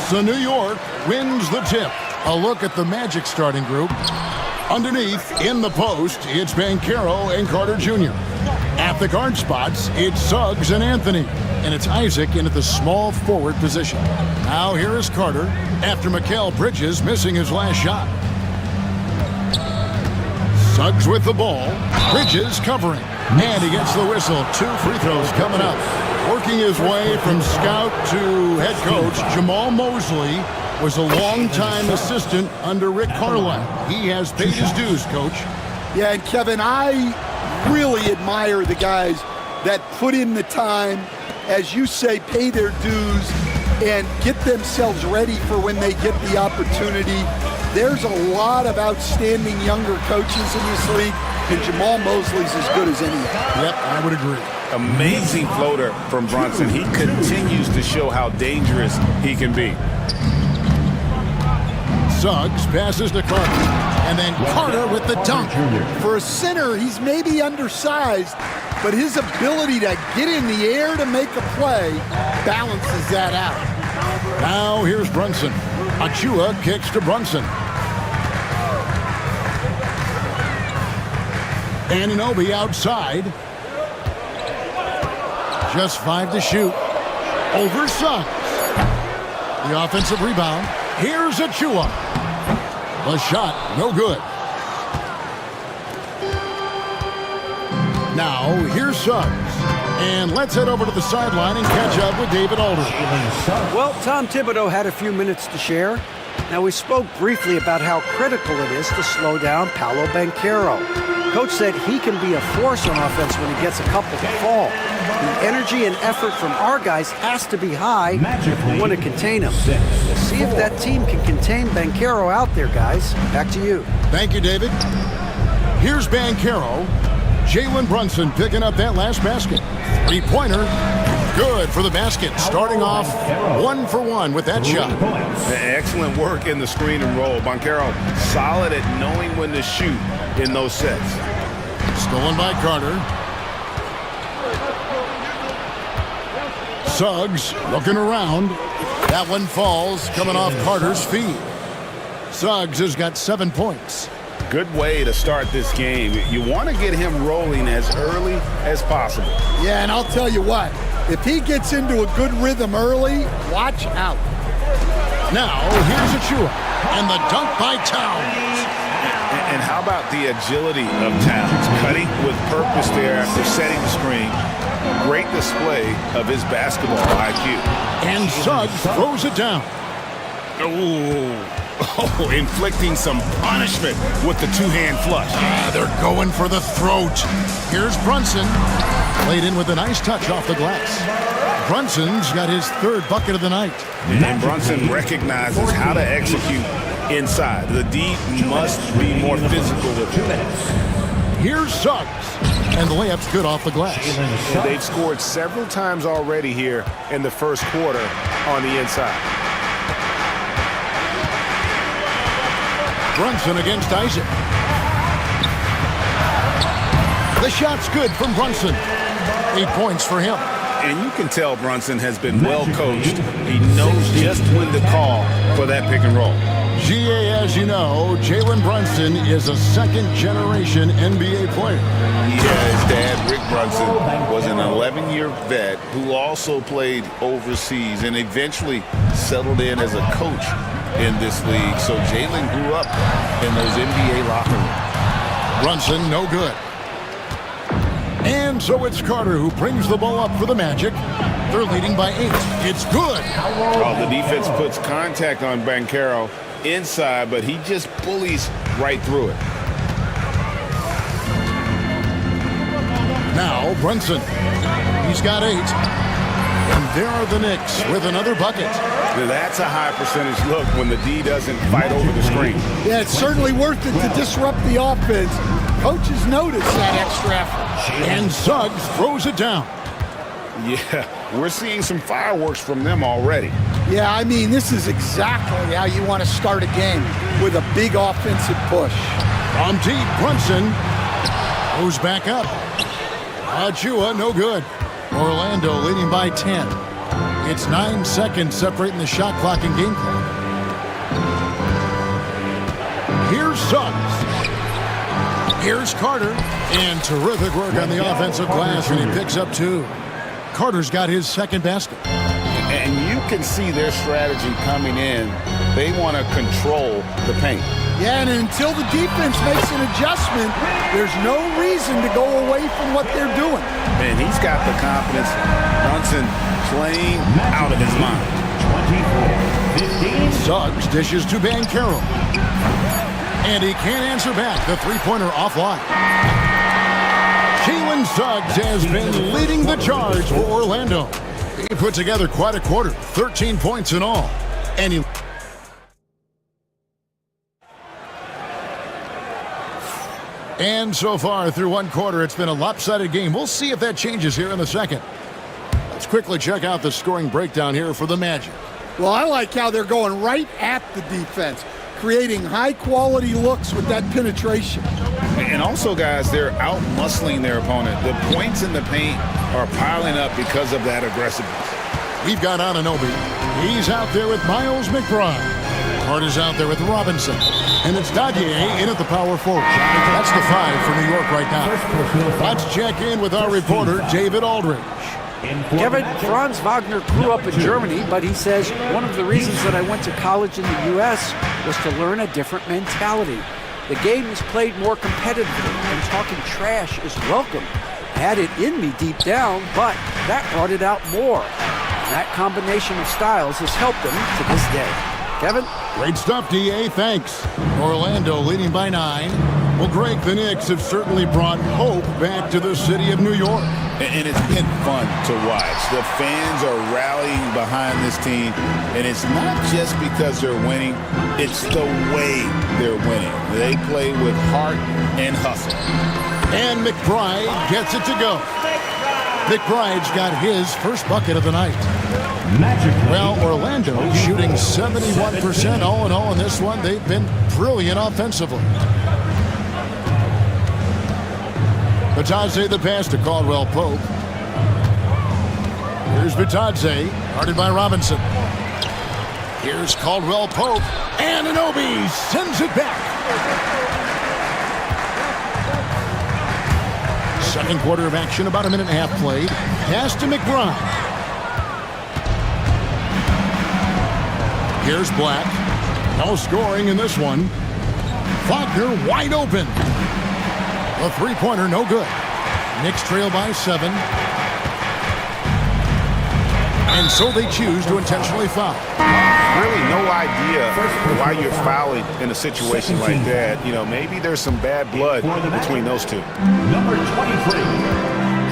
So New York wins the tip. A look at the Magic starting group. Underneath, in the post, it's Banchero and Carter Jr. At the guard spots, it's Suggs and Anthony. And it's Isaac in at the small forward position. Now here is Carter after Mikal Bridges missing his last shot. Suggs with the ball. Bridges covering. And he gets the whistle. 2 free throws coming up. Working his way from scout to head coach, Jamal Mosley was a long-time assistant under Rick Carlisle. He has paid his dues, Coach. Yeah, and Kevin, I really admire the guys that put in the time, as you say, pay their dues and get themselves ready for when they get the opportunity. There's a lot of outstanding younger coaches in this league, and Jamal Mosley's as good as any. Yep, I would agree. Amazing floater from Brunson. He continues to show how dangerous he can be. Suggs passes to Carter, and then Carter with the dunk. For a center, he's maybe undersized, but his ability to get in the air to make a play balances that out. Now here's Brunson. Achua kicks to Brunson. Anunoby outside. Just 5 to shoot. Over Suggs. The offensive rebound. Here's Achua. The shot, no good. Now, here's Suggs. And let's head over to the sideline and catch up with David Aldridge. Well, Tom Thibodeau had a few minutes to share. Now, we spoke briefly about how critical it is to slow down Paolo Banchero. Coach said he can be a force on offense when he gets a couple to fall. The energy and effort from our guys has to be high if we want to contain him. See if that team can contain Banchero out there, guys. Back to you. Thank you, David. Here's Banchero. Jalen Brunson picking up that last basket. 3-pointer. Good for the basket. Starting off 1 for 1 with that shot. Excellent work in the screen and roll. Banchero solid at knowing when to shoot in those sets. Stolen by Carter. Suggs looking around. That one falls, coming off Carter's feet. Suggs has got 7 points. Good way to start this game. You want to get him rolling as early as possible. Yeah, and I'll tell you what, if he gets into a good rhythm early, watch out. Now, here's Achua, and the dunk by Towns. And how about the agility of Towns? Cutting with purpose there after setting the screen. Great display of his basketball IQ. And Suggs throws it down. Oh, inflicting some punishment with the two-hand flush. They're going for the throat. Here's Brunson. Played in with a nice touch off the glass. Brunson's got his 3rd bucket of the night. And Brunson recognizes how to execute inside. The D must be more physical with it. Here's Suggs. And the layup's good off the glass. They've scored several times already here in the first quarter on the inside. Brunson against Isaac. The shot's good from Brunson. 8 points for him. And you can tell Brunson has been well coached. He knows just when to call for that pick and roll. GA, as you know, Jalen Brunson is a 2nd-generation NBA player. Yeah, his dad, Rick Brunson, was an 11-year vet who also played overseas and eventually settled in as a coach in this league. So Jalen grew up in those NBA locker rooms. Brunson, no good. And so it's Carter who brings the ball up for the Magic. They're leading by 8. It's good. Oh, the defense puts contact on Banchero inside, but he just bullies right through it. Now Brunson. He's got 8. And there are the Knicks with another bucket. That's a high percentage look when the D doesn't fight over the screen. Yeah, it's certainly worth it to disrupt the offense. Coaches notice that extra effort. And Suggs throws it down. Yeah, we're seeing some fireworks from them already. Yeah, I mean, this is exactly how you want to start a game, with a big offensive push. From deep, Brunson goes back up. Achua, no good. Orlando leading by 10. It's 9 seconds separating the shot clock and game clock. Here's Suggs. Here's Carter. And terrific work on the offensive glass, and he picks up 2. Carter's got his second basket. And you can see their strategy coming in. They want to control the paint. Yeah, and until the defense makes an adjustment, there's no reason to go away from what they're doing. And he's got the confidence. Brunson playing out of his mind. 24-15. Suggs dishes to Banchero. And he can't answer back. The three-pointer offline. Jalen Suggs has been leading the charge for Orlando. He put together quite a quarter, 13 points in all. And he... And so far through one quarter, it's been a lopsided game. We'll see if that changes here in the second. Let's quickly check out the scoring breakdown here for the Magic. Well, I like how they're going right at the defense, creating high-quality looks with that penetration. And also, guys, they're out-muscling their opponent. The points in the paint are piling up because of that aggressiveness. We've got Anunoby. He's out there with Miles McBride. Hart is out there with Robinson. And it's Dadier in at the power forward. That's the 5 for New York right now. Let's check in with our reporter, David Aldridge. Kevin, Franz Wagner grew up in Germany, but he says one of the reasons that I went to college in the U.S. was to learn a different mentality. The game is played more competitively, and talking trash is welcome. I had it in me deep down, but that brought it out more. And that combination of styles has helped them to this day. Kevin? Great stuff, D.A. Thanks. Orlando leading by 9. Well, Greg, the Knicks have certainly brought hope back to the city of New York. And it's been fun to watch. The fans are rallying behind this team, and it's not just because they're winning, it's the way they're winning. They play with heart and hustle. And McBride gets it to go. McBride's got his first bucket of the night. Well, Orlando shooting 71% all in all in this one. They've been brilliant offensively. Bitadze the pass to Caldwell Pope. Here's Bitadze, guarded by Robinson. Here's Caldwell Pope, and Anunoby sends it back. Second quarter of action, about a minute and a half played. Pass to McBride. Here's Black. No scoring in this one. Wagner wide open. The three-pointer, no good. Knicks trail by 7. And so they choose to intentionally foul. Really no idea why you're fouling in a situation like that. You know, maybe there's some bad blood between those two. Number 23,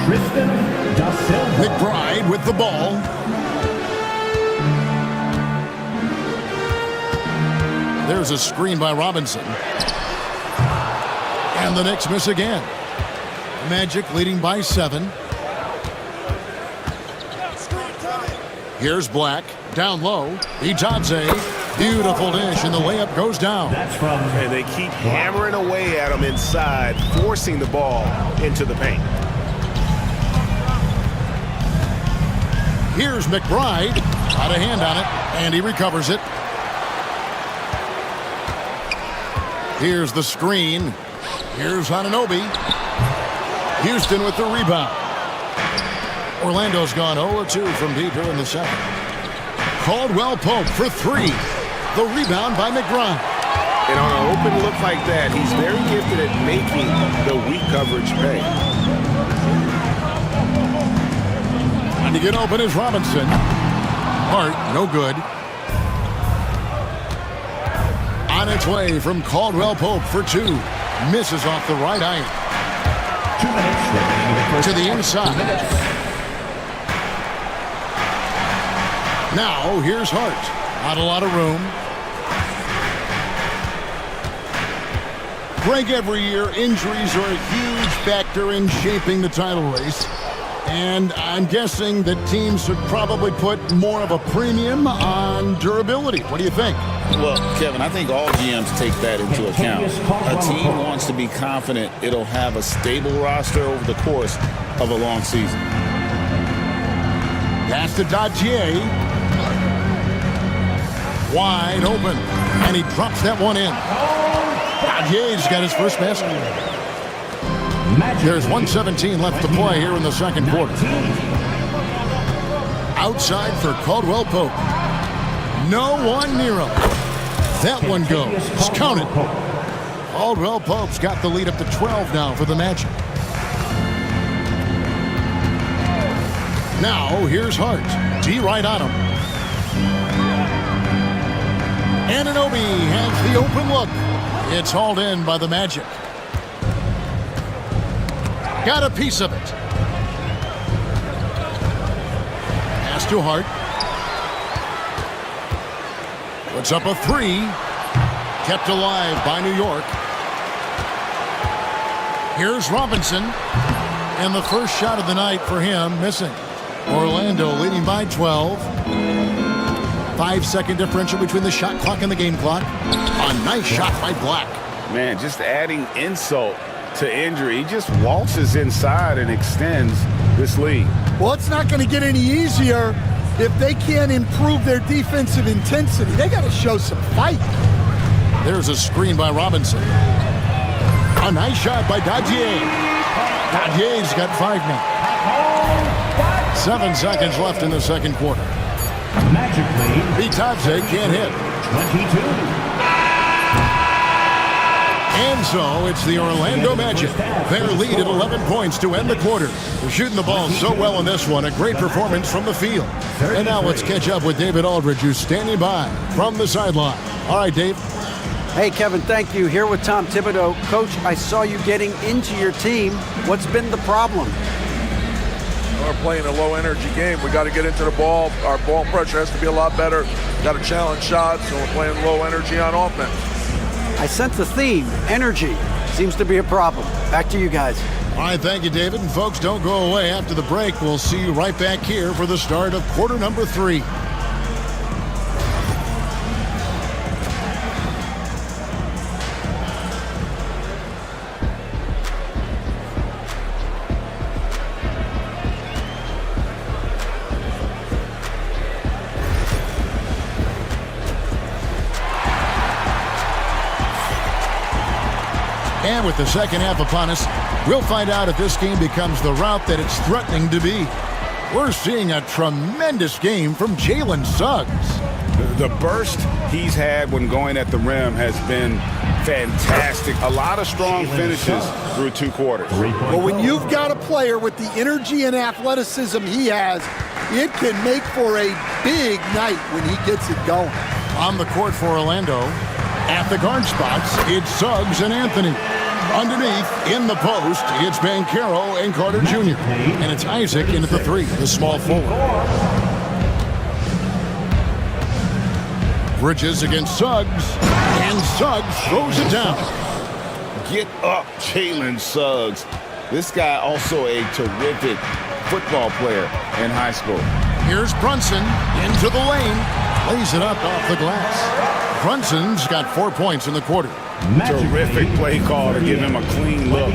Tristan Da Silva. McBride with the ball. There's a screen by Robinson. And the Knicks miss again. Magic leading by 7. Here's Black. Down low. Bitadze. Beautiful dish, and the layup goes down. And they keep hammering away at him inside, forcing the ball into the paint. Here's McBride. Out of hand on it, and he recovers it. Here's the screen. Here's Anunoby. Houston with the rebound. Orlando's gone 0-2 from deep here in the second. Caldwell Pope for 3. The rebound by McBride. And on an open look like that, he's very gifted at making the weak coverage pay. Trying to get open is Robinson. Hart, no good. On its way from Caldwell Pope for 2. Misses off the right iron. 2 minutes remaining to the inside. Now, here's Hart. Not a lot of room. Greg, every year, injuries are a huge factor in shaping the title race. And I'm guessing that teams should probably put more of a premium on durability. What do you think? Well, Kevin, I think all GMs take that into account. A team wants to be confident it'll have a stable roster over the course of a long season. Pass to Dadier. Wide open. And he drops that one in. Dadier's got his first basket. There's 1:17 left to play here in the second quarter. Outside for Caldwell Pope. No one near him. That one goes. Count it. Caldwell Pope's got the lead up to 12 now for the Magic. Now, here's Hart. D right on him. Anunoby has the open look. It's hauled in by the Magic. Got a piece of it. Pass to Hart. Puts up a three. Kept alive by New York. Here's Robinson. And the first shot of the night for him, missing. Orlando leading by 12. 5-second differential between the shot clock and the game clock. A nice shot by Black. Man, just adding insult to injury. He just waltzes inside and extends this lead. Well, it's not going to get any easier if they can't improve their defensive intensity. They got to show some fight. There's a screen by Robinson. A nice shot by Dadier. Dadier's got 5 now. 7 seconds left in the second quarter. Magic lead. Bitadze can't hit. 22. And so it's the Orlando Magic. Their lead at 11 points to end the quarter. They're shooting the ball so well in this one. A great performance from the field. And now let's catch up with David Aldridge, who's standing by from the sideline. All right, Dave. Hey, Kevin, thank you. Here with Tom Thibodeau. Coach, I saw you getting into your team. What's been the problem? We're playing a low-energy game. We got to get into the ball. Our ball pressure has to be a lot better. Got to challenge shots, and we're playing low energy on offense. I sense the theme. Energy seems to be a problem. Back to you guys. All right, thank you, David. And folks, don't go away. After the break, we'll see you right back here for the start of quarter number 3. And with the second half upon us, we'll find out if this game becomes the route that it's threatening to be. We're seeing a tremendous game from Jalen Suggs. The burst he's had when going at the rim has been fantastic. A lot of strong finishes through 2 quarters. Well, when you've got a player with the energy and athleticism he has, it can make for a big night when he gets it going. On the court for Orlando, at the guard spots, it's Suggs and Anthony. Underneath, in the post, it's Banchero and Carter Jr. And it's Isaac into the 3, the small forward. Bridges against Suggs, and Suggs throws it down. Get up, Jalen Suggs. This guy also a terrific football player in high school. Here's Brunson into the lane. Lays it up off the glass. Brunson's got 4 points in the quarter. Terrific play call to give him a clean look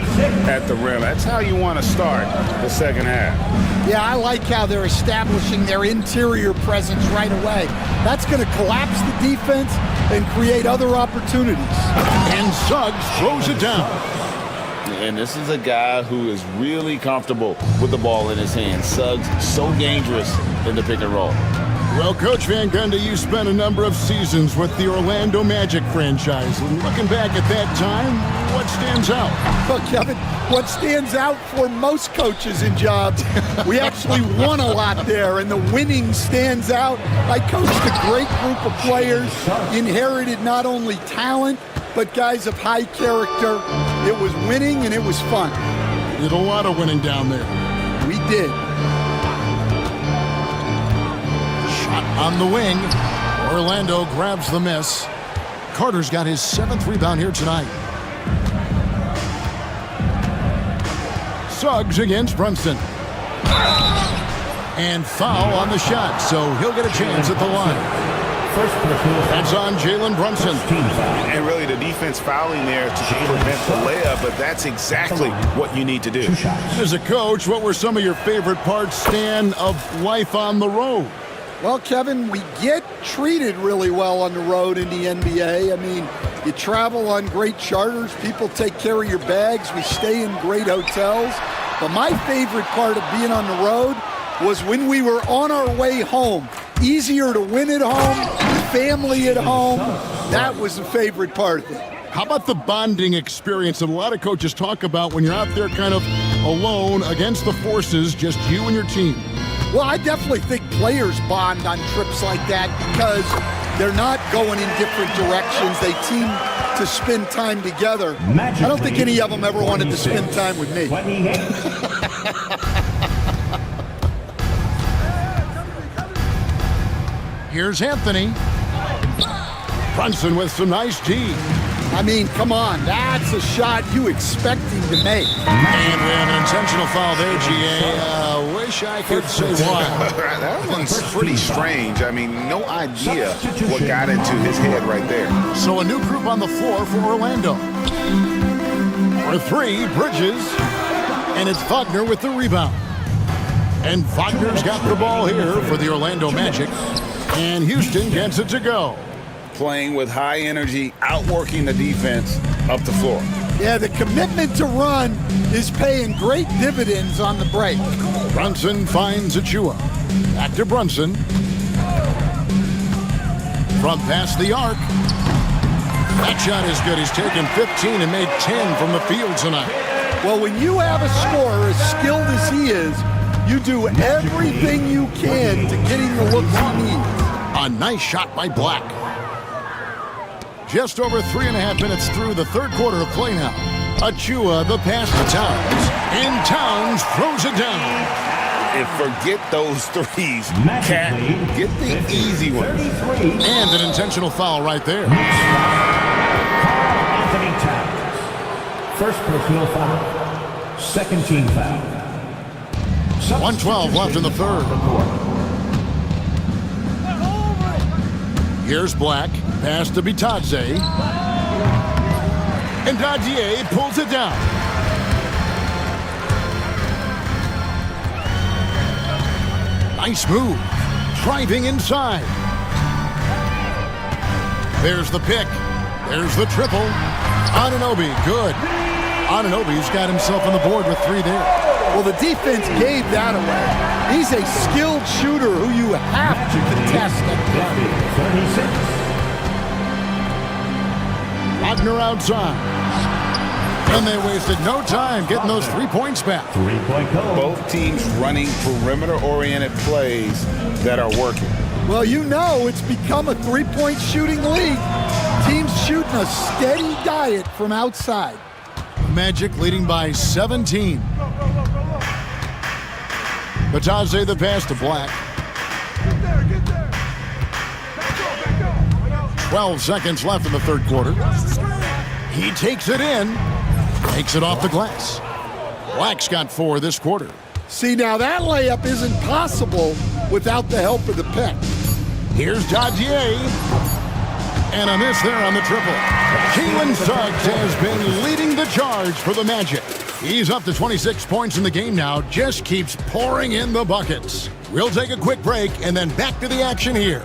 at the rim. That's how you want to start the second half. Yeah, I like how they're establishing their interior presence right away. That's going to collapse the defense and create other opportunities. And Suggs throws it down. And this is a guy who is really comfortable with the ball in his hands. Suggs, so dangerous in the pick and roll. Well, Coach Van Gundy, you spent a number of seasons with the Orlando Magic franchise. And looking back at that time, what stands out? Well, Kevin, what stands out for most coaches in jobs, we actually won a lot there, and the winning stands out. I coached a great group of players, inherited not only talent, but guys of high character. It was winning, and it was fun. We did a lot of winning down there. We did. On the wing, Orlando grabs the miss. Carter's got his 7th rebound here tonight. Suggs against Brunson. And foul on the shot, so he'll get a chance at the line. That's on Jalen Brunson. And really the defense fouling there to prevent the layup, but that's exactly what you need to do. As a coach, what were some of your favorite parts, Stan, of life on the road? Well, Kevin, we get treated really well on the road in the NBA. I mean, you travel on great charters. People take care of your bags. We stay in great hotels. But my favorite part of being on the road was when we were on our way home. Easier to win at home, family at home. That was the favorite part of it. How about the bonding experience that a lot of coaches talk about when you're out there kind of alone against the forces, just you and your team? Well, I definitely think players bond on trips like that because they're not going in different directions. They team to spend time together. I don't think any of them ever wanted to spend time with me. Here's Anthony. Brunson with some nice D. I mean, come on, that's a shot you expect him to make. And we have an intentional foul there, GA. Wish I could say why. That one's pretty strange. I mean, no idea what got into his head right there. So a new group on the floor for Orlando. For three, Bridges. And it's Wagner with the rebound. And Wagner's got the ball here for the Orlando Magic. And Houston gets it to go. Playing with high energy, outworking the defense up the floor. Yeah, the commitment to run is paying great dividends on the break. Brunson finds Achua. Back to Brunson. From past the arc. That shot is good. He's taken 15 and made 10 from the field tonight. Well, when you have a scorer as skilled as he is, you do everything you can to get him the looks he needs. A nice shot by Black. Just over 3.5 minutes through the third quarter of play now. Achua, the pass to Towns. And Towns throws it down. And forget those threes. Cat, get the easy ones. And an intentional foul right there. Anthony Towns. First personal foul. Second team foul. 1:12 left in the third. Here's Black. Pass to Bitadze. And Dadier pulls it down. Nice move. Driving inside. There's the pick. There's the triple. Anunoby, good. Anunoby's got himself on the board with 3 there. Well, the defense gave that away. He's a skilled shooter who you have to contest at 36. Wagner outside. And they wasted no time getting those 3 points back. 3-point goal. Both teams running perimeter-oriented plays that are working. Well, you know it's become a three-point shooting league. Teams shooting a steady diet from outside. Magic leading by 17. Bitadze the pass to Black. 12 seconds left in the third quarter. He takes it in. Takes it off the glass. Black's got 4 this quarter. See, now that layup isn't possible without the help of the pick. Here's Dadier. And a miss there on the triple. Jalen Suggs has been leading the charge for the Magic. He's up to 26 points in the game now. Just keeps pouring in the buckets. We'll take a quick break and then back to the action here.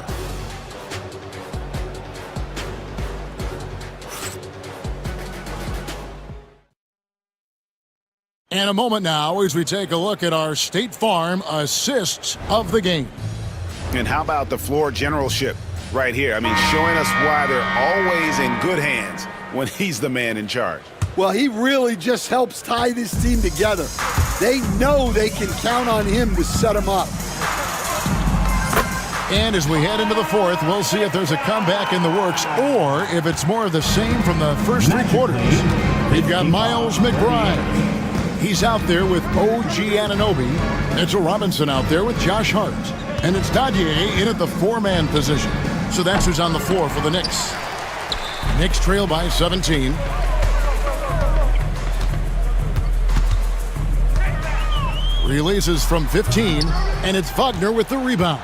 And a moment now as we take a look at our State Farm assists of the game. And how about the floor generalship right here? I mean, showing us why they're always in good hands when he's the man in charge. Well, he really just helps tie this team together. They know they can count on him to set them up. And as we head into the fourth, we'll see if there's a comeback in the works or if it's more of the same from the first 3 quarters. We've got Miles McBride. He's out there with OG Anunoby. Mitchell Robinson out there with Josh Hart. And it's Dadier in at the 4-man position. So that's who's on the floor for the Knicks. Knicks trail by 17. Releases from 15, and it's Wagner with the rebound.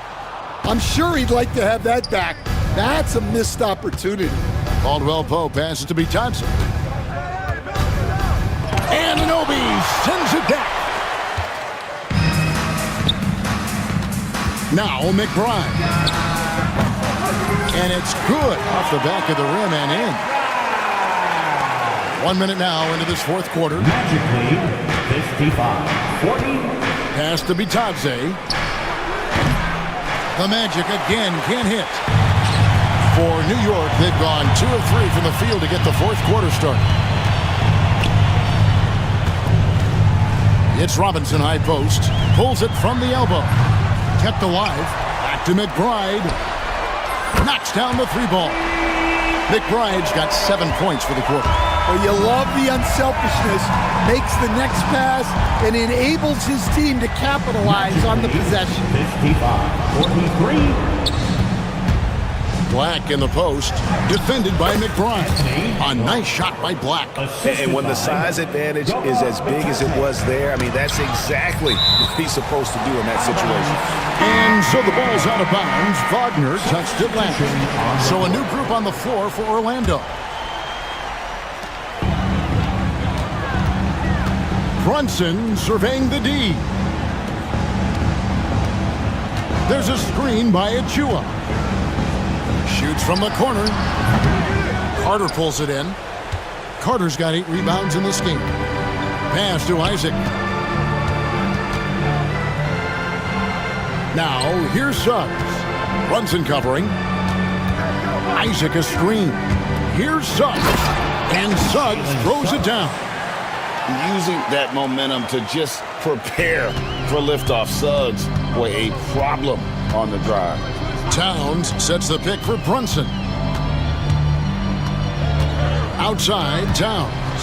I'm sure he'd like to have that back. That's a missed opportunity. Caldwell Pope passes to Bitadze. And Anobi sends it back. Now McBride. And it's good off the back of the rim and in. 1 minute now into this fourth quarter. Magic lead, 55-40. Pass to Bitadze. The Magic again can't hit. For New York, they've gone 2 of 3 from the field to get the fourth quarter started. It's Robinson high post. Pulls it from the elbow. Kept alive. Back to McBride. Knocks down the 3-ball. McBride's got 7 points for the quarter. Well, you love the unselfishness. Makes the next pass and enables his team to capitalize on the possession. 55-43. Black in the post, defended by McBride. A nice shot by Black. And when the size advantage is as big as it was there, I mean, that's exactly what he's supposed to do in that situation. And so the ball's out of bounds. Wagner touched it last. So a new group on the floor for Orlando. Brunson surveying the D. There's a screen by Achua. Shoots from the corner. Carter pulls it in. Carter's got 8 rebounds in this game. Pass to Isaac. Now, here's Suggs. Brunson covering. Isaac a screen. Here's Suggs. And Suggs throws it down. Using that momentum to just prepare for liftoff. Suggs, boy, a problem on the drive. Towns sets the pick for Brunson. Outside, Towns.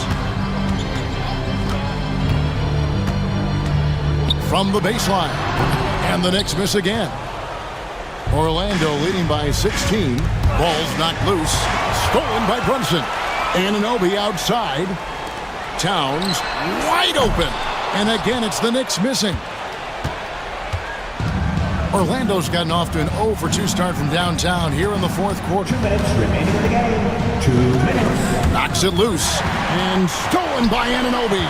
From the baseline. And the Knicks miss again. Orlando leading by 16. Ball's knocked loose. Stolen by Brunson. Anunoby outside. Towns wide open. And again, it's the Knicks missing. Orlando's gotten off to an 0 for 2 start from downtown here in the fourth quarter. 2 minutes remaining in the game. 2 minutes. Knocks it loose. And stolen by Anunoby.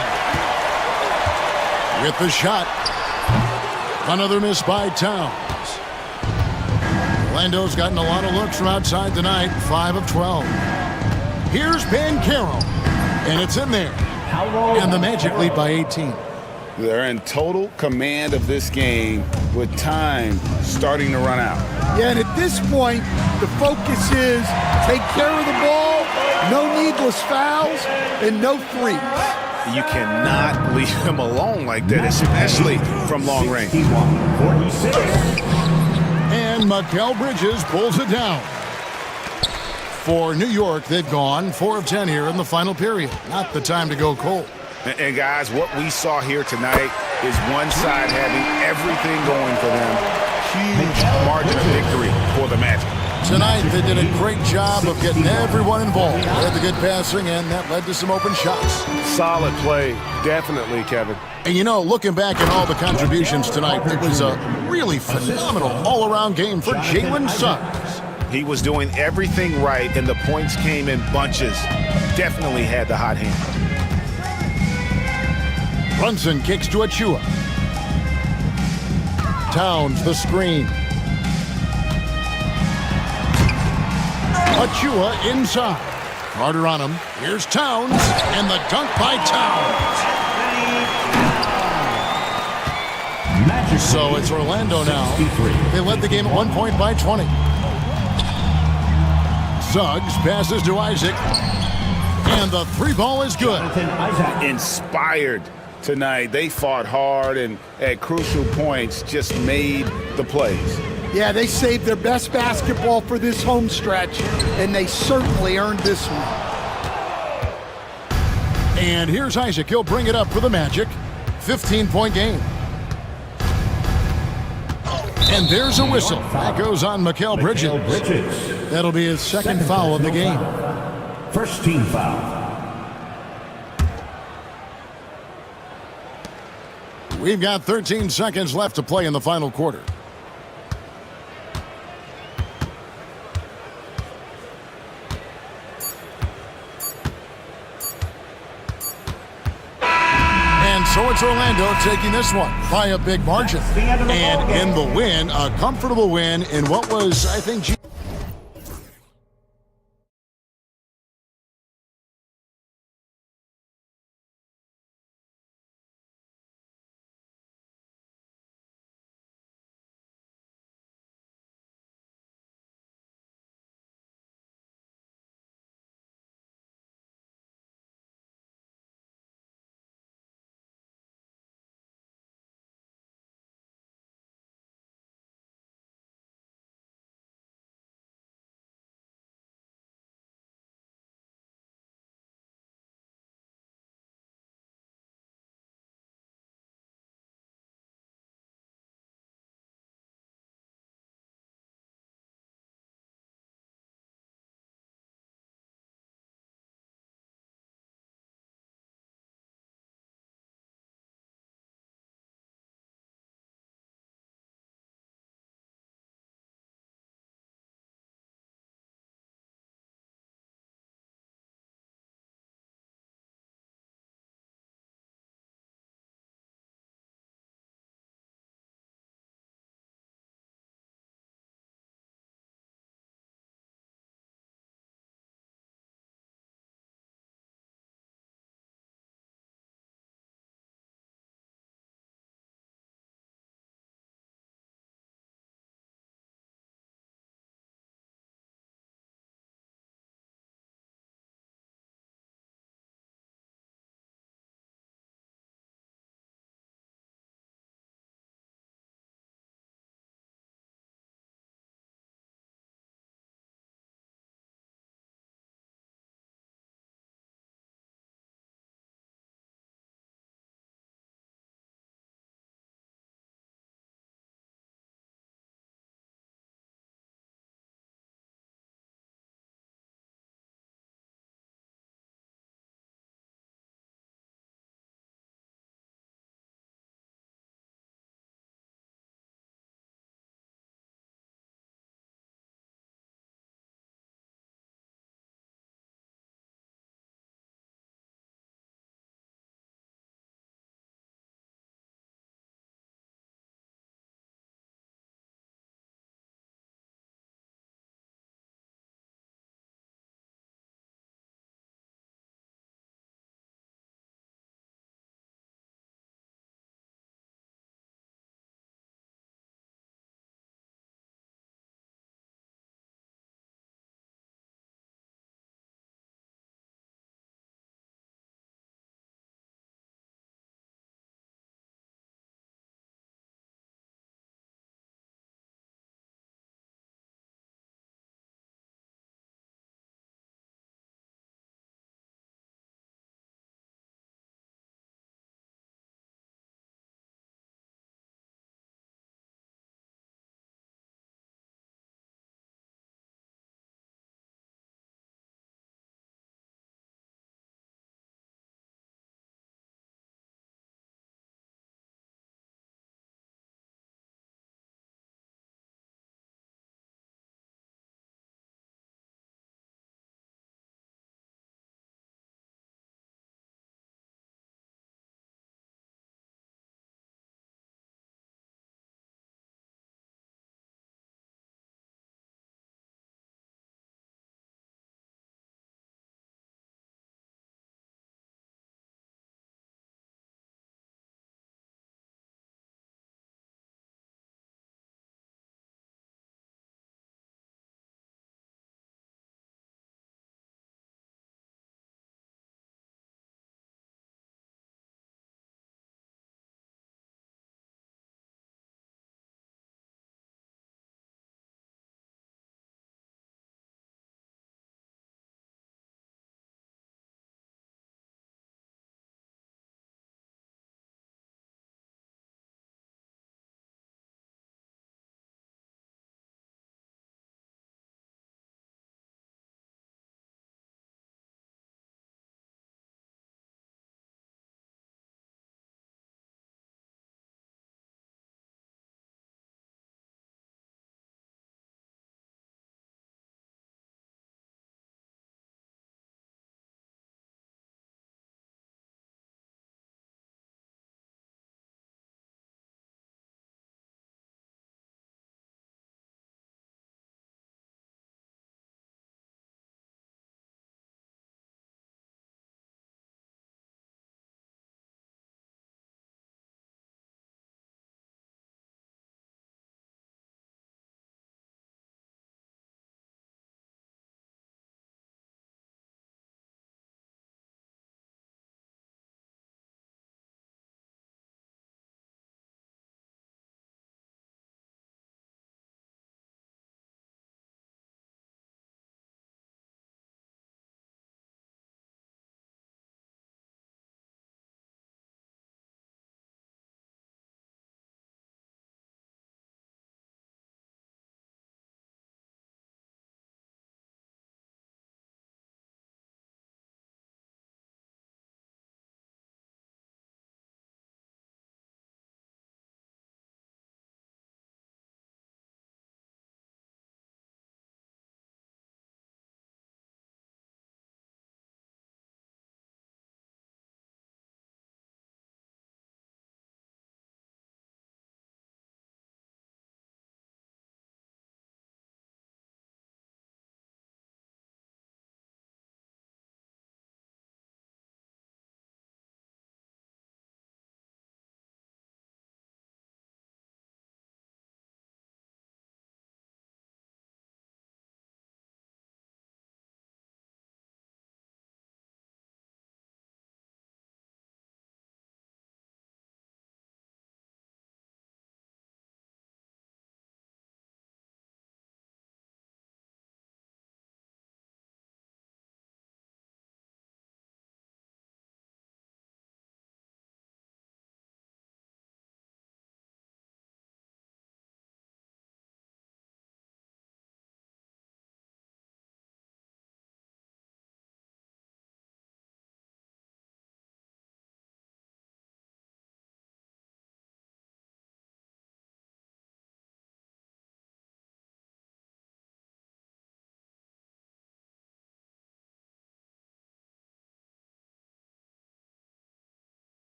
With the shot. Another miss by Towns. Orlando's gotten a lot of looks from outside tonight. 5 of 12. Here's Banchero. And it's in there. And the Magic lead by 18. They're in total command of this game with time starting to run out. Yeah, and at this point, the focus is take care of the ball, no needless fouls, and no threes. You cannot leave him alone like that, especially from long range. 46. And Mikal Bridges pulls it down. For New York, they've gone 4 of 10 here in the final period. Not the time to go cold. And guys, what we saw here tonight is one side having everything going for them. Huge margin of victory for the Magic. Tonight, they did a great job of getting everyone involved. They had the good passing, and that led to some open shots. Solid play, definitely, Kevin. And you know, looking back at all the contributions tonight, it was a really phenomenal all-around game for Jalen Suggs. He was doing everything right, and the points came in bunches. Definitely had the hot hand. Brunson kicks to Achua. Towns the screen. Achua inside. Carter on him. Here's Towns, and the dunk by Towns. So it's Orlando now. They led the game at 1 point by 20. Suggs passes to Isaac. And the 3-ball is good. Inspired tonight. They fought hard and at crucial points just made the plays. Yeah, they saved their best basketball for this home stretch, and they certainly earned this one. And here's Isaac. He'll bring it up for the Magic. 15-point game. And there's a whistle. That goes on Mikal Bridges. That'll be his second foul of the game. First team foul. We've got 13 seconds left to play in the final quarter. So it's Orlando taking this one by a big margin. And in the win, a comfortable win in what was, I think,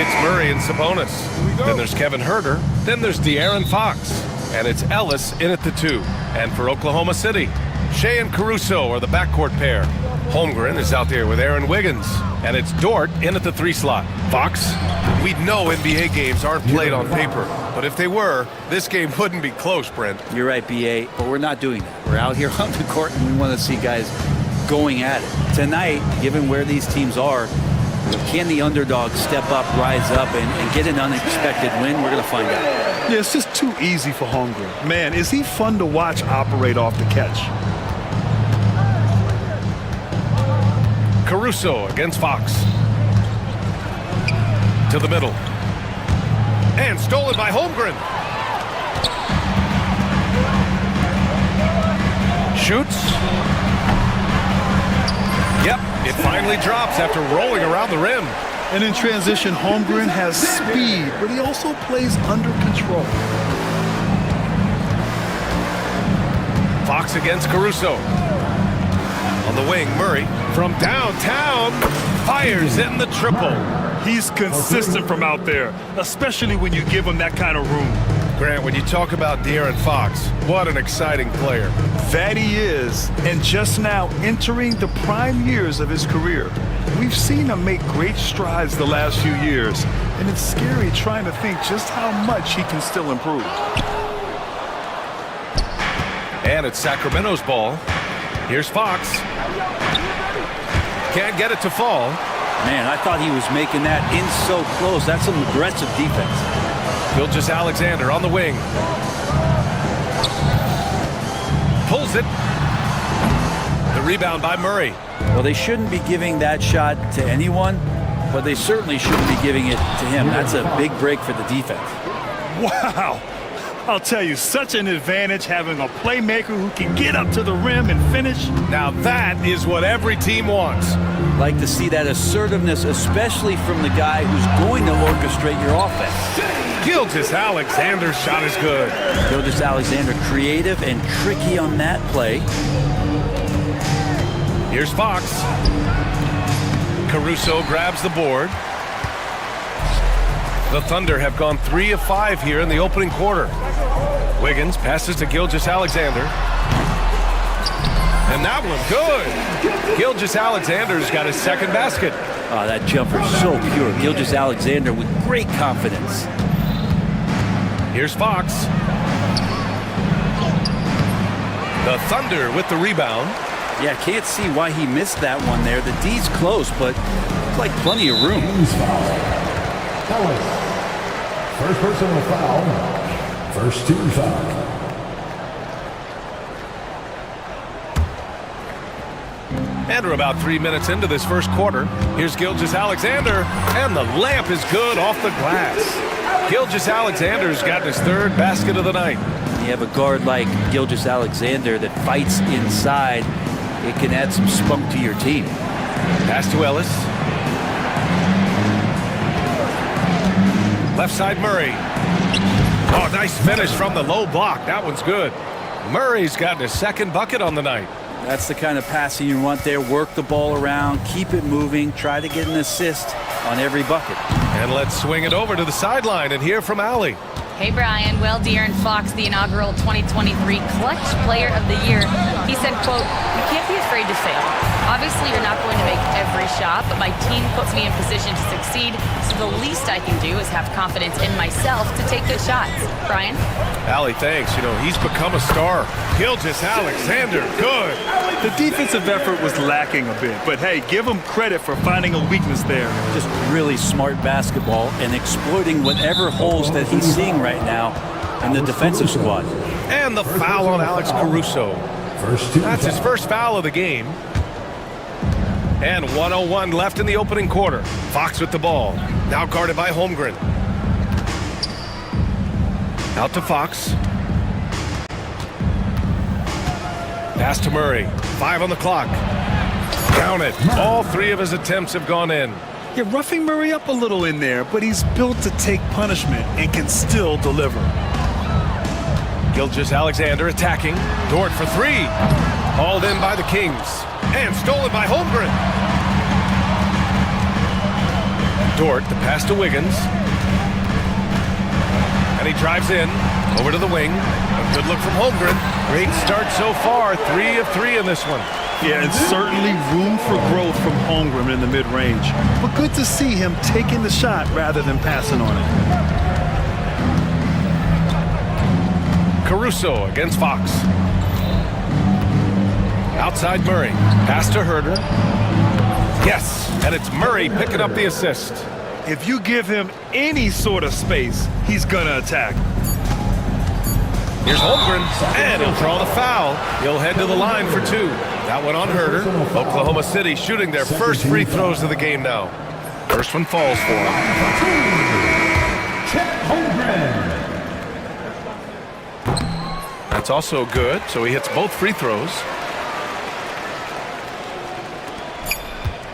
it's Murray and Sabonis. Then there's Kevin Herter. Then there's De'Aaron Fox. And it's Ellis in at the 2. And for Oklahoma City, Shea and Caruso are the backcourt pair. Holmgren is out there with Aaron Wiggins. And it's Dort in at the 3 slot. Fox, we know NBA games aren't played on paper. But if they were, this game wouldn't be close, Brent. You're right, BA, but we're not doing that. We're out here on the court and we want to see guys going at it. Tonight, given where these teams are, can the underdog step up, rise up, and get an unexpected win? We're going to find out. Yeah, it's just too easy for Holmgren. Man, is he fun to watch operate off the catch. Caruso against Fox. To the middle. And stolen by Holmgren. Shoots. Yep, it finally drops after rolling around the rim. And in transition, Holmgren has speed, but he also plays under control. Fox against Caruso. On the wing, Murray from downtown fires in the triple. He's consistent from out there, especially when you give him that kind of room. Grant, when you talk about De'Aaron Fox, what an exciting player. That he is, and just now entering the prime years of his career. We've seen him make great strides the last few years, and it's scary trying to think just how much he can still improve. And it's Sacramento's ball. Here's Fox. Can't get it to fall. Man, I thought he was making that in so close. That's some aggressive defense. Gilgeous-Alexander on the wing. Pulls it. The rebound by Murray. Well, they shouldn't be giving that shot to anyone, but they certainly shouldn't be giving it to him. That's a big break for the defense. Wow. I'll tell you, such an advantage having a playmaker who can get up to the rim and finish. Now that is what every team wants. Like to see that assertiveness, especially from the guy who's going to orchestrate your offense. Gilgeous-Alexander's shot is good. Gilgeous-Alexander creative and tricky on that play. Here's Fox. Caruso grabs the board. The Thunder have gone 3 of 5 here in the opening quarter. Wiggins passes to Gilgeous-Alexander. And that one good. Gilgeous-Alexander's got his second basket. Oh, that jumper so pure. Gilgeous-Alexander with great confidence. Here's Fox. The Thunder with the rebound. Yeah, can't see why he missed that one there. The D's close, but like plenty of room. Ellis. First personal foul. First team foul. And we're about 3 minutes into this first quarter. Here's Gilgeous-Alexander, and the layup is good off the glass. Gilgeous-Alexander's got his third basket of the night. You have a guard like Gilgeous-Alexander that fights inside. It can add some spunk to your team. Pass to Ellis. Left side, Murray. Oh, nice finish from the low block. That one's good. Murray's gotten his second bucket on the night. That's the kind of passing you want there. Work the ball around, keep it moving, try to get an assist on every bucket. And let's swing it over to the sideline and hear from Allie. Hey, Brian. Well, De'Aaron Fox, the inaugural 2023 Clutch Player of the Year, he said, quote, "You can't be afraid to fail. Obviously, you're not going to make every shot, but my team puts me in position to succeed, so the least I can do is have confidence in myself to take good shots." Brian? Allie, thanks. You know, he's become a star. Gilgeous-Alexander, good. The defensive effort was lacking a bit, but hey, give him credit for finding a weakness there. Just really smart basketball and exploiting whatever holes that he's seeing right now in the defensive squad. And the foul on Alex Caruso. That's his first foul of the game. And 1:01 left in the opening quarter. Fox with the ball. Now guarded by Holmgren. Out to Fox. Pass to Murray. 5 on the clock. Count it. All 3 of his attempts have gone in. You're roughing Murray up a little in there, but he's built to take punishment and can still deliver. Gilgeous-Alexander attacking. Dort for 3. Hauled in by the Kings. And stolen by Holmgren. Dort, the pass to Wiggins. And he drives in, over to the wing. A good look from Holmgren. Great start so far, 3 of 3 in this one. Yeah, and certainly room for growth from Holmgren in the mid-range. But good to see him taking the shot rather than passing on it. Caruso against Fox. Outside Murray. Pass to Herder. Yes, and it's Murray picking up the assist. If you give him any sort of space, he's gonna attack. Here's Holmgren, and he'll draw the foul. He'll head to the line for 2. That one on Herder. Oklahoma City shooting their first free throws of the game now. First one falls for him. That's also good, so he hits both free throws.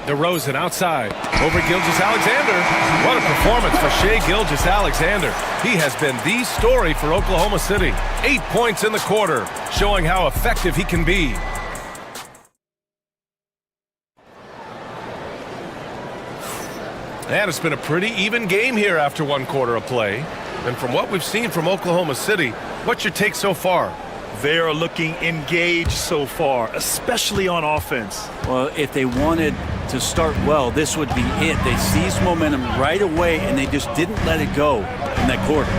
DeRozan outside, over Gilgeous-Alexander. What a performance for Shai Gilgeous-Alexander. He has been the story for Oklahoma City. 8 points in the quarter, showing how effective he can be. And it's been a pretty even game here after 1 quarter of play. And from what we've seen from Oklahoma City, what's your take so far? They are looking engaged so far, especially on offense. Well, if they wanted to start well, this would be it. They seized momentum right away, and they just didn't let it go in that quarter.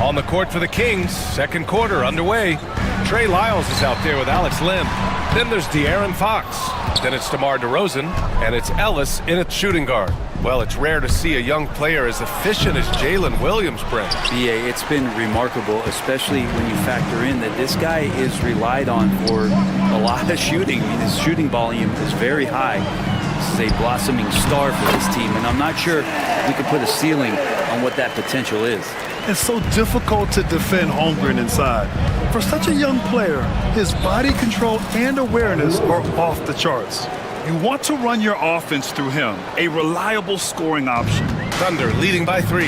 On the court for the Kings, second quarter underway. Trey Lyles is out there with Alex Lim. Then there's De'Aaron Fox. Then it's DeMar DeRozan, and it's Ellis in at shooting guard. Well, it's rare to see a young player as efficient as Jalen Williams, Brent. BA, it's been remarkable, especially when you factor in that this guy is relied on for a lot of shooting. I mean, his shooting volume is very high. This is a blossoming star for this team, and I'm not sure we could put a ceiling on what that potential is. It's so difficult to defend Holmgren inside. For such a young player, his body control and awareness are off the charts. You want to run your offense through him, a reliable scoring option. Thunder leading by 3.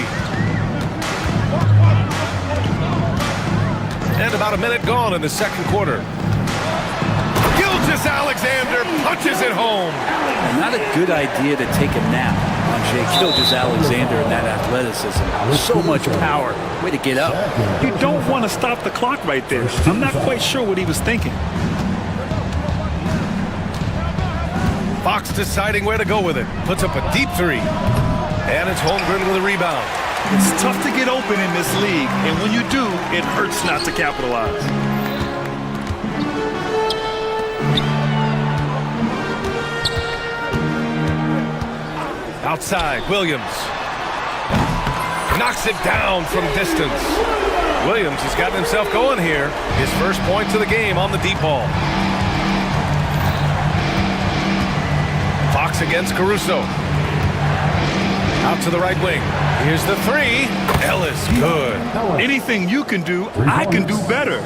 And about a minute gone in the second quarter. Gilgeous-Alexander punches it home. And not a good idea to take a nap on Shai Gilgeous-Alexander and that athleticism. So much power. Way to get up. You don't want to stop the clock right there. I'm not quite sure what he was thinking. Fox deciding where to go with it. Puts up a deep 3. And it's Holmgren with a rebound. It's tough to get open in this league, and when you do, it hurts not to capitalize. Outside, Williams. Knocks it down from distance. Williams has gotten himself going here. His first points of the game on the deep ball. Fox against Caruso. Out to the right wing. Here's the 3. Ellis, good. Anything you can do, I can do better.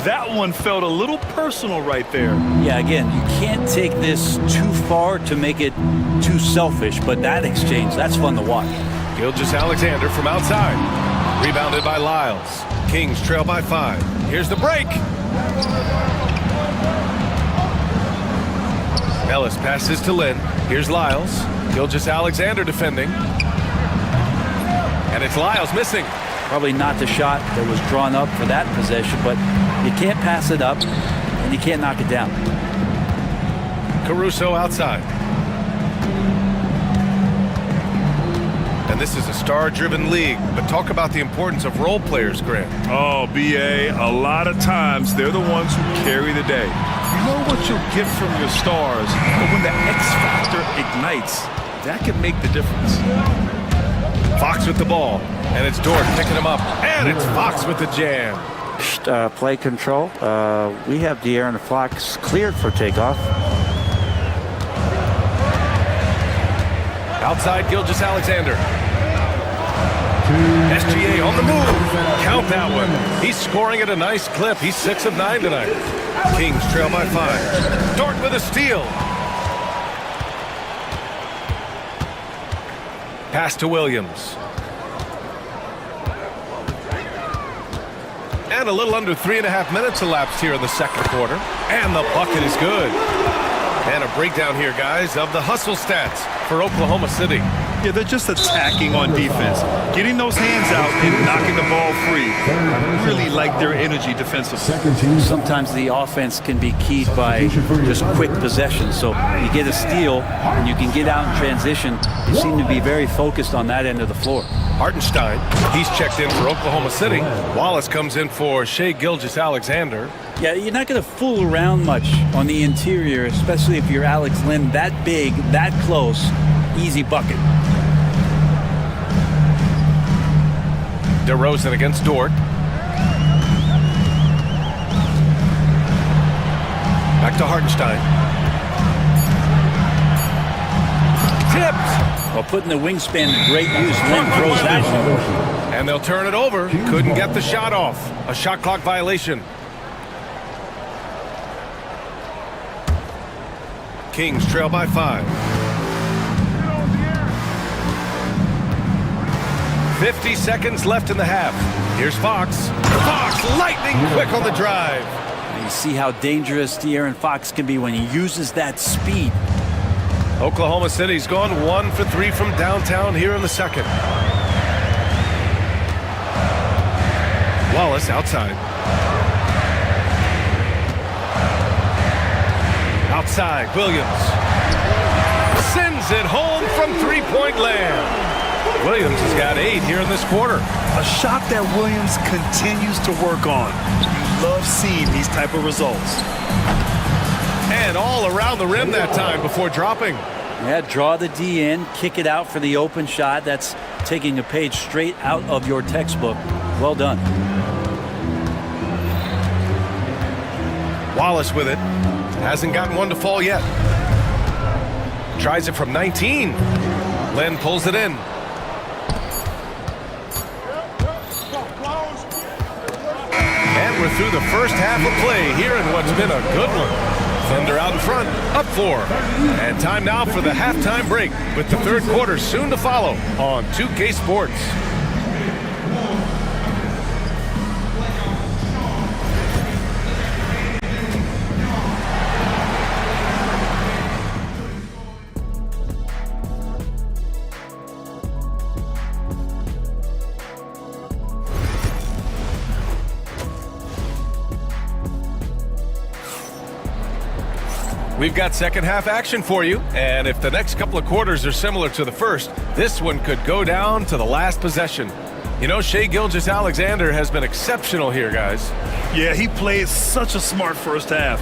That one felt a little personal right there. Yeah, again, you can't take this too far to make it too selfish, but that exchange, that's fun to watch. Gilgeous-Alexander from outside. Rebounded by Lyles. Kings trail by 5. Here's the break. Ellis passes to Lynn. Here's Lyles. Gilgeous-Alexander defending. And it's Lyles missing. Probably not the shot that was drawn up for that possession, but you can't pass it up and you can't knock it down. Caruso outside. And this is a star-driven league, but talk about the importance of role players, Grant. Oh, BA, a lot of times they're the ones who carry the day. You know what you'll get from your stars, but when the X factor ignites, that can make the difference. Fox with the ball, and it's Dort picking him up, and it's Fox with the jam. Play control. We have De'Aaron Fox cleared for takeoff. Outside Gilgeous-Alexander. SGA on the move. Count that one. He's scoring at a nice clip. He's 6 of 9 tonight. Kings trail by 5. Dort with a steal. Pass to Williams. And a little under 3.5 minutes elapsed here in the second quarter. And the bucket is good. And a breakdown here, guys, of the hustle stats for Oklahoma City. Yeah, they're just attacking on defense. Getting those hands out and knocking the ball free. I really like their energy defensively. Sometimes the offense can be keyed by just quick possession. So you get a steal and you can get out in transition. You seem to be very focused on that end of the floor. Hartenstein, he's checked in for Oklahoma City. Wallace comes in for Shai Gilgeous-Alexander. Yeah, you're not going to fool around much on the interior, especially if you're Alex Len, that big, that close, easy bucket. DeRozan against Dort. Back to Hartenstein. Tipped! Well, putting the wingspan to great use, Len throws that one. And they'll turn it over. Couldn't get the shot off. A shot clock violation. Kings trail by 5. 50 seconds left in the half. Here's Fox. Fox, lightning quick on the drive. You see how dangerous De'Aaron Fox can be when he uses that speed. Oklahoma City's gone 1 for 3 from downtown here in the second. Wallace outside. Outside, Williams. Sends it home from three-point land. Williams has got 8 here in this quarter. A shot that Williams continues to work on. You love seeing these type of results. And all around the rim that time before dropping. Yeah, draw the D in, kick it out for the open shot. That's taking a page straight out of your textbook. Well done. Wallace with it. Hasn't gotten one to fall yet. Tries it from 19. Len pulls it in. And we're through the first half of play here in what's been a good one. Thunder out in front, up 4. And time now for the halftime break with the third quarter soon to follow on 2K Sports. We've got second half action for you, and if the next couple of quarters are similar to the first, this one could go down to the last possession. You know, Shai Gilgeous-Alexander has been exceptional here, guys. Yeah, he played such a smart first half.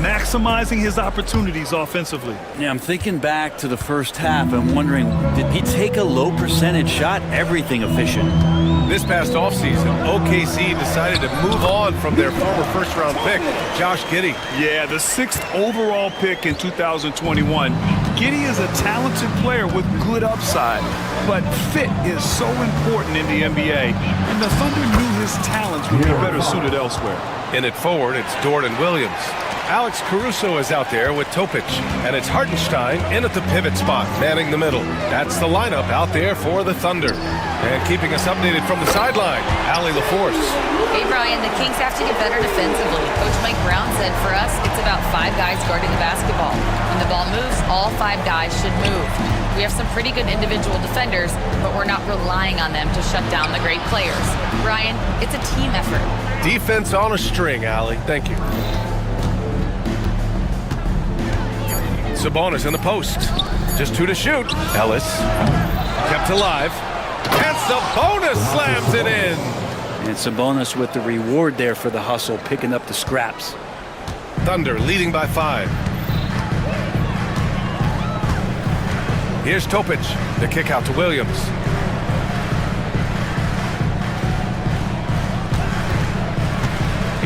Maximizing his opportunities offensively. Yeah, I'm thinking back to the first half. I'm wondering, did he take a low percentage shot? Everything efficient. This past offseason, OKC decided to move on from their former first-round pick, Josh Giddey. Yeah, the 6th overall pick in 2021. Giddey is a talented player with good upside, but fit is so important in the NBA, and the Thunder knew his talents would be better suited elsewhere. In it forward, it's Dort and Williams. Alex Caruso is out there with Topic, and it's Hartenstein in at the pivot spot, manning the middle. That's the lineup out there for the Thunder. And keeping us updated from the sideline, Allie LaForce. Hey, Brian, the Kings have to get better defensively. Coach Mike Brown said, for us, it's about 5 guys guarding the basketball. When the ball moves, all 5 guys should move. We have some pretty good individual defenders, but we're not relying on them to shut down the great players. Ryan, it's a team effort. Defense on a string, Allie. Thank you. Sabonis in the post. Just 2 to shoot. Ellis kept alive. And Sabonis slams it in. And Sabonis with the reward there for the hustle, picking up the scraps. Thunder leading by 5. Here's Topic. The kick out to Williams.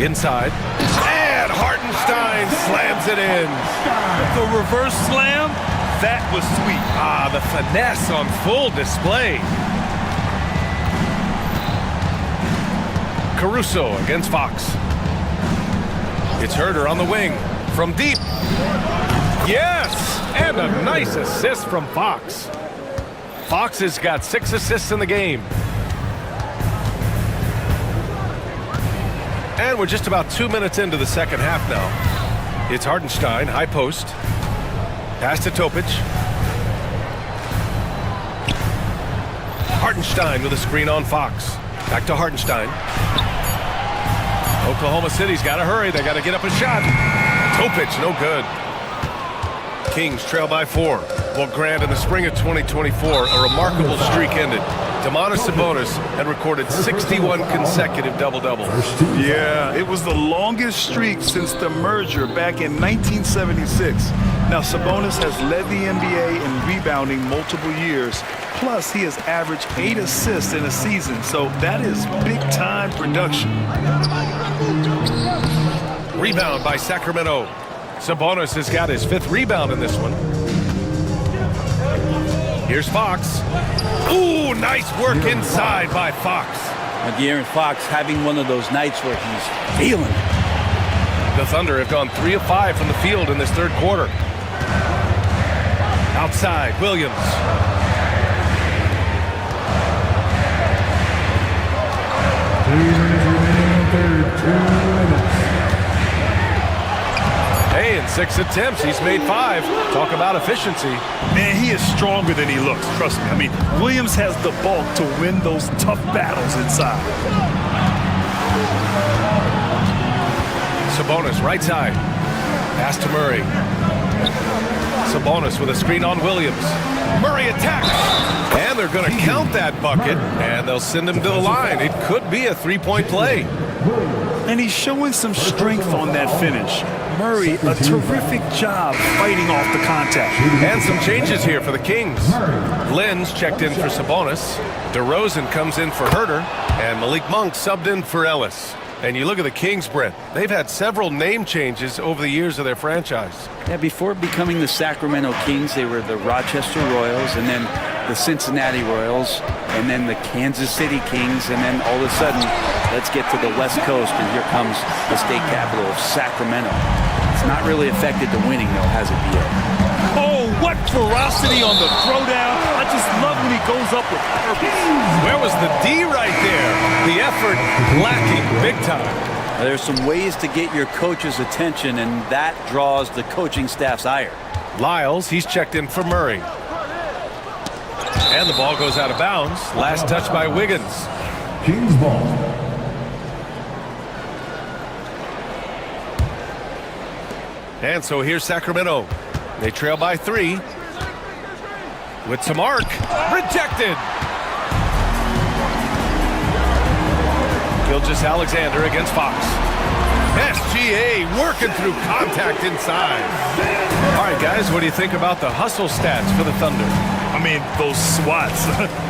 Inside. And Hartenstein slams it in. The reverse slam, that was sweet. Ah, the finesse on full display. Caruso against Fox. It's Herder on the wing. From deep. Yes! And a nice assist from Fox. Fox has got 6 assists in the game. And we're just about 2 minutes into the second half now. It's Hartenstein, high post. Pass to Topic. Hartenstein with a screen on Fox. Back to Hartenstein. Oklahoma City's got to hurry. They got to get up a shot. Topic, no good. Kings trail by 4. Well, Grant, in the spring of 2024, a remarkable streak ended. Domantas Sabonis had recorded 61 consecutive double-doubles. Yeah, it was the longest streak since the merger back in 1976. Now, Sabonis has led the NBA in rebounding multiple years. Plus, he has averaged 8 assists in a season, so that is big-time production. Rebound by Sacramento. Sabonis has got his 5th rebound in this one. Here's Fox. Ooh, nice work inside by Fox. De'Aaron Fox having one of those nights where he's feeling it. The Thunder have gone 3 of 5 from the field in this third quarter. Outside, Williams. 2 minutes remaining in the third. 2 minutes. Hey, in 6 attempts, he's made 5. Talk about efficiency. Man, he is stronger than he looks, trust me. I mean, Williams has the bulk to win those tough battles inside. Sabonis, right side. Pass to Murray. Sabonis with a screen on Williams. Murray attacks. And they're going to count that bucket, and they'll send him to the line. It could be a 3-point play. And he's showing some strength on that finish. Murray, a terrific job fighting off the contact. And some changes here for the Kings. Lynn's checked in for Sabonis. DeRozan comes in for Herder. And Malik Monk subbed in for Ellis. And you look at the Kings, Brent. They've had several name changes over the years of their franchise. Yeah, before becoming the Sacramento Kings, they were the Rochester Royals, and then the Cincinnati Royals, and then the Kansas City Kings, and then all of a sudden, let's get to the West Coast, and here comes the state capital of Sacramento. It's not really affected the winning, though, has it, B.A.? Oh, what ferocity on the throwdown. I just love when he goes up with purpose. Where was the D right there? The effort lacking big time. There's some ways to get your coach's attention, and that draws the coaching staff's ire. Lyles, he's checked in for Murray. And the ball goes out of bounds. Last touch by Wiggins. Kings ball. And so here's Sacramento. They trail by 3. With some arc. Rejected. Gilgeous-Alexander against Fox. SGA working through contact inside. All right, guys, what do you think about the hustle stats for the Thunder? I mean, those swats,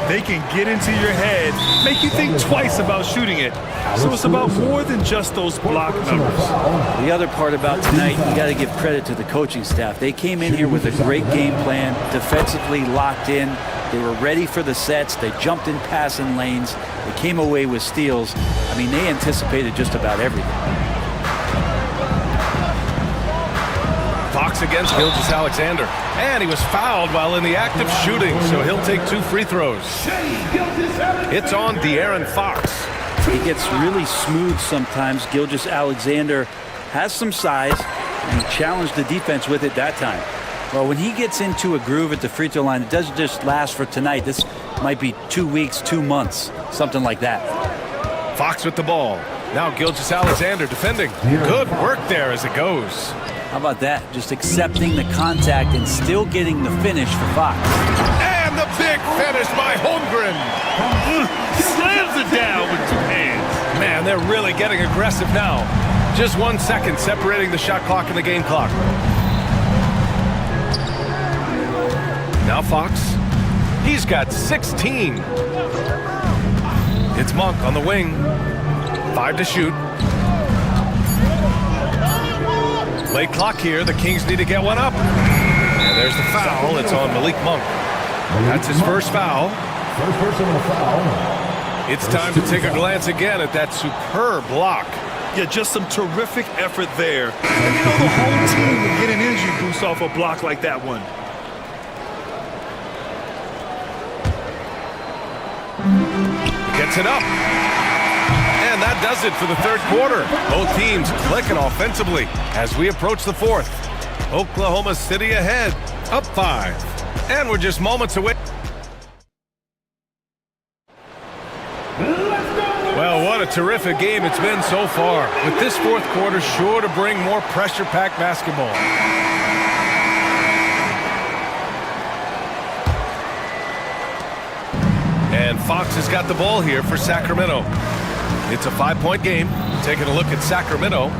they can get into your head, make you think twice about shooting it. So it's about more than just those block numbers. The other part about tonight, you got to give credit to the coaching staff. They came in here with a great game plan, defensively locked in. They were ready for the sets. They jumped in passing lanes. They came away with steals. I mean, they anticipated just about everything. Fox against Gilgeous-Alexander. And he was fouled while in the act of shooting, so he'll take 2 free throws. It's on De'Aaron Fox. He gets really smooth sometimes. Gilgeous-Alexander has some size, and he challenged the defense with it that time. Well, when he gets into a groove at the free throw line, it doesn't just last for tonight. This might be 2 weeks, 2 months, something like that. Fox with the ball. Now Gilgeous-Alexander defending. Good work there as it goes. How about that? Just accepting the contact and still getting the finish for Fox. And the big finish by Holmgren. Slams it down with 2 hands. Man, they're really getting aggressive now. Just 1 second separating the shot clock and the game clock. Now Fox. He's got 16. It's Monk on the wing. 5 to shoot. Late clock here. The Kings need to get one up. And there's the foul. It's on Malik Monk. That's his first foul. First personal foul. It's time to take a glance again at that superb block. Yeah, just some terrific effort there. And you know the whole team will get an energy boost off a block like that one. Gets it up. And that does it for the third quarter. Both teams clicking offensively as we approach the fourth. Oklahoma City ahead, up 5. And we're just moments away. Well, what a terrific game it's been so far. With this fourth quarter sure to bring more pressure-packed basketball. And Fox has got the ball here for Sacramento. It's a 5-point game. Taking a look at Sacramento.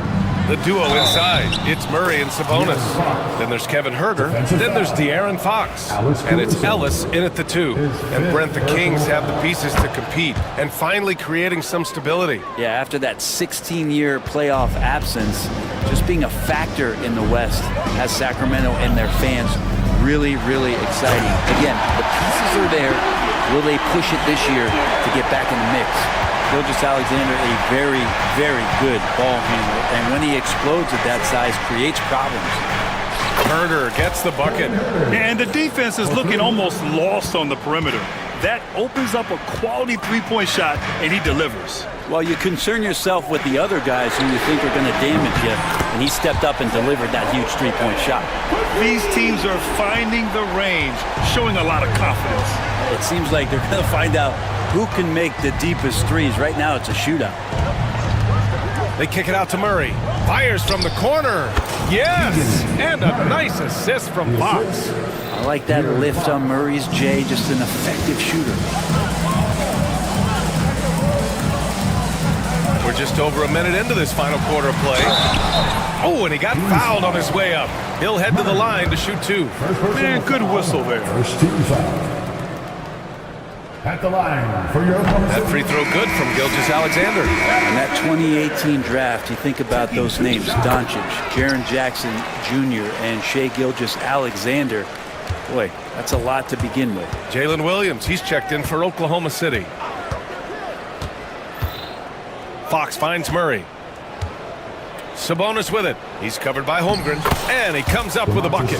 The duo inside. It's Murray and Sabonis. Then there's Kevin Huerter. Then there's De'Aaron Fox. And it's Ellis in at the 2. And Brent, the Kings have the pieces to compete and finally creating some stability. Yeah, after that 16-year playoff absence, just being a factor in the West has Sacramento and their fans really, really exciting. Again, the pieces are there. Will they push it this year to get back in the mix? Gilgeous-Alexander, a very, very good ball handler. And when he explodes at that size, creates problems. Huerter gets the bucket. And the defense is looking almost lost on the perimeter. That opens up a quality three-point shot, and he delivers. Well, you concern yourself with the other guys who you think are going to damage you, and he stepped up and delivered that huge three-point shot. These teams are finding the range, showing a lot of confidence. It seems like they're going to find out who can make the deepest threes. Right now, it's a shootout. They kick it out to Murray. Fires from the corner. Yes! And a nice assist from Fox. I like that lift on Murray's J. Just an effective shooter. We're just over a minute into this final quarter of play. Oh, and he got fouled on his way up. He'll head to the line to shoot 2. Man, good whistle there. First team foul. At the line for your that free throw good from Gilgeous-Alexander. In that 2018 draft, you think about those names, Doncic, Jaren Jackson Jr., and Shai Gilgeous-Alexander. Boy, that's a lot to begin with. Jalen Williams, he's checked in for Oklahoma City. Fox finds Murray. Sabonis with it. He's covered by Holmgren, and he comes up with a bucket.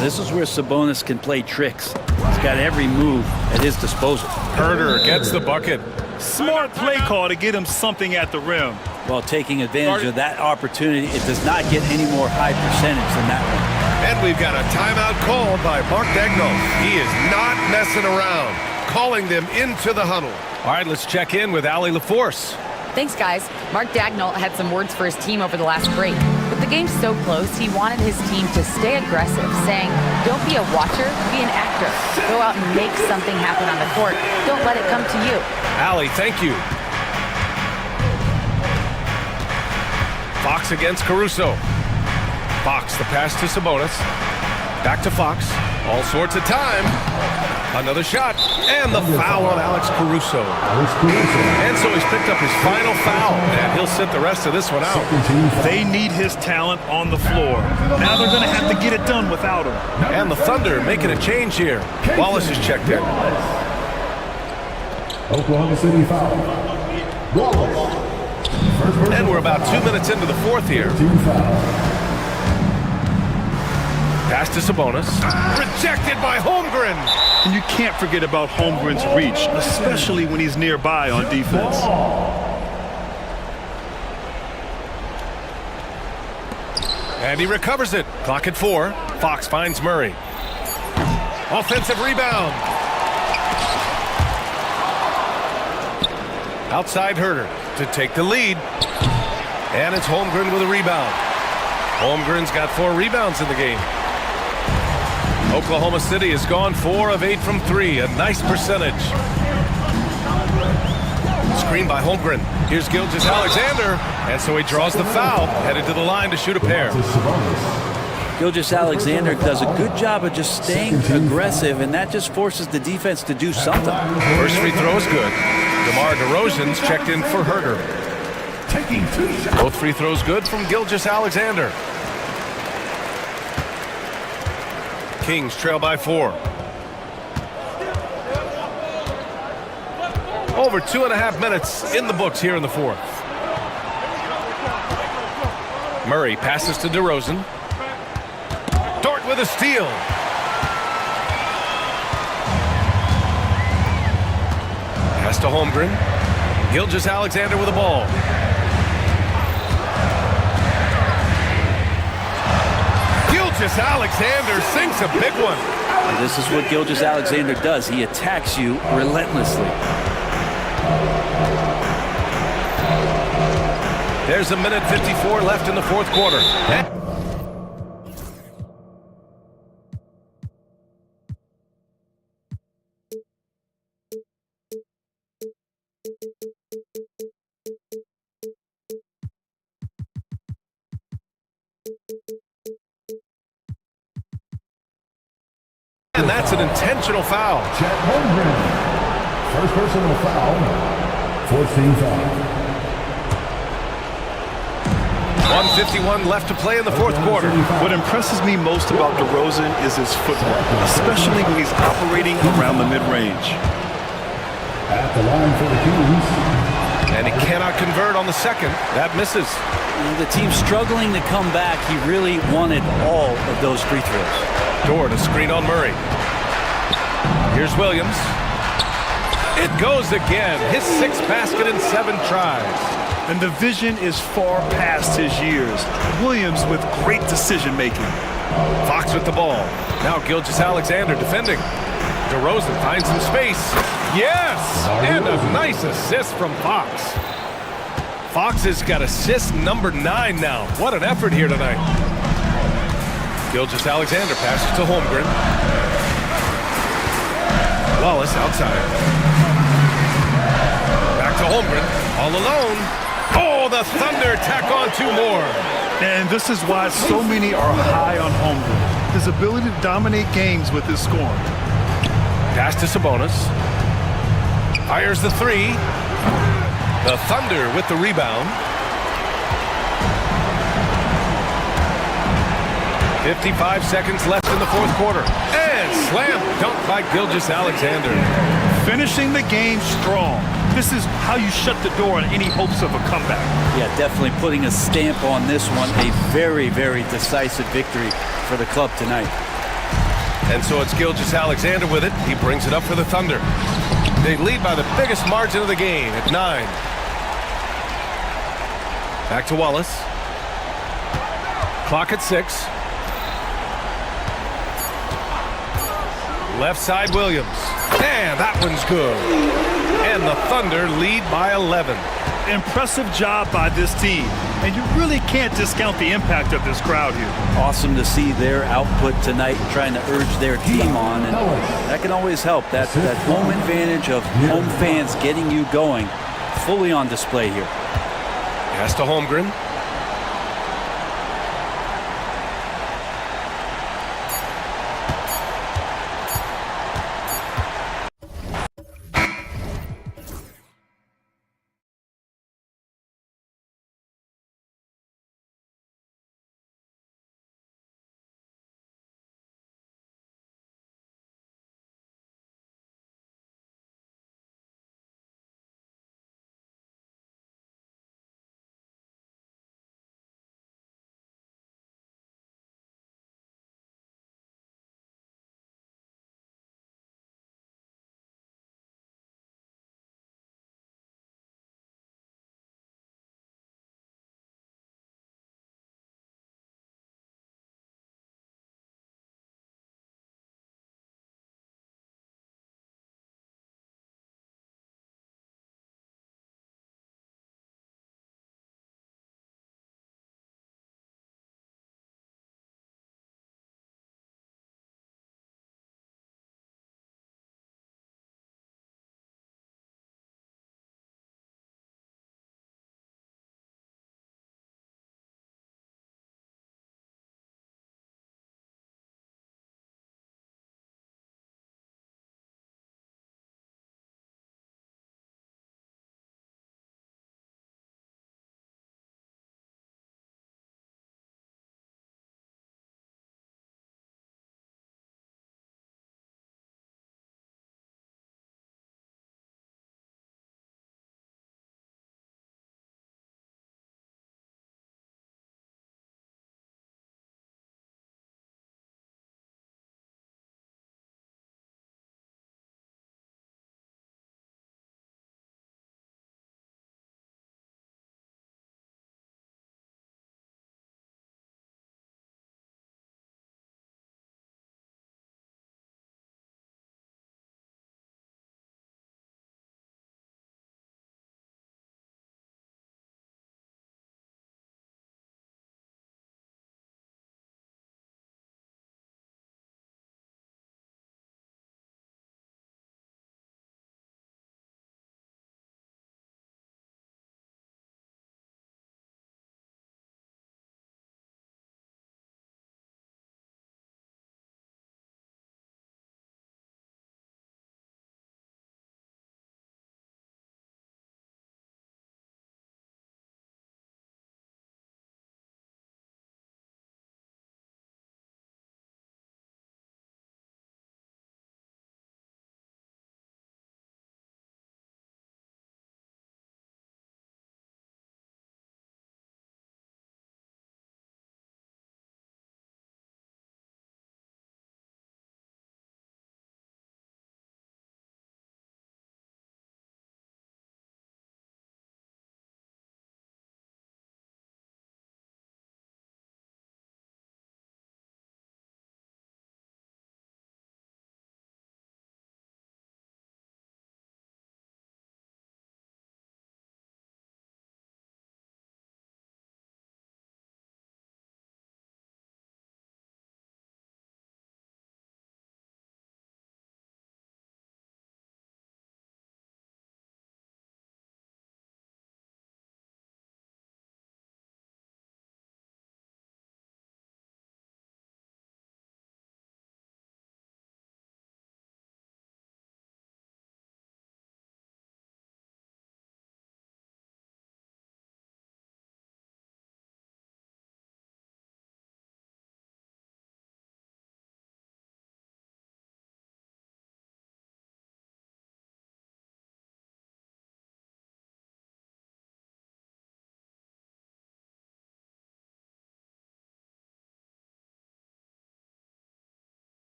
This is where Sabonis can play tricks. He's got every move at his disposal. Huerter gets the bucket. Smart play call to get him something at the rim. Well, taking advantage of that opportunity, it does not get any more high percentage than that one. And we've got a timeout called by Mark Daigneault. He is not messing around, calling them into the huddle. All right, let's check in with Allie LaForce. Thanks, guys. Mark Daigneault had some words for his team over the last break. With the game so close, he wanted his team to stay aggressive, saying, don't be a watcher, be an actor. Go out and make something happen on the court. Don't let it come to you. Allie, thank you. Fox against Caruso. Fox, the pass to Sabonis. Back to Fox. All sorts of time. Another shot. And the foul on Alex Caruso. And so he's picked up his final foul. And he'll sit the rest of this one out. They need his talent on the floor. Now they're going to have to get it done without him. And the Thunder making a change here. Wallace is checked in. Oklahoma City foul. Wallace. And we're about 2 minutes into the fourth here. Pass to Sabonis. Rejected by Holmgren. And you can't forget about Holmgren's reach, especially when he's nearby on defense. And he recovers it. Clock at 4. Fox finds Murray. Offensive rebound. Outside Herder to take the lead. And it's Holmgren with a rebound. Holmgren's got 4 rebounds in the game. Oklahoma City has gone 4 of 8 from 3, a nice percentage. Screen by Holmgren. Here's Gilgeous-Alexander, and so he draws the foul, headed to the line to shoot a pair. Gilgeous-Alexander does a good job of just staying aggressive, and that just forces the defense to do something. First free throw is good. DeMar DeRozan's checked in for Herder. Taking 2 shots. Both free throws good from Gilgeous-Alexander. Kings trail by 4. Over 2.5 minutes in the books here in the fourth. Murray passes to DeRozan. Dort with a steal. Pass to Holmgren. Gilgeous-Alexander with the ball. Gilgeous-Alexander sinks a big one. This is what Gilgeous-Alexander does. He attacks you relentlessly. There's 1:54 left in the fourth quarter. And that's an intentional foul. Chet Holmgren. First personal foul. 14 foul. 1:51 left to play in the fourth quarter. What impresses me most about DeRozan is his footwork, especially when he's operating around the mid-range. At the line for the Kings. And he cannot convert on the second. That misses. The team's struggling to come back. He really wanted all of those free throws. Dort, a screen on Murray. Here's Williams. It goes again. His 6th basket in 7 tries. And the vision is far past his years. Williams with great decision-making. Fox with the ball. Now Gilgeous-Alexander defending. DeRozan finds some space. Yes! And a nice assist from Fox. Fox has got assist number 9 now. What an effort here tonight. Gilgeous-Alexander passes to Holmgren. Wallace outside. Back to Holmgren. All alone. Oh, the Thunder tack on 2 more. And this is why so many are high on Holmgren. His ability to dominate games with his scoring. Pass to Sabonis. Fires the 3. The Thunder with the rebound. 55 seconds left in the fourth quarter. And slam dunk by Gilgeous-Alexander. Finishing the game strong. This is how you shut the door on any hopes of a comeback. Yeah, definitely putting a stamp on this one. A very, very decisive victory for the club tonight. And so it's Gilgeous-Alexander with it. He brings it up for the Thunder. They lead by the biggest margin of the game at 9. Back to Wallace. Clock at 6. Left side Williams. And that one's good. And the Thunder lead by 11. Impressive job by this team. And you really can't discount the impact of this crowd here. Awesome to see their output tonight, trying to urge their team on. And that can always help. That home advantage of home fans getting you going, fully on display here. Pass to Holmgren.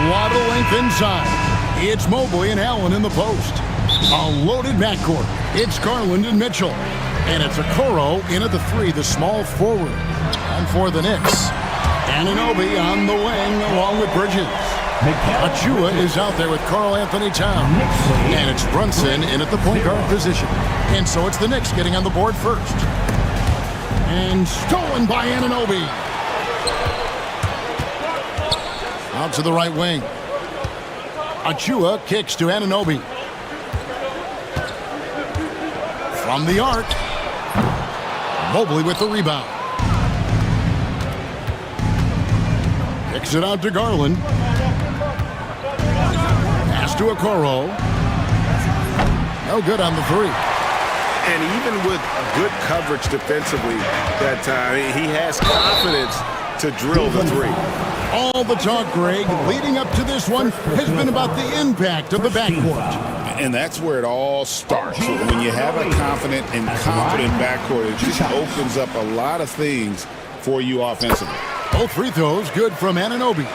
lot of length inside. It's Mobley and Allen in the post. A loaded backcourt. It's Garland and Mitchell. And it's Okoro in at the 3, the small forward. And for the Knicks, Anunoby on the wing along with Bridges. Achua is out there with Karl Anthony Towns. And it's Brunson in at the point guard position. And so it's the Knicks getting on the board first. And stolen by Anunoby. Out to the right wing. Achua kicks to Anunoby. From the arc. Mobley with the rebound. Kicks it out to Garland. Pass to Okoro. No good on the 3. And even with good coverage defensively that time, he has confidence to drill the 3. All the talk, Greg, leading up to this one has been about the impact of the backcourt. And that's where it all starts. When you have a confident and confident backcourt, it just opens up a lot of things for you offensively. Both free throws good from Anunoby.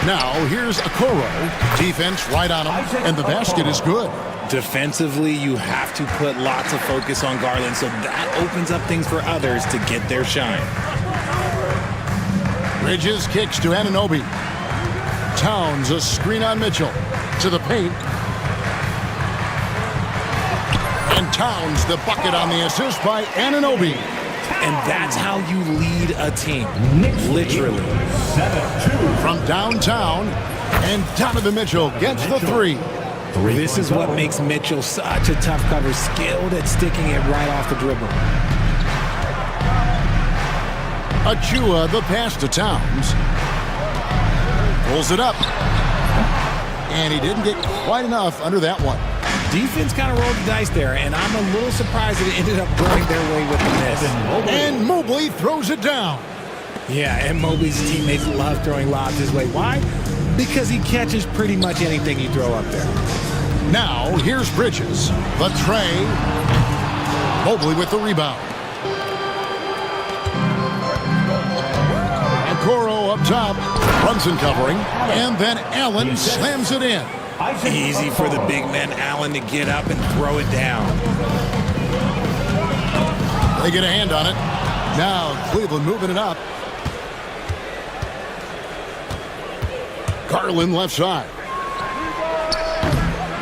Now here's Okoro. Defense right on him, and the basket is good. Defensively, you have to put lots of focus on Garland, so that opens up things for others to get their shine. Bridges kicks to Anunoby. Towns a screen on Mitchell. To the paint. And Towns the bucket on the assist by Anunoby. And that's how you lead a team. Literally. 7-2. From downtown, and Donovan Mitchell gets the 3. This is what makes Mitchell such a tough cover, skilled at sticking it right off the dribble. Achua the pass to Towns. Pulls it up. And he didn't get quite enough under that one. Defense kind of rolled the dice there, and I'm a little surprised that it ended up going their way with the miss. And Mobley throws it down. Yeah, and Mobley's teammates love throwing lobs his way. Why? Because he catches pretty much anything you throw up there. Now, here's Bridges. The tray. Mobley with the rebound. Okoro up top. Brunson covering. And then Allen slams it in. Easy for the big man Allen to get up and throw it down. They get a hand on it. Now Cleveland moving it up. Garland left side.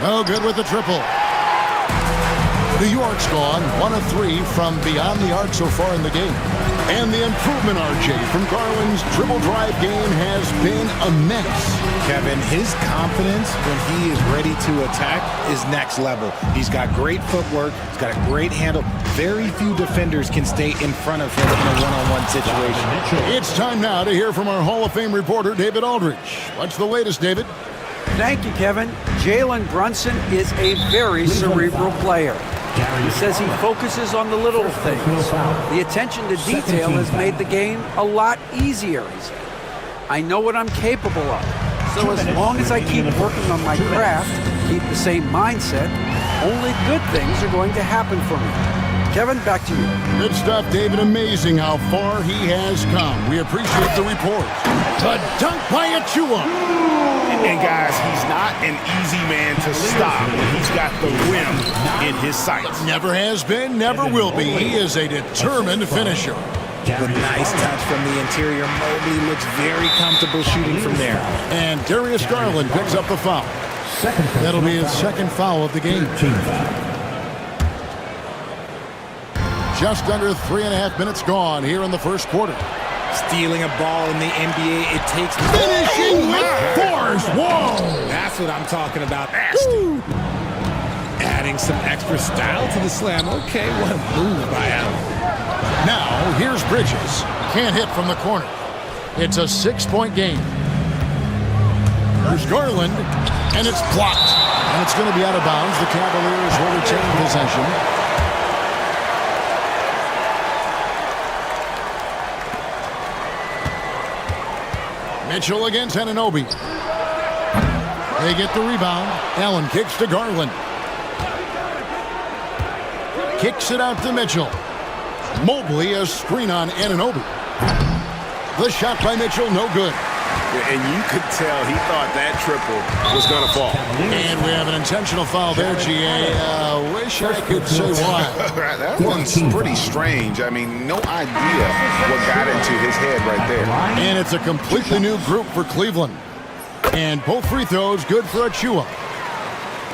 No good with the triple. New York's gone 1 of 3 from beyond the arc so far in the game. And the improvement, RJ, from Garland's dribble drive game has been immense. Kevin, his confidence when he is ready to attack is next level. He's got great footwork. He's got a great handle. Very few defenders can stay in front of him in a one-on-one situation. It's time now to hear from our Hall of Fame reporter, David Aldridge. What's the latest, David? Thank you, Kevin. Jalen Brunson is a very cerebral player. He says he focuses on the little things. The attention to detail has made the game a lot easier. I know what I'm capable of. So as long as I keep working on my craft, keep the same mindset, only good things are going to happen for me. Kevin, back to you. Good stuff, David. Amazing how far he has come. We appreciate the report. The dunk by Achua. And guys, he's not an easy man to stop. He's got the rim in his sights. Never has been, never will be. He is a determined finisher. The nice touch from the interior. Mobley looks very comfortable shooting from there. And Darius Garland picks up the foul. That'll be his second foul of the game. Just under 3.5 minutes gone here in the first quarter. Stealing a ball in the NBA, it takes... Finishing with force! Whoa! That's what I'm talking about. Nasty. Adding some extra style to the slam. Okay, what a move by Allen. Now, here's Bridges. Can't hit from the corner. It's a 6-point game. There's Garland, and it's blocked. And it's going to be out of bounds. The Cavaliers will retain possession. Mitchell against Anunoby. They get the rebound. Allen kicks to Garland. Kicks it out to Mitchell. Mobley a screen on Anunoby. The shot by Mitchell, no good. And you could tell he thought that triple was going to fall. And we have an intentional foul there, GA. Wish I could say why. That one's pretty strange. I mean, no idea what got into his head right there. And it's a completely new group for Cleveland. And both free throws good for Achua.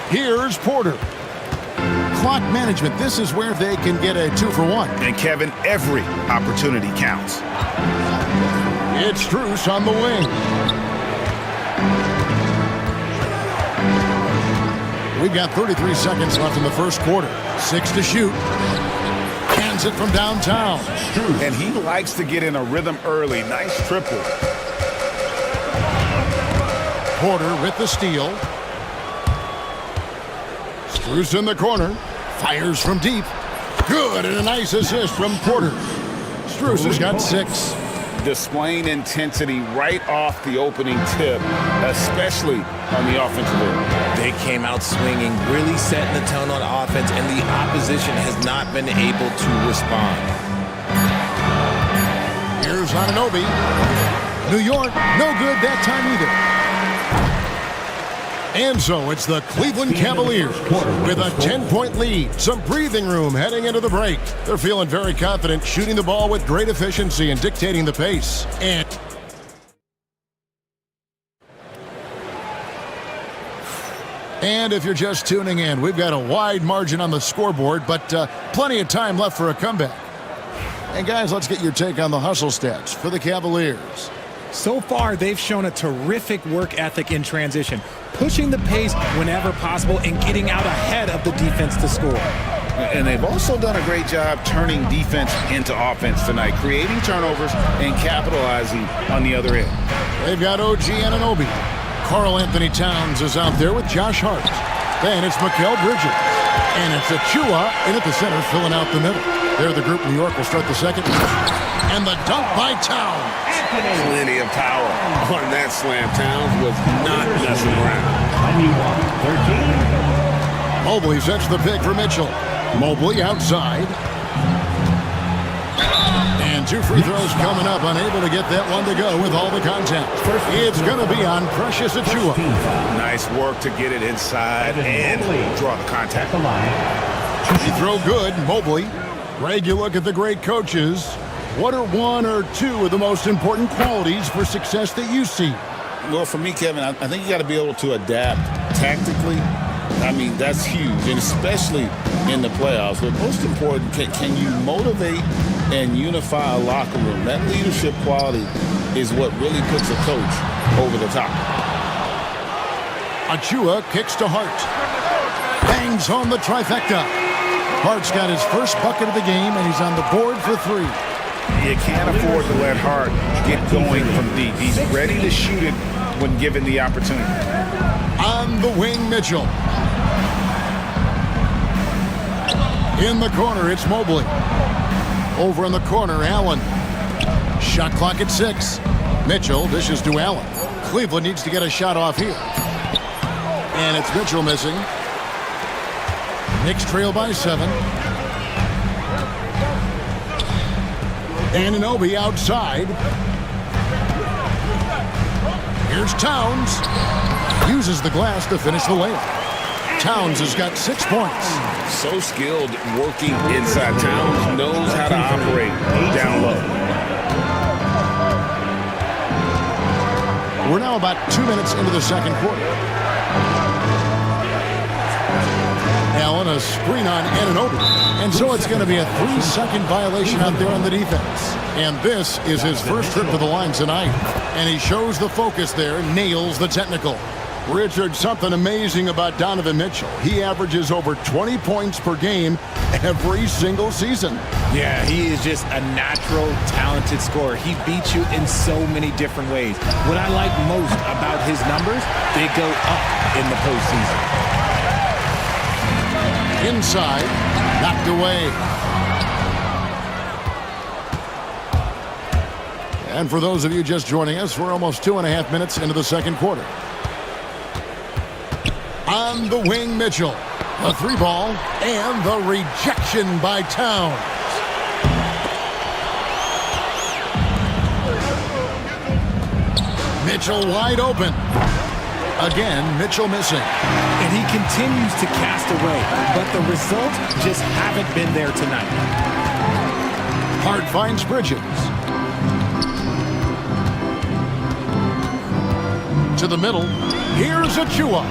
Here's Porter. Clock management. This is where they can get a 2-for-1. And Kevin, every opportunity counts. It's Strus on the wing. We've got 33 seconds left in the first quarter. 6 to shoot. Hands it from downtown. And he likes to get in a rhythm early. Nice triple. Porter with the steal. Strus in the corner. Fires from deep. Good, and a nice assist from Porter. Strus has got 6. Displaying intensity right off the opening tip, especially on the offensive end. They came out swinging, really setting the tone on offense, and the opposition has not been able to respond. Here's Anunoby. New York, no good that time either. And so it's the Cleveland Cavaliers with a 10-point lead. Some breathing room heading into the break. They're feeling very confident, shooting the ball with great efficiency and dictating the pace. And if you're just tuning in, we've got a wide margin on the scoreboard, but plenty of time left for a comeback. And guys, let's get your take on the hustle stats for the Cavaliers. So far, they've shown a terrific work ethic in transition, pushing the pace whenever possible and getting out ahead of the defense to score. And they've also done a great job turning defense into offense tonight, creating turnovers and capitalizing on the other end. They've got OG Anunoby. Karl Anthony Towns is out there with Josh Hart. Then it's Mikal Bridges. And it's Achua in at the center, filling out the middle. There, the group New York will start the second. And the dunk by Towns. Plenty of power on that slam. Towns was not messing around. Mobley sets the pick for Mitchell. Mobley outside. And 2 free throws coming up. Unable to get that one to go with all the contact. It's going to be on Precious Achua. Nice work to get it inside and draw the contact. Free throw good, Mobley. Greg, you look at the great coaches. What are 1 or 2 of the most important qualities for success that you see? Well, for me, Kevin, I think you got to be able to adapt tactically. I mean, that's huge, and especially in the playoffs. But most important, can you motivate and unify a locker room? That leadership quality is what really puts a coach over the top. Achua kicks to Hart. Bangs home the trifecta. Hart's got his first bucket of the game, and he's on the board for 3. You can't afford to let Hart get going from deep. He's ready to shoot it when given the opportunity. On the wing, Mitchell. In the corner, it's Mobley. Over in the corner, Allen. Shot clock at 6. Mitchell dishes to Allen. Cleveland needs to get a shot off here. And it's Mitchell missing. Knicks trail by 7. Anunoby outside. Here's Towns. Uses the glass to finish the layup. Towns has got 6 points. So skilled working inside. Towns knows how to operate down low. We're now about 2 minutes into the second quarter. Allen, a screen on Anunoby. And so it's going to be a 3-second violation out there on the defense. And this is his first trip to the line tonight. And he shows the focus there, nails the technical. Richard, something amazing about Donovan Mitchell. He averages over 20 points per game every single season. Yeah, he is just a natural, talented scorer. He beats you in so many different ways. What I like most about his numbers, they go up in the postseason. Inside, knocked away. And for those of you just joining us, we're almost 2.5 minutes into the second quarter. On the wing, Mitchell. A 3-ball and the rejection by Towns. Mitchell wide open. Again, Mitchell missing. And he continues to cast away, but the results just haven't been there tonight. Hart finds Bridges. To the middle. Here's Achua.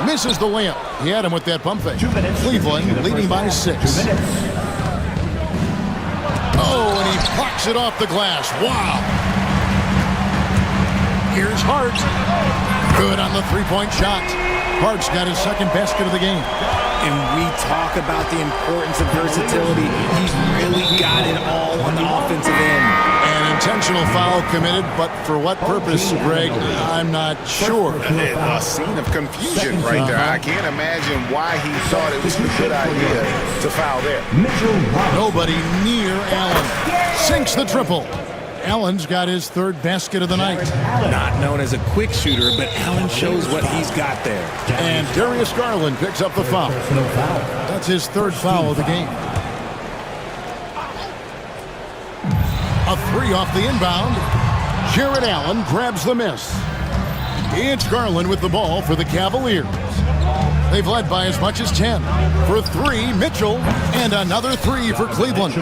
Misses the layup. He had him with that pump fake. Cleveland leading by 6. Oh, and he plucks it off the glass. Wow. Here's Hart. Good on the three-point shot. Hart's got his second basket of the game. And we talk about the importance of versatility. He's really got it all on the offensive end. An intentional foul committed, but for what purpose, Greg? I'm not sure. A scene of confusion right there. I can't imagine why he thought it was a good idea to foul there. Nobody near Allen. Sinks the triple. Allen's got his third basket of the night. Not known as a quick shooter, but Allen shows what he's got there. And Darius Garland picks up the foul. That's his third foul of the game. A three off the inbound. Jared Allen grabs the miss. It's Garland with the ball for the Cavaliers. They've led by as much as 10. For 3, Mitchell, and another 3 for Cleveland.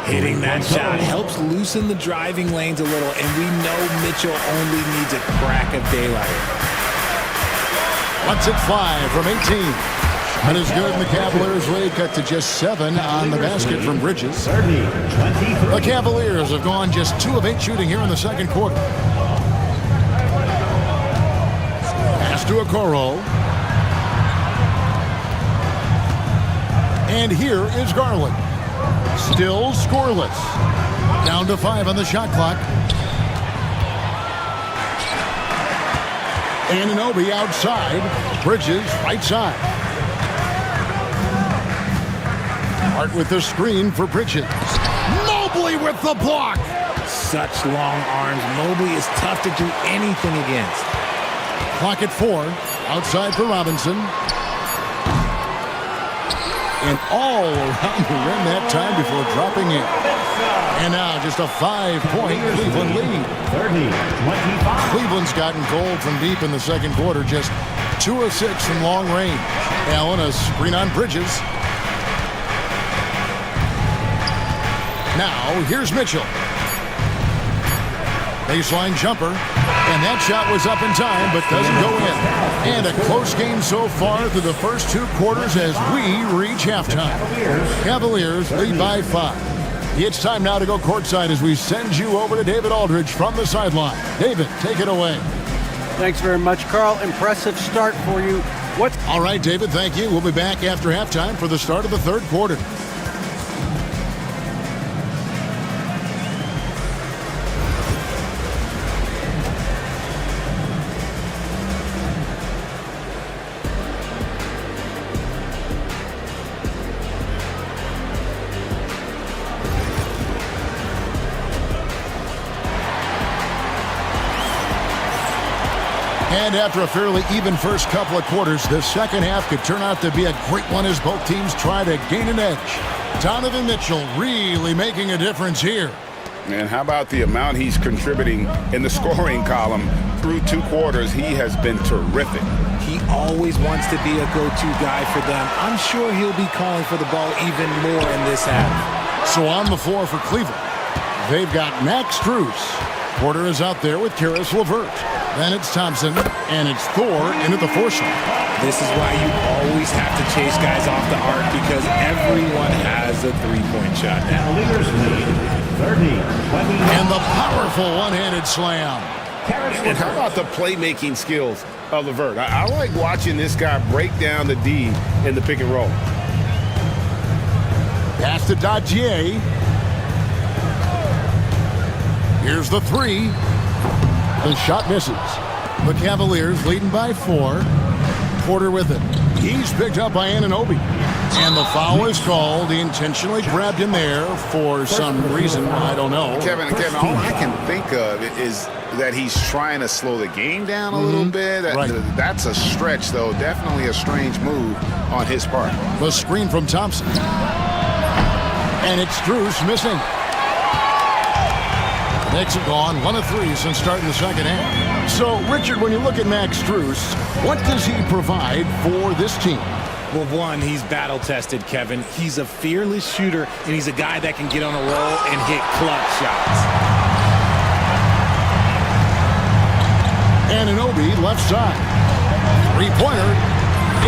Hitting that shot helps loosen the driving lanes a little, and we know Mitchell only needs a crack of daylight. What's it fly from 18? That is good, and the Cavaliers lead cut to just 7 on the basket from Bridges. The Cavaliers have gone just 2 of 8 shooting here in the second quarter. Pass to Okoro. And here is Garland. Still scoreless. Down to 5 on the shot clock. Anunoby outside. Bridges right side. Hart with the screen for Bridges. Mobley with the block. Such long arms. Mobley is tough to do anything against. Clock at 4. Outside for Robinson. And all around the rim that time before dropping in. And now just a 5-point Cleveland lead. 30-25. Cleveland's gotten cold from deep in the second quarter. Just 2 of 6 from long range. Allen, a screen on Bridges. Now, here's Mitchell. Baseline jumper. And that shot was up in time, but doesn't go in. And a close game so far through the first 2 quarters as we reach halftime. Cavaliers lead by 5. It's time now to go courtside as we send you over to David Aldridge from the sideline. David, take it away. Thanks very much, Carl. Impressive start for you. All right, David, thank you. We'll be back after halftime for the start of the third quarter. And after a fairly even first couple of quarters, the second half could turn out to be a great one as both teams try to gain an edge. Donovan Mitchell really making a difference here. And how about the amount he's contributing in the scoring column through 2 quarters? He has been terrific. He always wants to be a go-to guy for them. I'm sure he'll be calling for the ball even more in this half. So on the floor for Cleveland, they've got Max Strus. Porter is out there with Karis LeVert. Then it's Thompson, and it's Thor into the foursome. This is why you always have to chase guys off the arc because everyone has a three-point shot now. Cavaliers lead 30-20. And the powerful one-handed slam. And how about the playmaking skills of LeVert? I like watching this guy break down the D in the pick and roll. Pass to Dadier. Here's the 3. The shot misses. The Cavaliers leading by 4. Porter with it. He's picked up by Anunoby. And the foul is called. He intentionally grabbed him there for some reason. I don't know. Kevin, all I can think of is that he's trying to slow the game down a little bit. That's a stretch, though. Definitely a strange move on his part. The screen from Thompson. And it's Strus missing. Knicks have gone 1 of 3 since starting the second half. So, Richard, when you look at Max Strus, what does he provide for this team? Well, one, he's battle-tested, Kevin. He's a fearless shooter, and he's a guy that can get on a roll and hit clutch shots. Anunoby left side. Three-pointer.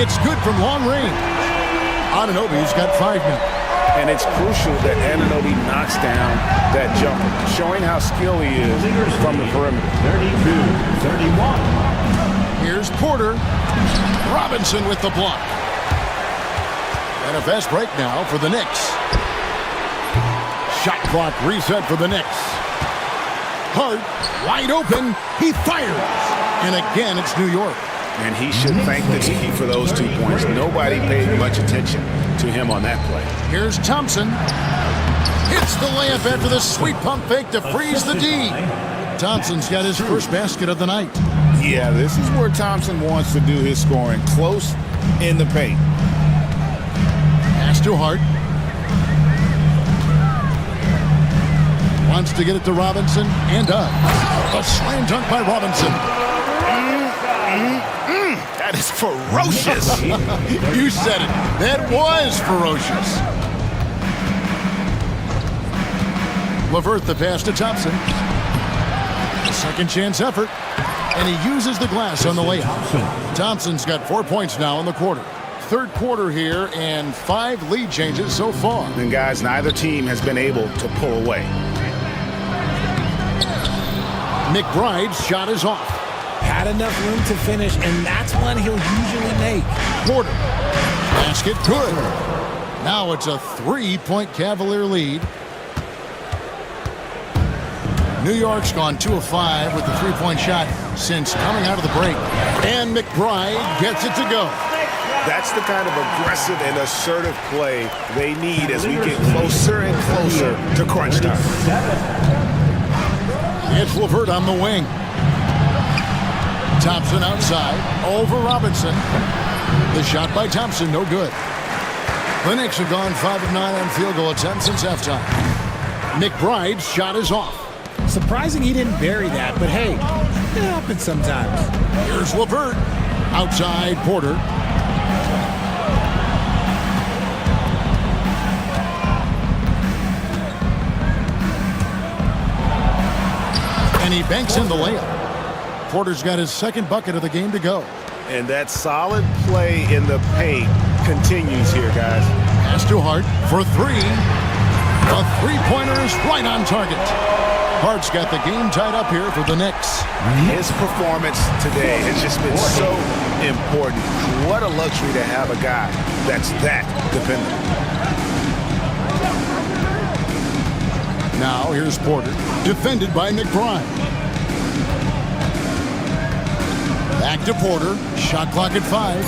It's good from long range. Anunoby's got 5 now. And it's crucial that Anunoby knocks down that jumper, showing how skilled he is from the perimeter. 32-31. Here's Porter. Robinson with the block. And a fast break now for the Knicks. Shot clock reset for the Knicks. Hart, wide open. He fires. And again, it's New York. And he should thank the team for those 2 points. Nobody paid much attention to him on that play. Here's Thompson. Hits the layup after the sweet pump fake to freeze the D. Thompson's got his first basket of the night. Yeah, this is where Thompson wants to do his scoring, close in the paint. Pass to Hart. Wants to get it to Robinson, and does. A slam dunk by Robinson. That is ferocious. You said it. That was ferocious. LeVert the pass to Thompson. A second chance effort. And he uses the glass on the layup. Thompson's got 4 points now in the quarter. Third quarter here and 5 lead changes so far. And guys, neither team has been able to pull away. McBride's shot is off. Had enough room to finish, and that's one he'll usually make. Porter. Basket good. Now it's a 3-point Cavalier lead. New York's gone 2 of 5 with the 3-point shot since coming out of the break. And McBride gets it to go. That's the kind of aggressive and assertive play they need as we get closer and closer to crunch time. It's LeVert on the wing. Thompson outside, over Robinson. The shot by Thompson, no good. The Knicks have gone 5 of 9 on field goal attempts since halftime. McBride's shot is off. Surprising he didn't bury that, but hey, it happens sometimes. Here's LeVert. Outside, Porter. And he banks in the layup. Porter's got his second bucket of the game to go. And that solid play in the paint continues here, guys. Pass to Hart for 3. The three-pointer is right on target. Hart's got the game tied up here for the Knicks. His performance today has just been so important. What a luxury to have a guy that's that dependable. Now here's Porter, defended by McBride. Back to Porter, shot clock at 5.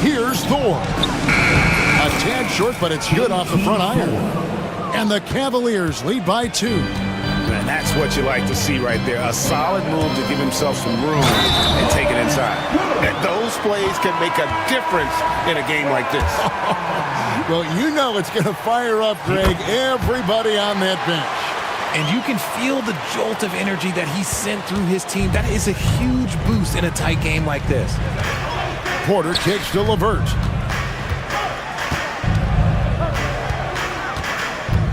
Here's Thor. A tad short, but it's good off the front iron. And the Cavaliers lead by 2. And that's what you like to see right there. A solid move to give himself some room and take it inside. And those plays can make a difference in a game like this. Well, you know it's going to fire up, Greg, everybody on that bench. And you can feel the jolt of energy that he sent through his team. That is a huge boost in a tight game like this. Porter kicks to LeVert.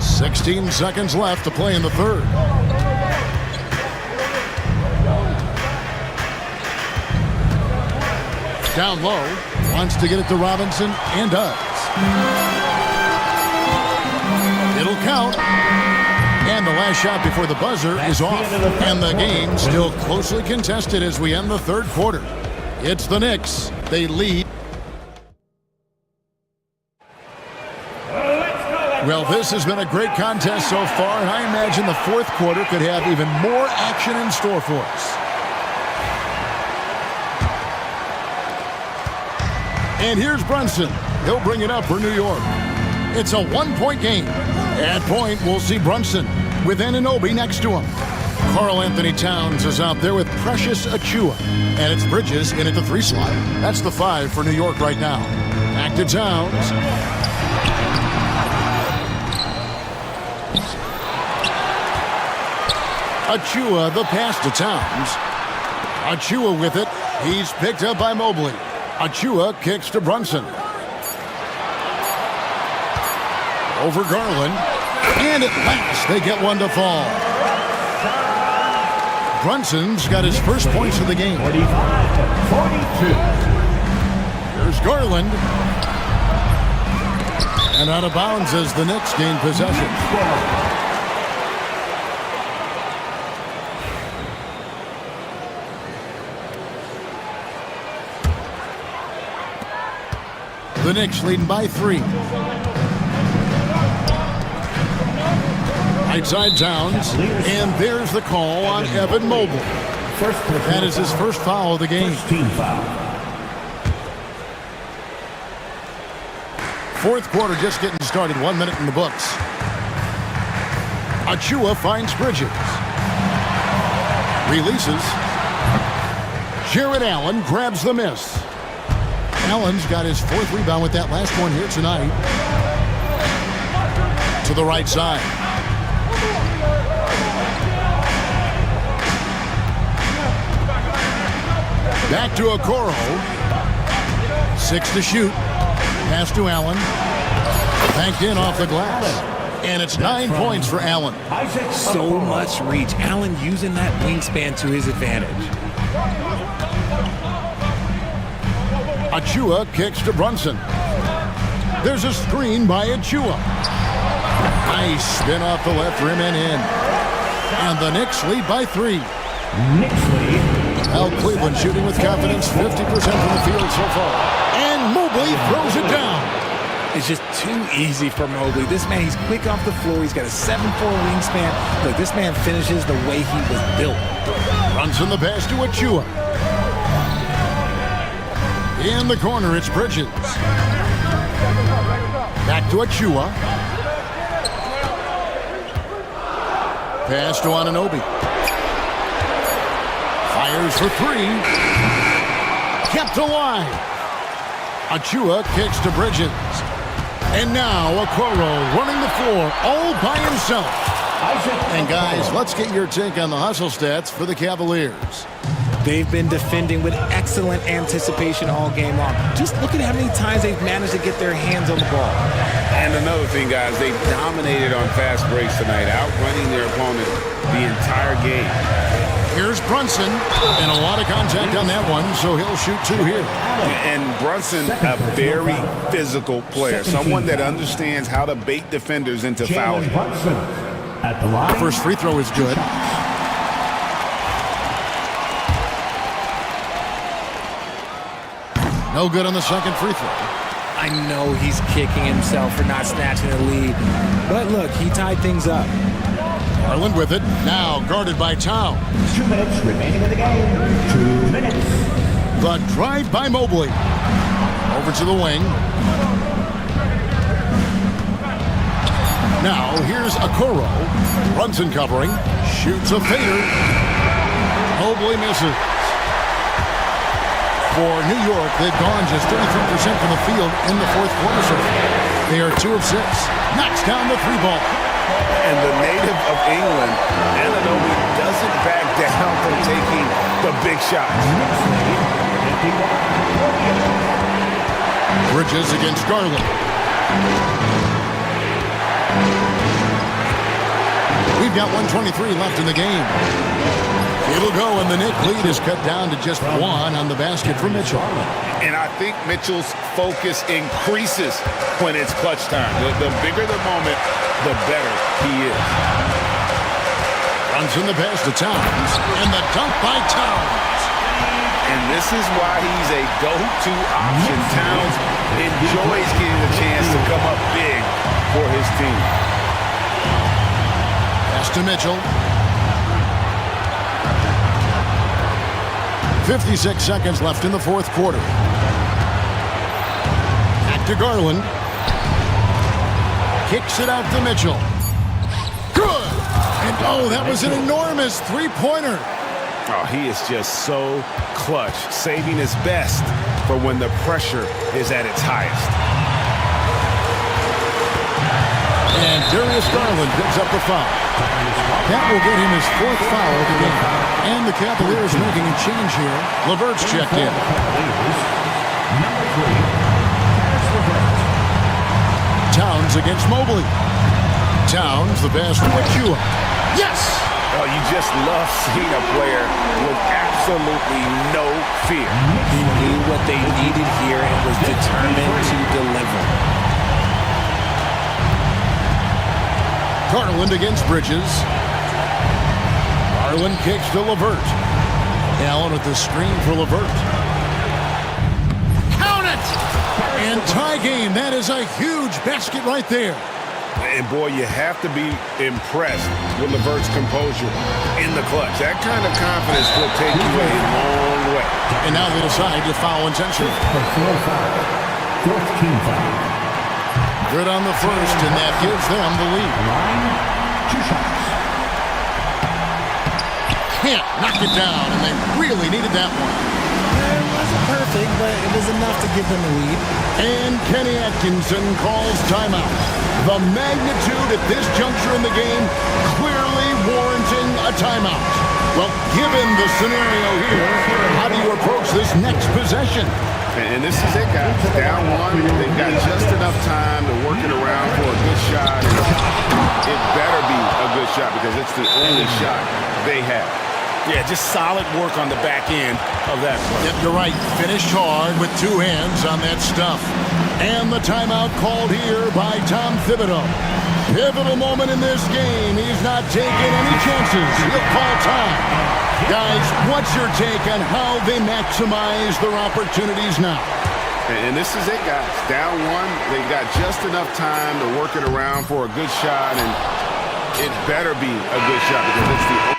16 seconds left to play in the third. Down low, wants to get it to Robinson, and does. It'll count. And the last shot before the buzzer is off. And the game still closely contested as we end the third quarter. It's the Knicks. They lead. Well, this has been a great contest so far, and I imagine the fourth quarter could have even more action in store for us. And here's Brunson. He'll bring it up for New York. It's a one-point game. At point, we'll see Brunson with Anunoby next to him. Karl Anthony Towns is out there with Precious Achiuwa. And it's Bridges in at the 3 slot. That's the 5 for New York right now. Back to Towns. Achua, the pass to Towns. Achua with it. He's picked up by Mobley. Achua kicks to Brunson. Over Garland. And at last, they get one to fall. Brunson's got his first points of the game. 45-42. Here's Garland. And out of bounds as the Knicks gain possession. The Knicks leading by 3. Right side Towns, and there's the call on Evan Mobley. That is his first foul of the game. Fourth quarter just getting started. 1 minute in the books. Achua finds Bridges. Releases. Jared Allen grabs the miss. Allen's got his 4th rebound with that last one here tonight. To the right side. Back to Okoro. 6 to shoot. Pass to Allen. Banked in off the glass. And it's 9 points for Allen. So much reach. Allen using that wingspan to his advantage. Achua kicks to Brunson. There's a screen by Achua. Nice spin off the left rim and in. And the Knicks lead by 3. Knicks lead. Al Cleveland shooting with confidence, 50% from the field so far. And Mobley throws it down. It's just too easy for Mobley. This man, he's quick off the floor. He's got a 7'4" wingspan. Look, this man finishes the way he was built. Runs in the pass to Achua. In the corner, it's Bridges. Back to Achua. Pass to Anunoby. Fires for 3. Kept alive. Achua kicks to Bridges. And now Okoro running the floor all by himself. And guys, let's get your take on the hustle stats for the Cavaliers. They've been defending with excellent anticipation all game long. Just look at how many times they've managed to get their hands on the ball. And another thing, guys, they've dominated on fast breaks tonight, outrunning their opponent the entire game. Here's Brunson, and a lot of contact on that one, so he'll shoot 2 here. And Brunson, a very physical player, someone that understands how to bait defenders into fouling. At the line. First free throw is good. No good on the second free throw. I know he's kicking himself for not snatching the lead, but look, he tied things up. Garland with it, now guarded by Towns. 2 minutes remaining in the game. 2 minutes. The drive by Mobley. Over to the wing. Now here's Okoro. Brunson covering. Shoots a fader. Mobley misses. For New York, they've gone just 33% from the field in the fourth quarter so far. They are 2 of 6. Knocks down the 3-ball. And the native of England, Anunoby, doesn't back down from taking the big shots. Bridges against Garland. We've got 1:23 left in the game. It'll go, and the Knick lead is cut down to just 1 on the basket for Mitchell. And I think Mitchell's focus increases when it's clutch time. The bigger the moment, the better he is. Runs in the pass to Towns, and the dunk by Towns. And this is why he's a go-to option. Towns enjoys getting a chance to come up big for his team. Pass to Mitchell. 56 seconds left in the fourth quarter. Back to Garland. Kicks it out to Mitchell. Good! And oh, that was an enormous three-pointer. Oh, he is just so clutch, saving his best for when the pressure is at its highest. And Darius Garland picks up the foul. That will get him his 4th foul of the game. And the Cavaliers making a change here. LeVert's checked in. Number 3, Paris LeVert. Towns against Mobley. Towns, the pass to Achua. Yes! Oh, you just love seeing a player with absolutely no fear. He knew what they needed here and was determined to deliver. Garland against Bridges. Garland kicks to LeVert. Allen with the screen for LeVert. Count it! And tie game. That is a huge basket right there. And boy, you have to be impressed with LeVert's composure in the clutch. That kind of confidence will take you a long way. And now they decide to foul intentionally. Fourth team foul. Good on the first, and that gives them the lead. Line, 2 shots. Can't knock it down, and they really needed that one. It wasn't perfect, but it was enough to give them a lead. And Kenny Atkinson calls timeout. The magnitude at this juncture in the game clearly warranting a timeout. Well, given the scenario here, how do you approach this next possession? And this is it, guys. Down 1, they've got just enough time to work it around for a good shot. And it better be a good shot because it's the only shot they have. Yeah, just solid work on the back end of that play. Yep, you're right. Finished hard with 2 hands on that stuff. And the timeout called here by Tom Thibodeau. Pivotal moment in this game. He's not taking any chances. He'll call time. Guys, what's your take on how they maximize their opportunities now? And this is it, guys. Down 1, they've got just enough time to work it around for a good shot. And it better be a good shot because it's the